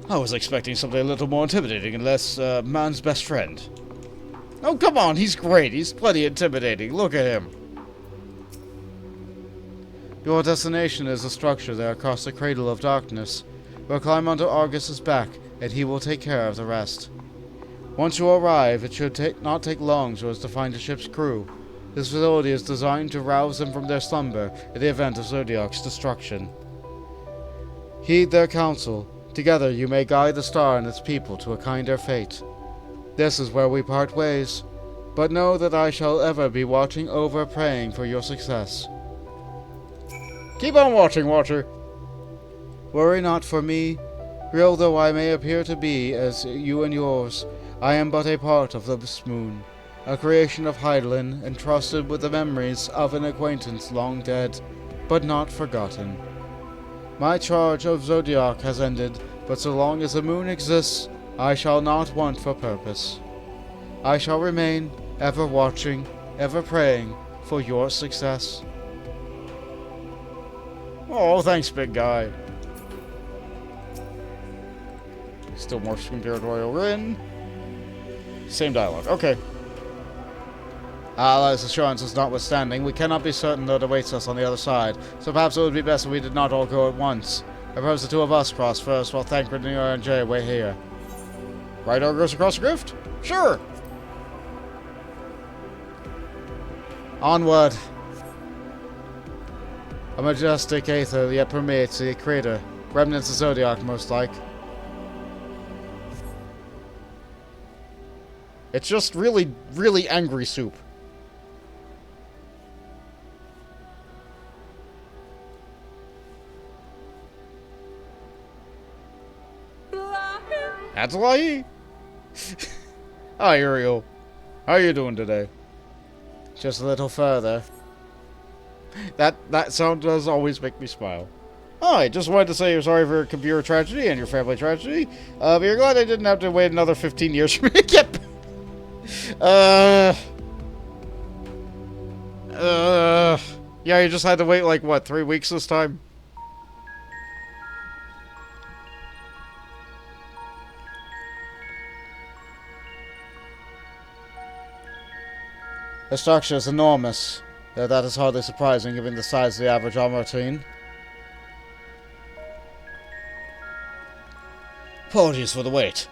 I was expecting something a little more intimidating and less, man's best friend. Oh, come on, he's great. He's plenty intimidating. Look at him. Your destination is a structure there across the Cradle of Darkness. We'll climb onto Argus's back, and he will take care of the rest. Once you arrive, it should not take long so as to find the ship's crew. This facility is designed to rouse them from their slumber in the event of Zodiac's destruction. Heed their counsel. Together you may guide the star and its people to a kinder fate. This is where we part ways. But know that I shall ever be watching over, praying for your success. Keep on watching, Watcher. Worry not for me. Real though I may appear to be, as you and yours, I am but a part of this moon, a creation of Hydaelyn, entrusted with the memories of an acquaintance long dead, but not forgotten. My charge of Zodiac has ended, but so long as the moon exists, I shall not want for purpose. I shall remain, ever watching, ever praying for your success. Oh, thanks, big guy. Still more Spirit Royal Rin. Same dialogue. Okay. Allah's assurances notwithstanding, we cannot be certain that awaits us on the other side, so perhaps it would be best if we did not all go at once. I propose the two of us cross first, while Thancred and Jay wait here. Right arm goes across the grift? Sure! Onward! A majestic aether yet permeates the crater. Remnants of Zodiac, most like. It's just really, really angry soup. That's Lahi. Hi, Uriel. How you doing today? Just a little further. That sound does always make me smile. Hi, just wanted to say you're sorry for your computer tragedy and your family tragedy. But you're glad I didn't have to wait another 15 years for me to get yeah, you just had to wait like, what, 3 weeks this time? The structure is enormous. That is hardly surprising given the size of the average armor team. Apologies for the wait.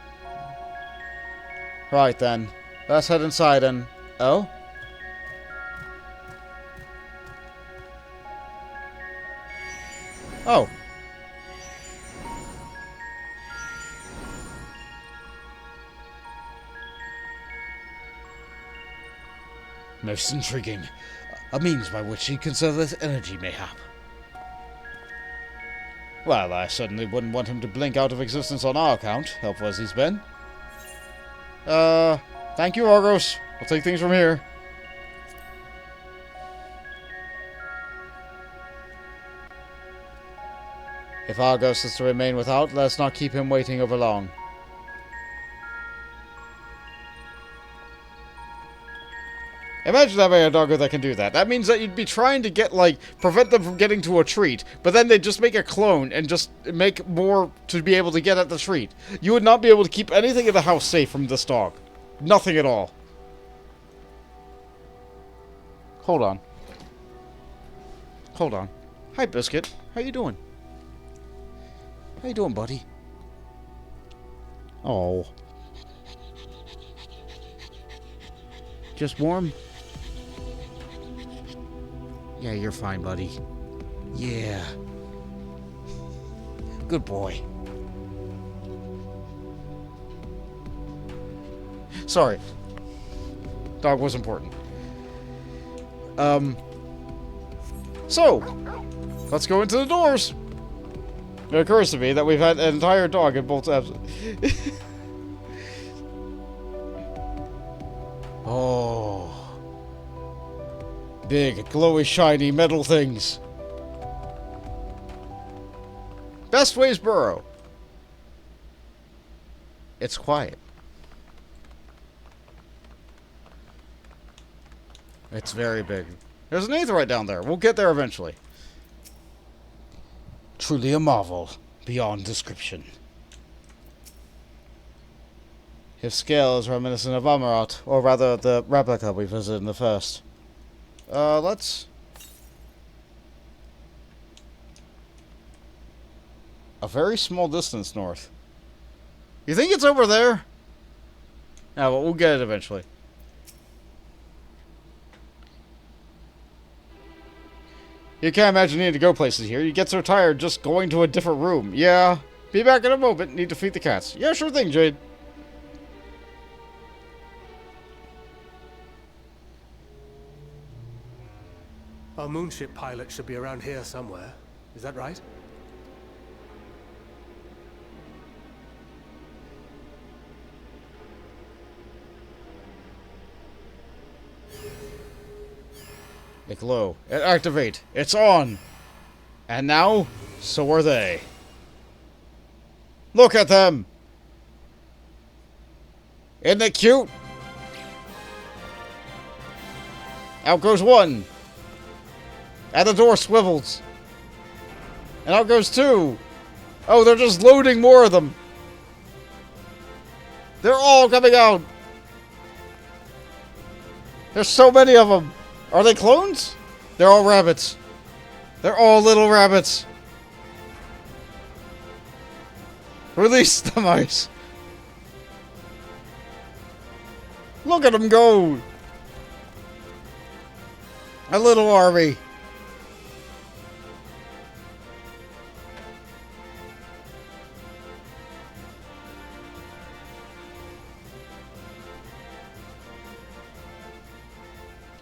Right then. Let's head inside and... Oh? Oh. Most intriguing. A means by which he can sell this energy, mayhap. Well, I certainly wouldn't want him to blink out of existence on our account, helpful as he's been. Thank you, Argos. We'll take things from here. If Argos is to remain without, let's not keep him waiting over long. Imagine having a doggo that can do that. That means that you'd be trying to get, like, prevent them from getting to a treat, but then they'd just make a clone and just make more to be able to get at the treat. You would not be able to keep anything in the house safe from this dog. Nothing at all. Hold on. Hold on. Hi, Biscuit. How you doing? How you doing, buddy? Oh. Just warm? Yeah, you're fine, buddy. Yeah. Good boy. Sorry. Dog was important. So, let's go into the doors. It occurs to me that we've had an entire dog in both episodes. Oh. Big, glowy, shiny metal things. Best ways burrow. It's quiet. It's very big. There's an aetherite down there. We'll get there eventually. Truly a marvel beyond description. His scale is reminiscent of Amarat, or rather the replica we visited in the first. Let's... A very small distance north. You think it's over there? Yeah, but we'll get it eventually. You can't imagine needing to go places here. You get so tired just going to a different room. Yeah. Be back in a moment. Need to feed the cats. Yeah, sure thing, Jade. Our moonship pilot should be around here somewhere. Is that right? Niccolo, activate. It's on. And now, so are they. Look at them. Isn't it cute? Out goes one. And the door swivels. And out goes two. Oh, they're just loading more of them. They're all coming out. There's so many of them. Are they clones? They're all rabbits. They're all little rabbits. Release the mice. Look at them go. A little army.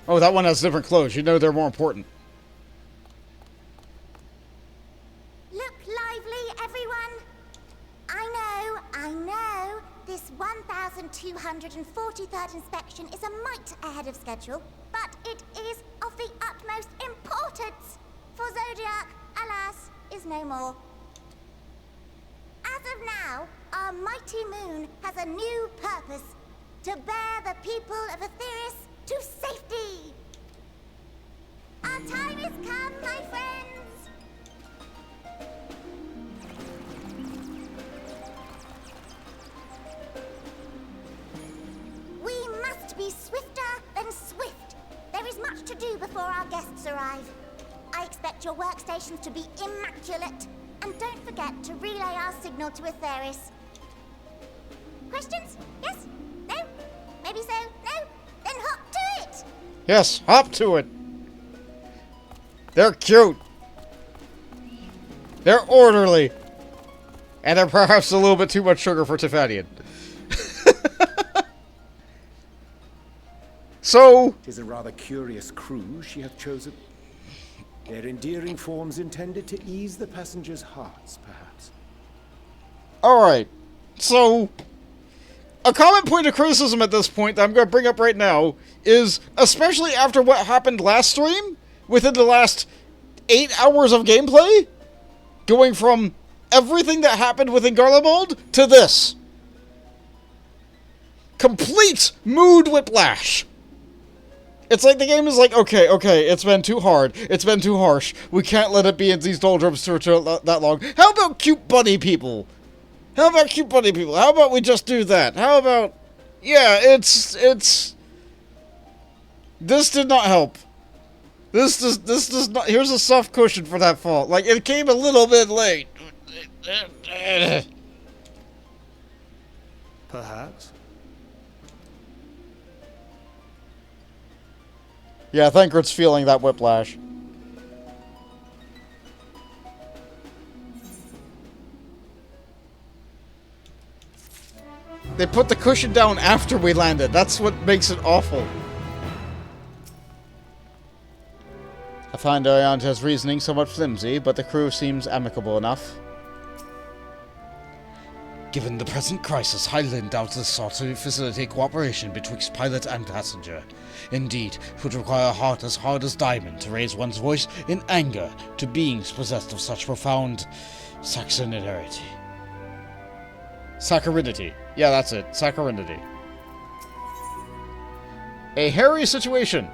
Oh, that one has different clothes. You know they're more important. Look lively, everyone. I know. This 1,243rd inspection is a mite ahead of schedule, but it is of the utmost importance. For Zodiac, alas, is no more. As of now, our mighty moon has a new purpose: to bear the people of Aetheris to safety! Our time has come, my friends! We must be swifter than swift. There is much to do before our guests arrive. I expect your workstations to be immaculate. And don't forget to relay our signal to Aetheris. Questions? Yes? No? Maybe so? No? Then hop to it! Yes, hop to it. They're cute. They're orderly. And they're perhaps a little bit too much sugar for Fandaniel. So... 'Tis a rather curious crew she hath chosen. Their endearing forms intended to ease the passengers' hearts, perhaps. Alright. So... a common point of criticism at this point that I'm going to bring up right now is, especially after what happened last stream, within the last 8 hours of gameplay, going from everything that happened within Garlemald to this. Complete mood whiplash. It's like the game is like, okay, it's been too hard. It's been too harsh. We can't let it be in these doldrums for that long. How about cute bunny people? How about cute bunny people? How about we just do that? How about... yeah, it's... this did not help. This does not... here's a soft cushion for that fault. Like, it came a little bit late. Perhaps. Yeah, Thancred's feeling that whiplash. They put the cushion down after we landed. That's what makes it awful. I find Ariante's reasoning somewhat flimsy, but the crew seems amicable enough. Given the present crisis, highly doubtless sought to facilitate cooperation betwixt pilot and passenger. Indeed, it would require a heart as hard as diamond to raise one's voice in anger to beings possessed of such profound saccharity. Saccharity. Yeah, that's it. Saccharity. A hairy situation.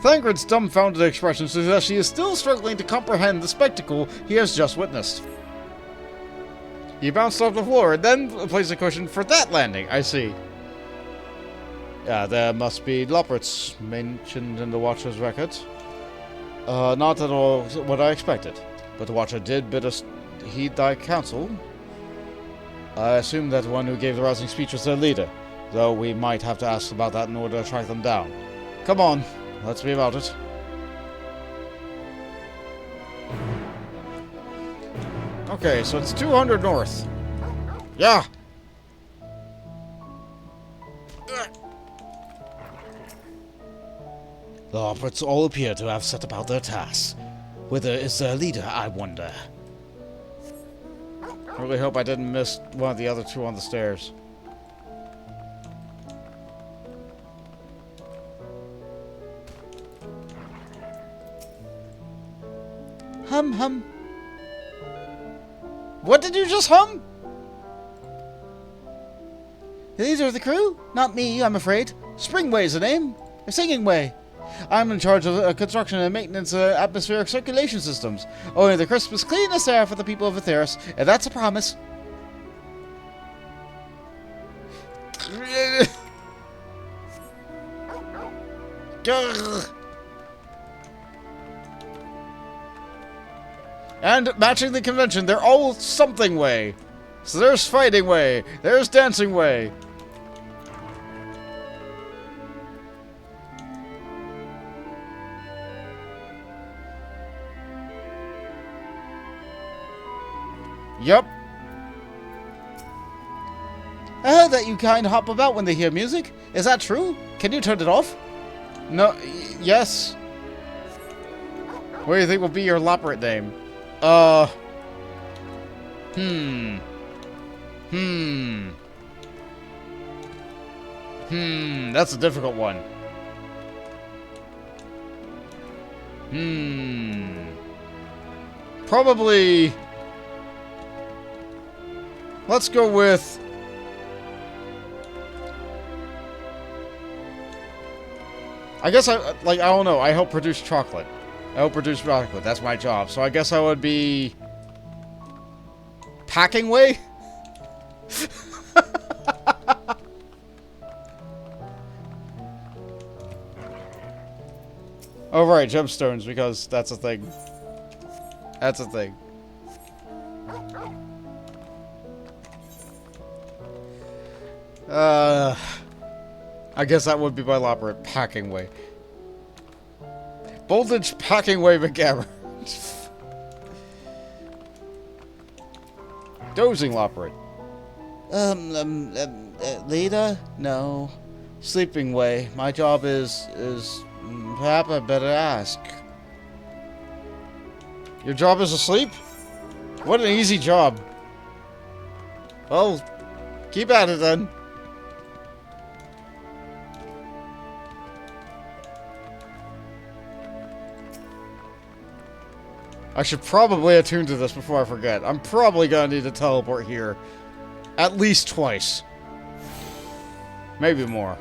Thancred's dumbfounded expression suggests she is still struggling to comprehend the spectacle he has just witnessed. He bounced off the floor and then placed a cushion for that landing. I see. Yeah, there must be leopards mentioned in the Watcher's records. Not at all what I expected. But the Watcher did bid us heed thy counsel. I assume that the one who gave the rousing speech was their leader, though we might have to ask about that in order to track them down. Come on, let's be about it. Okay, so it's 200 north. Yeah! The Loports all appear to have set about their tasks. Whither is their leader, I wonder? I really hope I didn't miss one of the other two on the stairs. Hum hum. What did you just hum? The leader of the crew? Not me, I'm afraid. Springway's the name. A singing way. I'm in charge of construction and maintenance atmospheric circulation systems. Only the crispest, cleanest air for the people of Aetheris, and that's a promise. And matching the convention, they're all something way. So there's fighting way, there's dancing way. Yup. I heard that you kind of hop about when they hear music. Is that true? Can you turn it off? No, yes. What do you think will be your Loporot name? That's a difficult one. Probably... Let's go with... I guess I don't know. I help produce chocolate. That's my job. So I guess I would be... Packing way? Oh, right. Gemstones, because that's a thing. That's a thing. I guess that would be my Loporot. Packing way. Voltage packing way McGammer. Dozing Loporot. Leader? No. Sleeping way. My job is perhaps I better ask. Your job is asleep? What an easy job. Well, keep at it then. I should probably attune to this before I forget. I'm probably gonna need to teleport here at least twice. Maybe more.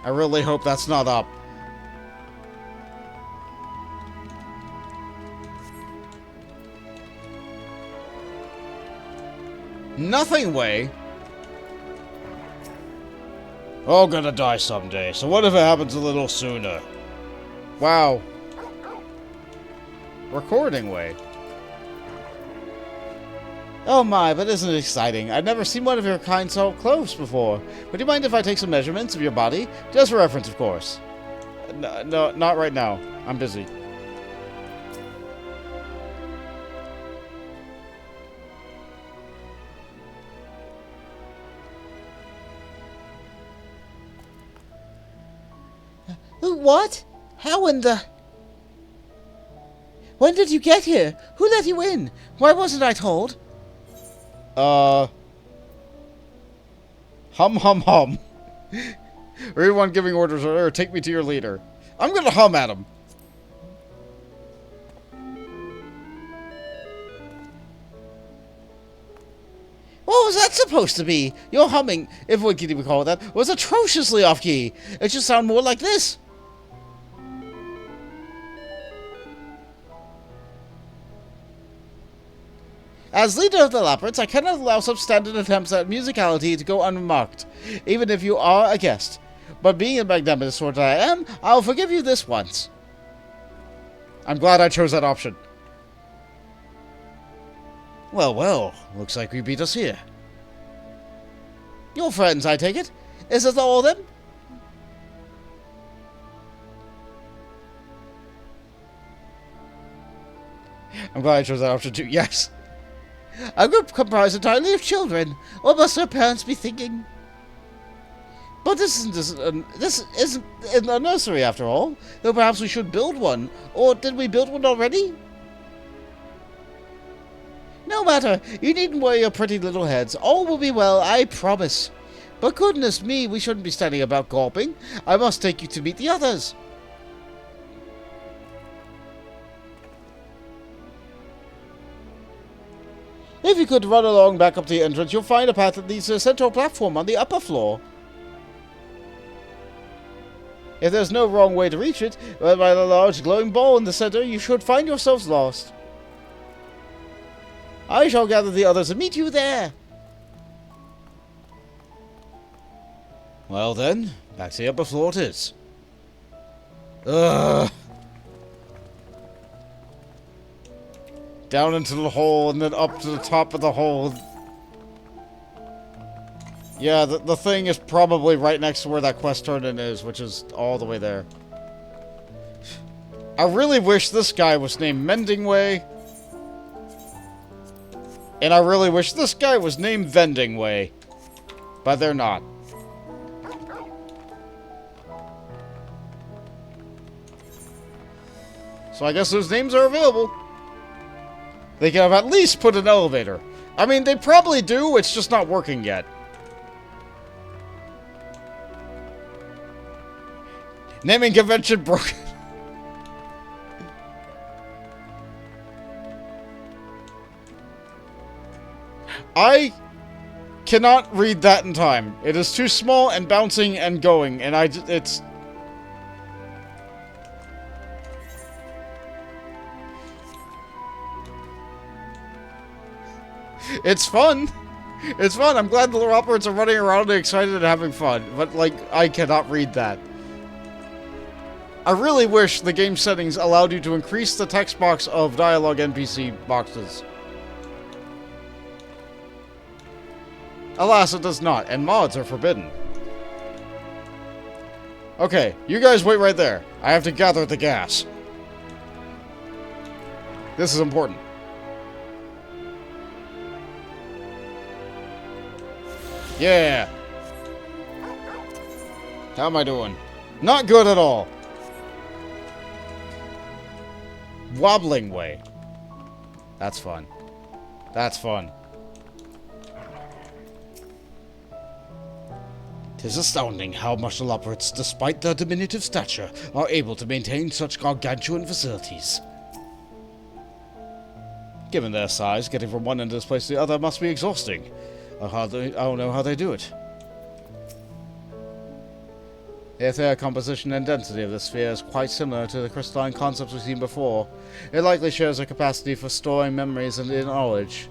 I really hope that's not up. Nothing way. All gonna die someday, so what if it happens a little sooner? Wow. Recording way. Oh my, but isn't it exciting? I've never seen one of your kind so close before. Would you mind if I take some measurements of your body? Just for reference, of course. No, not right now. I'm busy. What? How in the... When did you get here? Who let you in? Why wasn't I told? Hum hum hum. Everyone giving orders or take me to your leader. I'm gonna hum at him. What was that supposed to be? Your humming, if we can even call it that, was atrociously off-key. It should sound more like this. As leader of the Loports, I cannot allow substandard attempts at musicality to go unremarked, even if you are a guest. But being a magnanimous sort I am, I'll forgive you this once. I'm glad I chose that option. Well, well, looks like we beat us here. Your friends, I take it? Is it all of them? I'm glad I chose that option too, yes. A group comprised entirely of children. What must their parents be thinking? But this isn't in a nursery after all. Though perhaps we should build one. Or did we build one already? No matter. You needn't worry your pretty little heads. All will be well, I promise. But goodness me, we shouldn't be standing about gawping. I must take you to meet the others. If you could run along back up to the entrance, you'll find a path that leads to a central platform on the upper floor. If there's no wrong way to reach it, right by the large glowing ball in the center, you should find yourselves lost. I shall gather the others and meet you there. Well then, back to the upper floor it is. Ugh. Down into the hole and then up to the top of the hole. Yeah, the thing is probably right next to where that quest turn-in is, which is all the way there. I really wish this guy was named Mendingway. And I really wish this guy was named Vendingway. But they're not. So I guess those names are available. They could have at least put an elevator. I mean, they probably do, it's just not working yet. Naming convention broken. I cannot read that in time. It is too small and bouncing and going, and it's... It's fun. It's fun. I'm glad the little operators are running around and excited and having fun. But, like, I cannot read that. I really wish the game settings allowed you to increase the text box of dialogue NPC boxes. Alas, it does not, and mods are forbidden. Okay, you guys wait right there. I have to gather the gas. This is important. Yeah. How am I doing? Not good at all. Wobbling way. That's fun. That's fun. 'Tis astounding how martial operates, despite their diminutive stature, are able to maintain such gargantuan facilities. Given their size, getting from one end of this place to the other must be exhausting. I don't know how they do it. The etheric composition and density of the sphere is quite similar to the crystalline concepts we've seen before. It likely shares a capacity for storing memories and knowledge.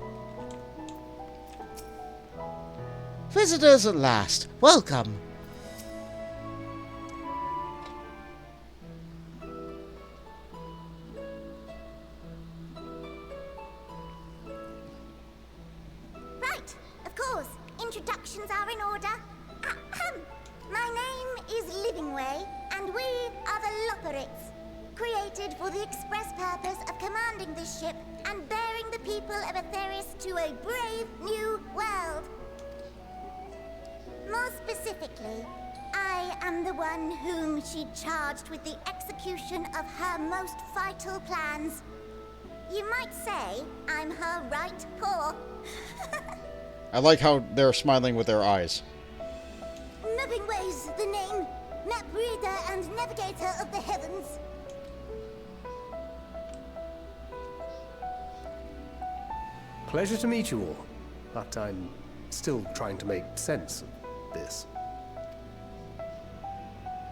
Visitors at last, welcome. Right, of course. Introductions are in order. My name is Livingway, and we are the Loperates, created for the express purpose of commanding this ship and bearing the people of Aetheris to a brave new world. More specifically, I am the one whom she charged with the execution of her most vital plans. You might say I'm her right paw. I like how they're smiling with their eyes. Livingway's the name, map reader and navigator of the heavens. Pleasure to meet you all, but I'm still trying to make sense of this.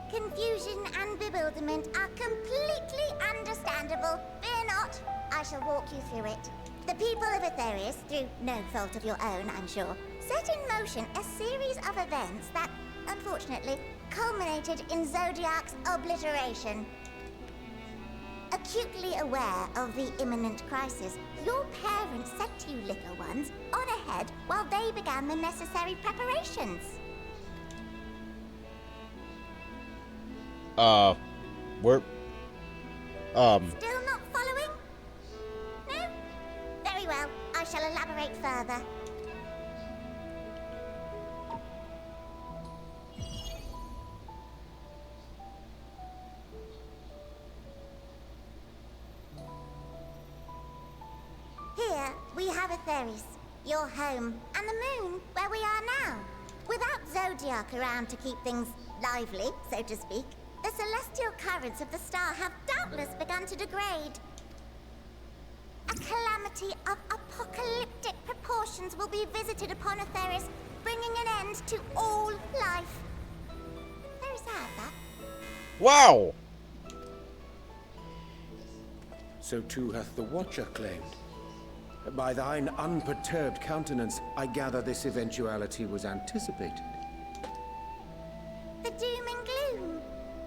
Confusion and bewilderment are completely understandable. Fear not, I shall walk you through it. The people of Aetheris, through no fault of your own, I'm sure, set in motion a series of events that, unfortunately, culminated in Zodiac's obliteration. Acutely aware of the imminent crisis, your parents set you little ones on ahead while they began the necessary preparations. We're... Still not following? No? Very well, I shall elaborate further. Here, we have Atheris, your home, and the moon, where we are now. Without Zodiac around to keep things lively, so to speak, the celestial currents of the star have doubtless begun to degrade. A calamity of apocalyptic proportions will be visited upon Atheris, bringing an end to all life. Very sad, that. Wow! So too hath the Watcher claimed. By thine unperturbed countenance, I gather this eventuality was anticipated. The doom and gloom.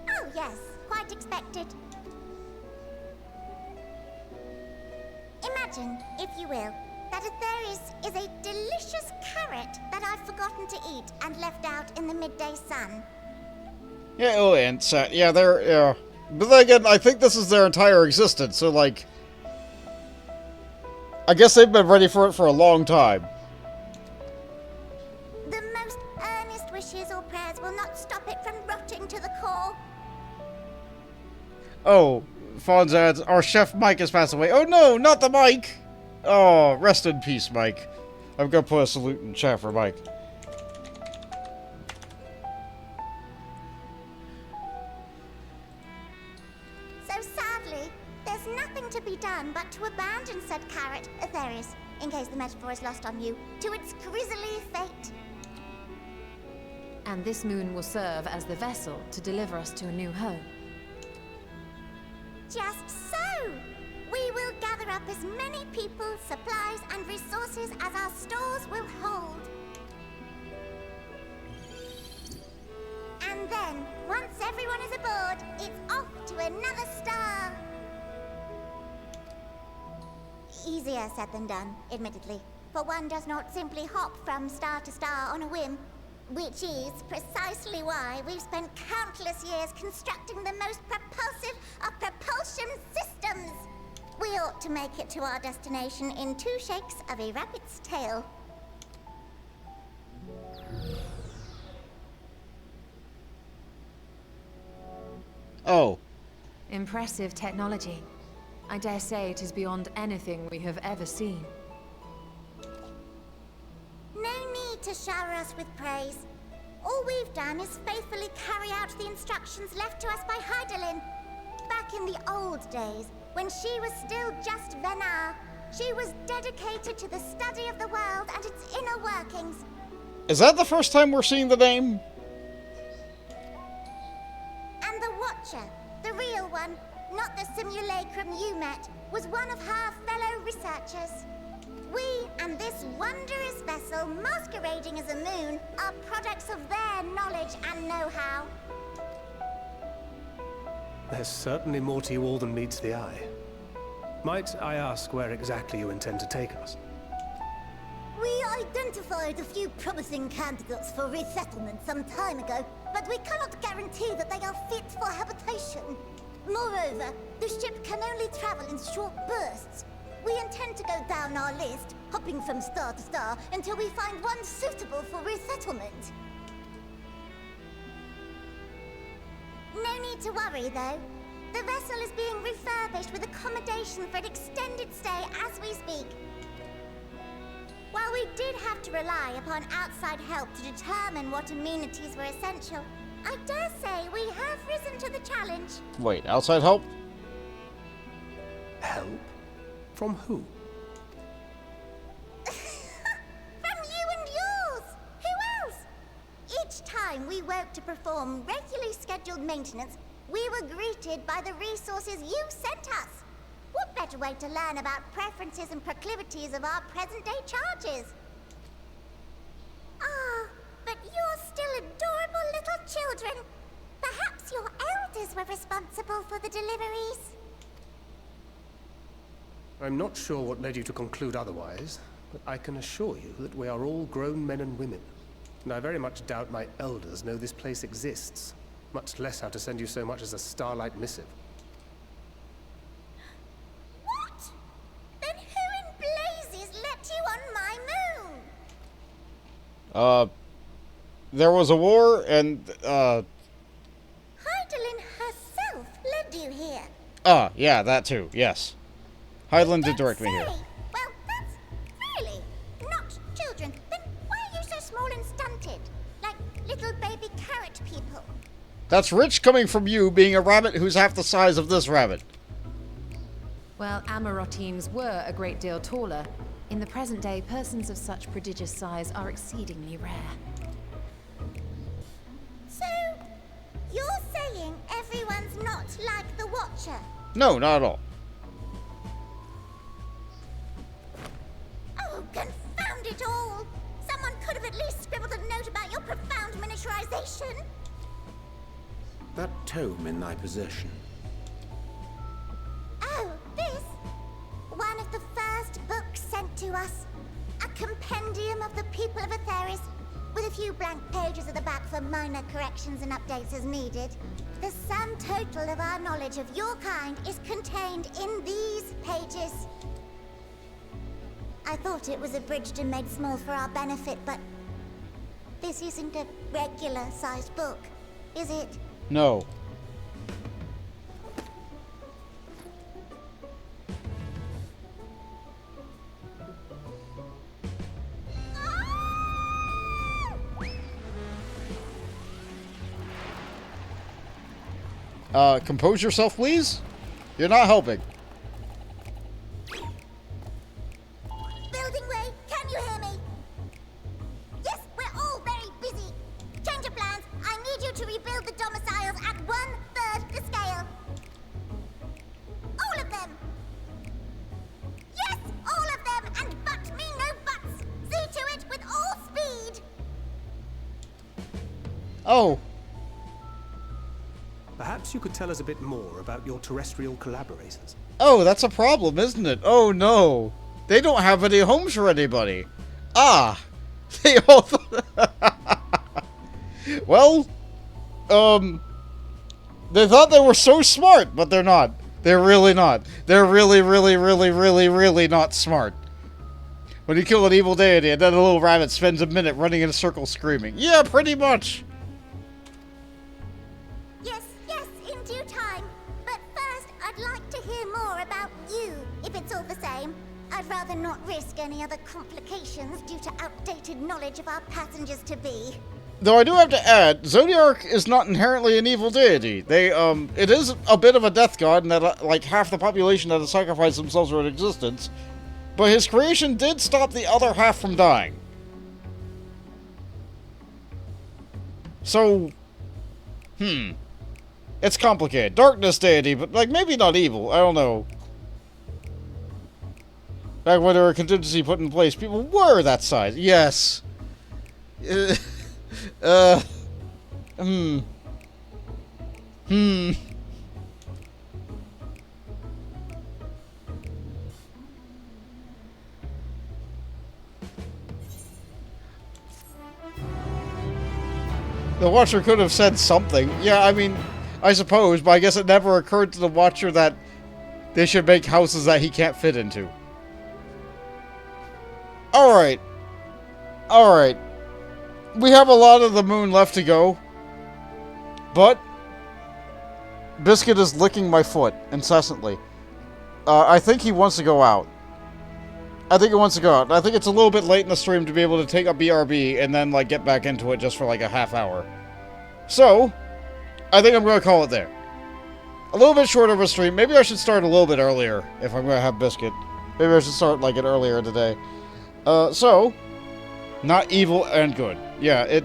Oh yes, quite expected. Imagine, if you will, that Atheris is a delicious carrot that I've forgotten to eat and left out in the midday sun. Yeah, oh, and yeah, they're, yeah. But then again, I think this is their entire existence, so, like, I guess they've been ready for it for a long time. The most earnest wishes or prayers will not stop it from rotting to the core. Oh, Fonz adds, our chef Mike has passed away. Oh no, not the Mike! Oh, rest in peace, Mike. I'm gonna put a salute in chat for Mike. So sadly, there's nothing to be done but to abandon said carrot, Atheris, in case the metaphor is lost on you, to its grisly fate. And this moon will serve as the vessel to deliver us to a new home. Just so! We will gather up as many people, supplies, and resources as our stores will hold. And then, once everyone is aboard, it's off to another star. Easier said than done, admittedly. For one does not simply hop from star to star on a whim. Which is precisely why we've spent countless years constructing the most propulsive of propulsion systems. We ought to make it to our destination in 2 shakes of a rabbit's tail. Oh. Impressive technology. I dare say it is beyond anything we have ever seen. No need to shower us with praise. All we've done is faithfully carry out the instructions left to us by Hydaelyn. Back in the old days, when she was still just Venar, she was dedicated to the study of the world and its inner workings. Is that the first time we're seeing the name? And the Watcher, the real one, not the simulacrum you met, was one of her fellow researchers. We and this wondrous vessel, masquerading as a moon, are products of their knowledge and know-how. There's certainly more to you all than meets the eye. Might I ask where exactly you intend to take us? We identified a few promising candidates for resettlement some time ago, but we cannot guarantee that they are fit for habitation. Moreover, the ship can only travel in short bursts. We intend to go down our list, hopping from star to star, until we find one suitable for resettlement. No need to worry, though. The vessel is being refurbished with accommodation for an extended stay as we speak. While we did have to rely upon outside help to determine what amenities were essential, I dare say we have risen to the challenge. Wait, outside help? Help? From who? From you and yours! Who else? Each time we woke to perform regularly scheduled maintenance, we were greeted by the resources you sent us. What better way to learn about preferences and proclivities of our present-day charges? Ah, but you're still adorable little children. Perhaps your elders were responsible for the deliveries. I'm not sure what led you to conclude otherwise, but I can assure you that we are all grown men and women. And I very much doubt my elders know this place exists, much less how to send you so much as a starlight missive. What? Then who in blazes let you on my moon? There was a war, and, Hydaelyn herself led you here. yeah, that too, yes. Hydaelyn did direct me here. Well, that's little baby carrot people. That's rich coming from you being a rabbit who's half the size of this rabbit. Well, Amarotines were a great deal taller. In the present day, persons of such prodigious size are exceedingly rare. So, you're saying everyone's not like the Watcher? No, not at all. Oh, confound it all! Someone could have at least scribbled a note about your profound miniaturization. That tome in thy possession. Oh, this? One of the first books sent to us. A compendium of the people of Atheris, with a few blank pages at the back for minor corrections and updates as needed. The sum total of our knowledge of your kind is contained in these pages. I thought it was abridged and made small for our benefit, but this isn't a regular-sized book, is it? No. Compose yourself, please? You're not helping. Building way, can you hear me? Yes, we're all very busy. Change of plans. I need you to rebuild the domiciles at 1/3 the scale. All of them. Yes, all of them, and but me no buts. See to it with all speed. Oh. Perhaps you could tell us a bit more about your terrestrial collaborators. Oh, that's a problem, isn't it? Oh, no. They don't have any homes for anybody. Ah. They all... Well, they thought they were so smart, but they're not. They're really not. They're really not smart. When you kill an evil deity and then a little rabbit spends a minute running in a circle screaming. Yeah, pretty much. Yes, in due time. But first, I'd like to hear more about you, if it's all the same. I'd rather not risk any other complications due to outdated knowledge of our passengers-to-be. Though I do have to add, Zodiark is not inherently an evil deity. It is a bit of a death god, and that like half the population had to sacrifice themselves for its existence. But his creation did stop the other half from dying. So, it's complicated. Darkness deity, but like maybe not evil. I don't know. Back when there were contingency put in place, people were that size. Yes. The Watcher could have said something. Yeah, I mean, I suppose, but I guess it never occurred to the Watcher that they should make houses that he can't fit into. Alright. Alright. We have a lot of the moon left to go. But Biscuit is licking my foot incessantly. I think he wants to go out. I think it's a little bit late in the stream to be able to take a BRB and then like get back into it just for like a half hour. So, I think I'm going to call it there. A little bit shorter of a stream. Maybe I should start a little bit earlier if I'm going to have Biscuit. Maybe I should start like it earlier today. So, not evil and good. Yeah,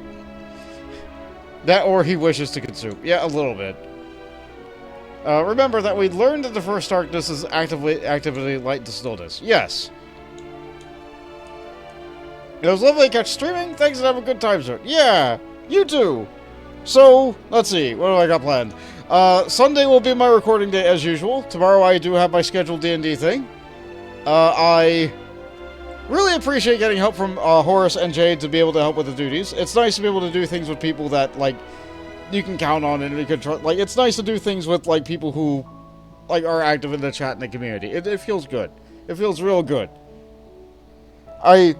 that or he wishes to consume. Yeah, a little bit. Remember that we learned that the first darkness is activity light to stillness. Yes. It was lovely to catch streaming. Thanks and have a good time, sir. Yeah, you too. So, let's see. What do I got planned? Sunday will be my recording day as usual. Tomorrow I do have my scheduled D&D thing. I really appreciate getting help from Horace and Jade to be able to help with the duties. It's nice to be able to do things with people that, like, you can count on and you can trust. Like, it's nice to do things with, like, people who, like, are active in the chat and the community. It feels good. It feels real good. I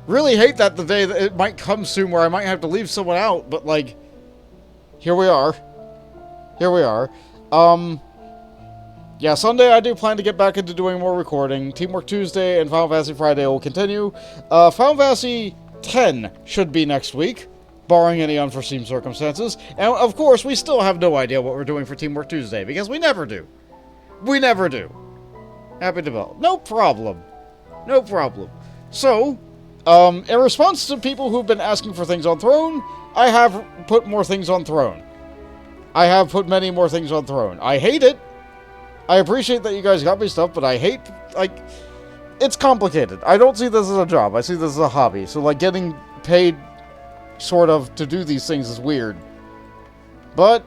really hate that the day that it might come soon where I might have to leave someone out, but, like, here we are. Here we are. Yeah, Sunday I do plan to get back into doing more recording. Teamwork Tuesday and Final Fantasy Friday will continue. Final Fantasy 10 should be next week. barring any unforeseen circumstances. And of course, we still have no idea what we're doing for Teamwork Tuesday, because we never do. We never do. Happy to develop. No problem. No problem. So, in response to people who've been asking for things on Throne, I have put more things on Throne. I have put many more things on Throne. I hate it. I appreciate that you guys got me stuff, but I hate, like, it's complicated. I don't see this as a job. I see this as a hobby. So, like, getting paid, sort of, to do these things is weird. But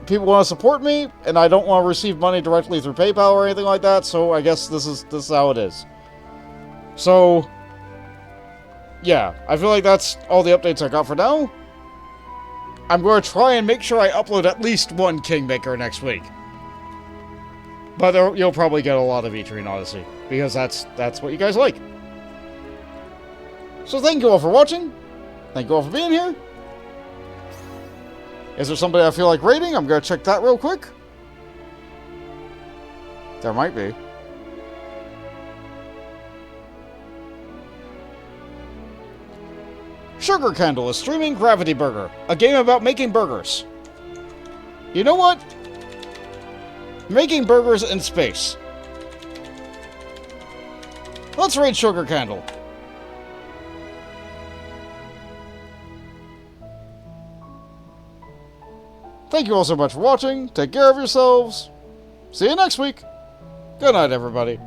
people want to support me, and I don't want to receive money directly through PayPal or anything like that, so I guess this is how it is. So, yeah, I feel like that's all the updates I got for now. I'm going to try and make sure I upload at least one Kingmaker next week. But you'll probably get a lot of Etrian Odyssey, because that's what you guys like. So thank you all for watching. Thank you all for being here. Is there somebody I feel like rating? I'm going to check that real quick. There might be. Sugar Candle is streaming Gravity Burger, a game about making burgers. You know what? Making burgers in space. Let's raid Sugar Candle. Thank you all so much for watching. Take care of yourselves. See you next week. Good night, everybody.